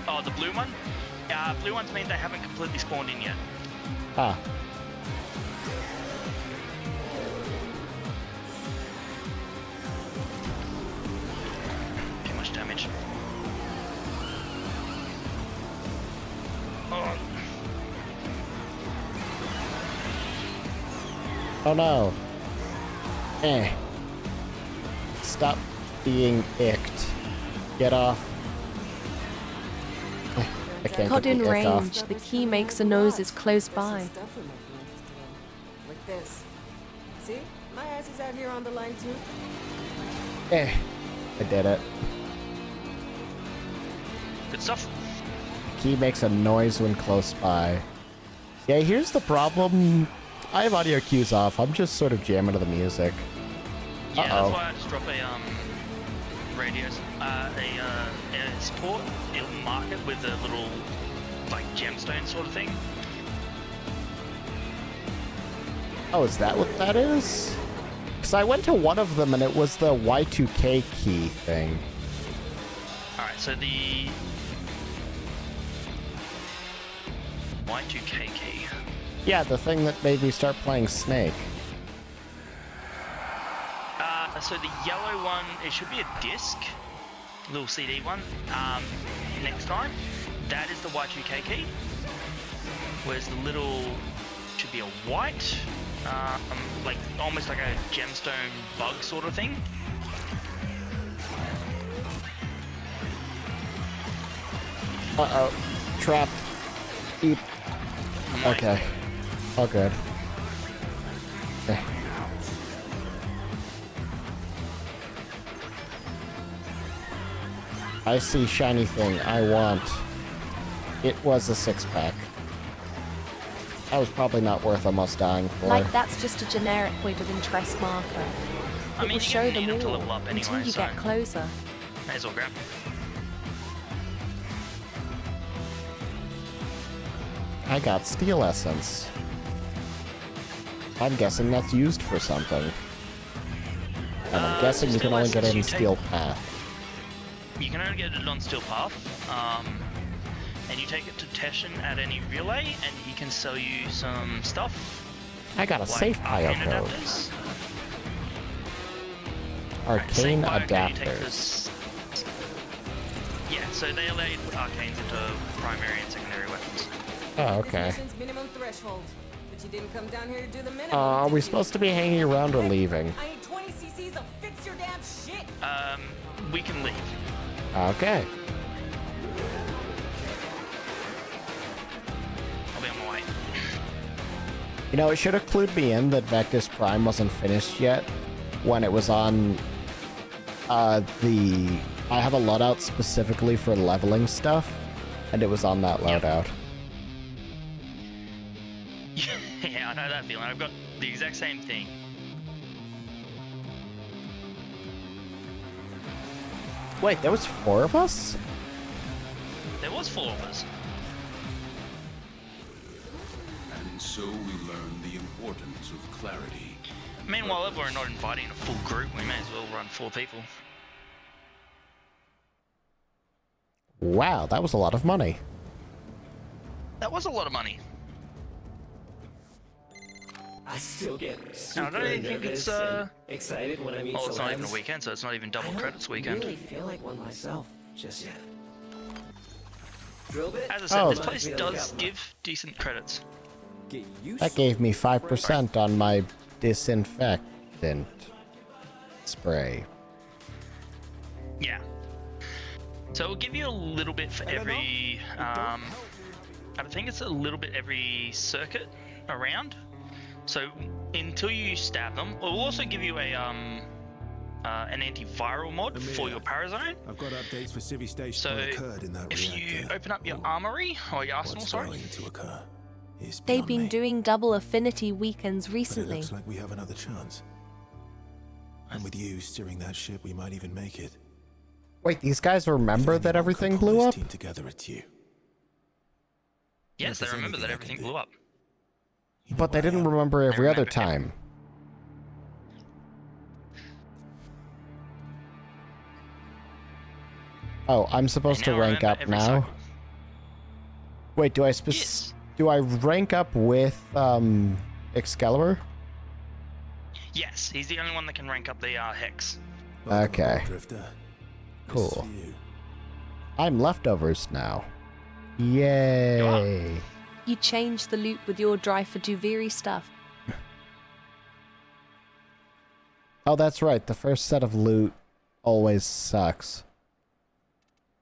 Oh, the blue one? Blue ones mean they haven't completely spawned in yet. Ah. Too much damage. Oh. Oh no. Stop being icked. Get off. I can't Cod get in the ick off. range, the key makes a nose is close by. Like this. See? My ass is out here on the line too. I did it. Good stuff. Key makes a noise when close by. Yeah, here's the problem. I have audio cues off. I'm just sort of jamming to the music. Yeah, that's why I just drop a radio, a support. It'll mark it with a little like gemstone sort of thing. Oh, is that what that is? Because I went to one of them and it was the Y2K key thing. Alright, so the Y2K key. Yeah, the thing that made me start playing Snake. So the yellow one, it should be a disc, little CD one. Next time, that is the Y2K key. Whereas the little should be a white, like almost like a gemstone bug sort of thing. Uh-oh. Trapped. Eep. Okay. All good. Okay. I see shiny thing. I want. It was a 6-pack. That was probably not worth almost dying for. Like that's just a generic point of interest marker. It will show them all to level up anyway, until you so get closer. May as well grab. I got steel essence. I'm guessing that's used for something. And I'm guessing you can only get it in steel path. You can only get it on Steel Path, and you take it to Teshin at any relay, and he can sell you some stuff. I got a like safe bio arcane code. adapters. Arcane Right, adapters. Yeah, so they allow you to put arcanes into primary and secondary weapons. Oh, okay. This mission's minimum threshold, but you didn't come down here to do the minimum. Are we supposed to be hanging around or leaving? I need 20 cc's of fix your damn shit. We can leave. Okay. I'll be on my way. You know, it should have clued me in that Vectis Prime wasn't finished yet when it was on I have a loadout specifically for leveling stuff, and it was on that loadout. Yeah, I know that feeling. I've got the exact same thing. Wait, there was 4 of us? There was 4 of us. And so we learn the importance of clarity. Meanwhile, if we're not inviting a full group, we may as well run 4 people. Wow, that was a lot of money. That was a lot of money. I still get No, I super don't even think nervous it's and excited when I meet well, it's not even a celebs. weekend, so it's not even double credits I weekend. don't really feel like one myself just yet. Drill bit? As I said, Oh. this place does give decent credits. That gave me 5% on my disinfectant spray. Yeah. So it'll give you a little bit for every, I think it's a little bit every circuit around. So until you stab them, it will also give you a an antiviral mod for your Parazone. I've got updates for Civi Station. So if you open up your armory, or your arsenal, sorry. They've been doing double affinity weekends recently. Looks like we have another chance. And with you steering that ship, we might even make it. Wait, these guys remember that everything blew up? Team together, it's you. Yes, they remember that everything blew up. But they didn't remember every other time. Oh, I'm supposed to rank up now? Wait, do I do I rank up with Excalibur? Yes, he's the only one that can rank up the Hex. Okay. Cool. I'm leftovers now. Yay. You changed the loot with your drive for Duviri stuff. Oh, that's right. The first set of loot always sucks.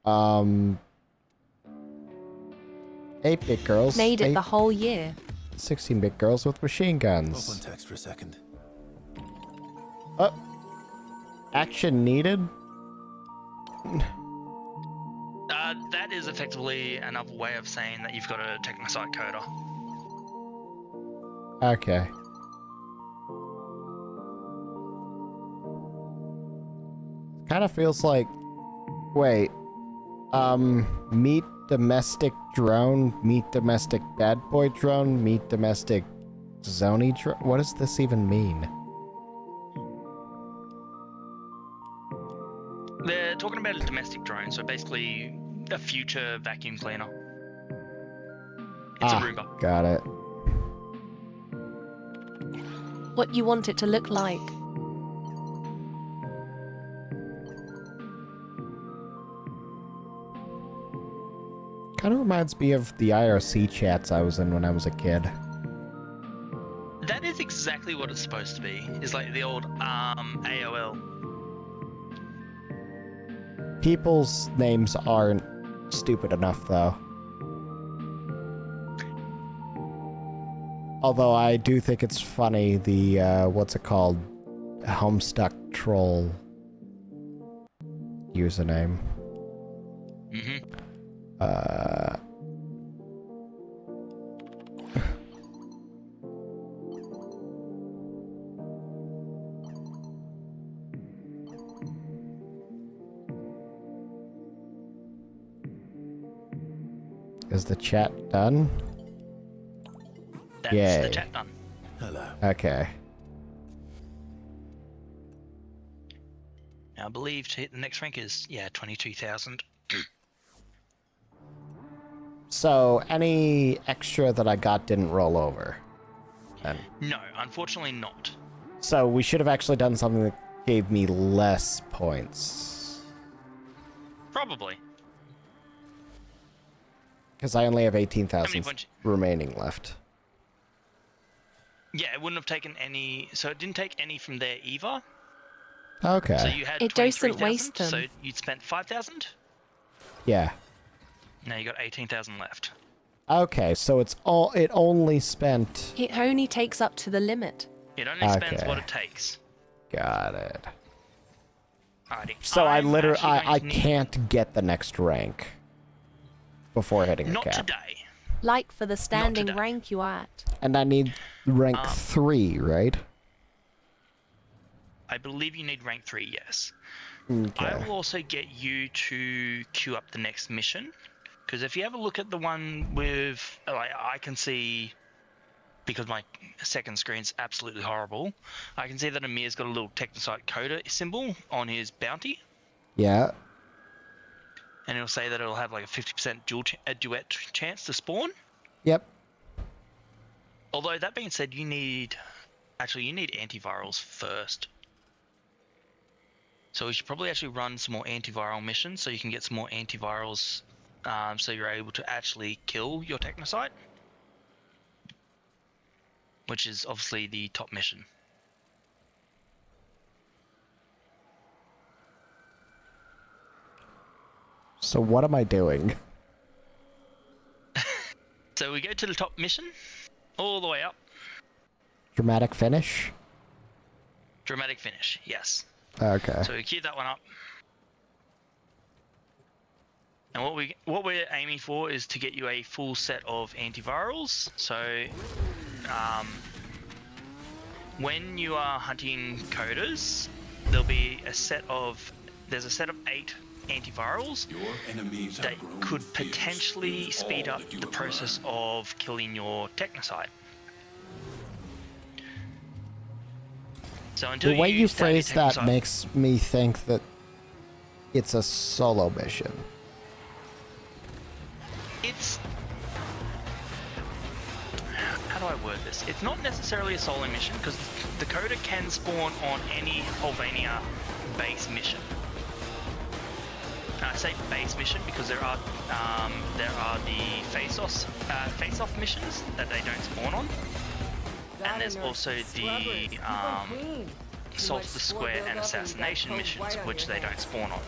8-bit girls. Made it the whole year. 16-bit girls with machine guns. Open text for a second. Oh. Action needed? That is effectively another way of saying that you've got a Technosite coder. Okay. Kind of feels like... Wait. Meet domestic drone, meet domestic bad boy drone, meet domestic zony drone? What does this even mean? They're talking about a domestic drone, so basically a future vacuum cleaner. It's a Roomba. Got it. What you want it to look like. Kind of reminds me of the IRC chats I was in when I was a kid. That is exactly what it's supposed to be. It's like the old AOL. People's names aren't stupid enough, though. Although I do think it's funny, the, what's it called? Homestuck Troll username. Mm-hmm. Is the chat done? That's Yay. the chat done. Hello. Okay. Now, I believe to hit the next rank is, 22,000. So, any extra that I got didn't roll over? Then. No, unfortunately not. So, we should have actually done something that gave me less points. Probably. Because I only have 18,000 remaining left. Yeah, it wouldn't have taken any... So it didn't take any from there either. Okay. So you had It doesn't waste 23,000, them. so you'd spent 5,000. Yeah. Now you got 18,000 left. Okay, so it only spent... It only takes up to the limit. It only spends what it takes. Got it. Alrighty. So I can't get the next rank before hitting the cap. Not today. Like for the standing rank you are at. And I need rank 3, right? I believe you need rank 3, yes. Okay. I will also get you to queue up the next mission. Because if you have a look at the one with... Like, I can see... Because my second screen's absolutely horrible. I can see that Amir's got a little Technosite coder symbol on his bounty. Yeah. And it'll say that it'll have like a 50% duet chance to spawn. Yep. Although, that being said, you need antivirals first. So we should probably actually run some more antiviral missions so you can get some more antivirals so you're able to actually kill your Technosite. Which is obviously the top mission. So what am I doing? So we go to the top mission, all the way up. Dramatic finish? Dramatic finish, yes. Okay. So we queue that one up. And what we're aiming for is to get you a full set of antivirals. So when you are hunting coders, there'll be a set of 8 antivirals that could potentially speed up the process of killing your technocide. So until The way you stab your phrase that technocide- makes me think that it's a solo mission. It's... How do I word this? It's not necessarily a solo mission, because the Coda can spawn on any Holvania base mission. I say base mission because there are the face-off missions that they don't spawn on, and there's also the Salt the Square and assassination missions which they don't spawn on.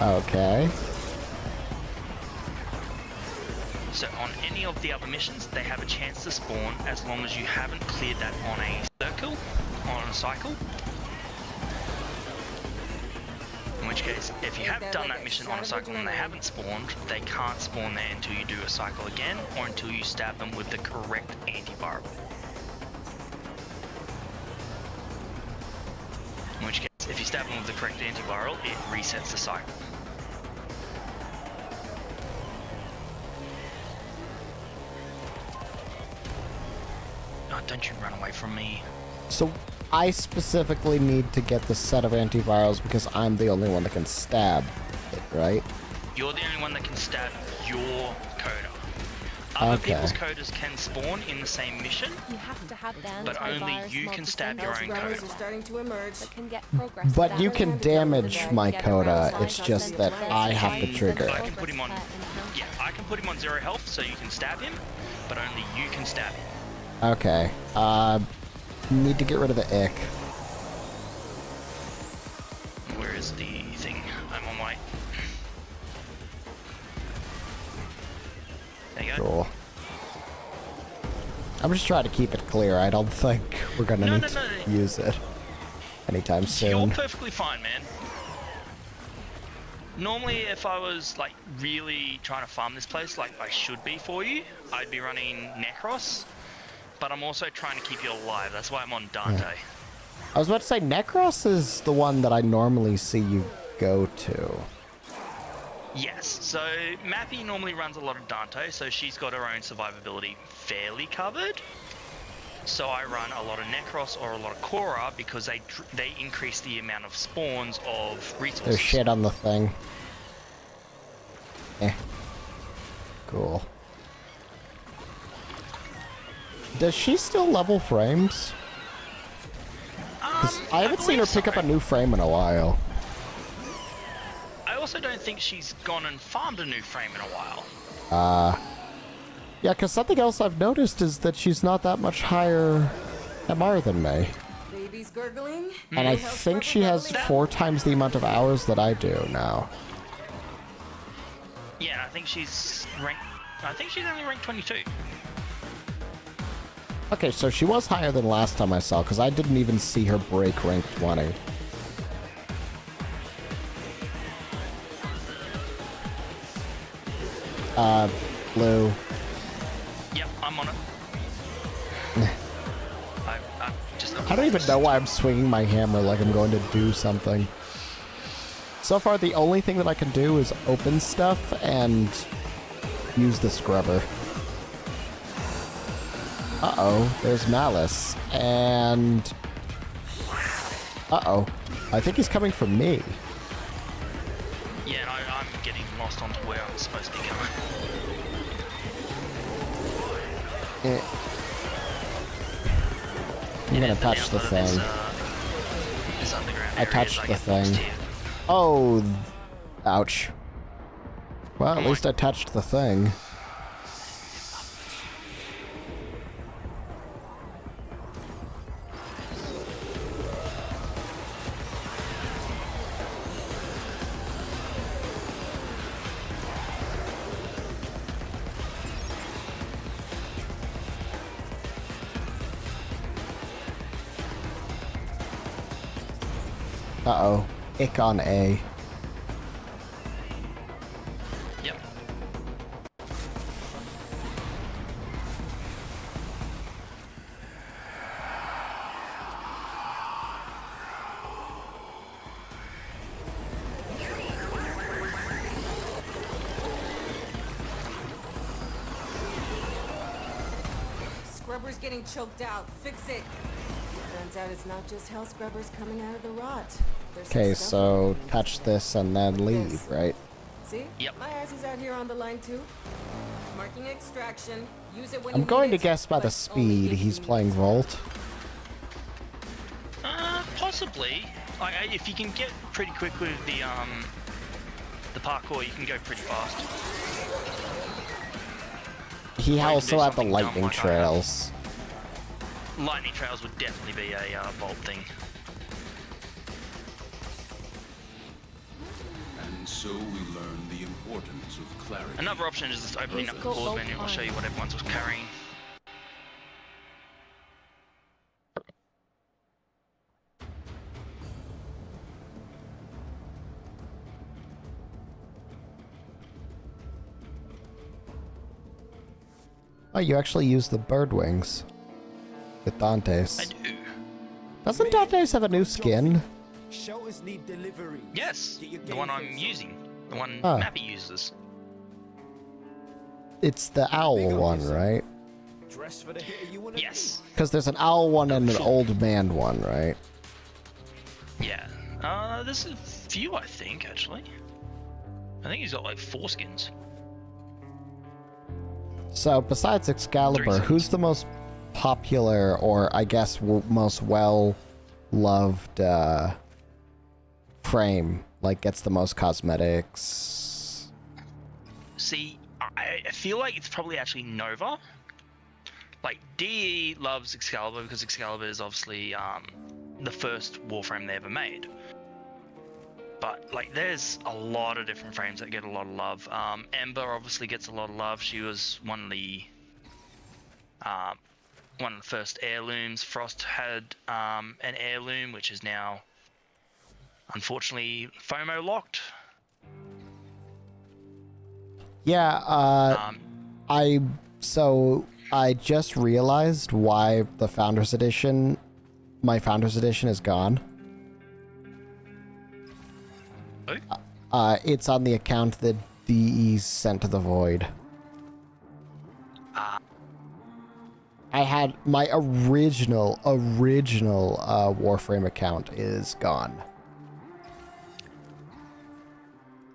Okay. So on any of the other missions, they have a chance to spawn as long as you haven't cleared that on a circle, on a cycle. In which case, if you have done that mission on a cycle and they haven't spawned, they can't spawn there until you do a cycle again, or until you stab them with the correct antiviral. In which case, if you stab them with the correct antiviral, it resets the cycle. Oh, don't you run away from me. So I specifically need to get the set of antivirals because I'm the only one that can stab it, right? You're the only one that can stab your Coda. Other people's Codas can spawn in the same mission, You have to have the but only antivirus you can stab your own Runners Coda. are starting to emerge. that can get progress. But you can damage my Get Coda, around it's side just that defense I have to defense trigger I it. can put him on. Yeah, I can put him on 0 health, so you can stab him, but only you can stab him. Okay. Need to get rid of the ick. Where is the thing? I'm on my. There you go. Cool. I'm just trying to keep it clear. I don't think we're gonna need to use it anytime You're soon. perfectly fine, man. Normally, if I was like really trying to farm this place like I should be for you, I'd be running Necros, but I'm also trying to keep you alive. That's why I'm on Dante. Yeah. I was about to say, Necros is the one that I normally see you go to. Yes, so Mappy normally runs a lot of Dante, so she's got her own survivability fairly covered. So I run a lot of Necros or a lot of Korra because they increase the amount of spawns of resources. There's shit on the thing. Eh. Cool. Does she still level frames? 'Cause I haven't seen her pick up a new frame in a while. I also don't think she's gone and farmed a new frame in a while. Yeah, because something else I've noticed is that she's not that much higher MR than me. Baby's gurgling. And I think she has 4 times the amount of hours that I do now. Yeah, I think she's ranked. I think she's only ranked 22. Okay, so she was higher than last time I saw, because I didn't even see her break rank 20. Blue. Yep, I'm on it. I don't even know why I'm swinging my hammer like I'm going to do something. So far, the only thing that I can do is open stuff and use the scrubber. Uh-oh, there's Malice. And... uh-oh. I think he's coming for me. Yeah, I'm getting lost onto where I'm supposed to be going. I'm gonna touch the thing. I touched the thing. Oh, ouch. Well, at least I touched the thing. Uh-oh. Ick on A. Yep. scrubber's getting choked out. Fix it. Turns out it's not just hell scrubbers coming out of the rot. Okay, so touch this and then leave, right? See? Yep. My ass is out here on the line too. Marking extraction. Use it when I'm going to guess by the speed he's playing Volt. Possibly. Like, if you can get pretty quick with the parkour, you can go pretty fast. He also had the lightning trails. Lightning trails would definitely be a Volt thing. And so we learn the importance of clarity. Another option is just opening up the pause menu. I'll show you what everyone's was carrying. Oh, you actually use the bird wings with Dante's. I do. Doesn't Dante's have a new skin? Shelters need delivery. Yes, the one I'm using. The one Huh. Mappy uses. It's the owl one, right? Dress for the hitter you wanna Yes. Because there's an owl one and an old man one, right? Yeah. There's a few, I think, actually. I think he's got like 4 skins. So, besides Excalibur, who's the most popular, or I guess most well-loved frame? Like, gets the most cosmetics? See, I feel like it's probably actually Nova. Like, DE loves Excalibur because Excalibur is obviously the first Warframe they ever made. But, like, there's a lot of different frames that get a lot of love. Ember obviously gets a lot of love. She was one of the first heirlooms. Frost had an heirloom, which is now, unfortunately, FOMO locked. Yeah, I just realized why the Founders Edition, my Founders Edition is gone. It's on the account that DE sent to the void. I had my original Warframe account is gone.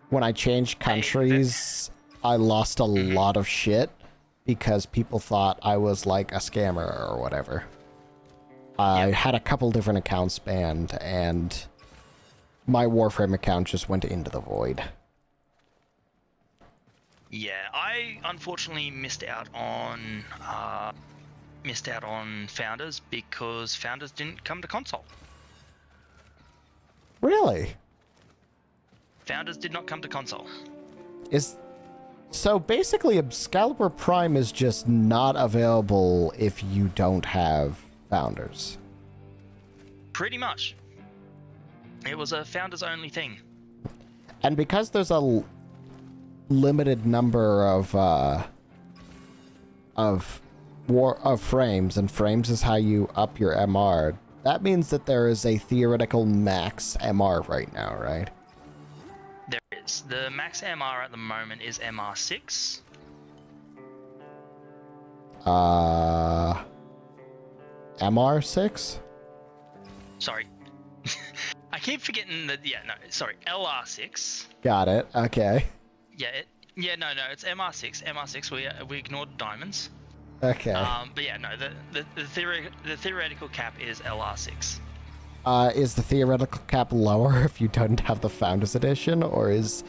When I changed countries, I lost a lot of shit because people thought I was like a scammer or whatever. I had a couple different accounts banned, and my Warframe account just went into the void. Yeah, I unfortunately missed out on Founders because Founders didn't come to console. Really? Founders did not come to console. So basically Excalibur Prime is just not available if you don't have Founders. Pretty much. It was a Founders only thing. And because there's a limited number of frames, and frames is how you up your MR, that means that there is a theoretical max MR right now, right? There is. The max MR at the moment is MR6. MR6? Sorry. I keep forgetting that, sorry, LR6. Got it, okay. No, it's MR6. MR6, we ignored diamonds. Okay. But yeah, no, the theoretical cap is LR6. Is the theoretical cap lower if you don't have the Founders Edition, or is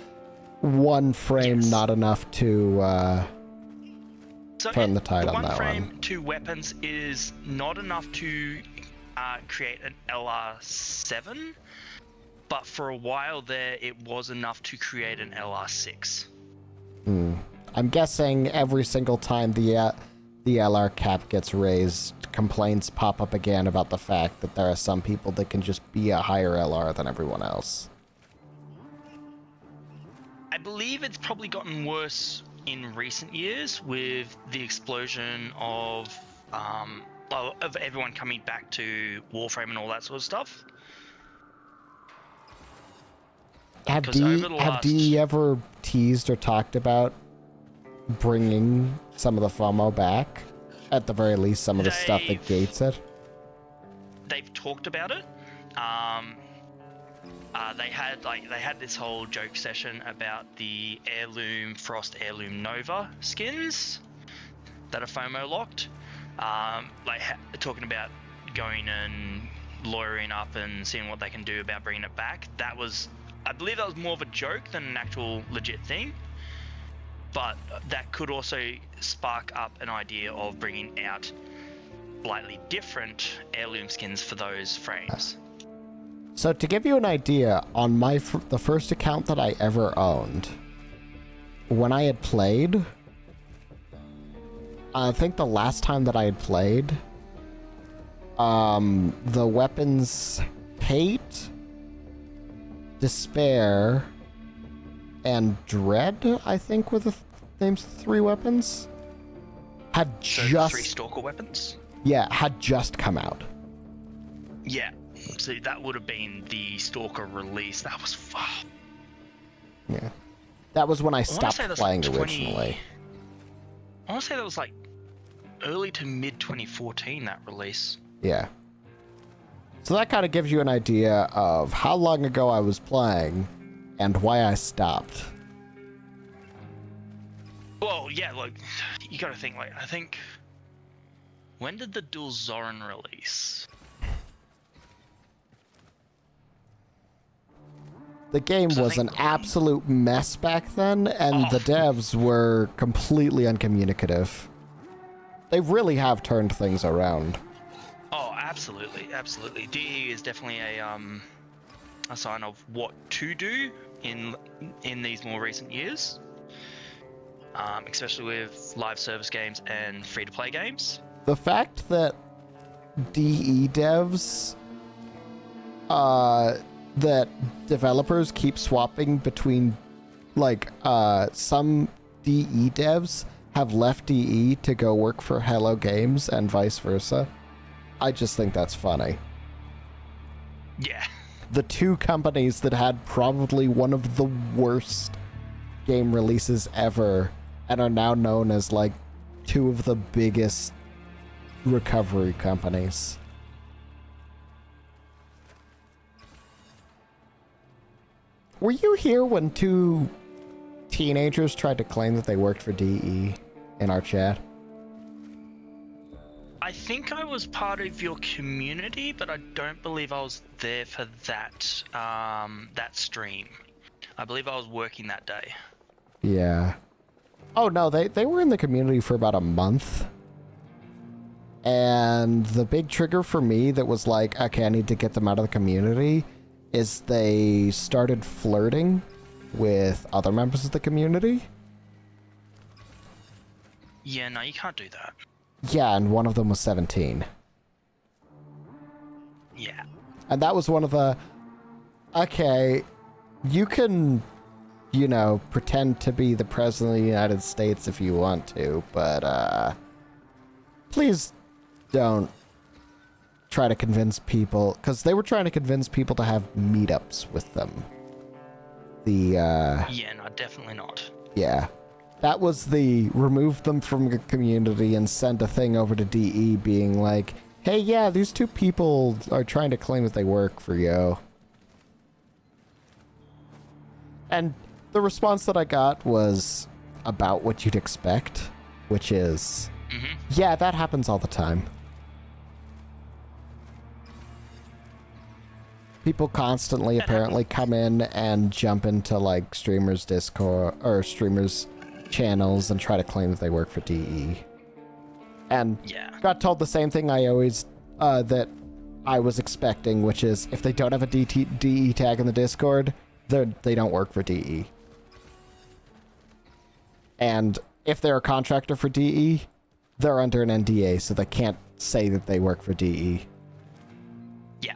one frame not enough to turn the tide on that one? 1 frame, 2 weapons is not enough to create an LR7, but for a while there it was enough to create an LR6. I'm guessing every single time the LR cap gets raised, complaints pop up again about the fact that there are some people that can just be a higher LR than everyone else. I believe it's probably gotten worse in recent years with the explosion of everyone coming back to Warframe and all that sort of stuff. Have DE ever teased or talked about bringing some of the FOMO back? at the very least, some of the stuff that Gates said. They've talked about it. They had this whole joke session about the heirloom Frost, heirloom Nova skins that are FOMO locked. Talking about going and lawyering up and seeing what they can do about bringing it back. I believe that was more of a joke than an actual legit thing. But that could also spark up an idea of bringing out slightly different heirloom skins for those frames. So to give you an idea, on the first account that I ever owned, when I had played, I think the last time that I had played, the weapons Hate, Despair, and Dread, I think, were the names of the 3 weapons. Had just 3 Stalker weapons? Yeah, had just come out. Yeah, so that would have been the Stalker release. That was far. Yeah, that was when I stopped playing originally. I want to say that was like early to mid 2014. That release. Yeah. So that kind of gives you an idea of how long ago I was playing and why I stopped. Well, yeah, like, you gotta think, like, I think... When did the Dual Zorin release? The game was an absolute mess back then, and the devs were completely uncommunicative. They really have turned things around. Oh, absolutely, absolutely. DE is definitely a sign of what to do in these more recent years, especially with live service games and free-to-play games. The fact that DE devs, that developers keep swapping between, like, some DE devs have left DE to go work for Hello Games and vice versa. I just think that's funny. Yeah. The 2 companies that had probably one of the worst game releases ever and are now known as, like, 2 of the biggest recovery companies. Were you here when 2 teenagers tried to claim that they worked for DE in our chat? I think I was part of your community, but I don't believe I was there for that that stream. I believe I was working that day. Yeah. Oh no, they were in the community for about a month. And the big trigger for me that was like, okay, I need to get them out of the community, is they started flirting with other members of the community. Yeah, no, you can't do that. Yeah, and one of them was 17. Yeah. And that was one of the... Okay, you can, you know, pretend to be the President of the United States if you want to, but, please don't try to convince people... Because they were trying to convince people to have meetups with them. Yeah, no, definitely not. Yeah. That was the remove them from the community and send a thing over to DE being like, hey, yeah, these 2 people are trying to claim that they work for you. And the response that I got was about what you'd expect, which is, yeah, that happens all the time. People constantly apparently come in and jump into, like, streamers' Discord, or streamers' channels and try to claim that they work for DE. And got told the same thing I always, that I was expecting, which is if they don't have a DE tag in the Discord, they don't work for DE. And if they're a contractor for DE, they're under an NDA, so they can't say that they work for DE. Yeah.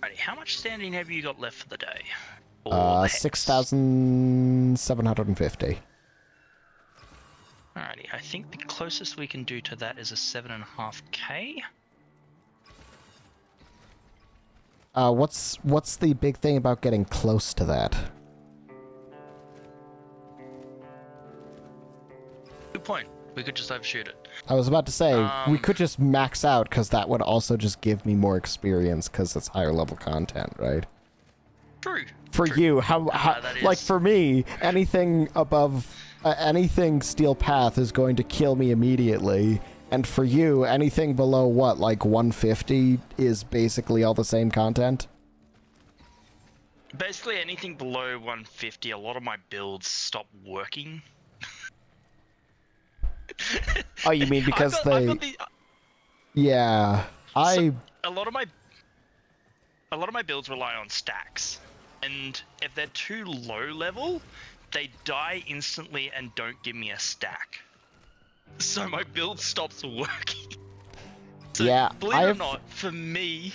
Alrighty, how much standing have you got left for the day? 6,750. Alrighty, I think the closest we can do to that is a 7.5k. What's the big thing about getting close to that? point. We could just overshoot it. I was about to say, we could just max out, because that would also just give me more experience, because it's higher level content, right? True. For you, how like for me, anything above, anything Steel Path is going to kill me immediately. And for you, anything below what, like 150 is basically all the same content? Basically anything below 150, a lot of my builds stop working. Oh, you mean because yeah, a lot of my builds rely on stacks, and if they're too low level, they die instantly and don't give me a stack. So my build stops working. So yeah, believe it or not, for me,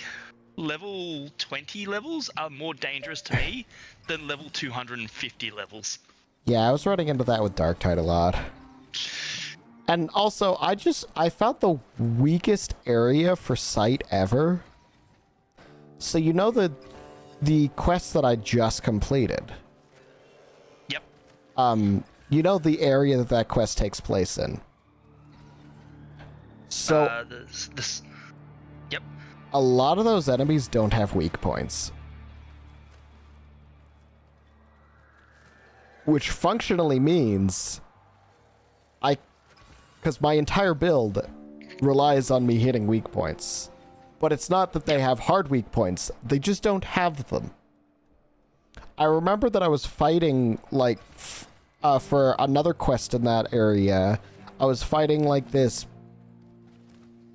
level 20 levels are more dangerous to me than level 250 levels. Yeah, I was running into that with Darktide a lot. And also, I found the weakest area for sight ever. So you know the quest that I just completed? Yep. You know the area that quest takes place in? So... Yep. A lot of those enemies don't have weak points. Which functionally means... Because my entire build relies on me hitting weak points. But it's not that they have hard weak points. They just don't have them. I remember that I was fighting, like, for another quest in that area. I was fighting, like, this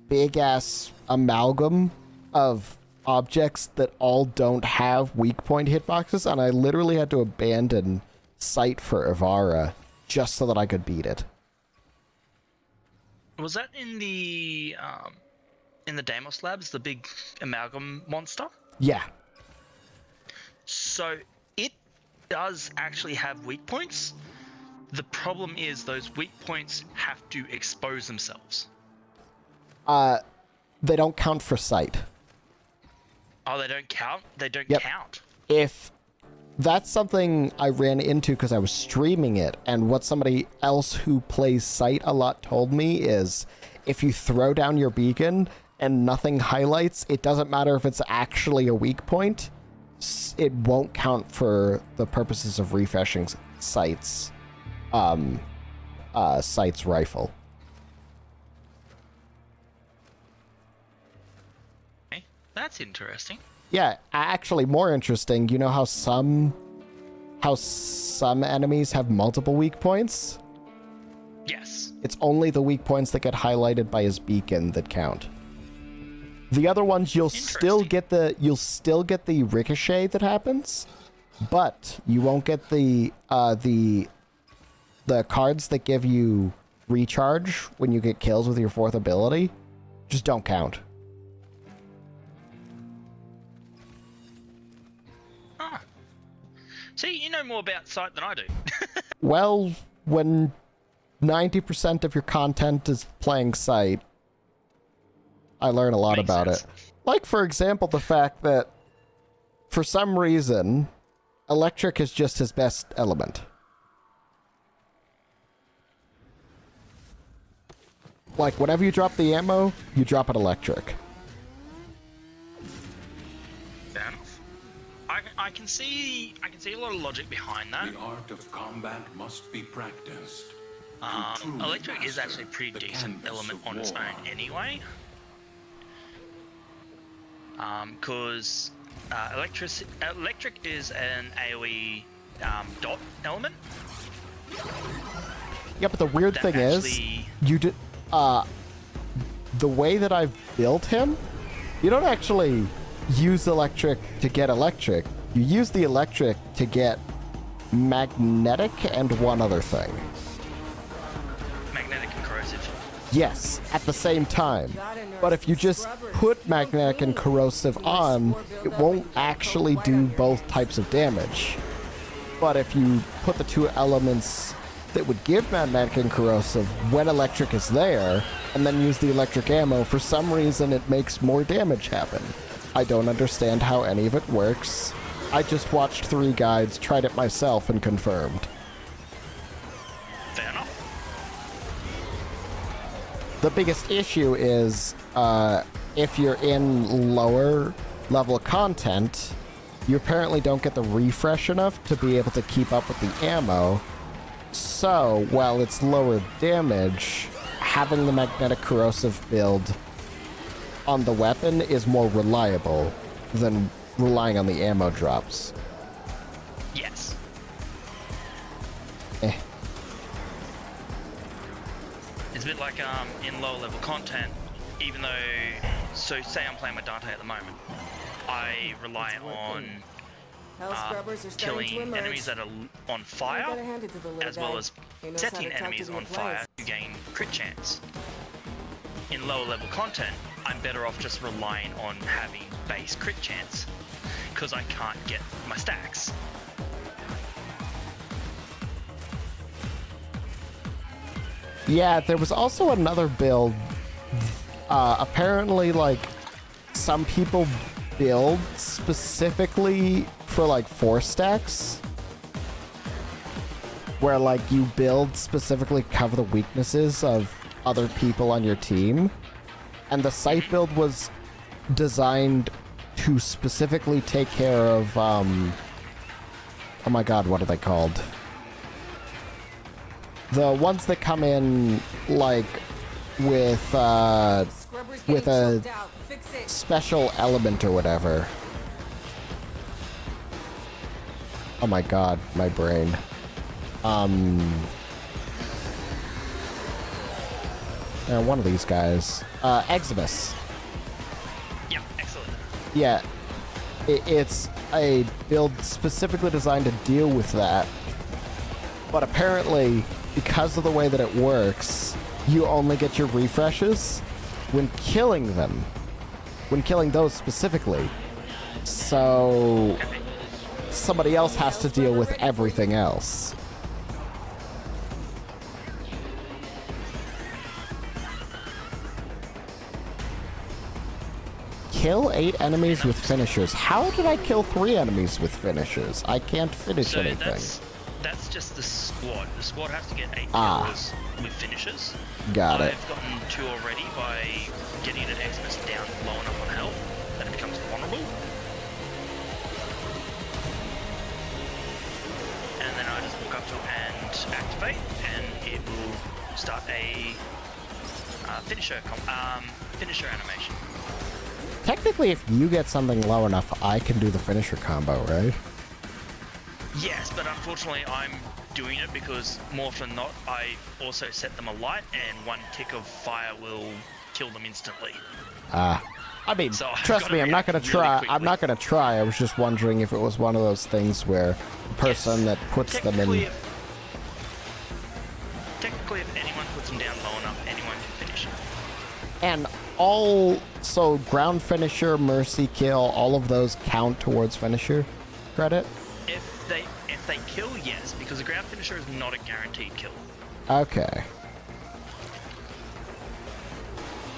big-ass amalgam of objects that all don't have weak point hitboxes, and I literally had to abandon sight for Ivara just so that I could beat it. Was that in the Deimos Labs, the big amalgam monster? Yeah. So it does actually have weak points. The problem is those weak points have to expose themselves. They don't count for sight. Oh, they don't count? They don't count. If that's something I ran into because I was streaming it, and what somebody else who plays sight a lot told me is if you throw down your beacon and nothing highlights, it doesn't matter if it's actually a weak point, it won't count for the purposes of refreshing sight's rifle. Okay, that's interesting. Yeah, actually more interesting, you know how some enemies have multiple weak points? Yes. It's only the weak points that get highlighted by his beacon that count. The other ones you'll still get the ricochet that happens, but you won't get the cards that give you recharge when you get kills with your fourth ability. Just don't count. See, you know more about sight than I do. Well, when 90% of your content is playing sight, I learn a lot about it. Like, for example, the fact that, for some reason, electric is just his best element. Like, whenever you drop the ammo, you drop it electric. I can see a lot of logic behind that. The art of combat must be practiced. Electric is actually a pretty decent element on its own anyway. Because electric is an AoE dot element. Yeah, but the weird thing is, you did the way that I've built him, you don't actually use electric to get electric. You use the electric to get magnetic and one other thing. Magnetic and corrosive. Yes, at the same time. But if you just put magnetic and corrosive on, it won't actually do both types of damage. But if you put the two elements that would give magnetic and corrosive when electric is there, and then use the electric ammo, for some reason it makes more damage happen. I don't understand how any of it works. I just watched 3 guides, tried it myself, and confirmed. Fair enough. The biggest issue is if you're in lower level content, you apparently don't get the refresh enough to be able to keep up with the ammo. So, while it's lower damage, having the magnetic corrosive build on the weapon is more reliable than relying on the ammo drops. Yes. It's a bit like in lower level content, even though, so say I'm playing with Dante at the moment, I rely on killing enemies that are on fire, as well as setting enemies on fire to gain crit chance. In lower level content, I'm better off just relying on having base crit chance, because I can't get my stacks. Yeah, there was also another build. Apparently, like, some people build specifically for, like, 4 stacks. Where, like, you build specifically cover the weaknesses of other people on your team. And the site build was designed to specifically take care of, oh my god, what are they called? The ones that come in, like, with a special element or whatever. Oh my god, my brain. One of these guys. Eximus. Yeah, excellent. Yeah. It's a build specifically designed to deal with that. But apparently, because of the way that it works, you only get your refreshes when killing them. When killing those specifically. So somebody else has to deal with everything else. Kill 8 enemies with finishers. How did I kill 3 enemies with finishers? I can't finish anything. That's just the squad. The squad has to get 8 kills with finishers. Got it. I've gotten 2 already by getting an Xmas down low enough on health that it becomes vulnerable. And then I just walk up to it and activate, and it will start a finisher animation. Technically, if you get something low enough, I can do the finisher combo, right? Yes, but unfortunately I'm doing it because more often than not, I also set them alight, and 1 tick of fire will kill them instantly. I mean, So trust me, I'm not gonna try. I'm not gonna try. I was just wondering if it was one of those things where the person that puts them in. Technically, if anyone puts them down low enough, anyone can finish it. And so ground finisher, mercy kill, all of those count towards finisher credit? If they kill, yes, because a ground finisher is not a guaranteed kill. Okay.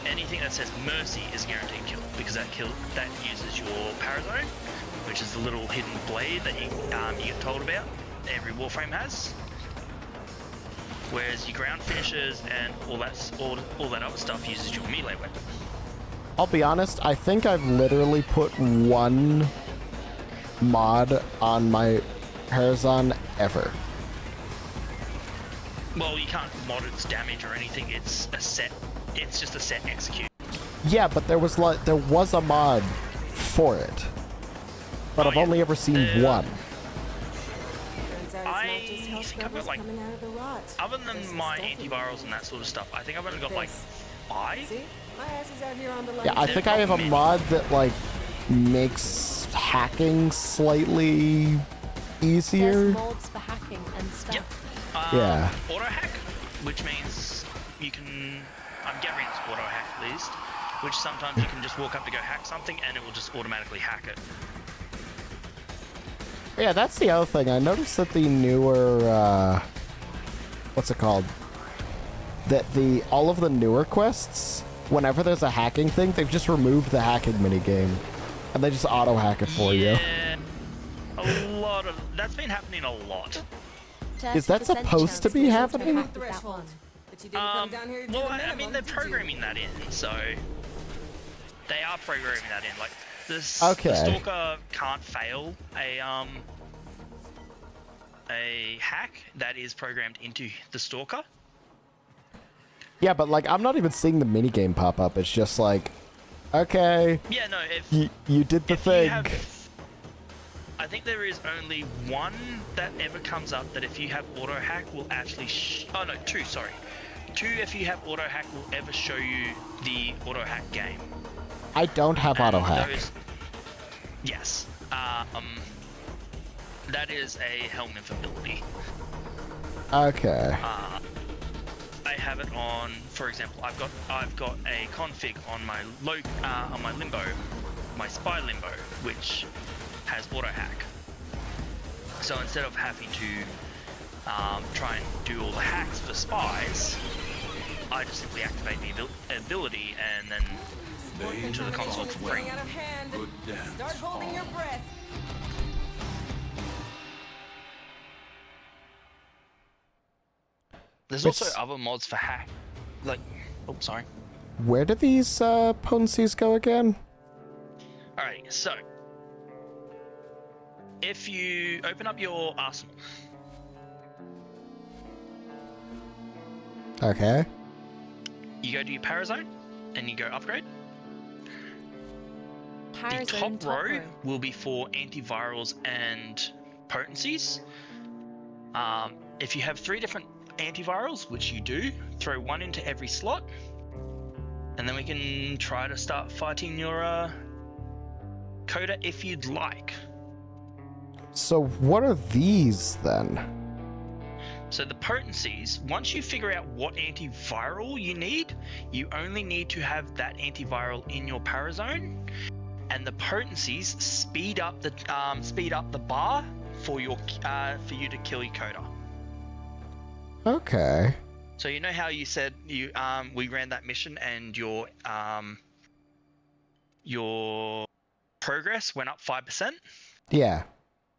Anything that says mercy is a guaranteed kill, because that uses your parazone, which is the little hidden blade that you get told about. Every Warframe has. Whereas your ground finishers and all that other stuff uses your melee weapon. I'll be honest, I think I've literally put 1 mod on my Parazon ever. Well, you can't mod its damage or anything. It's a set. It's just a set execute. Yeah, but there was a mod for it, but I've only ever seen 1. I think I've got like, other than my antivirals and that sort of stuff, I think I've only got like 5. Yeah, I think I have a mod that like makes hacking slightly easier. There's mods for hacking and stuff. Yeah. Auto hack, which means you can. I'm gathering it's auto hack at least, which sometimes you can just walk up to go hack something and it will just automatically hack it. Yeah, that's the other thing. I noticed that the newer, what's it called? That all of the newer quests, whenever there's a hacking thing, they've just removed the hacking minigame. And they just auto-hack it for you. A lot of... That's been happening a lot. Is that supposed to be happening? But you didn't come down here to do well, the I mean, minimum, they're did you? programming that in, so they are programming that in. Like the Okay. stalker can't fail a hack that is programmed into the stalker. Yeah, but like I'm not even seeing the minigame pop up. It's just like, okay. Yeah, no. If you did the thing. I think there is only one that ever comes up that if you have auto hack will actually. Oh no, two. Sorry, two. If you have auto hack will ever show you the auto hack game. I don't have auto hack. Yes. That is a Helminth ability. Okay. I have it on, for example, I've got a config on my limbo, my spy limbo, which has auto hack. So instead of having to try and do all the hacks for spies, I just simply activate the ability and then into the console for free. Start holding your breath. There's also other mods for hack, like, oh, sorry. Where do these potencies go again? Alright, so if you open up your arsenal, Okay. you go to your Parazone and you go upgrade. The top row will be for antivirals and potencies. If you have 3 different antivirals, which you do, throw 1 into every slot, and then we can try to start fighting your Coda if you'd like. So what are these then? So the potencies, once you figure out what antiviral you need, you only need to have that antiviral in your Parazone, and the potencies speed up the bar for you to kill your Coda. Okay. So you know how you said we ran that mission and your progress went up 5%? Yeah.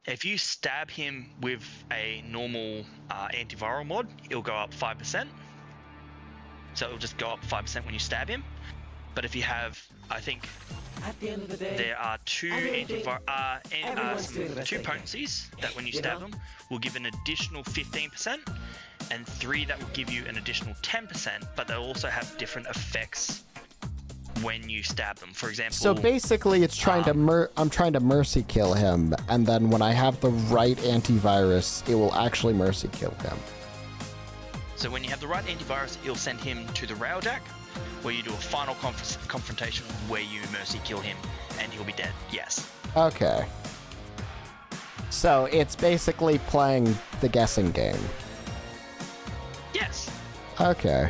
If you stab him with a normal antiviral mod, it'll go up 5%. So it'll just go up 5% when you stab him. But if you have, I think, at the end of the day, there are two potencies that when you stab them will give an additional 15%, and 3 that will give you an additional 10%, but they'll also have different effects when you stab them. For example, So basically it's trying to I'm trying to mercy kill him, and then when I have the right antivirus, it will actually mercy kill him. So when you have the right antivirus, it'll send him to the railjack, where you do a final confrontation where you mercy kill him, and he'll be dead. Yes. Okay. So it's basically playing the guessing game. Yes. Okay.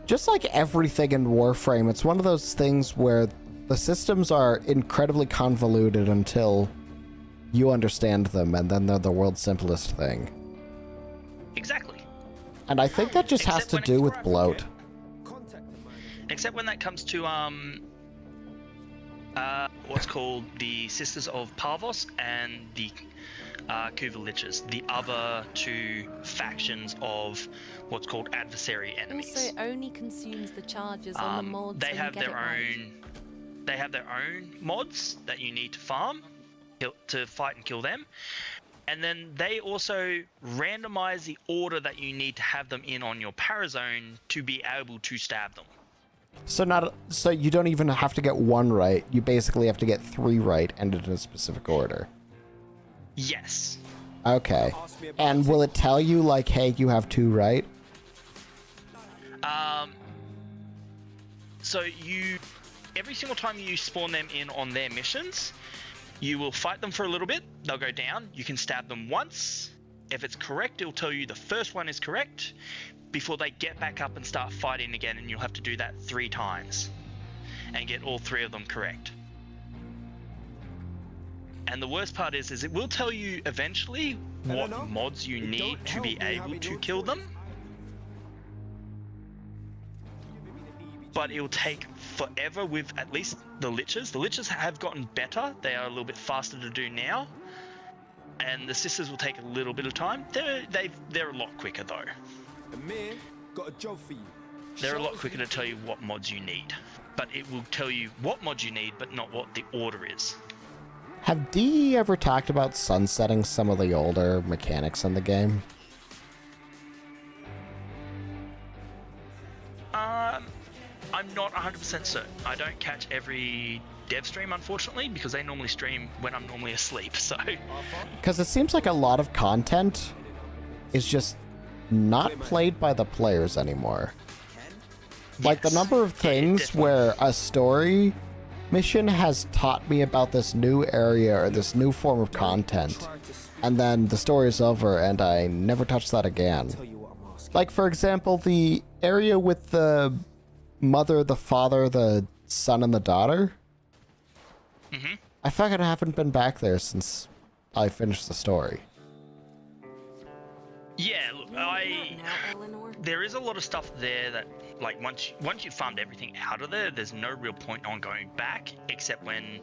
Just like everything in Warframe, it's one of those things where the systems are incredibly convoluted until you understand them, and then they're the world's simplest thing. Exactly. And I think that just has to do with bloat. Except when that comes to what's called the Sisters of Parvos and the Kuva Liches, the other 2 factions of what's called adversary enemies. Also, it only consumes the charges on the mods. They have their own. They have their own mods that you need to farm to fight and kill them, and then they also randomize the order that you need to have them in on your Parazone to be able to stab them. So you don't even have to get 1 right. You basically have to get 3 right and in a specific order. Yes. Okay. And will it tell you, like, hey, you have 2 right? So every single time you spawn them in on their missions, you will fight them for a little bit. They'll go down. You can stab them once. If it's correct, it'll tell you the first one is correct before they get back up and start fighting again, and you'll have to do that 3 times and get all 3 of them correct. And the worst part is it will tell you eventually what mods you need to be able to kill them. But it'll take forever with at least the Liches. The Liches have gotten better. They are a little bit faster to do now. And the sisters will take a little bit of time. They're a lot quicker though. Amir, got a job for you. They're a lot quicker to tell you what mods you need, but it will tell you what mods you need, but not what the order is. Have DE ever talked about sunsetting some of the older mechanics in the game? I'm not 100% certain. I don't catch every dev stream, unfortunately, because they normally stream when I'm normally asleep, so... Because it seems like a lot of content is just not played by the players anymore. Like, the number of things where a story mission has taught me about this new area or this new form of content, and then the story is over and I never touch that again. Like, for example, the area with the mother, the father, the son, and the daughter. I fucking haven't been back there since I finished the story. Yeah, look, there is a lot of stuff there that, like, once you've farmed everything out of there, there's no real point on going back, except when,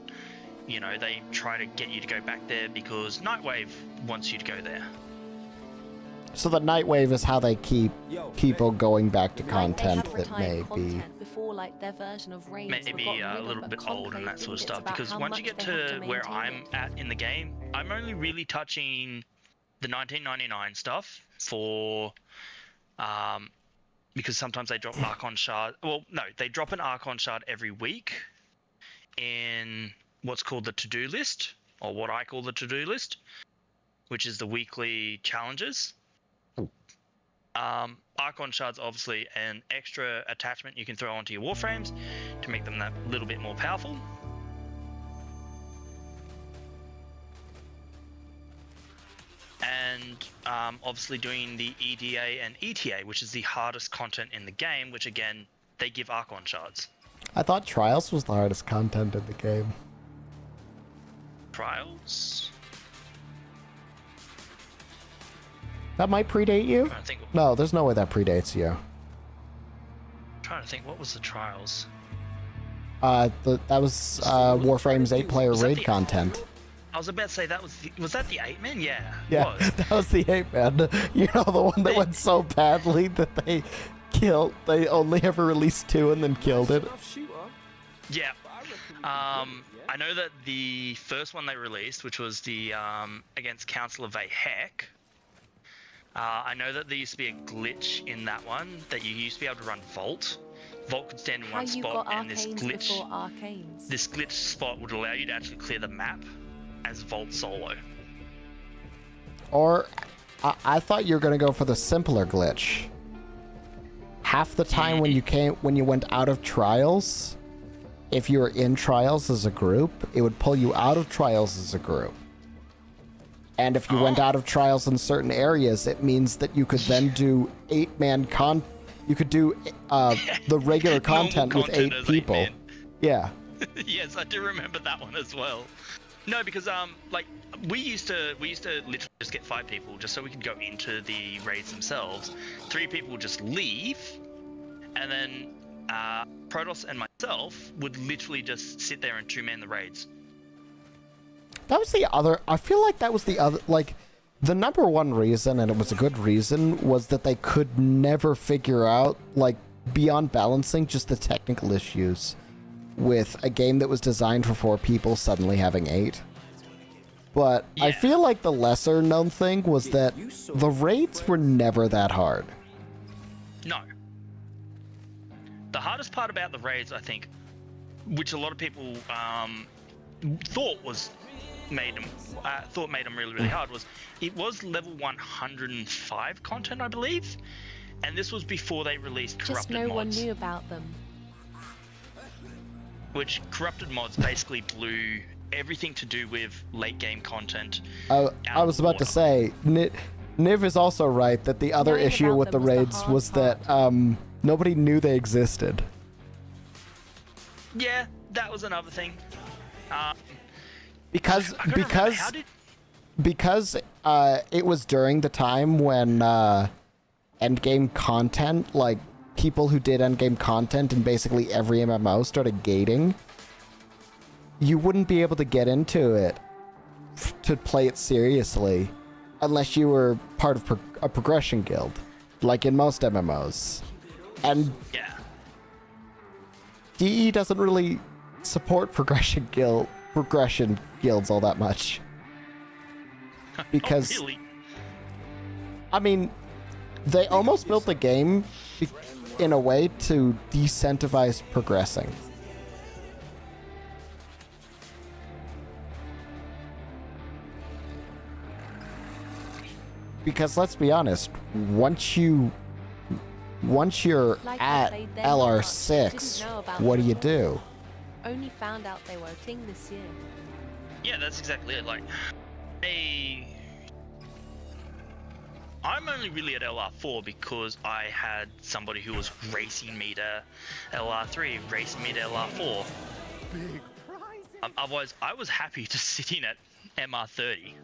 you know, they try to get you to go back there because Nightwave wants you to go there. So the Nightwave is how they keep people going back to content that may be... Before, like, their version of Raids maybe a little bit old and that sort of stuff, because once you get to where I'm at in the game, I'm only really touching the 1999 stuff for... because sometimes they drop Archon Shard... Well, no, they drop an Archon Shard every week in what's called the to-do list, or what I call the to-do list, which is the weekly challenges. Archon Shards, obviously, an extra attachment you can throw onto your Warframes to make them that little bit more powerful. And obviously doing the EDA and ETA, which is the hardest content in the game, which again, they give Archon Shards. I thought Trials was the hardest content in the game. Trials? That might predate you? No, there's no way that predates you. I'm trying to think, what was the Trials? That was Warframe's 8-player raid content. I was about to say, was that the 8-man? Yeah. Yeah, that was the 8-man. You know, the one that went so badly that they only ever released 2 and then killed it. Yeah. I know that the first one they released, which was the against Council of AHHH, I know that there used to be a glitch in that one that you used to be able to run Vault. Vault could stand in one spot, and this glitch spot would allow you to actually clear the map as Vault solo. Or I thought you were gonna go for the simpler glitch. Half the time when you went out of Trials, if you were in Trials as a group, it would pull you out of Trials as a group. And if you went out of Trials in certain areas, it means that you could then do 8-man you could do the regular content with 8 people. Yeah. Yes, I do remember that one as well. No, because like we used to literally just get 5 people just so we could go into the raids themselves. 3 people would just leave, and then Protoss and myself would literally just sit there and 2-man the raids. That was the other... I feel like that was the other... Like, the number one reason, and it was a good reason, was that they could never figure out, like, beyond balancing, just the technical issues with a game that was designed for 4 people suddenly having 8. But yeah. I feel like the lesser known thing was that the raids were never that hard. No. The hardest part about the raids, I think, which a lot of people thought made them really, really hard, was it was level 105 content, I believe, and this was before they released corrupted mods. Just no one knew about them. Which corrupted mods basically blew everything to do with late game content. I was about to say, Niv is also right that the other issue with the raids was that nobody knew they existed. Yeah, that was another thing. Because it was during the time when endgame content, like people who did endgame content in basically every MMO started gating, you wouldn't be able to get into it to play it seriously unless you were part of a progression guild, like in most MMOs. And yeah, DE doesn't really support progression guilds all that much. Because really? I mean, they almost built the game in a way to decentivize progressing. Because let's be honest, once you're Like at I said, they're LR6, not- didn't know about what do you them. do? Only found out they were a thing this year. Yeah, that's exactly it. Like, I'm only really at LR4 because I had somebody who was racing me to LR3, racing me to LR4. Otherwise, I was happy just sitting at MR30.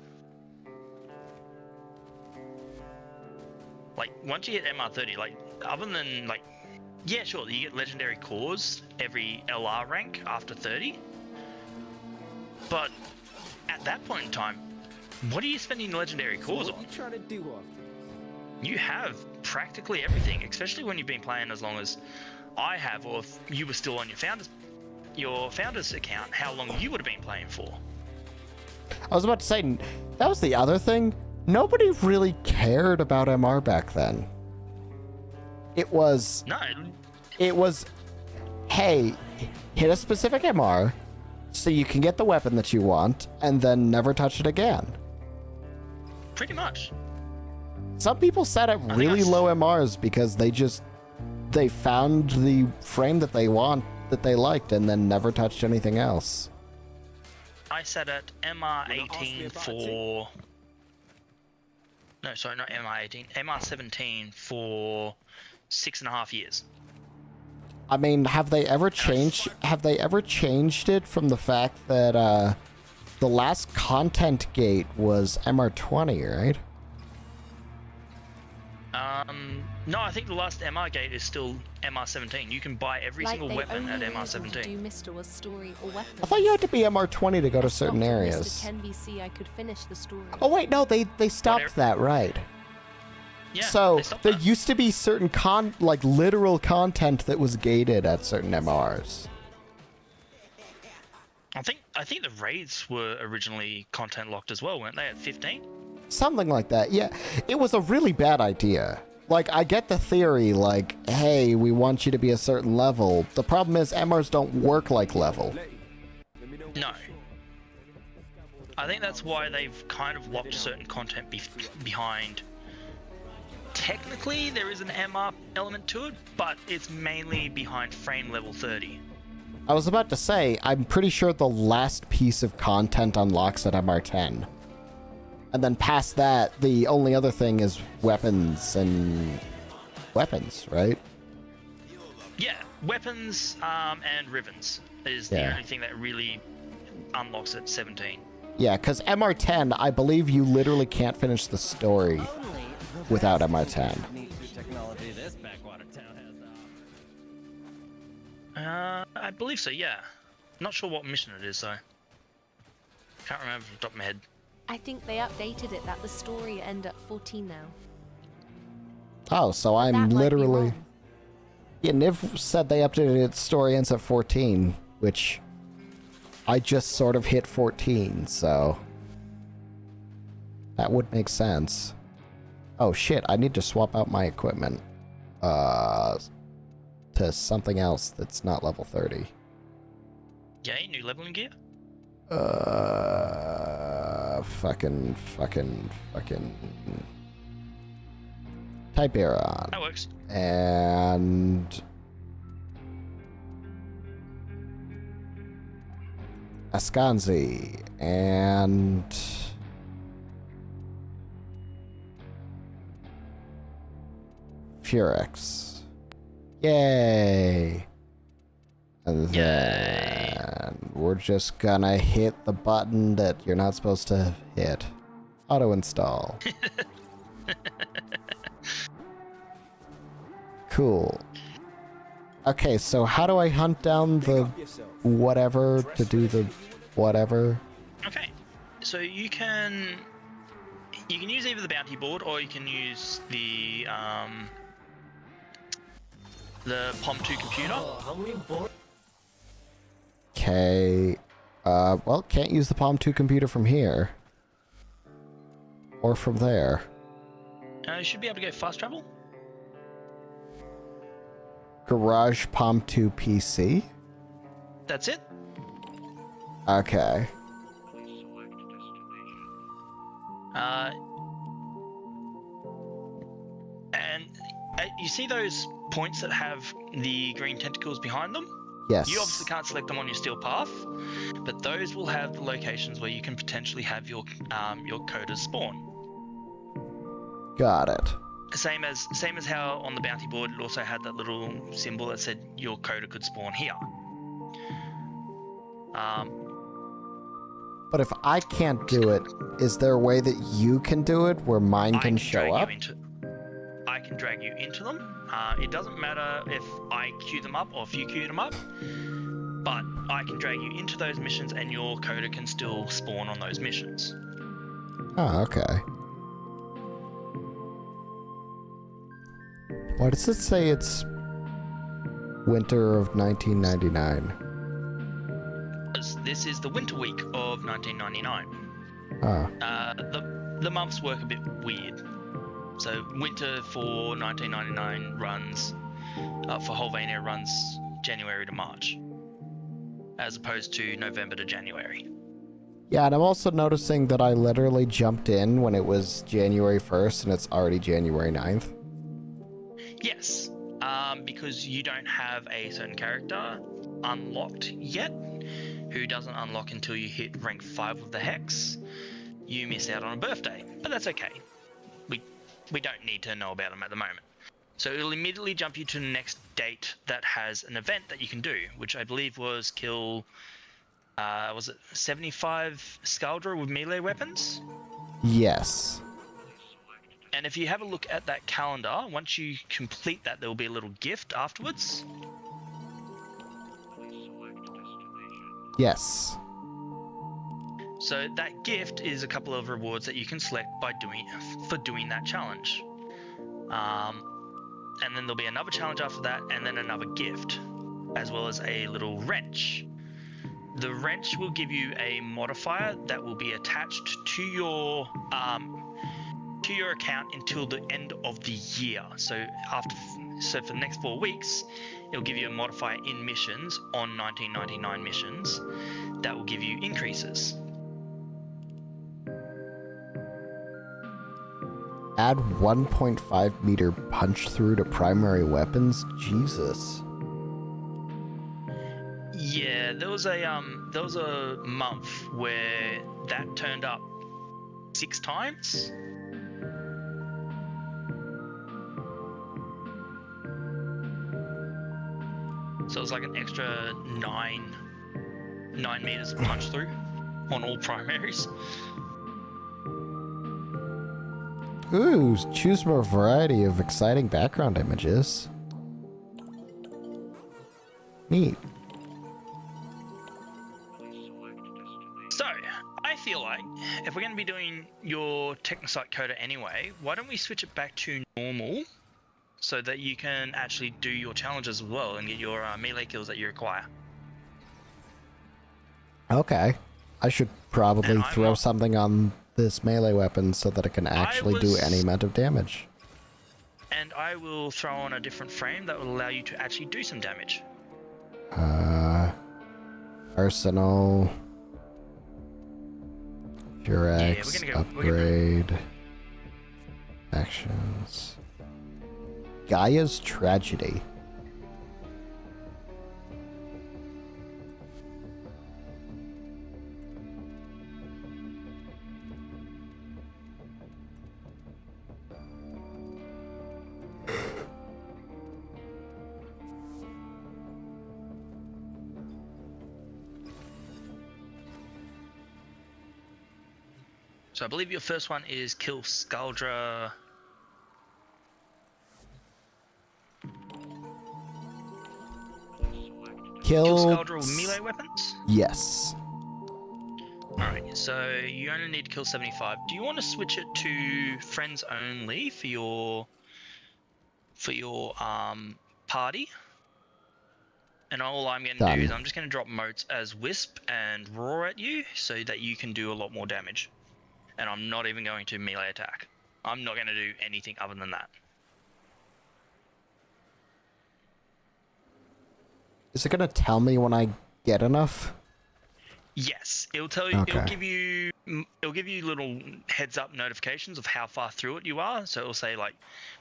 Like, once you hit MR30, like, other than, like, yeah, sure, you get legendary cores every LR rank after 30. But at that point in time, what are you spending legendary cores on? What you trying to do after? You have practically everything, especially when you've been playing as long as I have, or if you were still on your founder's account, how long you would have been playing for. I was about to say, that was the other thing. Nobody really cared about MR back then. It was, hey, hit a specific MR so you can get the weapon that you want and then never touch it again. Pretty much. Some people set at really low MRs because they found the frame that they liked and then never touched anything else. I sat at MR18 for... No, sorry, not MR18. MR17 for 6.5 years. I mean, have they ever changed it from the fact that the last content gate was MR20, right? No, I think the last MR gate is still MR17. You can buy every single weapon at MR17. Do Mr. was story or weapon. I thought you had to be MR20 to go to certain areas. Mr. 10BC, I could finish the story. Oh wait, no, they stopped that, right? Yeah, so there used to be certain literal content that was gated at certain MRs. I think the raids were originally content locked as well, weren't they, at 15? Something like that. Yeah, it was a really bad idea. Like, I get the theory, like, hey, we want you to be a certain level. The problem is MRs don't work like level. No. I think that's why they've kind of locked certain content behind. Technically, there is an MR element to it, but it's mainly behind frame level 30. I was about to say, I'm pretty sure the last piece of content unlocks at MR10. And then past that, the only other thing is weapons, right? Yeah, weapons and ribbons is the only thing that really unlocks at 17. Yeah, because MR10, I believe you literally can't finish the story without MR10. I believe so, yeah. Not sure what mission it is, though. Can't remember from the top of my head. I think they updated it that the story end at 14 now. Oh, so I'm literally... Yeah, Niv said they updated its story ends at 14, which I just sort of hit 14, so that would make sense. Oh shit, I need to swap out my equipment to something else that's not level 30. Yay, new leveling gear? Fucking. Tiberon. That works. And Askanzi and Furex. Yay! And then we're just gonna hit the button that you're not supposed to hit. Auto install. Cool. Okay, so how do I hunt down the whatever to do the whatever? Okay, So you can use either the bounty board or you can use the POM 2 computer. Okay. Well, can't use the POM 2 computer from here. Or from there. You should be able to go fast travel. Garage POM 2 PC? That's it. Okay. And you see those points that have the green tentacles behind them? Yes. You obviously can't select them on your steel path, but those will have the locations where you can potentially have your coders spawn. Got it. Same as how on the bounty board it also had that little symbol that said your coder could spawn here. But if I can't do it, is there a way that you can do it where mine can show up? I can drag you into them. It doesn't matter if I queue them up or if you queue them up, but I can drag you into those missions and your coder can still spawn on those missions. Oh, okay. Why does it say it's winter of 1999? This is the winter week of 1999. Oh. The months work a bit weird. So winter for 1999 runs, for Holvania runs January to March, as opposed to November to January. Yeah, and I'm also noticing that I literally jumped in when it was January 1st and it's already January 9th. Yes, because you don't have a certain character unlocked yet, who doesn't unlock until you hit rank 5 of the Hex. You miss out on a birthday, but that's okay. We don't need to know about them at the moment. So it'll immediately jump you to the next date that has an event that you can do, which I believe was kill, was it 75 Skaldra with melee weapons? Yes. And if you have a look at that calendar, once you complete that, there will be a little gift afterwards. Yes. So that gift is a couple of rewards that you can select by doing that challenge. And then there'll be another challenge after that, and then another gift, as well as a little wrench. The wrench will give you a modifier that will be attached to your account until the end of the year. So for the next 4 weeks, it'll give you a modifier in missions on 1999 missions that will give you increases. Add 1.5 meter punch through to primary weapons? Jesus. Yeah, there was a month where that turned up 6 times. So it was like an extra 9 meters of punch through on all primaries. Ooh, choose from a variety of exciting background images. Neat. So, I feel like if we're going to be doing your Technosite coder anyway, why don't we switch it back to normal so that you can actually do your challenges as well and get your melee kills that you require. Okay. I should probably throw something on this melee weapon so that it can actually do any amount of damage. And I will throw on a different frame that will allow you to actually do some damage. Arsenal. Purex, upgrade. Actions. Gaia's Tragedy. So I believe your first one is kill Skaldra. Kill Skaldra with melee weapons? Yes. Alright, so you only need to kill 75. Do you want to switch it to friends only for your party? And all I'm going to do is I'm just going to drop motes as Wisp and Roar at you so that you can do a lot more damage. And I'm not even going to melee attack. I'm not going to do anything other than that. Is it going to tell me when I get enough? Yes, it'll tell you. Okay. It'll give you little heads up notifications of how far through it you are. So it'll say like,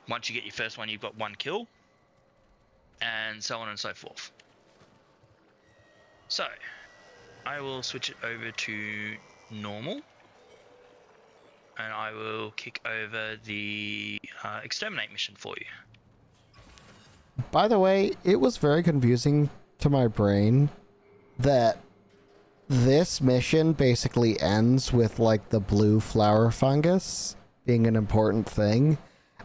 once you get your first one, you've got 1 kill, and so on and so forth. So, I will switch it over to normal, and I will kick over the exterminate mission for you. By the way, it was very confusing to my brain that this mission basically ends with, like, the blue flower fungus being an important thing.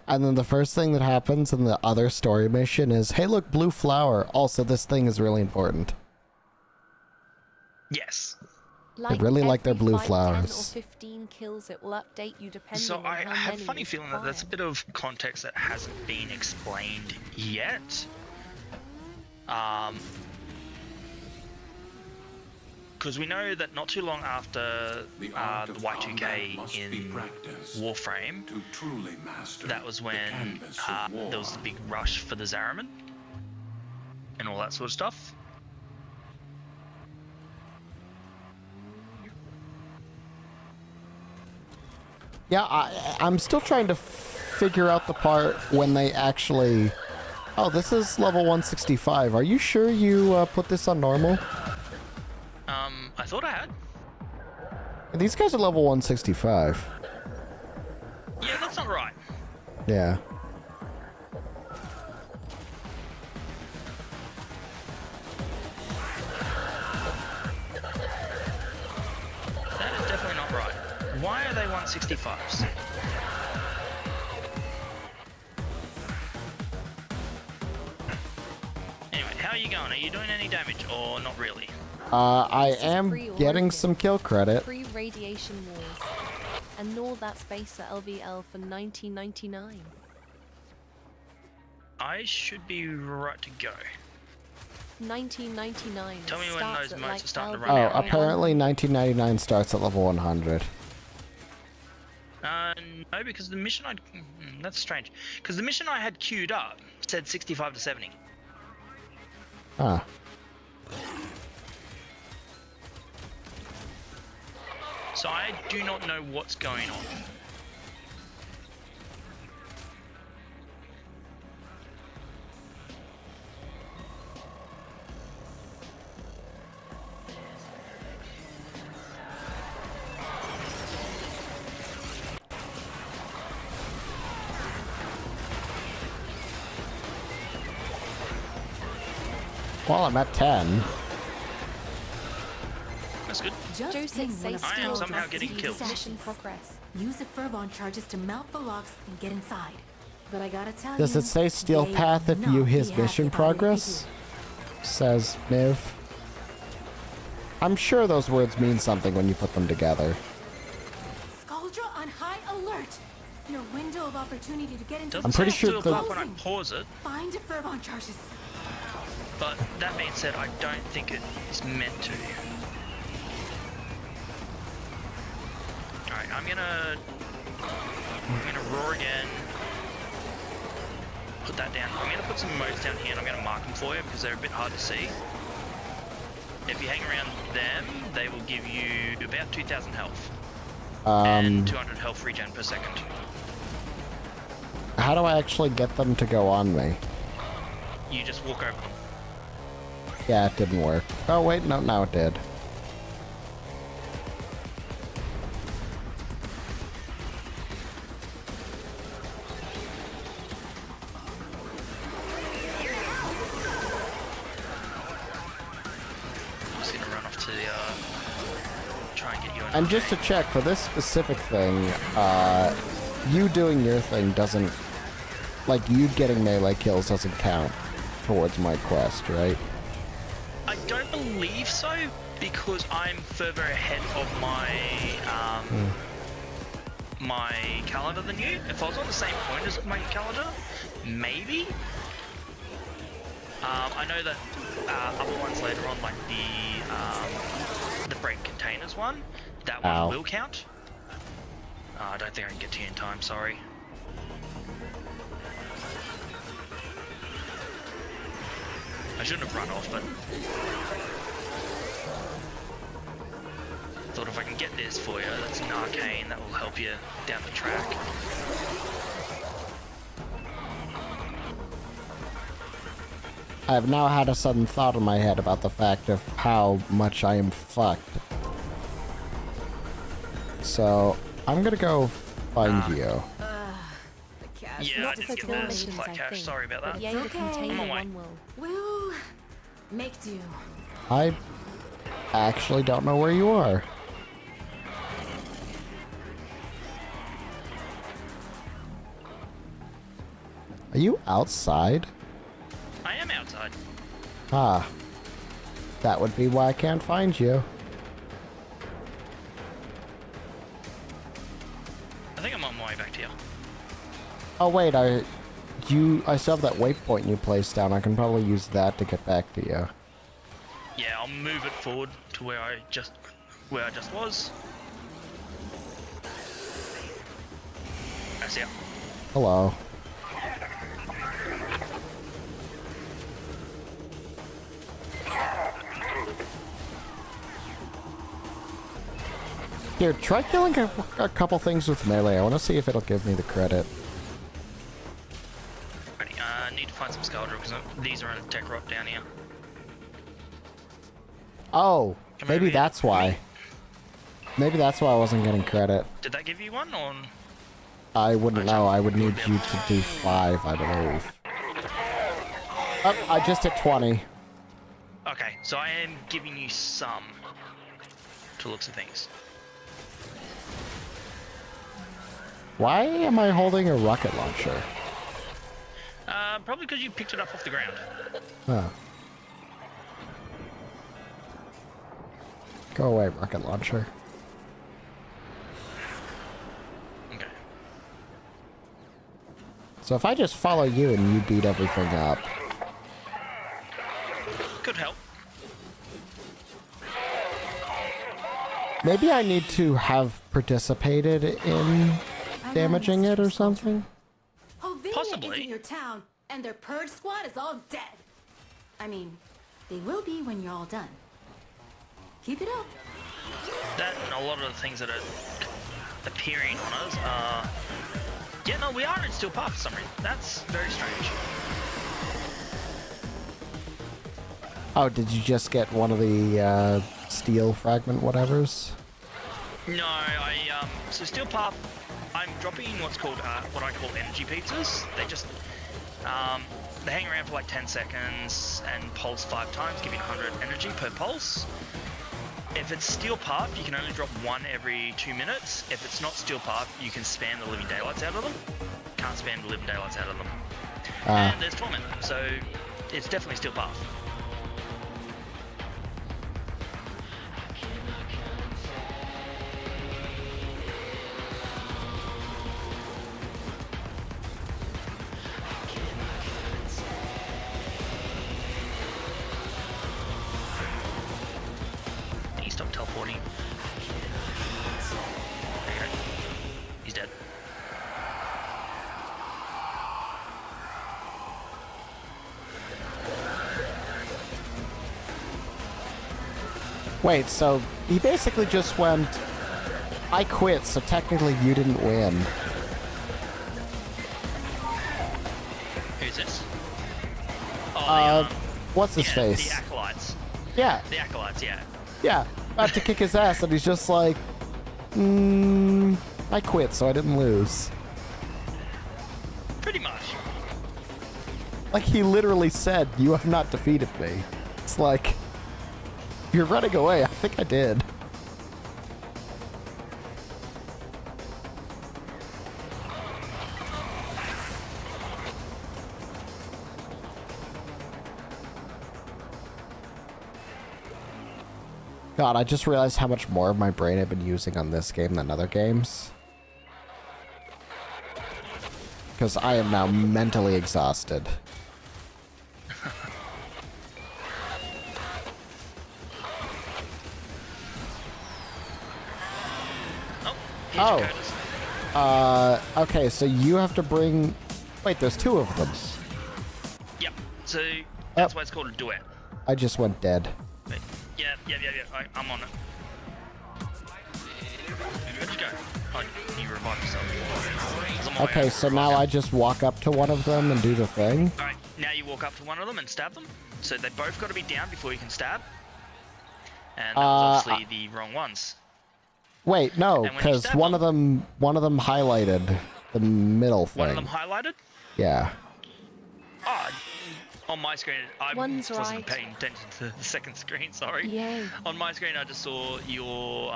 And then the first thing that happens in the other story mission is, hey, look, blue flower. Also, this thing is really important. Yes. I really like their blue 5, flowers. 10 or 15 kills, it will update you depending So on I how have a many funny you feeling that that's a bit of context that hasn't been explained yet. Because we know that not too long after the Y2K in Warframe, that was when there was the big rush for the Zariman and all that sort of stuff. Yeah, I'm still trying to figure out the part when they actually... Oh, this is level 165. Are you sure you put this on normal? I thought I had. These guys are level 165. Yeah, that's not right. Yeah. That is definitely not right. Why are they 165s? Anyway, how are you going? Are you doing any damage or not really? I am getting some kill credit. Free Radiation Wars. And all that space at LVL for 1999. I should be right to go. 1999. Tell me when starts those at, motes like, are starting to LVL. run Oh, out. apparently 1999 starts at level 100. No, because the mission that's strange. Because the mission I had queued up said 65 to 70. Ah. So I do not know what's going on. Well, I'm at 10. That's good. Joe says say I am somehow getting killed. Mission progress. Use the Fervon charges to mount the locks and get inside. But I gotta tell Does you, it say Steel they Path if will you not his be mission happy about it if you progress? Says Niv. I'm sure those words mean something when you put them together. do. Skuldra on high alert. Your window of opportunity to get into Doesn't I'm pretty say sure to the- when I pause it, Find Fervon charges. but that being said, I don't think it is meant to. Alright, I'm gonna roar again. Put that down. I'm gonna put some modes down here and I'm gonna mark them for you because they're a bit hard to see. If you hang around them, they will give you about 2,000 health. And 200 health regen per second. How do I actually get them to go on me? You just walk over them. Yeah, it didn't work. Oh, wait, no, now it did. I'm just gonna run off to the, try and get you in. And just to check, for this specific thing, you doing your thing doesn't... Like, you getting melee kills doesn't count towards my quest, right? I don't believe so. because I'm further ahead of my my calendar than you. If I was on the same point as my calendar, maybe. I know that other ones later on, like the break containers one, that one will count. I don't think I can get to you in time, sorry. I shouldn't have run off, but thought if I can get this for you, that's an arcane that will help you down the track. I have now had a sudden thought in my head about the fact of how much I am fucked. So, I'm gonna go find you. Yeah, I didn't get the supply cache, sorry about that. Yeah, the container one We'll make do. I actually don't know where you are. Are you outside? I am outside. Ah. That would be why I can't find you. I think I'm on my way back to you. Oh wait, I still have that waypoint you placed down. I can probably use that to get back to you. Yeah, I'll move it forward to where I just was. I see ya. Hello. Here, try killing a couple things with melee. I want to see if it'll give me the credit. Ready, I need to find some Skull because these are in a tech rock down here. Oh, maybe that's why. Maybe that's why I wasn't getting credit. Did that give you one, or? I wouldn't know. I would need you to do 5, I believe. Oh, I just hit 20. Okay, so I am giving you some, to looks of things. Why am I holding a rocket launcher? Probably because you picked it up off the ground. Huh. Go away, rocket launcher. Okay. So if I just follow you and you beat everything up. Could help. Maybe I need to have participated in damaging it or something? Possibly. Is in your town, and their purge squad is all dead. I mean, they will be when you're all done. Keep it up. That and a lot of the things that are appearing on us are... Yeah, no, we are in Steel Path for some reason. That's very strange. Oh, did you just get one of the steel fragment whatevers? No, so Steel Path, I'm dropping what's called, what I call energy pizzas. They just, they hang around for like 10 seconds and pulse 5 times, giving 100 energy per pulse. If it's Steel Path, you can only drop 1 every 2 minutes. If it's not Steel Path, you can spam the living daylights out of them. Can't spam the living daylights out of them. And there's Torment, so it's definitely Steel Path. Stop teleporting. Okay. He's dead. Wait, so he basically just went, I quit, so technically you didn't win. Who's this? Oh, what's his face? The Acolytes. Yeah. The Acolytes, yeah. Yeah, about to kick his ass, and he's just like, I quit, so I didn't lose. Pretty much. Like, he literally said, you have not defeated me. It's like, you're running away. I think I did. God, I just realized how much more of my brain I've been using on this game than other games. Because I am now mentally exhausted. Okay, so you have to bring... Wait, there's two of them. Yep, so that's why it's called a duet. I just went dead. Yeah, I'm on it. Where'd you go? Oh, you revived yourself. Okay, so now I just walk up to one of them and do the thing? Alright, now you walk up to one of them and stab them. So they both got to be down before you can stab. And that was obviously the wrong ones. Wait, no, because one of them highlighted the middle thing. One of them highlighted? Yeah. Oh, on my screen, I wasn't right. paying attention to the second screen, sorry. Yay. On my screen, I just saw your,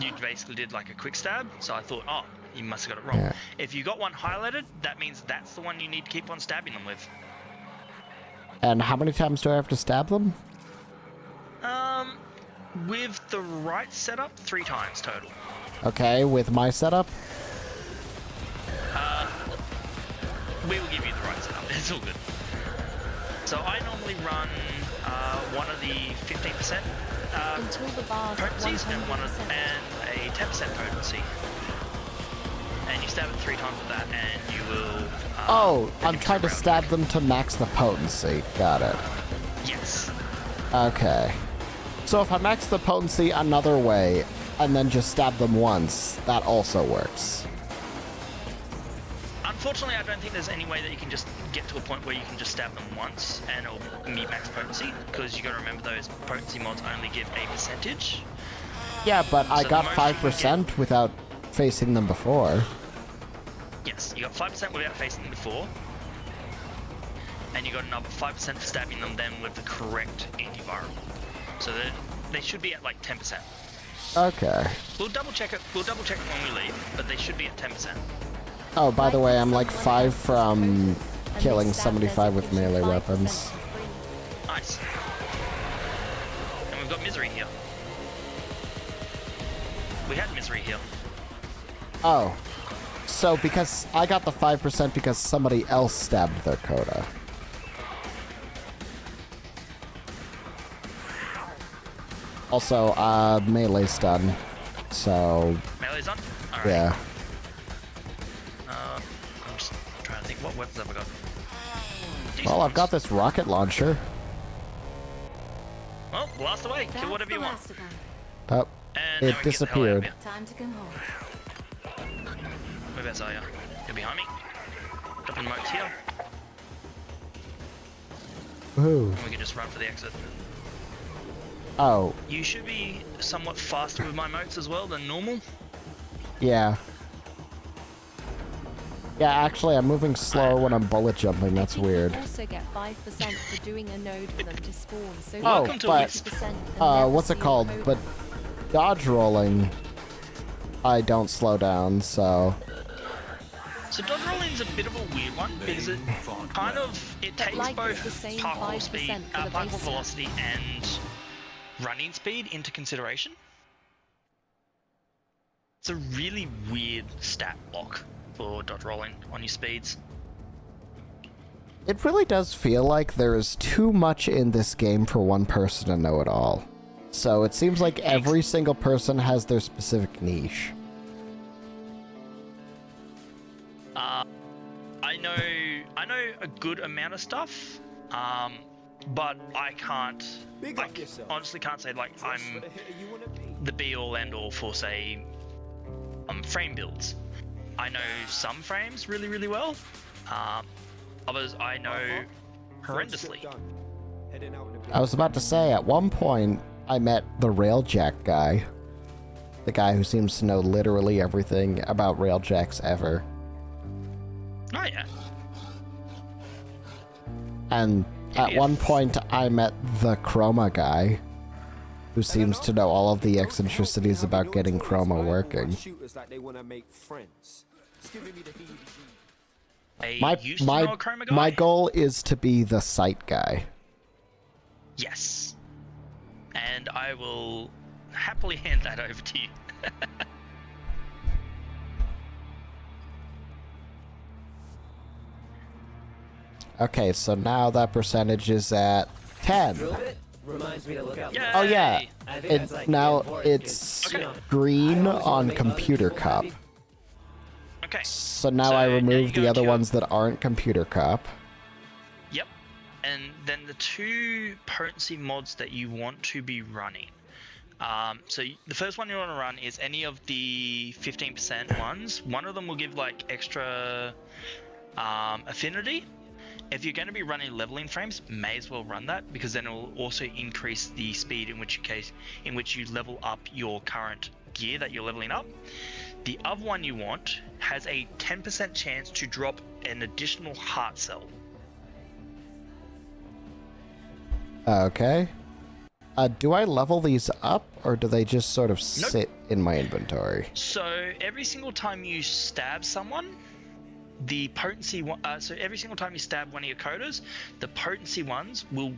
you basically did like a quick stab, so I thought, oh, you must have got it wrong. Yeah. If you got one highlighted, that means that's the one you need to keep on stabbing them with. And how many times do I have to stab them? With the right setup, 3 times total. Okay, with my setup? We will give you the right setup, it's all good. So I normally run one of the 15% until the bar's potencies and a 10% potency. And you stab it 3 times with that, and you will... I'm trying to stab them to max the potency. Got it. Yes. Okay. So if I max the potency another way, and then just stab them once, that also works. Unfortunately, I don't think there's any way that you can just get to a point where you can just stab them once and it'll meet max potency, because you got to remember those potency mods only give a percentage. Yeah, but I got 5% without facing them before. Yes, you got 5% without facing them before, and you got another 5% for stabbing them then with the correct antiviral. So they should be at like 10%. Okay. We'll double check it. We'll double check it when we leave, but they should be at 10%. Oh, by the way, I'm like 5 from killing 75 with melee weapons. Nice. And we've got Misery here. We had Misery here. Oh. So because I got the 5% because somebody else stabbed their coda. Also, melee's done. So... Melee's done? Alright. Yeah. I'm just trying to think, what weapons have I got? Well, I've got this rocket launcher. Well, blast away. Kill whatever you want. Oh, And it disappeared. Time to come home. Whereabouts are you? You're behind me. Dropping moats here. Woohoo. And we can just run for the exit. Oh. You should be somewhat faster with my moats as well than normal. Yeah. Yeah, actually, I'm moving slower when I'm bullet jumping. That's weird. You also get 5% for doing a node for them to spawn. So Oh, but what's it called? But dodge rolling, I don't slow down, so. So dodge rolling's a bit of a weird one because it kind of takes both parkour speed, parkour velocity, and running speed into consideration. It's a really weird stat block for dodge rolling on your speeds. It really does feel like there is too much in this game for one person to know it all. So it seems like every single person has their specific niche. I know a good amount of stuff, but I honestly can't say like I'm the be-all end-all for say frame builds. I know some frames really, really well. Others I know horrendously. I was about to say, at one point, I met the Railjack guy. The guy who seems to know literally everything about Railjacks ever. Oh yeah. And at one point, I met the Chroma guy, who seems to know all of the eccentricities about getting Chroma working. My goal is to be the sight guy. Yes. and I will happily hand that over to you. Okay, so now that percentage is at 10. Reminds me to look out. Oh yeah, now it's green on Computer Cup. Okay. So now I remove the other ones that aren't Computer Cup. Yep. And then the 2 potency mods that you want to be running. So the first one you want to run is any of the 15% ones. One of them will give like extra affinity. If you're going to be running leveling frames, may as well run that, because then it will also increase the speed in which you level up your current gear that you're leveling up. The other one you want has a 10% chance to drop an additional heart cell. Okay. Do I level these up, or do they just sort of sit in my inventory? So every single time you stab someone, the potency so every single time you stab one of your coders, the potency ones will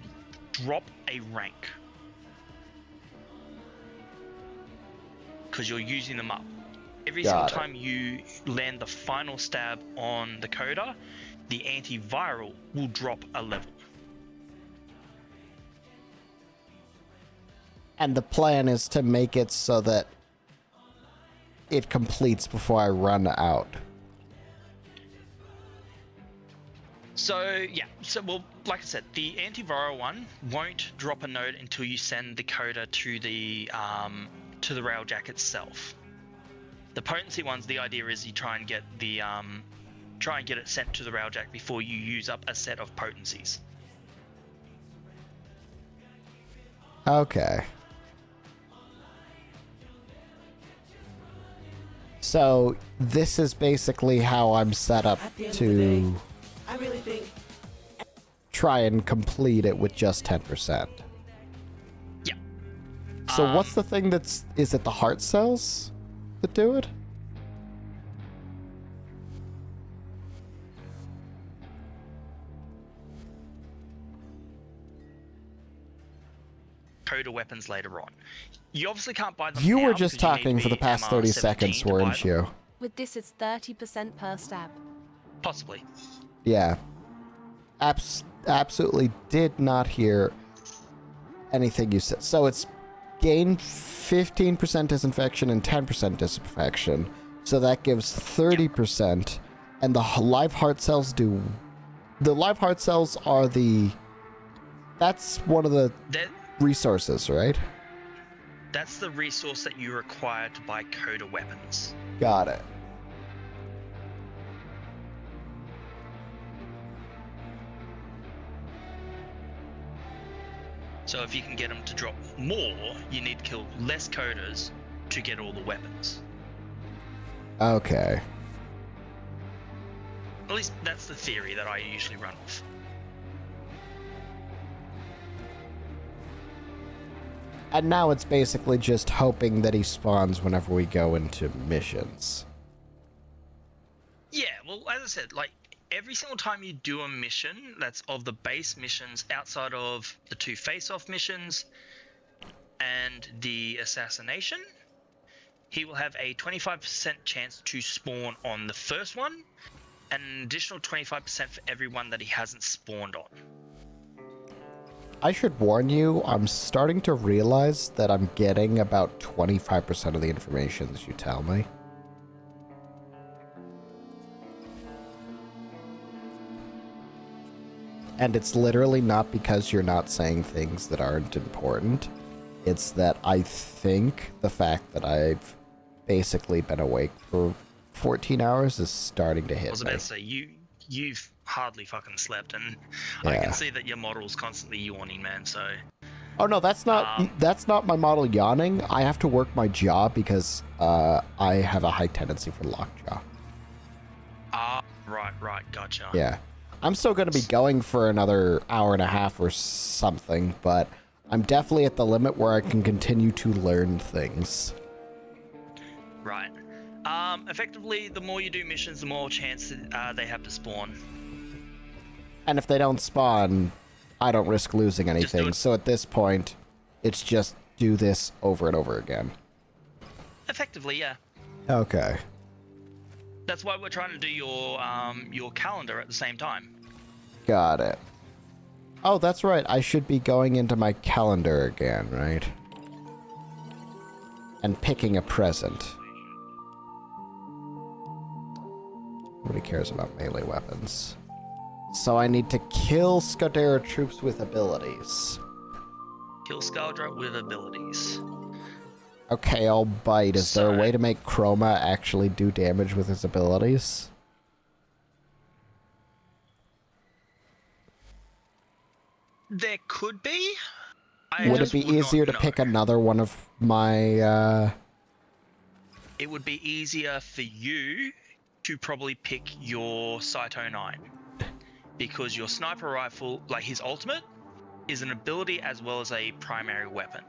drop a rank because you're using them up. Every single time you land the final stab on the coder, the antiviral will drop a level. And the plan is to make it so that it completes before I run out. So yeah, well, like I said, the antiviral one won't drop a node until you send the coder to the railjack itself. The potency ones, the idea is you try and get it sent to the railjack before you use up a set of potencies. Okay. So this is basically how I'm set up to I really think try and complete it with just 10%. Yeah. So what's the thing is it the heart cells that do it? Coder weapons later on. You obviously can't buy them. You now were just because you talking need for the past 30 seconds, weren't you? With this, it's 30% per stab. Possibly. Yeah. Absolutely did not hear anything you said. So it's gain 15% disinfection and 10% disinfection. So that gives 30%. And the live heart cells do... The live heart cells are the... That's one of the resources, right? That's the resource that you require to buy coder weapons. Got it. So if you can get them to drop more, you need to kill less coders to get all the weapons. Okay. At least that's the theory that I usually run with. And now it's basically just hoping that he spawns whenever we go into missions. Yeah, well, as I said, like, every single time you do a mission that's of the base missions outside of the 2 face-off missions and the assassination, he will have a 25% chance to spawn on the first one and an additional 25% for every one that he hasn't spawned on. I should warn you, I'm starting to realize that I'm getting about 25% of the information that you tell me. And it's literally not because you're not saying things that aren't important. It's that I think the fact that I've basically been awake for 14 hours is starting to hit me. I was about to say, you've hardly fucking slept, and I can see that your model's constantly yawning, man, so... Oh no, that's not my model yawning. I have to work my jaw because I have a high tendency for lockjaw. Right, gotcha. Yeah. I'm still going to be going for another hour and a half or something, but I'm definitely at the limit where I can continue to learn things. Right. Effectively, the more you do missions, the more chance they have to spawn. And if they don't spawn, I don't risk losing anything. So at this point, It's just do this over and over again. Effectively, yeah. Okay. That's why we're trying to do your calendar at the same time. Got it. Oh, that's right. I should be going into my calendar again, right? And picking a present. Nobody cares about melee weapons. So I need to kill Scudera troops with abilities. Kill Scaldra with abilities. Okay, I'll bite. Is there a way to make Chroma actually do damage with his abilities? There could be. Would it be easier to pick another one of my, It would be easier for you to probably pick your Saito 9. Because your sniper rifle, like his ultimate, is an ability as well as a primary weapon.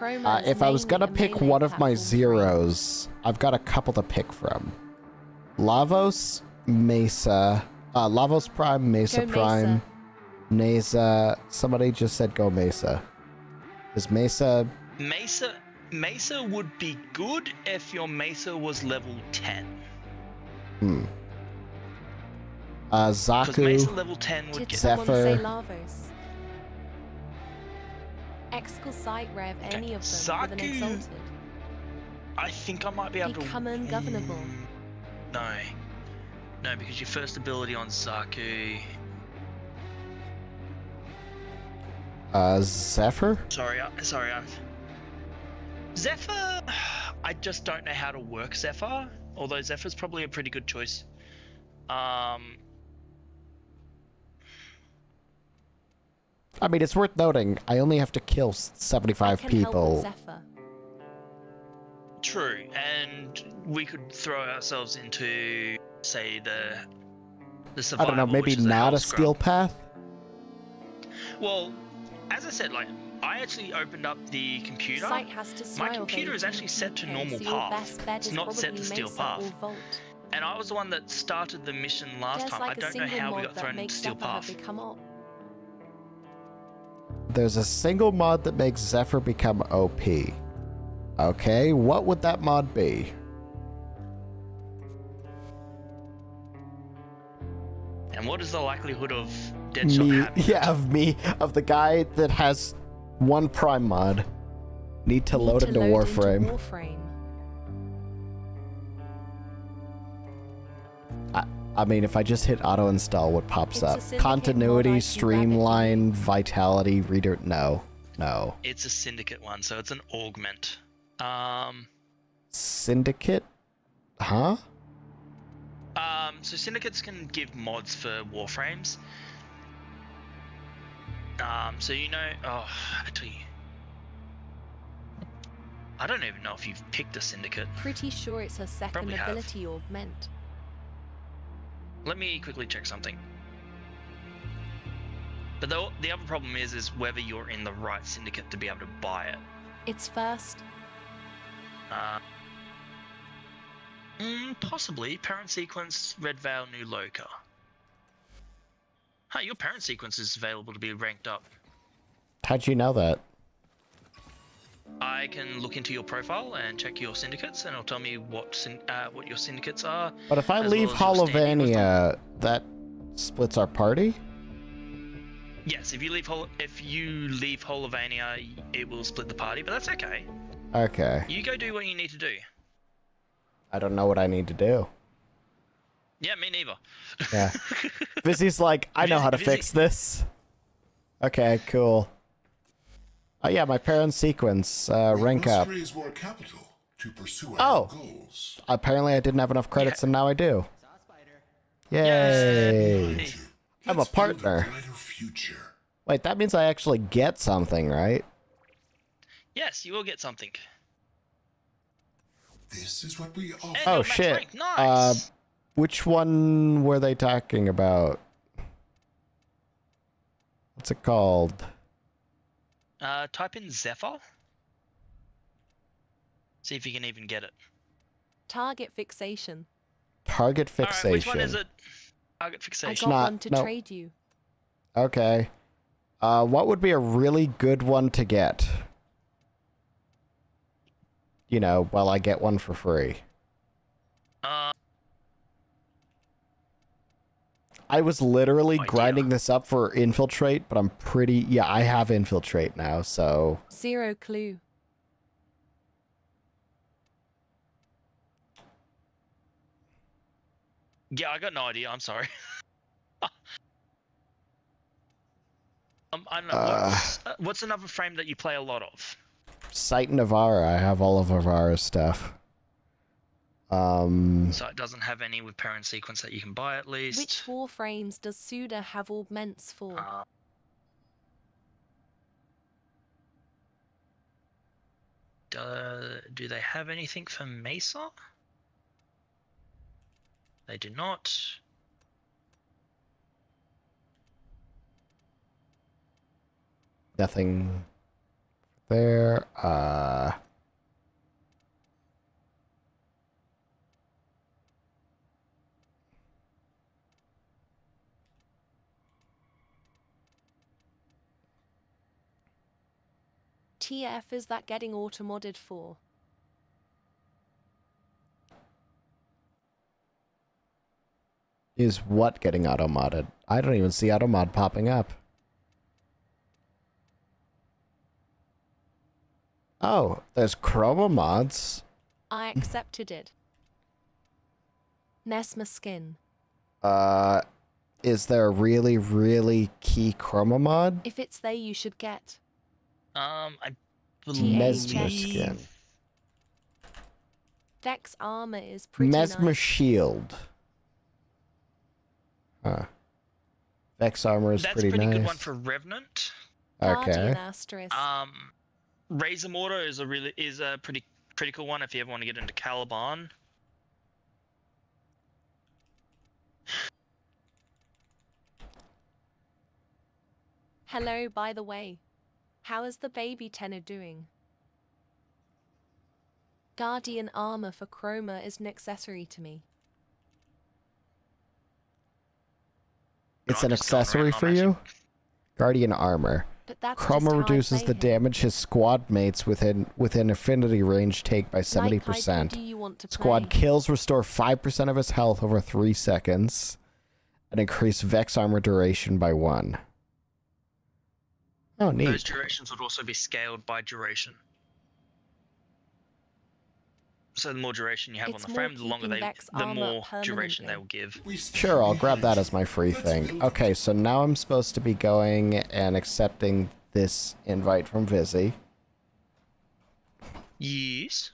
If I was gonna pick one of my zeros, I've got a couple to pick from. Lavos, Mesa, Lavos Prime, Mesa Prime, Neza. Somebody just said go Mesa. Is Mesa... Mesa would be good if your Mesa was level 10. Zaku, Mesa level 10 would get Zephyr. Excal sight rev any of them Zaku, with an exalted. I think I might be able Become to... ungovernable. No. No, because your first ability on Zaku... Zephyr? Sorry. Zephyr... I just don't know how to work Zephyr, although Zephyr's probably a pretty good choice. I mean, it's worth noting, I only have to kill 75 people. Zephyr. True, and we could throw ourselves into, say, the survival. I don't know, maybe not a steel path? Well, as I said, like, I actually opened up the computer. Sight has to My computer is actually set to normal path. It's not set to steel path. And I was the one that started the mission last time. Like I don't know how we got thrown into steel path. There's a single mod that makes Zephyr become OP. Okay, what would that mod be? And what is the likelihood of Deadshot happening? Yeah, of the guy that has one prime mod. Need to load into Warframe. I mean, if I just hit auto install, what pops up? Continuity, streamline, vitality, reader. No. It's a syndicate one, so it's an augment. Syndicate? Huh? So syndicates can give mods for Warframes. So you know, actually, I don't even know if you've picked a syndicate. Pretty sure it's her second ability augment. Let me quickly check something. But the other problem is whether you're in the right syndicate to be able to buy it. It's first. Possibly. Parent sequence, Red Veil, New Loka. Huh, your parent sequence is available to be ranked up. How'd you know that? I can look into your profile and check your syndicates, and it'll tell me what your syndicates are. But if I leave Holovania, that splits our party? Yes, if you leave Holovania, it will split the party, but that's okay. Okay. You go do what you need to do. I don't know what I need to do. Yeah, me neither. Yeah. Vizzy's like, I know how to fix this. Okay, cool. Oh yeah, my parent sequence, rank up. Oh! Apparently I didn't have enough credits and now I do. Yay! I'm a partner. Wait, that means I actually get something, right? Yes, you will get something. This is what we offer. Oh shit. Nice. Which one were they talking about? What's it called? Type in Zephyr. See if you can even get it. Target fixation. Target fixation. Alright, which one is it? Target fixation. I got one to trade you. Okay. What would be a really good one to get? you know, well, I get one for free. I was literally grinding this up for Infiltrate, but I'm pretty... Yeah, I have Infiltrate now, so... Zero clue. Yeah, I got no idea. I'm sorry. I don't know. What's another frame that you play a lot of? Sight Navarra. I have all of Navarra's stuff. So it doesn't have any with parent sequence that you can buy at least. Which warframes does Suda have augments for? Do they have anything for Mesa? They do not. Nothing there. TF is that getting automodded for? Is what getting auto-modded? I don't even see auto-mod popping up. Oh, there's chroma mods. I accepted it. Nesma skin. Is there a really, really key chroma mod? If it's there, you should get. I Mesmer skin. Vex armor is pretty Mesmer nice. shield. Huh. Vex armor is That's pretty a pretty nice. good one for Revenant. Okay. Razor Mortar is a pretty critical one if you ever want to get into Caliban. Hello, by the way. How is the Baby Tenno doing? Guardian armor for Chroma is an accessory to me. It's an accessory for you? Guardian armor. But that's Chroma just how I reduces play the him. damage his squad mates within affinity range take by 70%. do you want to Squad play? kills restore 5% of his health over 3 seconds and increase Vex armor duration by 1. Oh, neat. Those durations would also be scaled by duration. So the more duration you have It's on the more frame, the longer keeping Vex the armor more duration they will give. Sure, I'll grab that as my free thing. Okay, so now I'm supposed to be going and accepting this invite from Vizzy. Yes.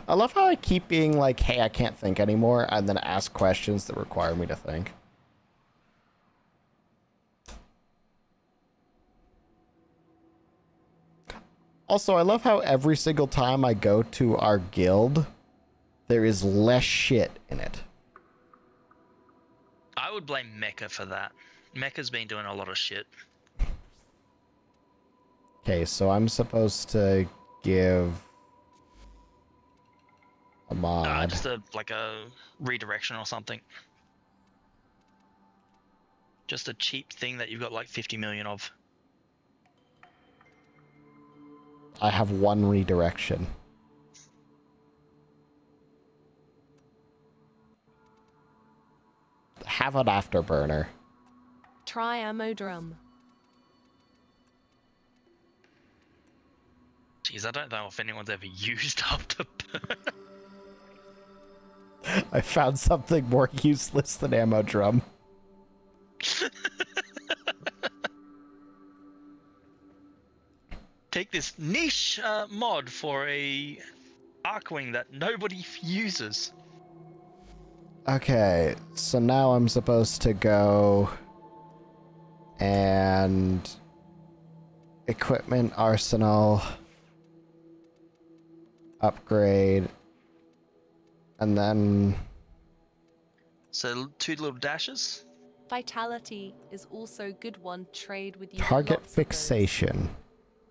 I love how I keep being like, hey, I can't think anymore, and then ask questions that require me to think. Also, I love how every single time I go to our guild, there is less shit in it. I would blame Mecha for that. Mecha's been doing a lot of shit. Okay, so I'm supposed to give a mod. Just like a redirection or something. Just a cheap thing that you've got like 50 million of. I have 1 redirection. Have an afterburner. Try ammo drum. Jeez, I don't know if anyone's ever used afterburner. I found something more useless than ammo drum. Take this niche mod for a Arcwing that nobody uses. Okay, so now I'm supposed to go and equipment arsenal upgrade and then So 2 little dashes. Vitality is also good one trade with you. target fixation.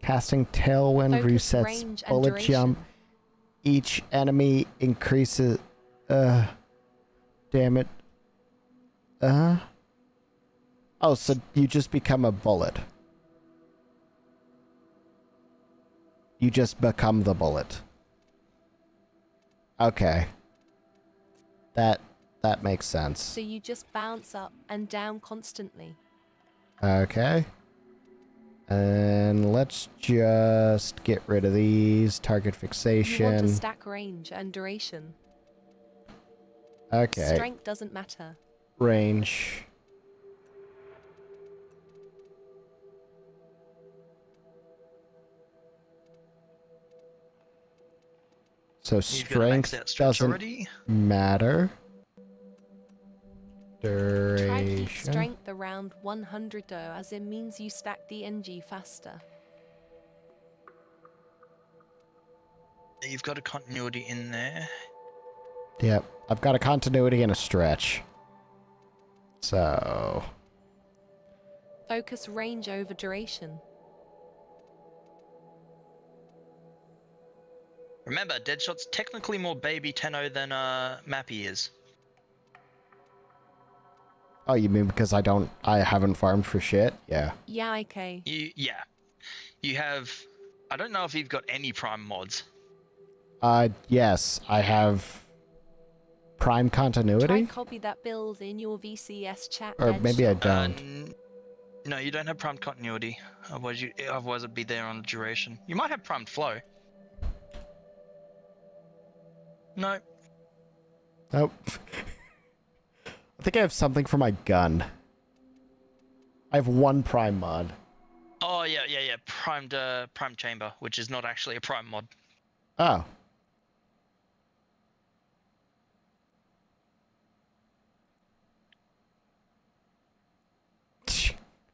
Casting tailwind Focus, resets range, and bullet duration. jump. Each enemy increases damn it. Oh, so you just become a bullet. You just become the bullet. Okay. That makes sense. So you just bounce up and down constantly. Okay. And let's just get rid of these. Target fixation. You want to stack range and duration. Okay. Strength doesn't matter. Range. So strength doesn't matter. Duration. Try keep strength around 100 though, as it means you stack the NG faster. You've got a continuity in there. Yep, I've got a continuity and a stretch. So... Focus range over duration. Remember, Deadshot's technically more Baby Tenno than Mappy is. Oh, you mean because I haven't farmed for shit? Yeah. Yeah, okay. You have... I don't know if you've got any Prime mods. Yes, I have Prime continuity. Try copy that build in your VCS chat. Or maybe I don't. No, you don't have Prime continuity. Otherwise it'd be there on duration. You might have Prime flow. No. Nope. I think I have something for my gun. I have one Prime mod. Oh yeah. Prime chamber, which is not actually a Prime mod. Oh.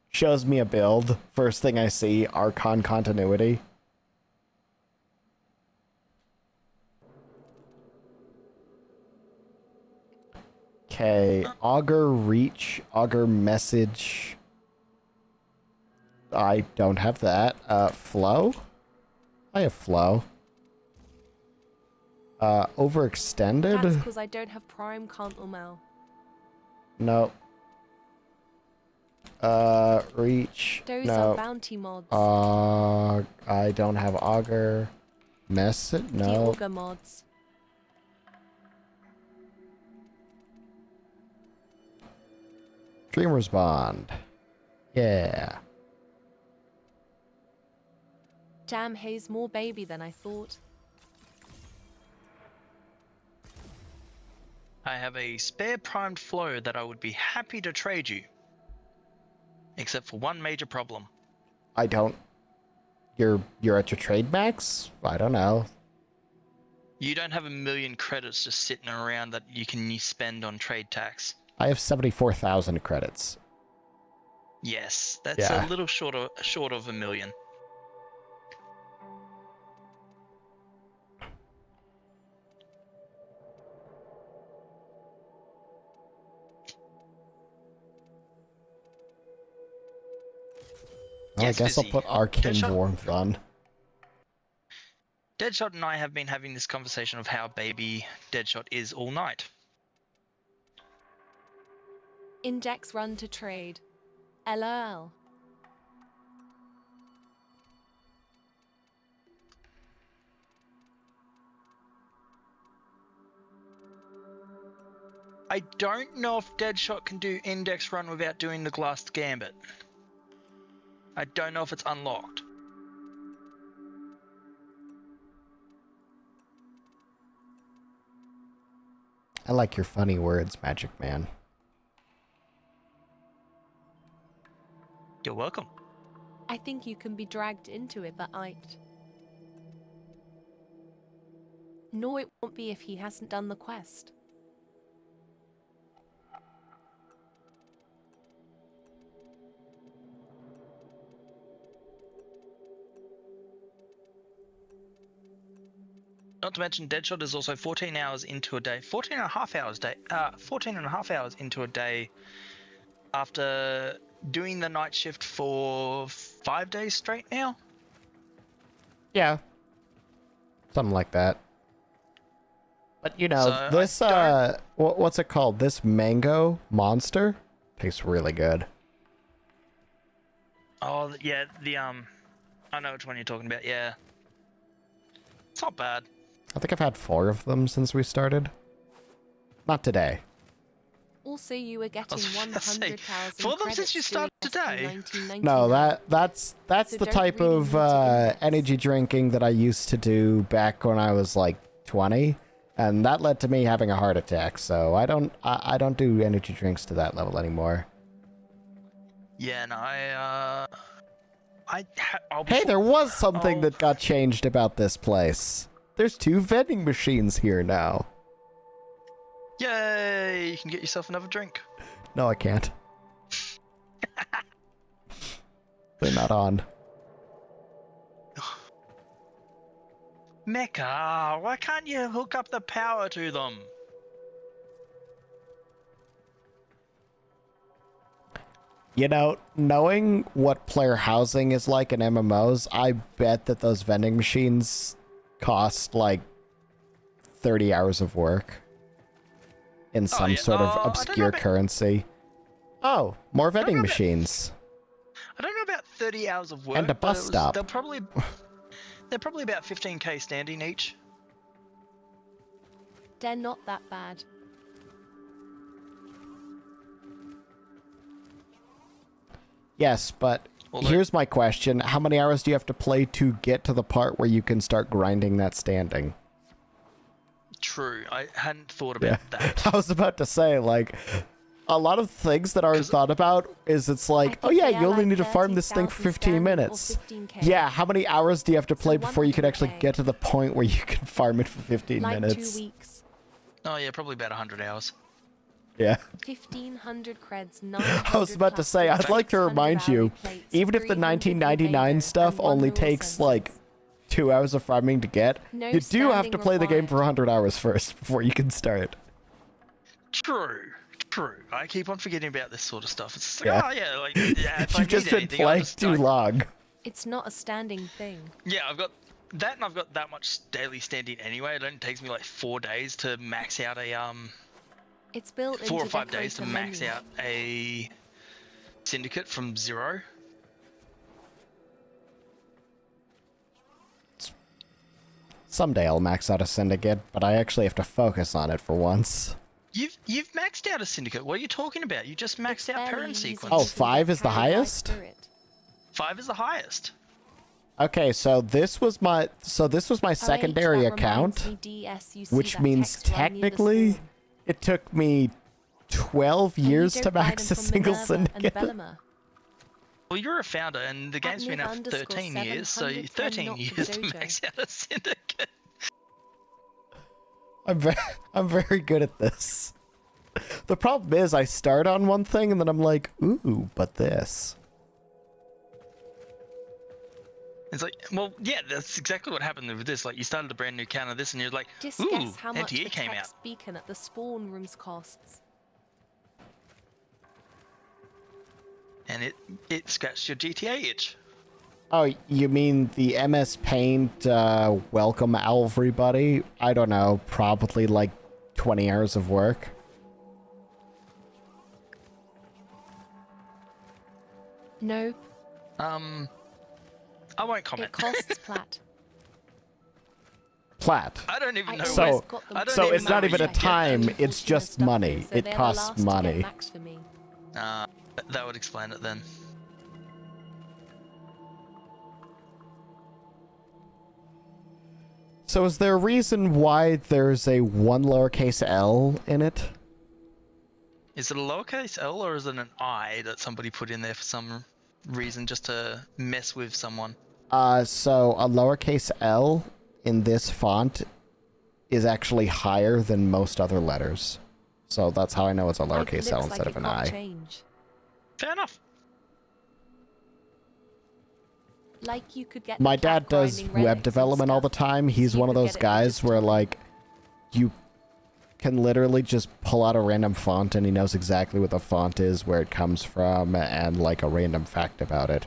Shows me a build. First thing I see, Archon continuity. Okay, Augur Reach, Augur Message. I don't have that. Flow? I have Flow. Overextended? That's because I don't have Prime Cantlemail. No. Reach. Those no. are bounty mods. I don't have Augur. Message? No. The Augur mods. Dreamer's Bond. Yeah. Damn, Hayes, more baby than I thought. I have a spare primed flow that I would be happy to trade you. Except for one major problem. I don't... You're at your trade max? I don't know. You don't have 1 million credits just sitting around that you can spend on trade tax. I have 74,000 credits. Yes, that's a little short of 1 million. Well, I guess I'll put Arcane Warmth on. Deadshot and I have been having this conversation of how baby Deadshot is all night. Index run to trade. LOL. I don't know if Deadshot can do index run without doing the Glass Gambit. I don't know if it's unlocked. I like your funny words, Magic Man. You're welcome. I think you can be dragged into it, but I'd. No, it won't be if he hasn't done the quest. Not to mention, Deadshot is also 14 hours into a day. 14 and a half hours into a day after doing the night shift for 5 days straight now? Yeah. Something like that. But you know, So, this, what's it called? This mango monster tastes really good. Oh, yeah, I know which one you're talking about, yeah. It's not bad. I think I've had 4 of them since we started. Not today. Also, you were getting 100,000 4 of them since you started today? No, that's So the don't type really of need to energy drinking that I used to do back when I was like 20, and that led to me having a heart attack. So I don't do energy drinks to that level anymore. Yeah, no, Hey, there was something that got changed about this place. There's 2 vending machines here now. Yay! You can get yourself another drink. No, I can't. They're not on. Mecha, why can't you hook up the power to them? You know, knowing what player housing is like in MMOs, I bet that those vending machines cost like 30 hours of work in some sort of obscure currency. Oh, more vending machines. I don't know about 30 hours of work. And a bus stop. They're probably about 15k standing each. They're not that bad. Yes, but here's my question. How many hours do you have to play to get to the part where you can start grinding that standing? True, I hadn't thought about that. I was about to say, like, a lot of things that aren't thought about is it's like, oh yeah, you only need to farm this thing for 15 minutes. Yeah, how many hours do you have to play before you can actually get to the point where you can farm it for 15 minutes? 2 weeks. Oh yeah, probably about 100 hours. Yeah. 1,500 creds, 900 I was about to say, I'd like to remind you, even if the 1999 stuff only takes like 2 hours of farming to get, you do have to play the game for 100 hours first before you can start. True. I keep on forgetting about this sort of stuff. It's like, You've just been playing too long. It's not a standing thing. Yeah, I've got that, and I've got that much daily standing anyway. It only takes me like 4 days to max out a It's built 4 or into 5 days to decorator max menu. out a syndicate from 0. Someday I'll max out a syndicate, but I actually have to focus on it for once. You've maxed out a syndicate. What are you talking about? You just maxed out parent sequence. Oh, 5 is the highest? 5 is the highest. Okay, so this was my secondary account, which means technically it took me 12 years to max a single syndicate. Well, you're a founder, and the game's been out for 13 years, so 13 years to max out a syndicate. I'm very good at this. The problem is I start on one thing and then I'm like, ooh, but this. It's like, well, yeah, that's exactly what happened with this. Like, you started a brand new count of this, and you're like, Just ooh, guess how much NTE the came out. text beacon at the spawn rooms costs. And it scratched your GTA itch. Oh, you mean the MS Paint welcome everybody? I don't know, probably like 20 hours of work. No. I won't comment. It costs plat. Plat. I don't even know. So it's not even a time, it's just money. So It they're the costs last to get money. max for me. That would explain it then. So is there a reason why there's a 1 lowercase l in it? Is it a lowercase l or is it an I that somebody put in there for some reason just to mess with someone? So a lowercase l in this font is actually higher than most other letters. So that's how I know it's a lowercase l instead of an I. Change. Fair enough. Like you could get My the dad cat does grinding web relics and development all the time. He's one of those guys where, like, you can literally just pull out a random font and he knows exactly what the font is, where it comes from, and, like, a random fact about it.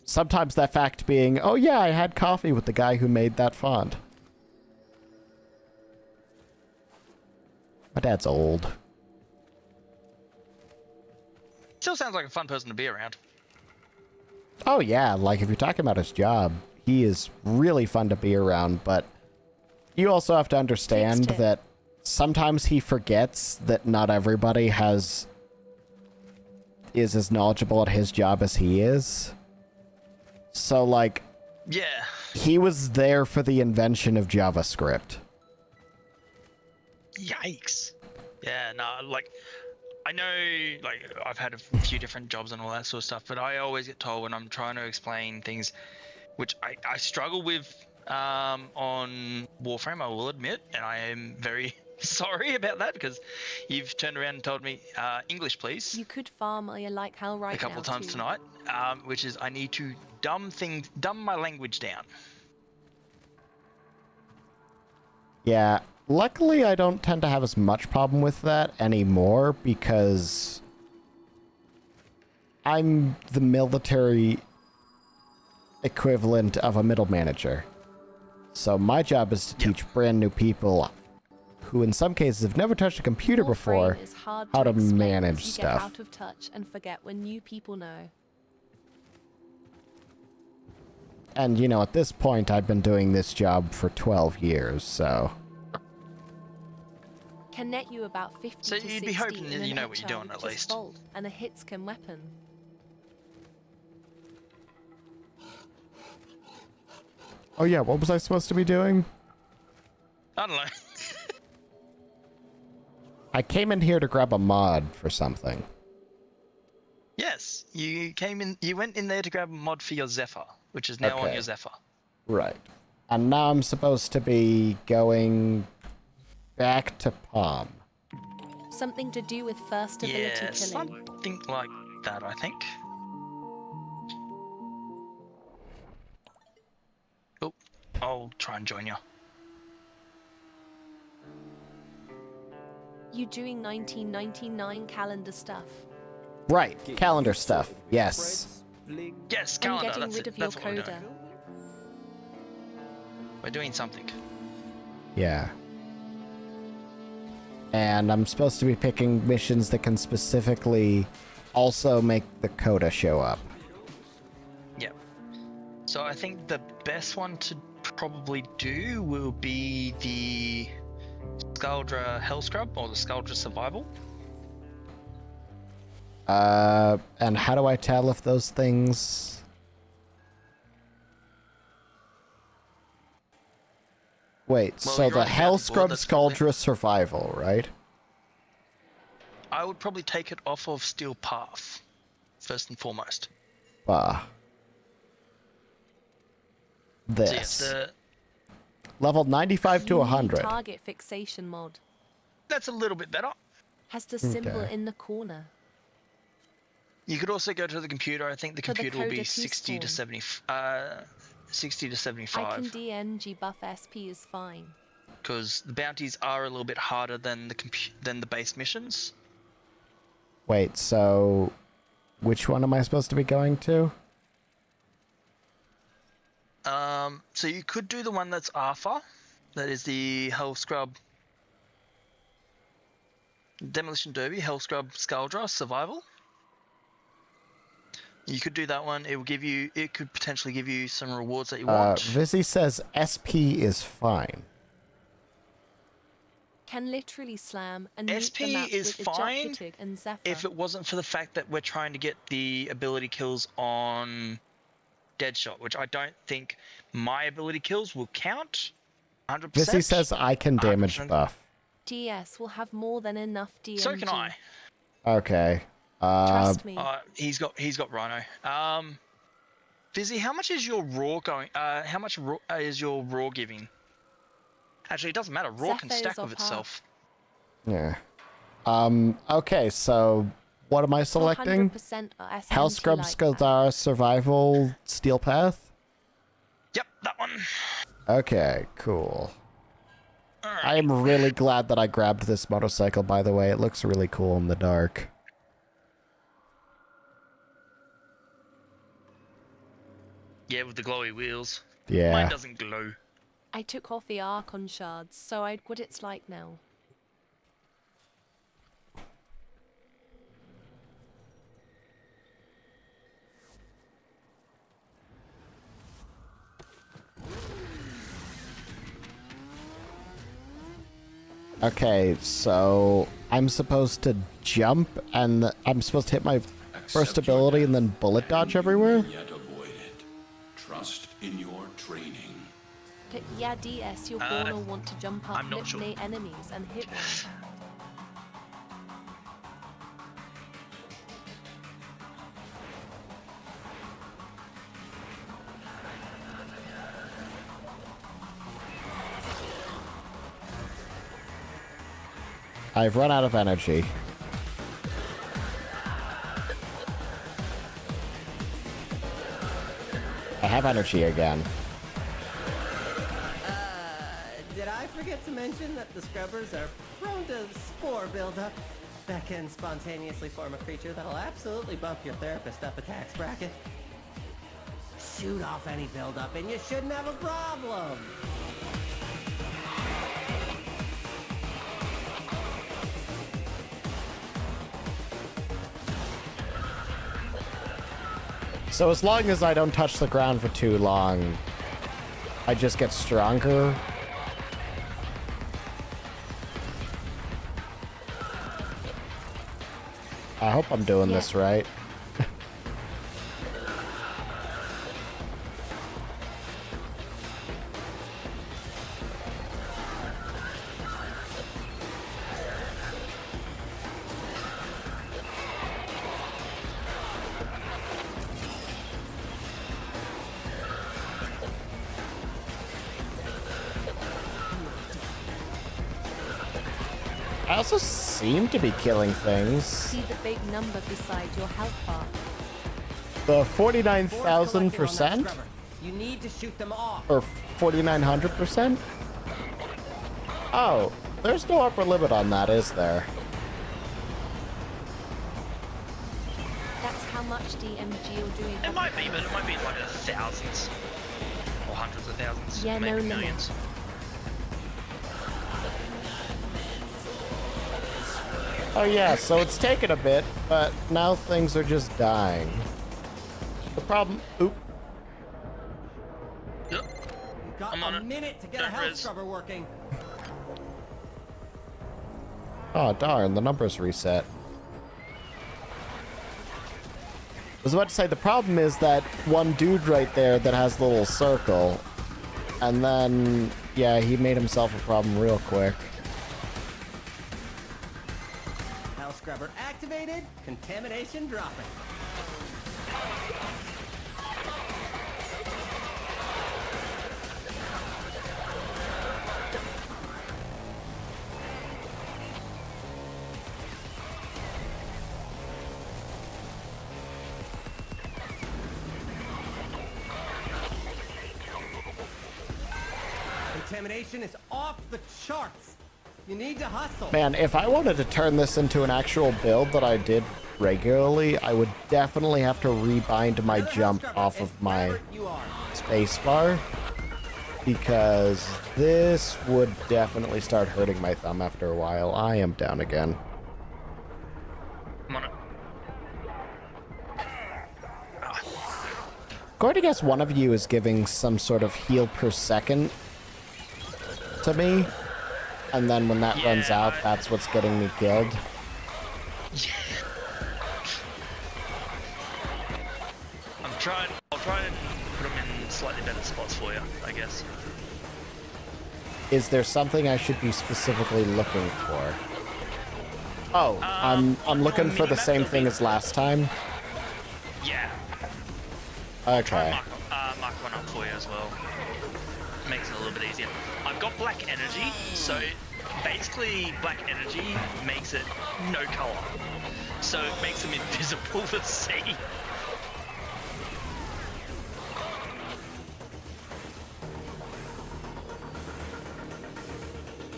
Sometimes that fact being, oh yeah, I had coffee with the guy who made that font. My dad's old. Still sounds like a fun person to be around. Oh yeah, like if you're talking about his job, he is really fun to be around, but you also have to understand that sometimes he forgets that not everybody is as knowledgeable at his job as he is. So, like, yeah, he was there for the invention of JavaScript. Yikes. Yeah, no, like, I know, like, I've had a few different jobs and all that sort of stuff, but I always get told when I'm trying to explain things, which I struggle with on Warframe, I will admit, and I am very sorry about that, because you've turned around and told me, English, please. You could farm I like how right a couple now of times too. tonight, which is I need to dumb my language down. Yeah, luckily I don't tend to have as much problem with that anymore because I'm the military equivalent of a middle manager. So my job is to teach brand new people who in some cases have never touched a computer before how to manage you stuff. Get out of touch and forget when new people know. And, you know, at this point, I've been doing this job for 12 years, so... Can net you about 50 so to 60 you'd be hoping in that an you know what you're doing, at least. Bolt and a hitscan weapon. Oh yeah, what was I supposed to be doing? I don't know. I came in here to grab a mod for something. Yes, you went in there to grab a mod for your Zephyr, which is now on your Zephyr. Right. And now I'm supposed to be going back to Palm. Something to do with first ability killing. Something like that, I think. Oh, I'll try and join you. You doing 1999 calendar stuff? Right, calendar stuff. Yes. Yes, calendar. And getting rid of your coda. We're doing something. Yeah. And I'm supposed to be picking missions that can specifically also make the coda show up. Yep. So I think the best one to probably do will be the Skuldra Hell Scrub or the Skuldra Survival. And how do I tell if those things... Wait, well, so the Hell Scrub Skuldra Survival, right? I would probably take it off of Steel Path, first and foremost. This. So yeah, level 95 to 100. Target fixation mod. That's a little bit better. Has the symbol in the corner. You could also go to the computer. I think the computer will be 60 to 70. 60 to 75. I can DNG buff SP is fine. Because the bounties are a little bit harder than the base missions. Wait, so which one am I supposed to be going to? So you could do the one that's Alpha. That is the Hell Scrub Demolition Derby, Hell Scrub Skuldra Survival. You could do that one. It will give you. It could potentially give you some rewards that you want. Vizzy says SP is fine. Can literally slam and SP the map is with fine and Zephyr. if it wasn't for the fact that we're trying to get the ability kills on Deadshot, which I don't think my ability kills will count. 100%. Vizzy says I can damage 100%. buff. DS will have more than enough DMG. So can I. Okay. Trust me. He's got Rhino. Vizzy, how much is your raw going? How much is your raw giving? Actually, it doesn't matter. Raw can stack with itself. Yeah. Okay, so what am I selecting? Hell Scrub Skuldra Survival Steel Path? Yep, that one. Okay, cool. Right. I am really glad that I grabbed this motorcycle, by the way. It looks really cool in the dark. Yeah, with the glowy wheels. Yeah. Mine doesn't glow. I took off the Archon shards, so I what it's like now. Okay, so I'm supposed to jump, and I'm supposed to hit my first ability and then bullet dodge everywhere? Yet avoid it. Trust in your training. Yeah, DS, you're gonna want to jump up, eliminate enemies, and hit one. I've run out of energy. I have energy again. Did I forget to mention that the scrubbers are prone to spore buildup that can spontaneously form a creature that'll absolutely bump your therapist up a tax bracket? Shoot off any buildup and you shouldn't have a problem! So as long as I don't touch the ground for too long, I just get stronger. I hope I'm doing this right. I also seem to be killing things. See the big number beside your health bar. The 49,000%? You need to shoot them off. Or 4,900%? Oh, there's no upper limit on that, is there? That's how much DMG you're doing. It might be, but it might be like thousands. Or hundreds of thousands. Yeah, maybe no millions. Oh yeah, so it's taken a bit, but now things are just dying. The problem... Oop. Yep. Got a minute to get a health scrubber working. Oh darn, the numbers reset. I was about to say, the problem is that one dude right there that has the little circle. And then, yeah, he made himself a problem real quick. Health scrubber activated, contamination dropping. Contamination is off the charts. You need to hustle. Man, if I wanted to turn this into an actual build that I did regularly, I would definitely have to rebind my jump off of my spacebar, because this would definitely start hurting my thumb after a while. I am down again. I'm on it. Going to guess one of you is giving some sort of heal per second to me, and then when that runs out, that's what's getting me killed. I'll try and put them in slightly better spots for you, I guess. Is there something I should be specifically looking for? Oh, I'm looking for the same thing as last time. Yeah. Okay. Mark one up for you as well. Makes it a little bit easier. I've got black energy, so basically black energy makes it no color. So it makes them invisible to see.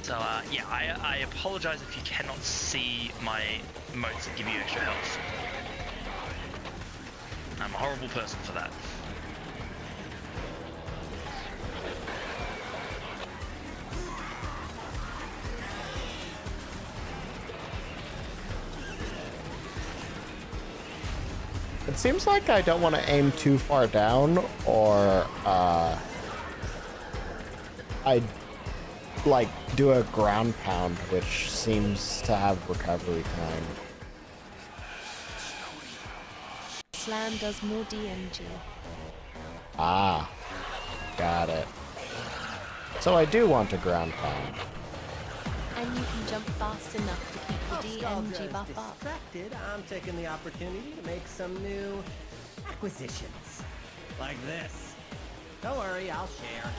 So yeah, I apologize if you cannot see my motes that give you extra health. I'm a horrible person for that. It seems like I don't want to aim too far down, or like, do a ground pound, which seems to have recovery time. Slam does more DMG. Ah, got it. So I do want a ground pound. And you can jump fast enough to keep the DMG buff up. Distracted, I'm taking the opportunity to make some new acquisitions. Like this. Don't worry, I'll share.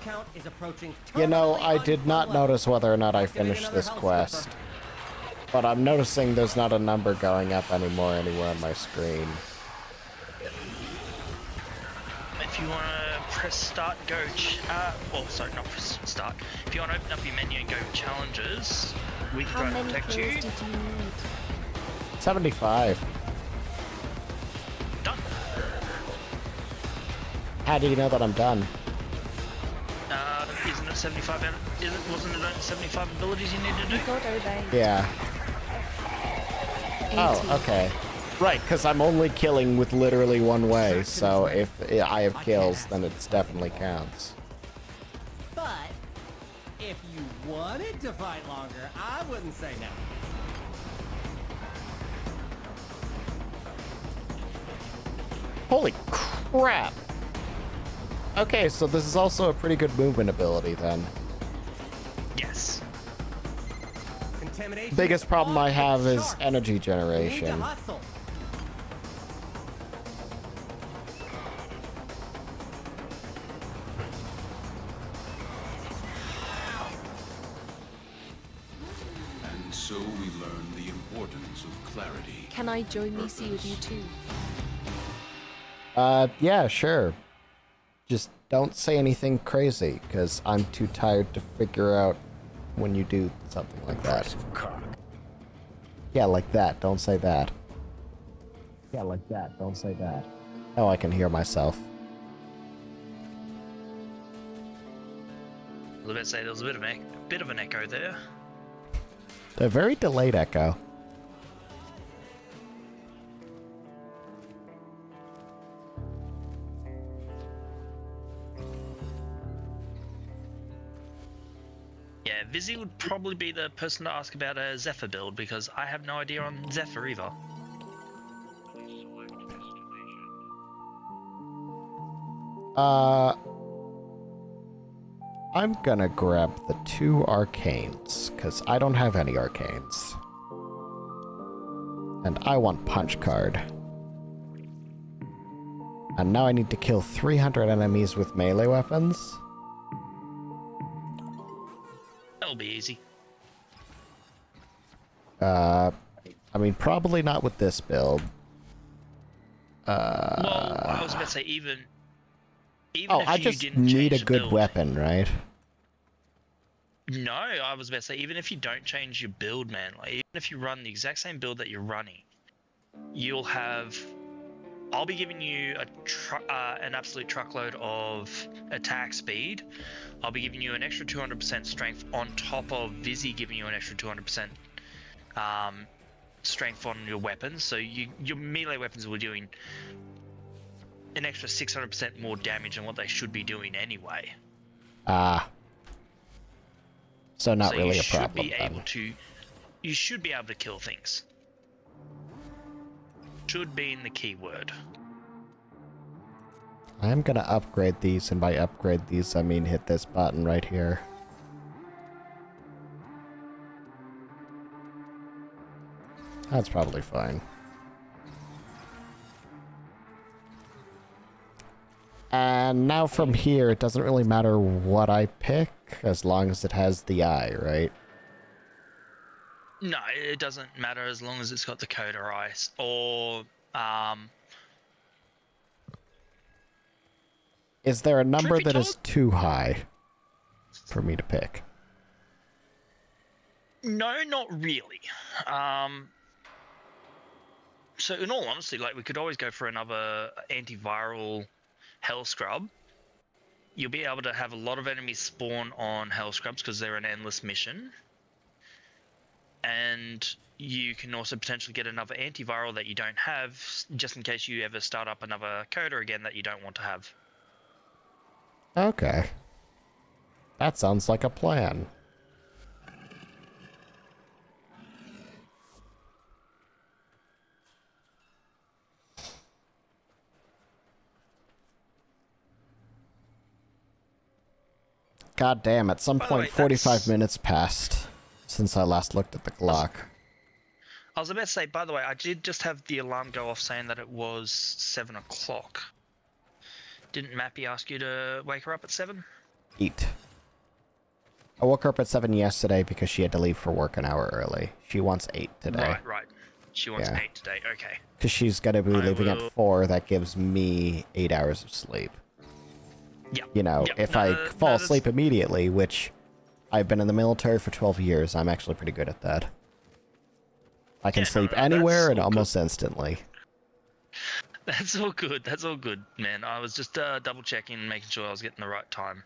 Count is approaching. You know, I did not notice whether or not I finished this quest, but I'm noticing there's not a number going up anymore anywhere on my screen. If you want to press start, go. Sorry, not press start. If you want to open up your menu and go challenges, we can try to protect you. Did you need? 75. Done. How do you know that I'm done? Isn't it 75? Wasn't it 75 abilities you need to do? Yeah. Oh, okay. Right, because I'm only killing with literally one way, so if I have kills, then it definitely counts. But if you wanted to fight longer, I wouldn't say no. Holy crap! Okay, so this is also a pretty good movement ability then. Yes. Biggest problem I have is energy generation. And so we learn the importance of clarity. Can I join Misi with you too? Yeah, sure. Just don't say anything crazy, because I'm too tired to figure out when you do something like that. Yeah, like that. Don't say that. Yeah, like that. Don't say that. Oh, I can hear myself. I was about to say there was a bit of an echo there. A very delayed echo. Yeah, Vizzy would probably be the person to ask about a Zephyr build, because I have no idea on Zephyr either. I'm gonna grab the 2 arcanes, because I don't have any arcanes. And I want punch card. And now I need to kill 300 enemies with melee weapons? That'll be easy. I mean, probably not with this build. Well, I was about to say, even oh, if I you just didn't need a change the good build, weapon, right? No, I was about to say, even if you don't change your build, man, like, even if you run the exact same build that you're running, you'll have... I'll be giving you an absolute truckload of attack speed. I'll be giving you an extra 200% strength on top of Vizzy giving you an extra 200% strength on your weapons. So your melee weapons will be doing an extra 600% more damage than what they should be doing anyway. So not really a problem. You should be able to kill things. Should be in the keyword. I'm gonna upgrade these, and by upgrade these, I mean hit this button right here. That's probably fine. And now from here, it doesn't really matter what I pick, as long as it has the eye, right? No, it doesn't matter as long as it's got the Coda Ice or Is there a number that is too high for me to pick? No, not really. So in all honesty, like we could always go for another antiviral hell scrub. You'll be able to have a lot of enemies spawn on hell scrubs because they're an endless mission. And you can also potentially get another antiviral that you don't have, just in case you ever start up another coder again that you don't want to have. Okay. That sounds like a plan. God damn, at some point 45 minutes passed since I last looked at the clock. I was about to say, by the way, I did just have the alarm go off saying that it was 7 o'clock. Didn't Mappy ask you to wake her up at 7? 8. I woke her up at 7 yesterday because she had to leave for work an hour early. She wants 8 today. Right. She wants 8 today, okay. Because she's going to be leaving at 4, that gives me 8 hours of sleep. Yeah. You know, if I fall asleep immediately, which I've been in the military for 12 years, I'm actually pretty good at that. I can sleep anywhere and almost instantly. That's all good. That's all good, man. I was just double checking, making sure I was getting the right time.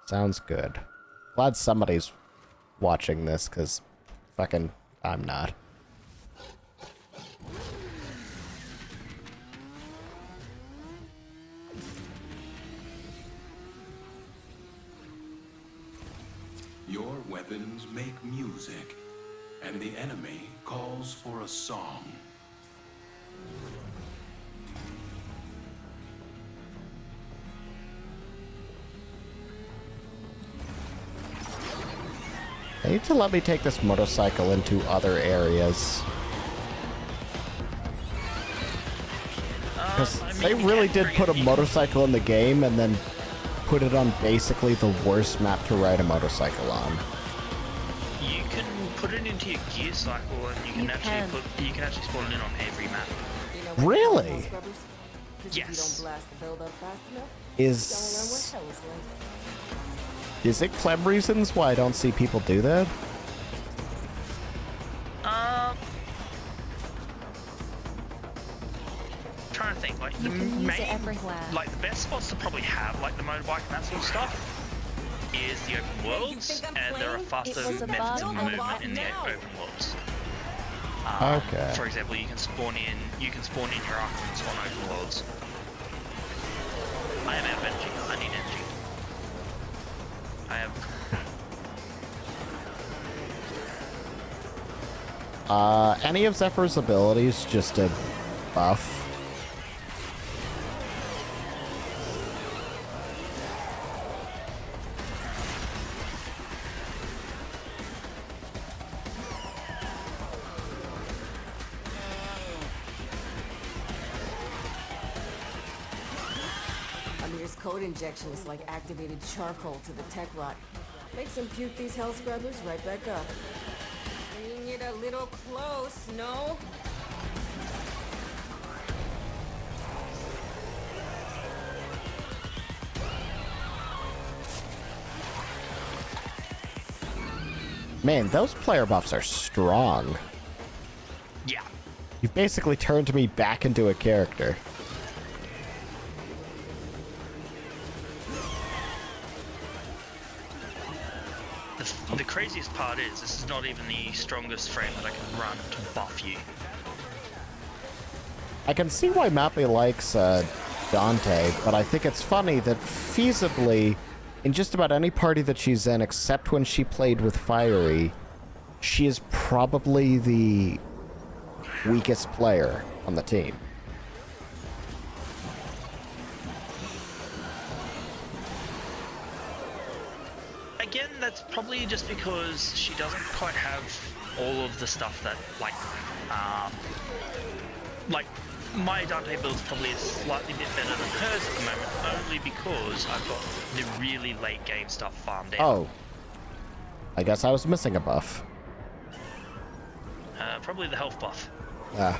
Sounds good. Glad somebody's watching this, because fucking I'm not. Your weapons make music, and the enemy calls for a song. They need to let me take this motorcycle into other areas. Because they really did put a motorcycle in the game and then put it on basically the worst map to ride a motorcycle on. You can put it into your gear cycle, and you can actually spawn it in on every map. Really? Yes. Is it Clem reasons why I don't see people do that? Trying to think, like You the can use main, it everywhere. like the best spots to probably have, like the motorbike and that sort of stuff, is the open worlds, and there are faster methods of movement in the open worlds. Okay. For example, you can spawn in your Archons on open worlds. I am out of energy. I need energy. I have. Any of Zephyr's abilities just a buff? Amir's code injection is like activated charcoal to the tech rot. Makes him puke these hell scrubbers right back up. Bringing it a little close, no? Man, those player buffs are strong. Yeah. You've basically turned me back into a character. The craziest part is, this is not even the strongest frame that I can run to buff you. I can see why Mappy likes Dante, but I think it's funny that feasibly, in just about any party that she's in, except when she played with Fiery, she is probably the weakest player on the team. Again, that's probably just because she doesn't quite have all of the stuff that, like my Dante build's probably a slightly bit better than hers at the moment, only because I've got the really late game stuff farmed out. Oh. I guess I was missing a buff. Probably the health buff. Ah.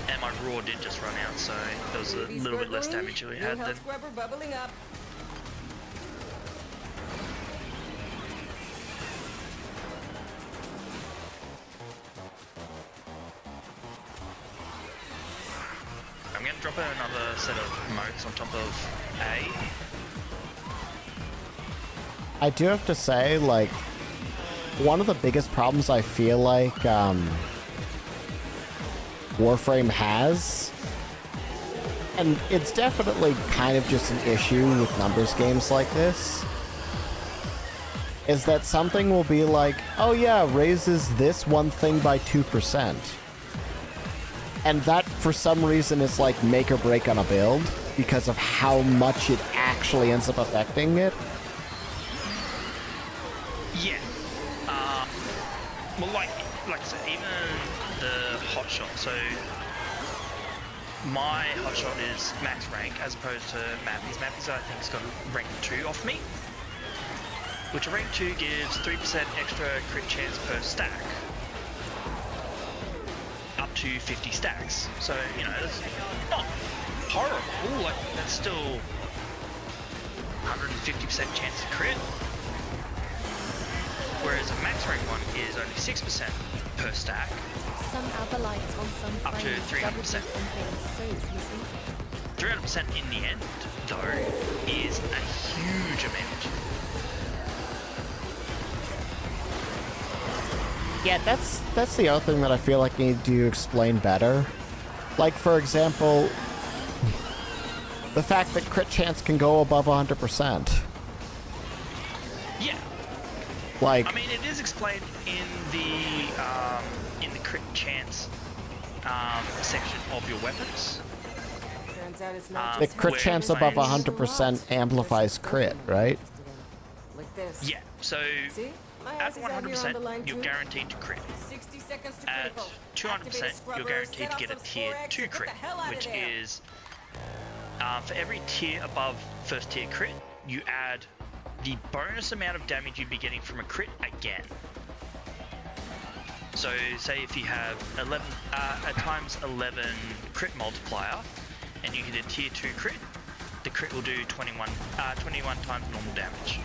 And my raw did just run out, so there was a little bit less damage we had then. Scrubber bubbling up. going to drop another set of moats on top of A. I do have to say, like, one of the biggest problems I feel like Warframe has, and it's definitely kind of just an issue with numbers games like this, is that something will be like, oh yeah, raises this one thing by 2%. And that, for some reason, is like make or break on a build because of how much it actually ends up affecting it. Yeah. Well, like I said, even the hotshot. So my hotshot is max rank as opposed to Mappy's. Mappy's, I think, has got rank 2 off me, which a rank 2 gives 3% extra crit chance per stack, up to 50 stacks. So, you know, that's not horrible. Like, that's still 150% chance to crit. Whereas a max rank one is only 6% per stack. Some other lights on some up to 300%. 300% in the end, though, is a huge amount. Yeah, that's the other thing that I feel like I need to explain better. Like, for example, the fact that crit chance can go above 100%. Yeah. Like, I mean, it is explained in the crit chance section of your weapons. Turns out it's not the crit chance above 100% amplifies crit, right? Like this. Yeah, so at 100%, you're guaranteed to crit. 60 seconds to At 200%, you're guaranteed to get a tier 2 crit, which is for every tier above first tier crit, you add the bonus amount of damage you'd be getting from a crit again. So say if you have 11 a times 11 crit multiplier and you hit a tier 2 crit, the crit will do 21 times normal damage.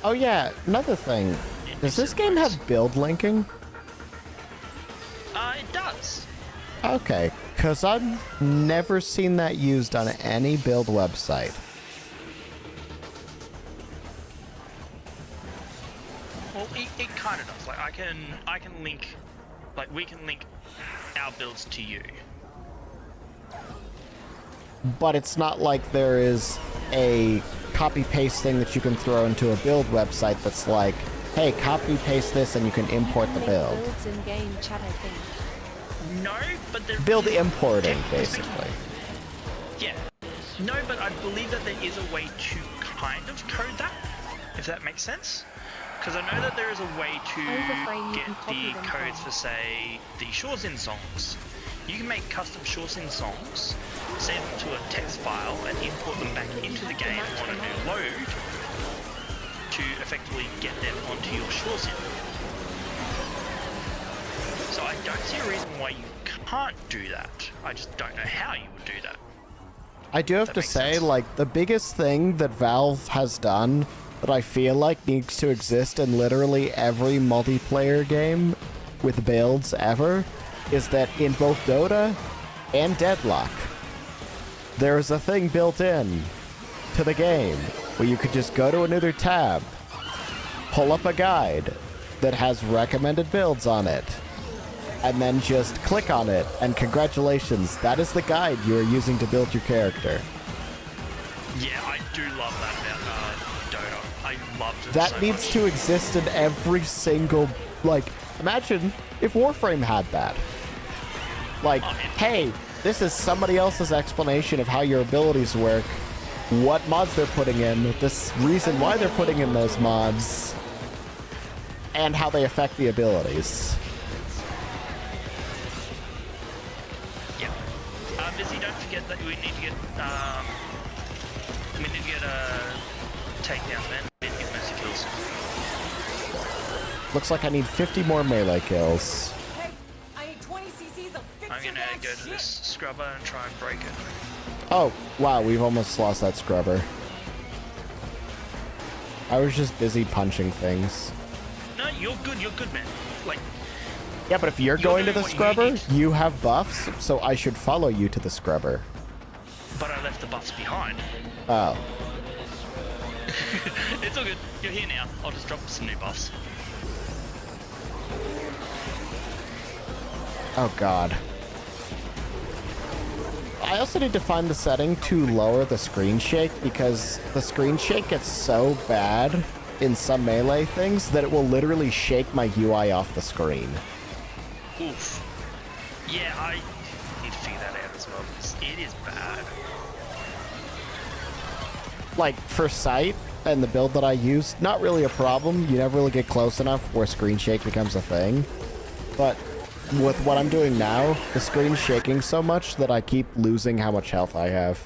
Oh yeah, another thing. Does this game have build linking? It does. Okay, because I've never seen that used on any build website. Well, it kind of does. Like I can link, like we can link our builds to you. But it's not like there is a copy-paste thing that you can throw into a build website that's like, hey, copy-paste this and you can import the build. Builds in game chat, I think. No, but there Build importing, basically. Yeah. No, but I believe that there is a way to kind of code that, if that makes sense. Because I know that there is a way to get the codes for, say, the Shorzin songs. You can make custom Shorzin songs, save them to a text file, and import them back into the game on a new load to effectively get them onto your Shorzin. So I don't see a reason why you can't do that. I just don't know how you would do that. I do have to say, like, the biggest thing that Valve has done that I feel like needs to exist in literally every multiplayer game with builds ever is that in both Dota and Deadlock, there is a thing built in to the game where you could just go to another tab, pull up a guide that has recommended builds on it, and then just click on it, and congratulations, that is the guide you are using to build your character. Yeah, I do love that about Dota. I love it That so needs much. to exist in every single, like, imagine if Warframe had that. Like, hey, this is somebody else's explanation of how your abilities work, what mods they're putting in, this reason why they're putting in those mods, and how they affect the abilities. Yeah, we need to get takedowns, man. We need to get mercy kills. Looks like I need 50 more melee kills. Hey, I need 20 cc's of fix I'm gonna go to this scrubber and try and break it. Oh, wow, we've almost lost that scrubber. I was just busy punching things. No, you're good, man. Like, yeah, but if you're going to the scrubber, you have buffs, so I should follow you to the scrubber. But I left the buffs behind. Oh. It's all good. You're here now. I'll just drop some new buffs. Oh, God. I also need to find the setting to lower the screen shake, because the screen shake gets so bad in some melee things that it will literally shake my UI off the screen. Oof. Yeah, I need to figure that out as well, because it is bad. Like, for sight and the build that I use, not really a problem. You never really get close enough where screen shake becomes a thing. But with what I'm doing now, the screen's shaking so much that I keep losing how much health I have.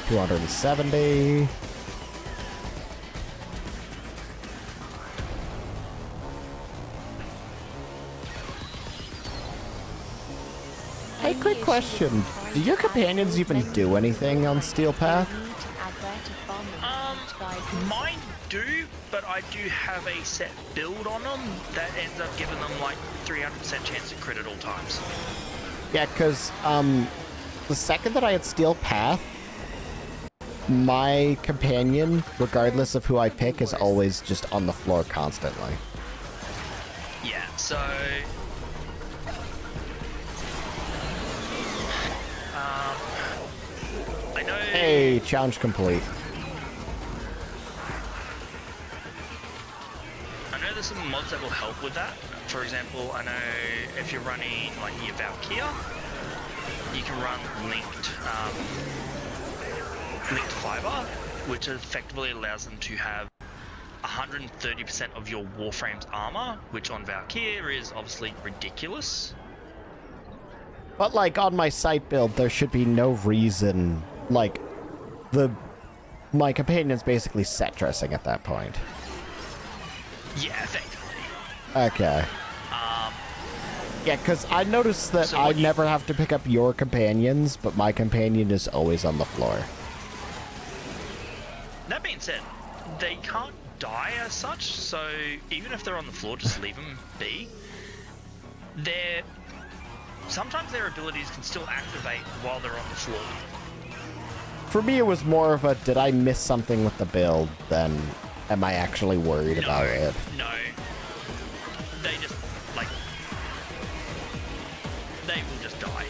$270. Hey, quick question. Do your companions even do anything on Steel Path? Mine do, but I do have a set build on them that ends up giving them like 300% chance to crit at all times. Yeah, because the second that I had Steel Path, my companion, regardless of who I pick, is always just on the floor constantly. Yeah, so I know. Hey, challenge complete. I know there's some mods that will help with that. For example, I know if you're running like your Valkyria, you can run linked fiber, which effectively allows them to have 130% of your Warframe's armor, which on Valkyria is obviously ridiculous. But like on my site build, there should be no reason. Like, my companion's basically set dressing at that point. Yeah, effectively. Okay. Yeah, because I noticed that I never have to pick up your companions, but my companion is always on the floor. That being said, they can't die as such, so even if they're on the floor, just leave them be. Sometimes their abilities can still activate while they're on the floor. For me, it was more of a, did I miss something with the build, than am I actually worried about it? No. They just, like, they will just die.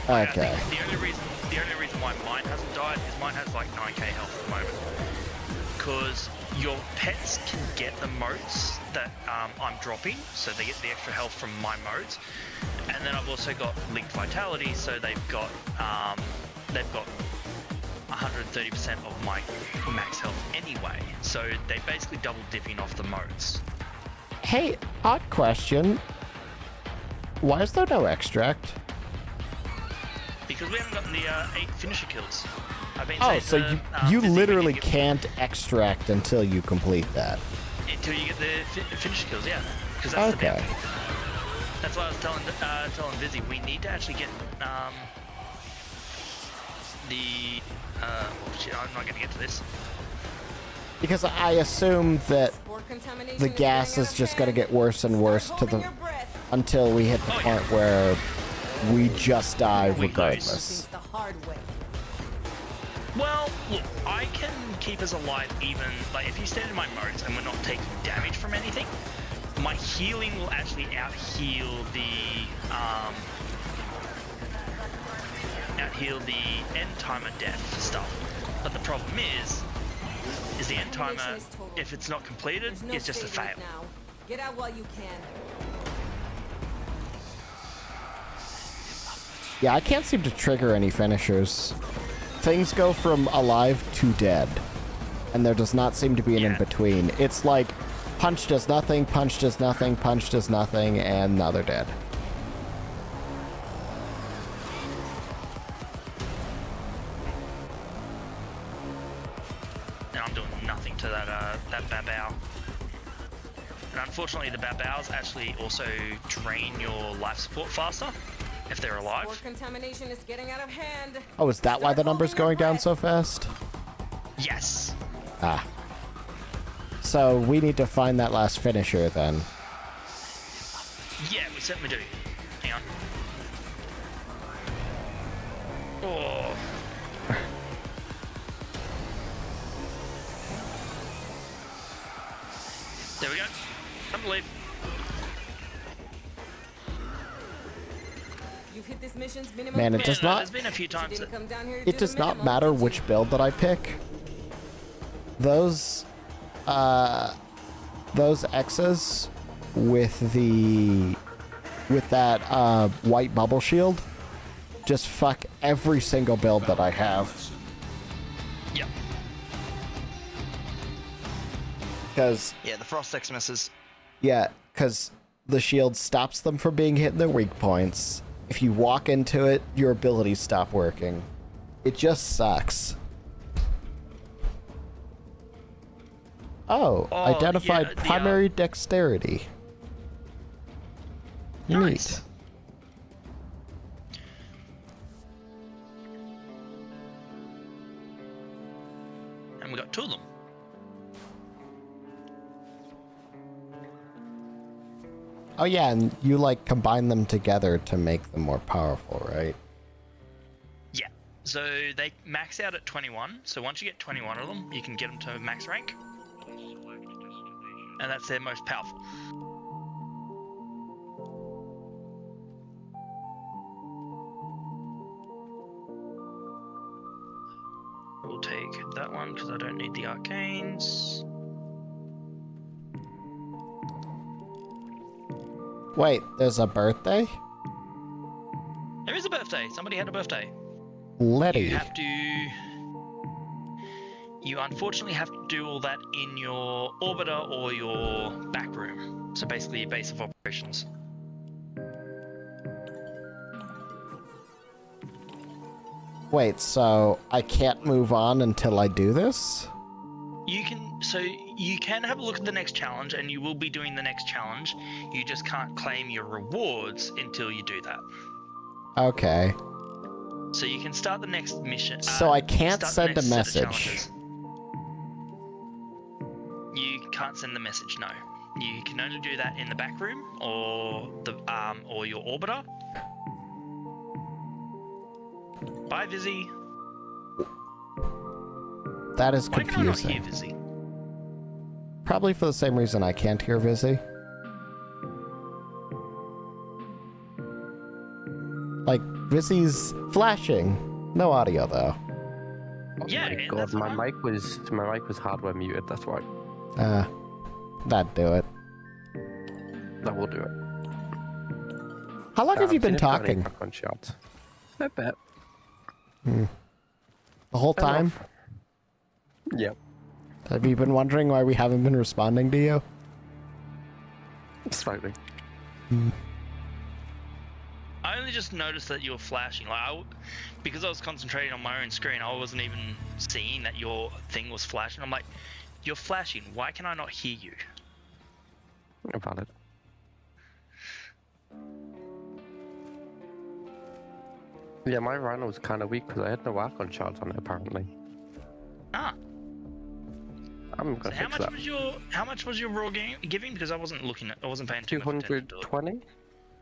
Okay. The only reason why mine hasn't died is mine has like 9k health at the moment. Because your pets can get the motes that I'm dropping, so they get the extra health from my motes. And then I've also got linked vitality, so they've got 130% of my max health anyway. So they basically double dipping off the motes. Hey, odd question. Why is there no extract? Because we haven't gotten the 8 finisher kills. So you literally can't extract until you complete that. Until you get the finisher kills, yeah. Because that's the bounty. That's why I was telling Vizzy, we need to actually get oh shit, I'm not gonna get to this. Because I assume that the gas is just gonna get worse and worse until we hit the point where we just die regardless. Well, look, I can keep us alive even, like, if you stand in my modes and we're not taking damage from anything, my healing will actually out-heal the end timer death stuff. But the problem is the end timer, if it's not completed, it's just a fail. Get out while you can. Yeah, I can't seem to trigger any finishers. Things go from alive to dead. and there does not seem to be an in-between. It's like, punch does nothing, punch does nothing, punch does nothing, and now they're dead. And I'm doing nothing to that babao. And unfortunately, the babaos actually also drain your life support faster if they're alive. More contamination is getting out of hand. Oh, is that why the number's going down so fast? Yes. Ah. So we need to find that last finisher then. Yeah, we certainly do. Hang on. Oh. There we go. I believe. You've hit this mission's minimum. Man, it does not. There's been a few times. It does not matter which build that I pick. Those X's with that white bubble shield just fuck every single build that I have. Yep. Because yeah, the Frost X misses. Yeah, because the shield stops them from being hit in their weak points. If you walk into it, your abilities stop working. It just sucks. Oh, identified yeah, primary dexterity. Nice. Neat. And we got two of them. Oh yeah, and you like combine them together to make them more powerful, right? Yeah. So they max out at 21. So once you get 21 of them, you can get them to max rank. And that's their most powerful. We'll take that one because I don't need the arcanes. Wait, there's a birthday? There is a birthday. Somebody had a birthday. Letty. You have to... You unfortunately have to do all that in your orbiter or your back room. So basically your base of operations. Wait, so I can't move on until I do this? You can have a look at the next challenge, and you will be doing the next challenge. You just can't claim your rewards until you do that. Okay. So you can start the next mission. So I can't send a message. You can't send the message, no. You can only do that in the back room or your orbiter. Bye, Vizzy. That is Why can I not confusing. hear Vizzy? Probably for the same reason I can't hear Vizzy. Like, Vizzy's flashing. No audio, though. Yeah, oh my god, my mic was hardware muted, that's why. That'd do it. That will do it. How long have you been talking? I bet. The whole time? Yep. Have you been wondering why we haven't been responding to you? Slightly. I only just noticed that you were flashing. Because I was concentrating on my own screen, I wasn't even seeing that your thing was flashing. I'm like, you're flashing. Why can I not hear you? Valid. Yeah, my rhino was kind of weak because I had no archon shards on it apparently. Ah. I'm gonna So fix that. how much was your raw giving? Because I wasn't paying too much attention to it. 220,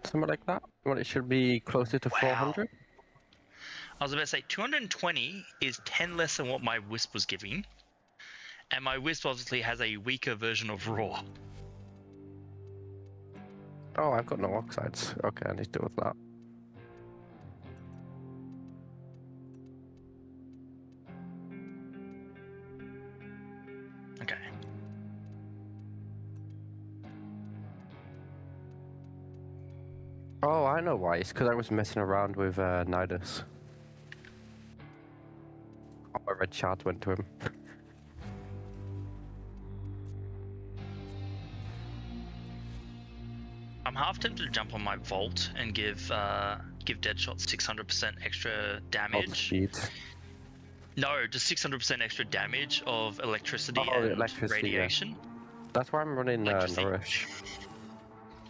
something like that. Well, it should be closer to 400. I was about to say 220 is 10 less than what my wisp was giving, and my wisp obviously has a weaker version of raw. Oh, I've got no oxides. Okay, I need to deal with that. Okay. Oh, I know why. It's because I was messing around with Nidus. Oh, my red shards went to him. half tempted to jump on my Vault and give Deadshot 600% extra damage. No, just 600% extra damage of electricity and radiation. Yeah. That's why I'm running Nourish.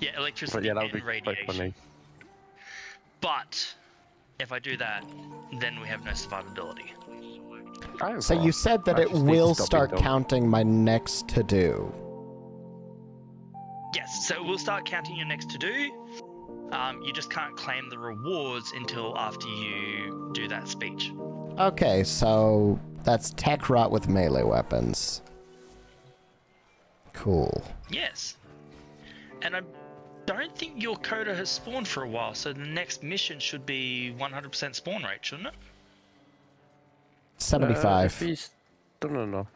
Yeah, electricity and radiation. But if I do that, then we have no survivability. So you said that it will start counting my next to-do. Yes, so we'll start counting your next to-do. You just can't claim the rewards until after you do that speech. Okay, so that's tech rot with melee weapons. Cool. Yes. And I don't think your coda has spawned for a while, so the next mission should be 100% spawn rate, shouldn't it? 75. No.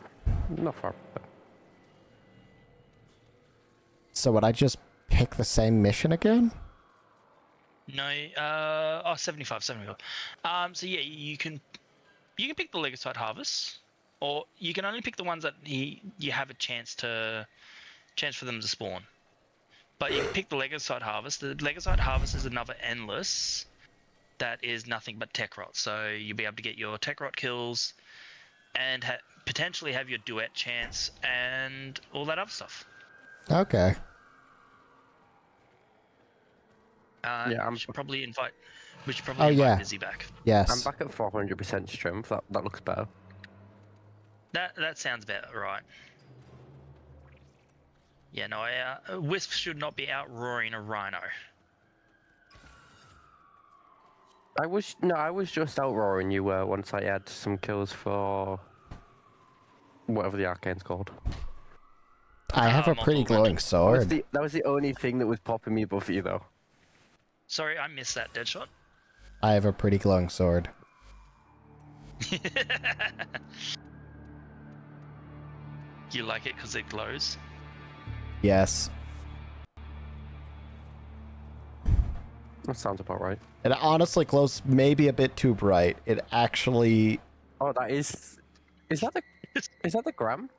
Not far. So would I just pick the same mission again? No, 75. So yeah, you can pick the Legasite Harvest, or you can only pick the ones that you have a chance for them to spawn. But you can pick the Legasite Harvest. The Legasite Harvest is another endless that is nothing but tech rot. So you'll be able to get your tech rot kills and potentially have your duet chance and all that other stuff. Okay. Yeah, we should probably invite Busy back. Yes. I'm back at 400% strength. That looks better. That sounds about right. Yeah, no, Wisp should not be out roaring a rhino. I was just out roaring you once I had some kills for whatever the arcane's called. I have a pretty glowing sword. That was the only thing that was popping me above you though. Sorry, I missed that, Deadshot. I have a pretty glowing sword. You like it because it glows? Yes. That sounds about right. It honestly glows maybe a bit too bright. It actually... Oh, that is... Is that the gram?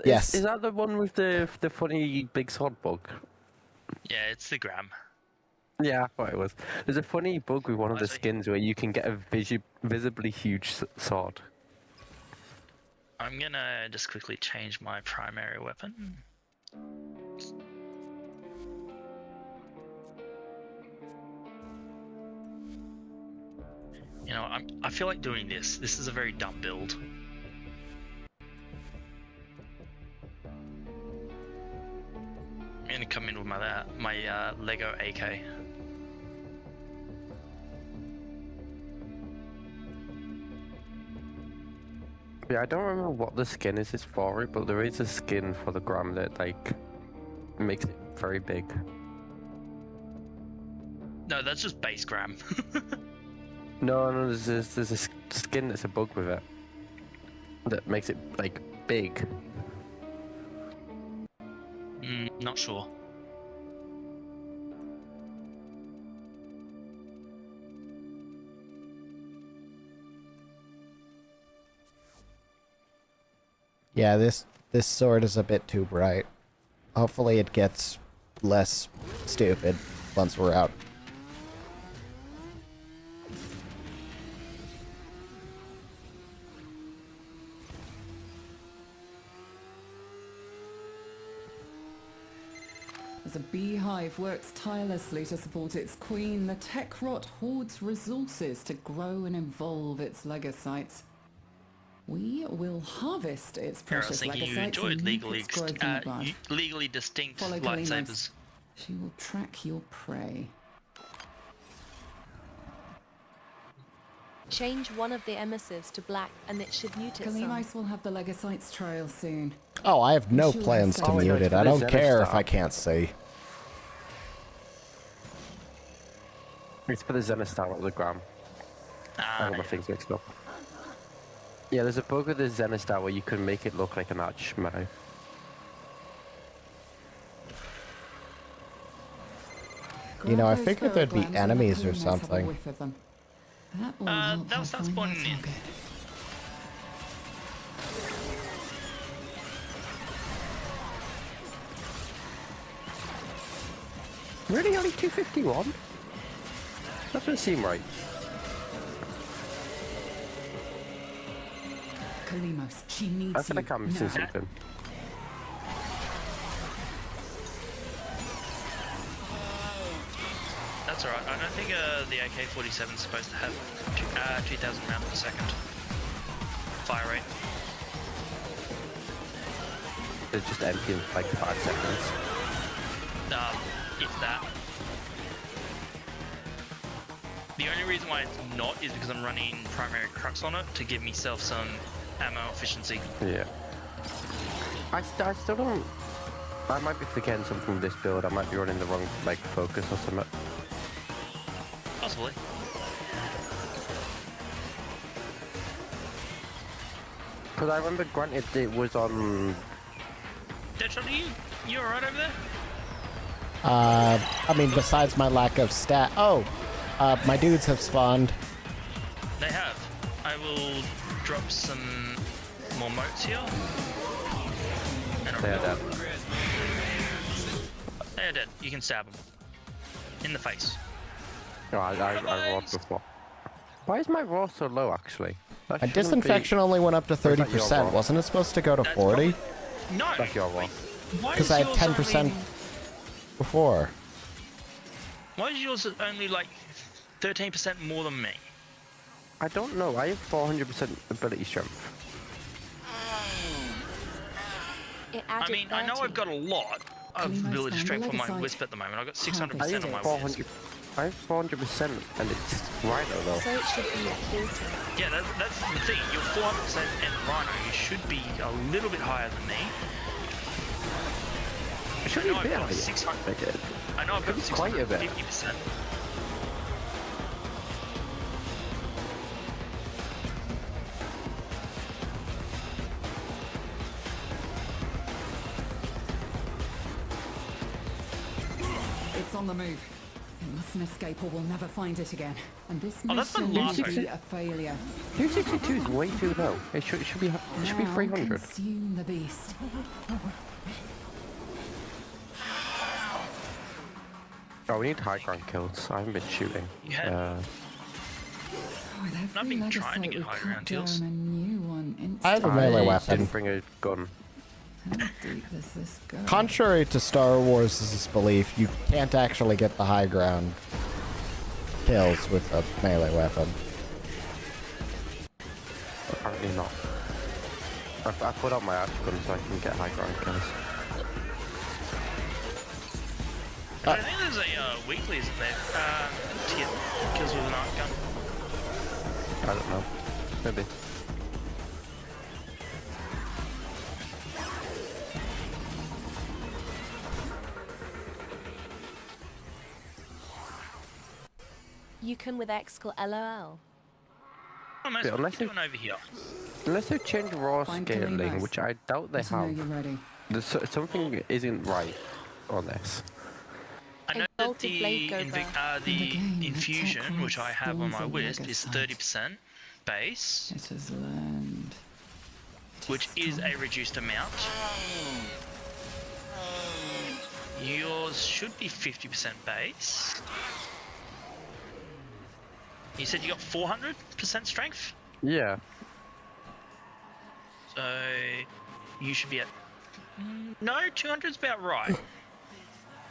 Yes. Is that the one with the funny big sword bug? Yeah, it's the gram. Yeah, I thought it was. There's a funny bug with one of the skins where you can get a visibly huge sword. I'm gonna just quickly change my primary weapon. You know, I feel like doing this. This is a very dumb build. I'm gonna come in with my Lego AK. Yeah, I don't remember what the skin is for it, but there is a skin for the gram that like makes it very big. No, that's just base gram. No, there's a skin that's a bug with it that makes it like big. Not sure. Yeah, this sword is a bit too bright. Hopefully it gets less stupid once we're out. As a beehive works tirelessly to support its queen, the tech rot hoards resources to grow and evolve its legacytes. We will harvest its precious I was thinking you legacytes enjoyed and legally distinct Follow lightsabers. Kalimas. She will track your prey. Change one of the emissives to black and it should mute it some. Kalimais will have the legacytes trail soon. Oh, I have no plans to mute it. I don't care if I can't see. It's for the Zenistar, not the gram. I got my things mixed up. Yeah, there's a bug with the Zenistar where you can make it look like an Archmai. You know, I figured there'd be enemies or something. They'll start spawning in. Really, only 251? That doesn't seem right. Kalimos, she needs I feel like I'm missing something. That's alright. I don't think the AK-47 is supposed to have 2,000 rounds per second fire rate. It's just empty in like 5 seconds. If that. The only reason why it's not is because I'm running primary crux on it to give myself some ammo efficiency. Yeah. I still don't... I might be forgetting something with this build. I might be running the wrong, like, focus or something. Possibly. Because I remember, granted, it was on... Deadshot, you alright over there? I mean, besides my lack of stat... Oh! My dudes have spawned. They have. I will drop some more motes here. And they are dead. They are dead. You can stab them. In the face. No, I rolled before. Why is my raw so low, actually? My disinfection only went up to 30%. Wasn't it supposed to go to 40? No! That's your raw. Because I had 10% before. Why is yours only like 13% more than me? I don't know. I have 400% ability strength. I mean, I know I've got a lot of ability strength for my wisp at the moment. I've got 600% on my wisp. I have 400% and it's Rhino though. So it should be 40. Yeah, that's the thing. You're 400% and Rhino. You should be a little bit higher than me. It should be a bit higher. I know I've got quite a bit. 50%. It's on the move. It mustn't escape or we'll never find it again. And this that's my mission last will be one. a failure. 262 is way too low. It should be 300. Consume the beast. Oh, we need high ground kills. I haven't been shooting. I've been trying to get high ground kills. I have a melee weapon. Didn't bring a gun. How deep does this go? Contrary to Star Wars' belief, you can't actually get the high ground kills with a melee weapon. Apparently not. I put out my arch gun so I can get high ground kills. I think there's a weekly, isn't there? To get kills with an arc gun. I don't know. Maybe. You can with X LOL. Oh, most what are you doing over here? Unless they change raw scaling, which I doubt they have. There's something isn't right on this. I know that the infusion, which I have on my wisp, is 30% base. It has learned. Which is a reduced amount. Yours should be 50% base. You said you got 400% strength? Yeah. So you should be at... No, 200's about right.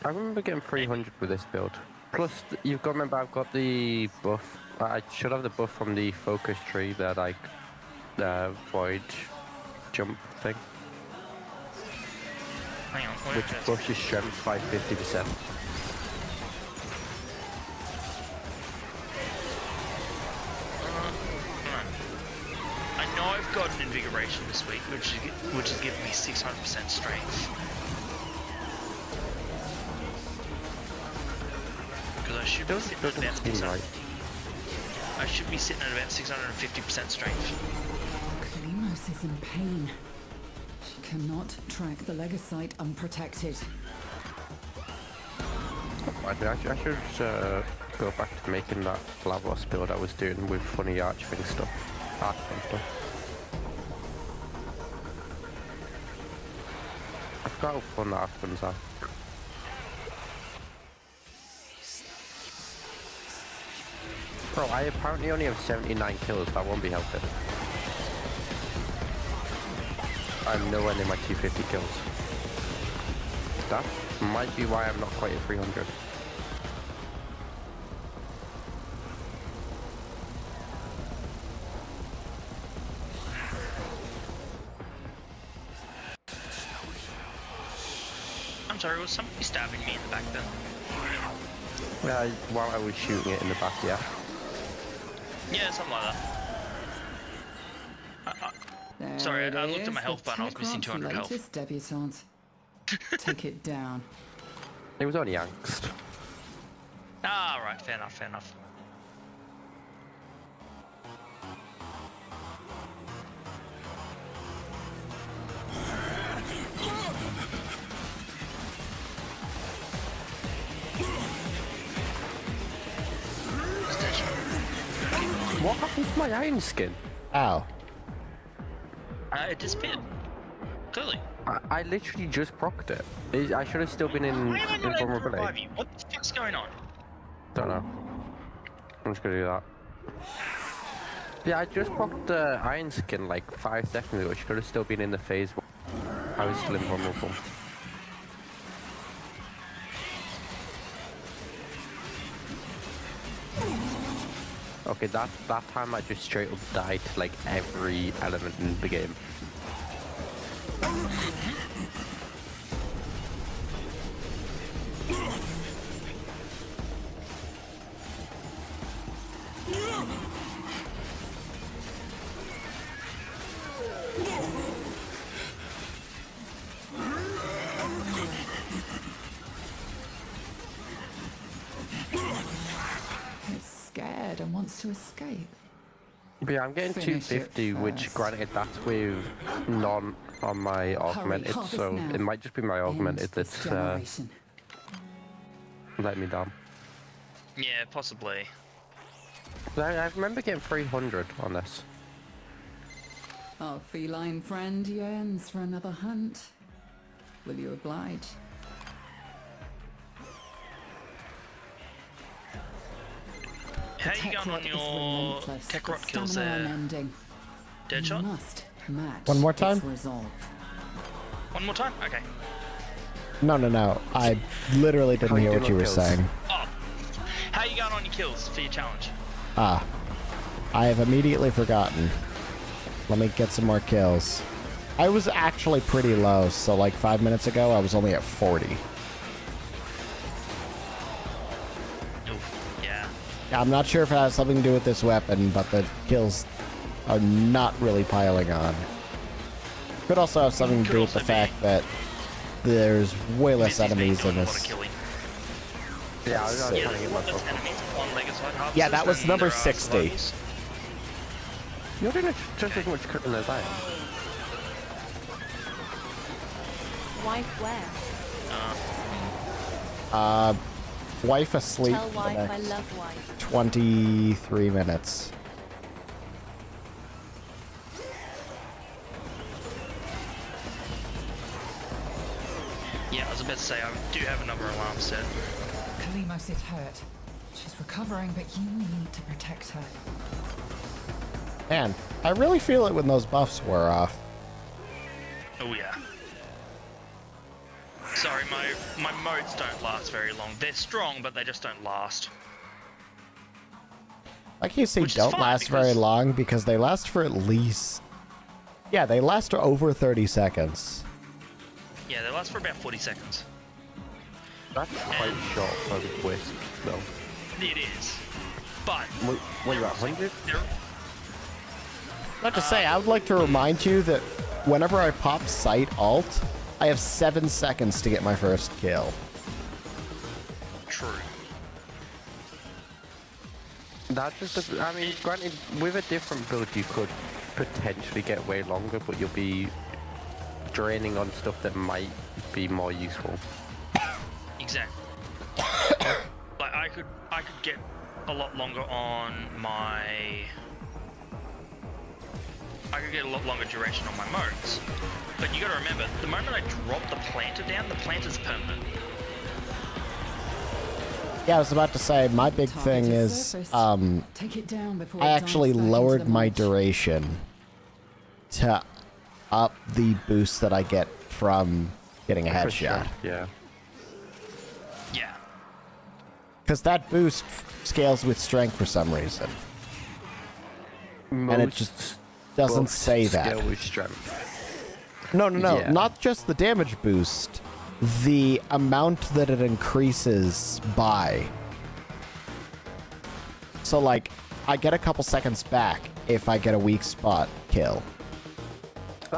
I remember getting 300 with this build. Plus, you've got to remember I've got the buff. I should have the buff from the focus tree, that like void jump thing. Hang on, which buffs your strength by 50%. I know I've got an invigoration this week, which is giving me 600% strength. Because I should be sitting at about 600. I should be sitting at about 650% strength. Kalimos is in pain. She cannot track the Legasite unprotected. I should go back to making that Lavos build I was doing with funny archwing stuff. I forgot how fun the archwings are. Bro, I apparently only have 79 kills. That won't be helping. I'm nowhere near my 250 kills. That might be why I'm not quite at 300. I'm sorry, was somebody stabbing me in the back then? While I was shooting it in the back, yeah. Yeah, something like that. Sorry, I looked at my health bar and I was missing 200 health. Latest debutante. Take it down. It was only angst. Ah, right, fair enough, fair enough. What happened to my iron skin? Ow. It disappeared. Clearly. I literally just procced it. I should have still been in invulnerability. What the fuck's going on? Don't know. I'm just gonna do that. Yeah, I just procced the iron skin like 5 seconds ago. She could have still been in the phase where I was still invulnerable. Okay, that time I just straight up died to like every element in the game. Scared and wants to escape. But yeah, I'm getting 250, which granted that's with none on my augmented, so it might just be my augmented that's let me down. Yeah, possibly. I remember getting 300 on this. Our feline friend yearns for another hunt. Will you oblige? How are you going on your tech rock kills there? Deadshot? One more time? One more time? Okay. No. I literally didn't hear what you were saying. Oh. How are you going on your kills for your challenge? I have immediately forgotten. Let me get some more kills. I was actually pretty low, so like 5 minutes ago I was only at 40. I'm not sure if it has something to do with this weapon, but the kills are not really piling on. Could also have something to do with the fact that there's way less enemies in this. Yeah, I was trying to get myself. Yeah, that was number 60. You're doing just as much cooking as I am. Wife where? Wife asleep Tell for wife the I next love wife. 23 minutes. Yeah, I was about to say, I do have another alarm set. Kalimos is hurt. She's recovering, but you need to protect her. Man, I really feel it when those buffs wear off. Oh yeah. Sorry, my modes don't last very long. They're strong, but they just don't last. Like you say, don't last very long because they last for at least... Yeah, they last over 30 seconds. Yeah, they last for about 40 seconds. That's quite short for the Wisp, though. It is. But... What are you at, 100? Not to say, I would like to remind you that whenever I pop Sight Alt, I have 7 seconds to get my first kill. True. That just, I mean, granted, with a different build you could potentially get way longer, but you'll be draining on stuff that might be more useful. Exactly. Like I could get a lot longer on my... I could get a lot longer duration on my modes. But you gotta remember, the moment I drop the planter down, the planter's permanent. Yeah, I was about to say, my big thing is, Take it down before I it actually dives back lowered into the my mulch. duration to up the boost that I get from getting a For headshot. sure, yeah. Yeah. Because that boost scales with strength for some reason. And it just doesn't buffs say that. scale with strength. No, Yeah. not just the damage boost. The amount that it increases by. So, like, I get a couple seconds back if I get a weak spot kill.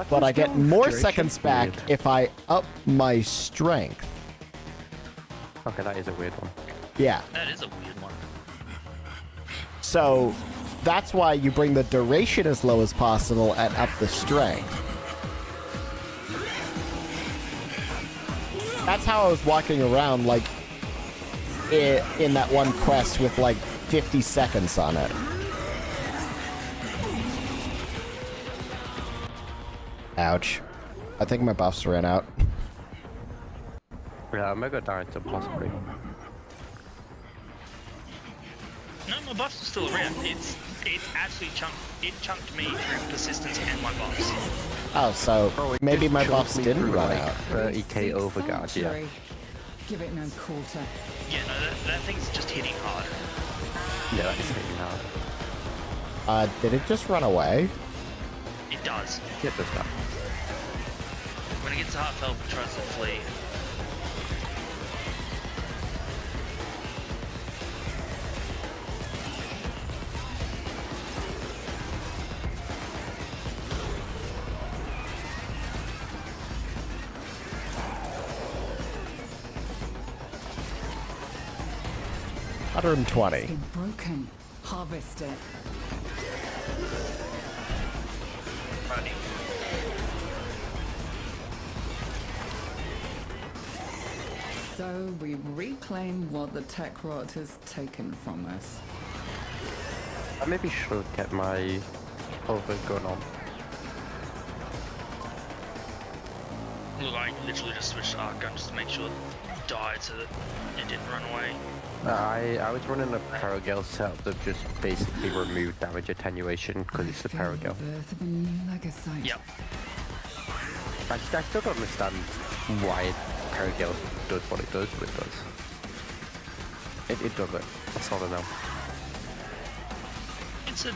But I get more seconds back if I up my strength. Okay, that is a weird one. Yeah. That is a weird one. So, that's why you bring the duration as low as possible and up the strength. That's how I was walking around, like, in that one quest with, like, 50 seconds on it. Ouch. I think my buffs ran out. Yeah, Omega died to possibly. No, my buffs are still around. It actually chunked me through persistence and my buffs. Oh, so maybe my buffs didn't run like out. 30k overguard, yeah. Give it no quarter. Yeah, no, that thing's just hitting hard. Yeah, that is hitting hard. Did it just run away? It does. It does that. When it gets to half health, it tries to flee. $120. It's been broken. Harvest it. Running. So we reclaim what the tech rot has taken from us. I maybe should get my overgun on. Look, I literally just switched arc gun just to make sure it died so that it didn't run away. I was running a Paragale setup that just basically removed damage attenuation because it's the Paragale. Birth of a new legacy. Yep. I still don't understand why Paragale does what it does, but it does. It does it. That's all I know. It's an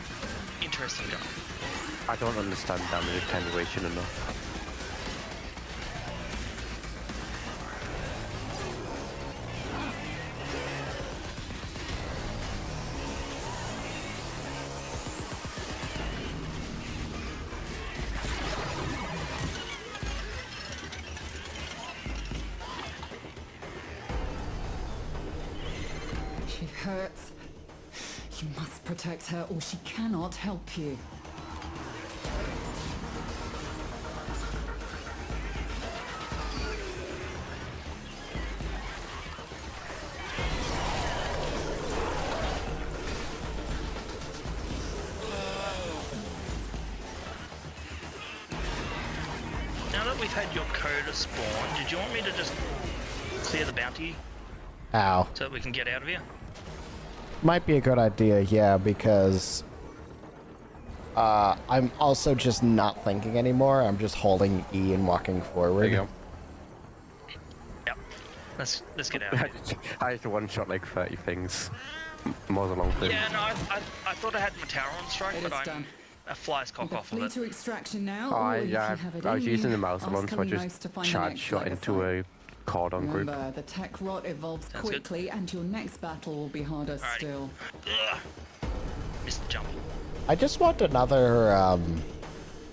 interesting gun. I don't understand damage attenuation enough. She hurts. You must protect her or she cannot help you. Now that we've had your coda spawn, did you want me to just clear the bounty Ow. so that we can get out of here? Might be a good idea, yeah, because I'm also just not thinking anymore. I'm just holding E and walking forward. There you go. Yep. Let's get out of here. I had to one-shot like 30 things. More than long thing. Yeah, no, I thought I had my tower on strike, It but is I'm done. a fly's cock off of Flee it. to extraction now. I, or if you have it I was in using you, the mouse ask alone, so I Kalumos just to find the charge next shot into legacy. a cordon group. Remember, the tech rot evolves Sounds good. quickly, and your next battle will be harder Alrighty. still. Ugh. Missed the jump. I just want another, I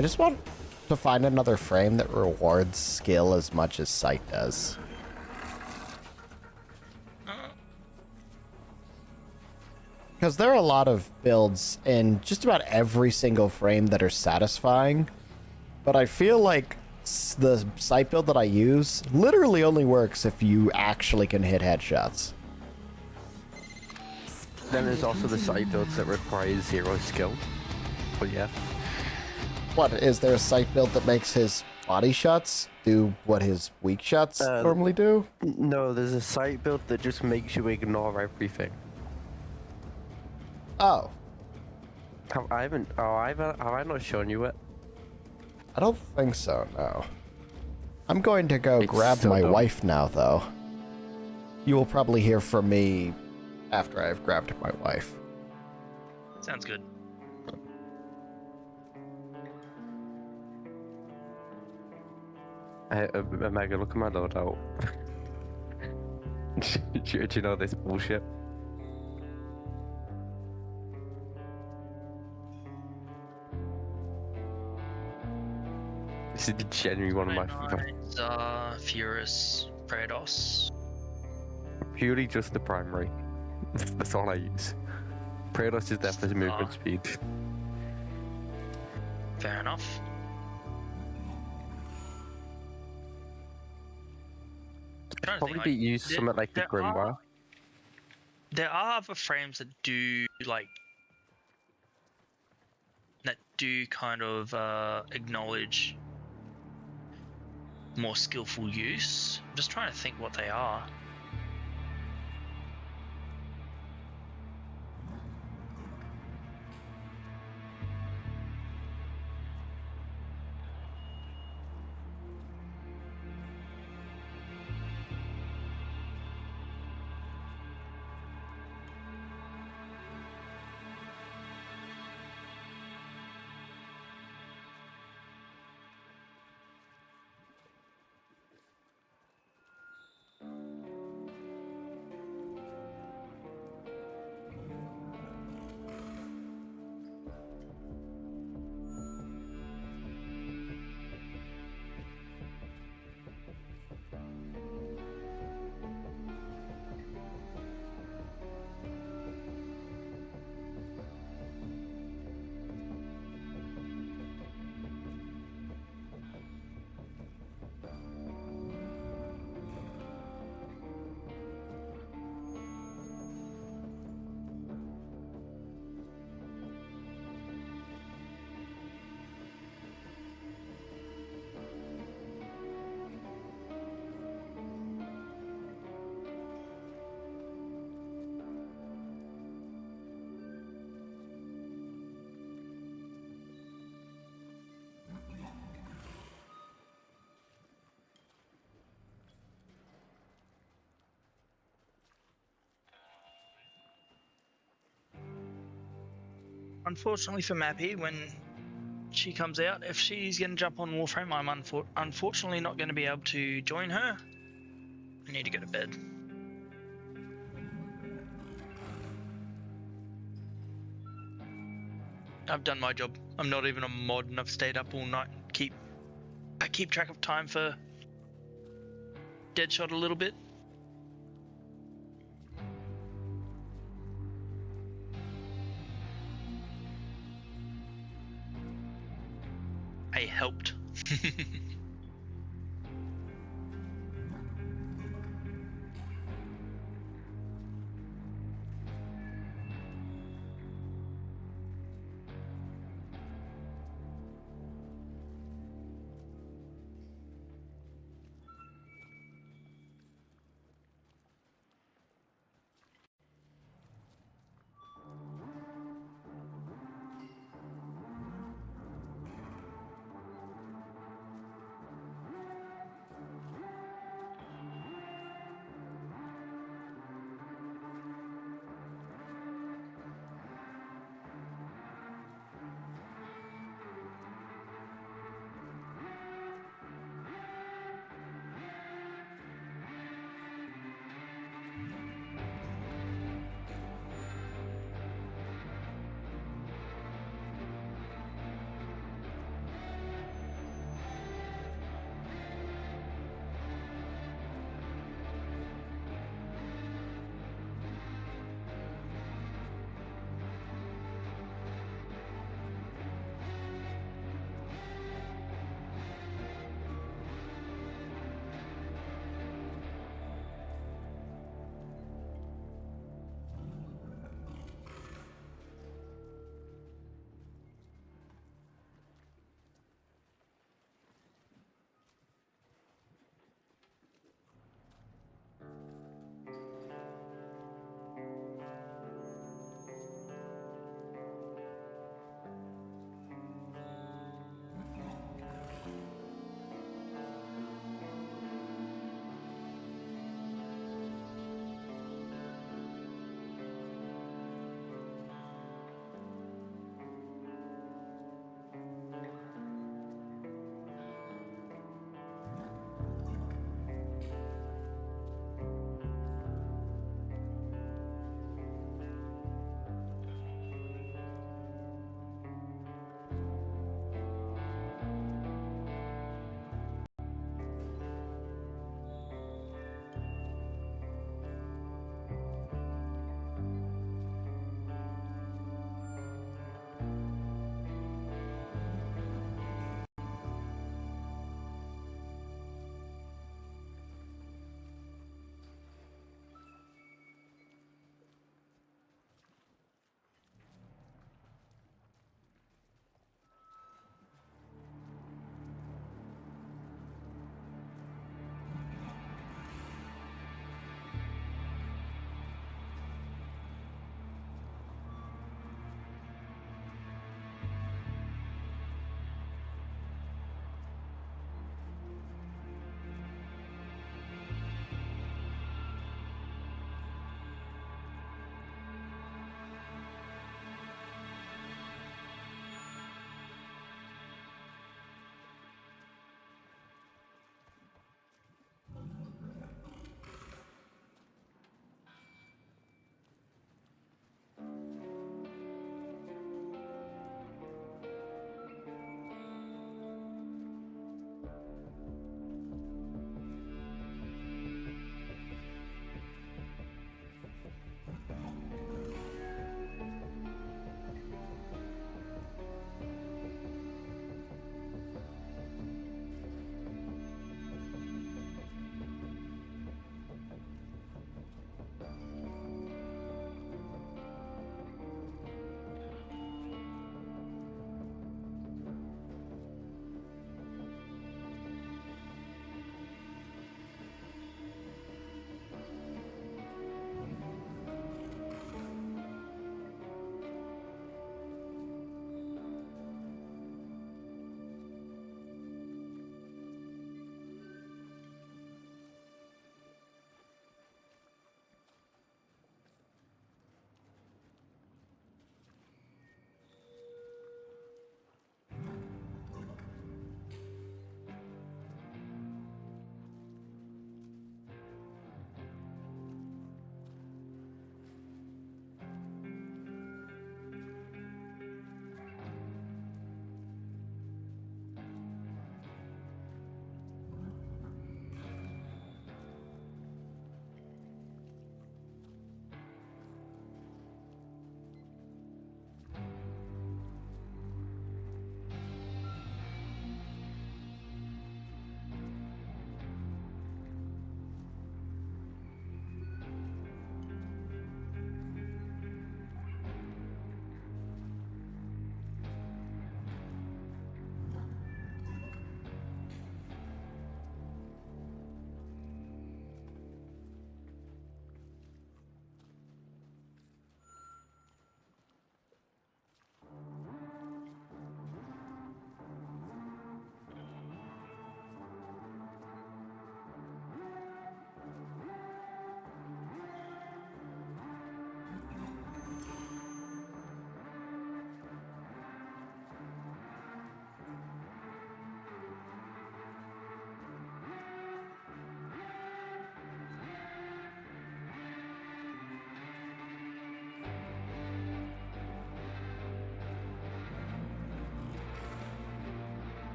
just want to find another frame that rewards skill as much as sight does. Because there are a lot of builds in just about every single frame that are satisfying, but I feel like the sight build that I use literally only works if you actually can hit headshots. Then there's also the sight builds that require 0 skill. But yeah. What, is there a sight build that makes his body shots do what his weak shots normally do? No, there's a sight build that just makes you ignore everything. Oh. Have I not shown you it? I don't think so, no. I'm going to go grab my wife now, though. You will probably hear from me after I've grabbed my wife. Sounds good. Omega, look at my loadout. do you know this bullshit? This is genuinely one of my favorite. Furious, Praedos. Purely just the primary. That's all I use. Praedos is there for his movement speed. Fair enough. Probably be used something like the Grimoire. There are other frames that do kind of acknowledge more skillful use. I'm just trying to think what they are. Unfortunately for Mappy, when she comes out, if she's going to jump on Warframe, I'm unfortunately not going to be able to join her. I need to go to bed. I've done my job. I'm not even a mod and I've stayed up all night. I keep track of time for Deadshot a little bit. I helped.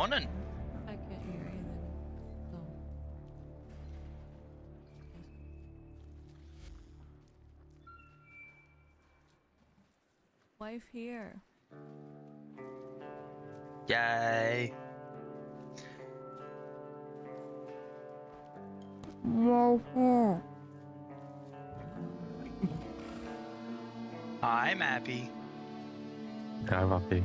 morning. I can't hear you then. So. Wife here. Yay. I'm happy. I'm happy.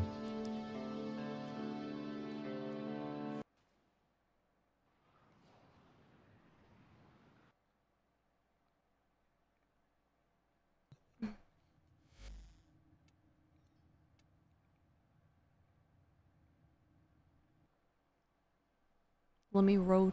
Let me rotate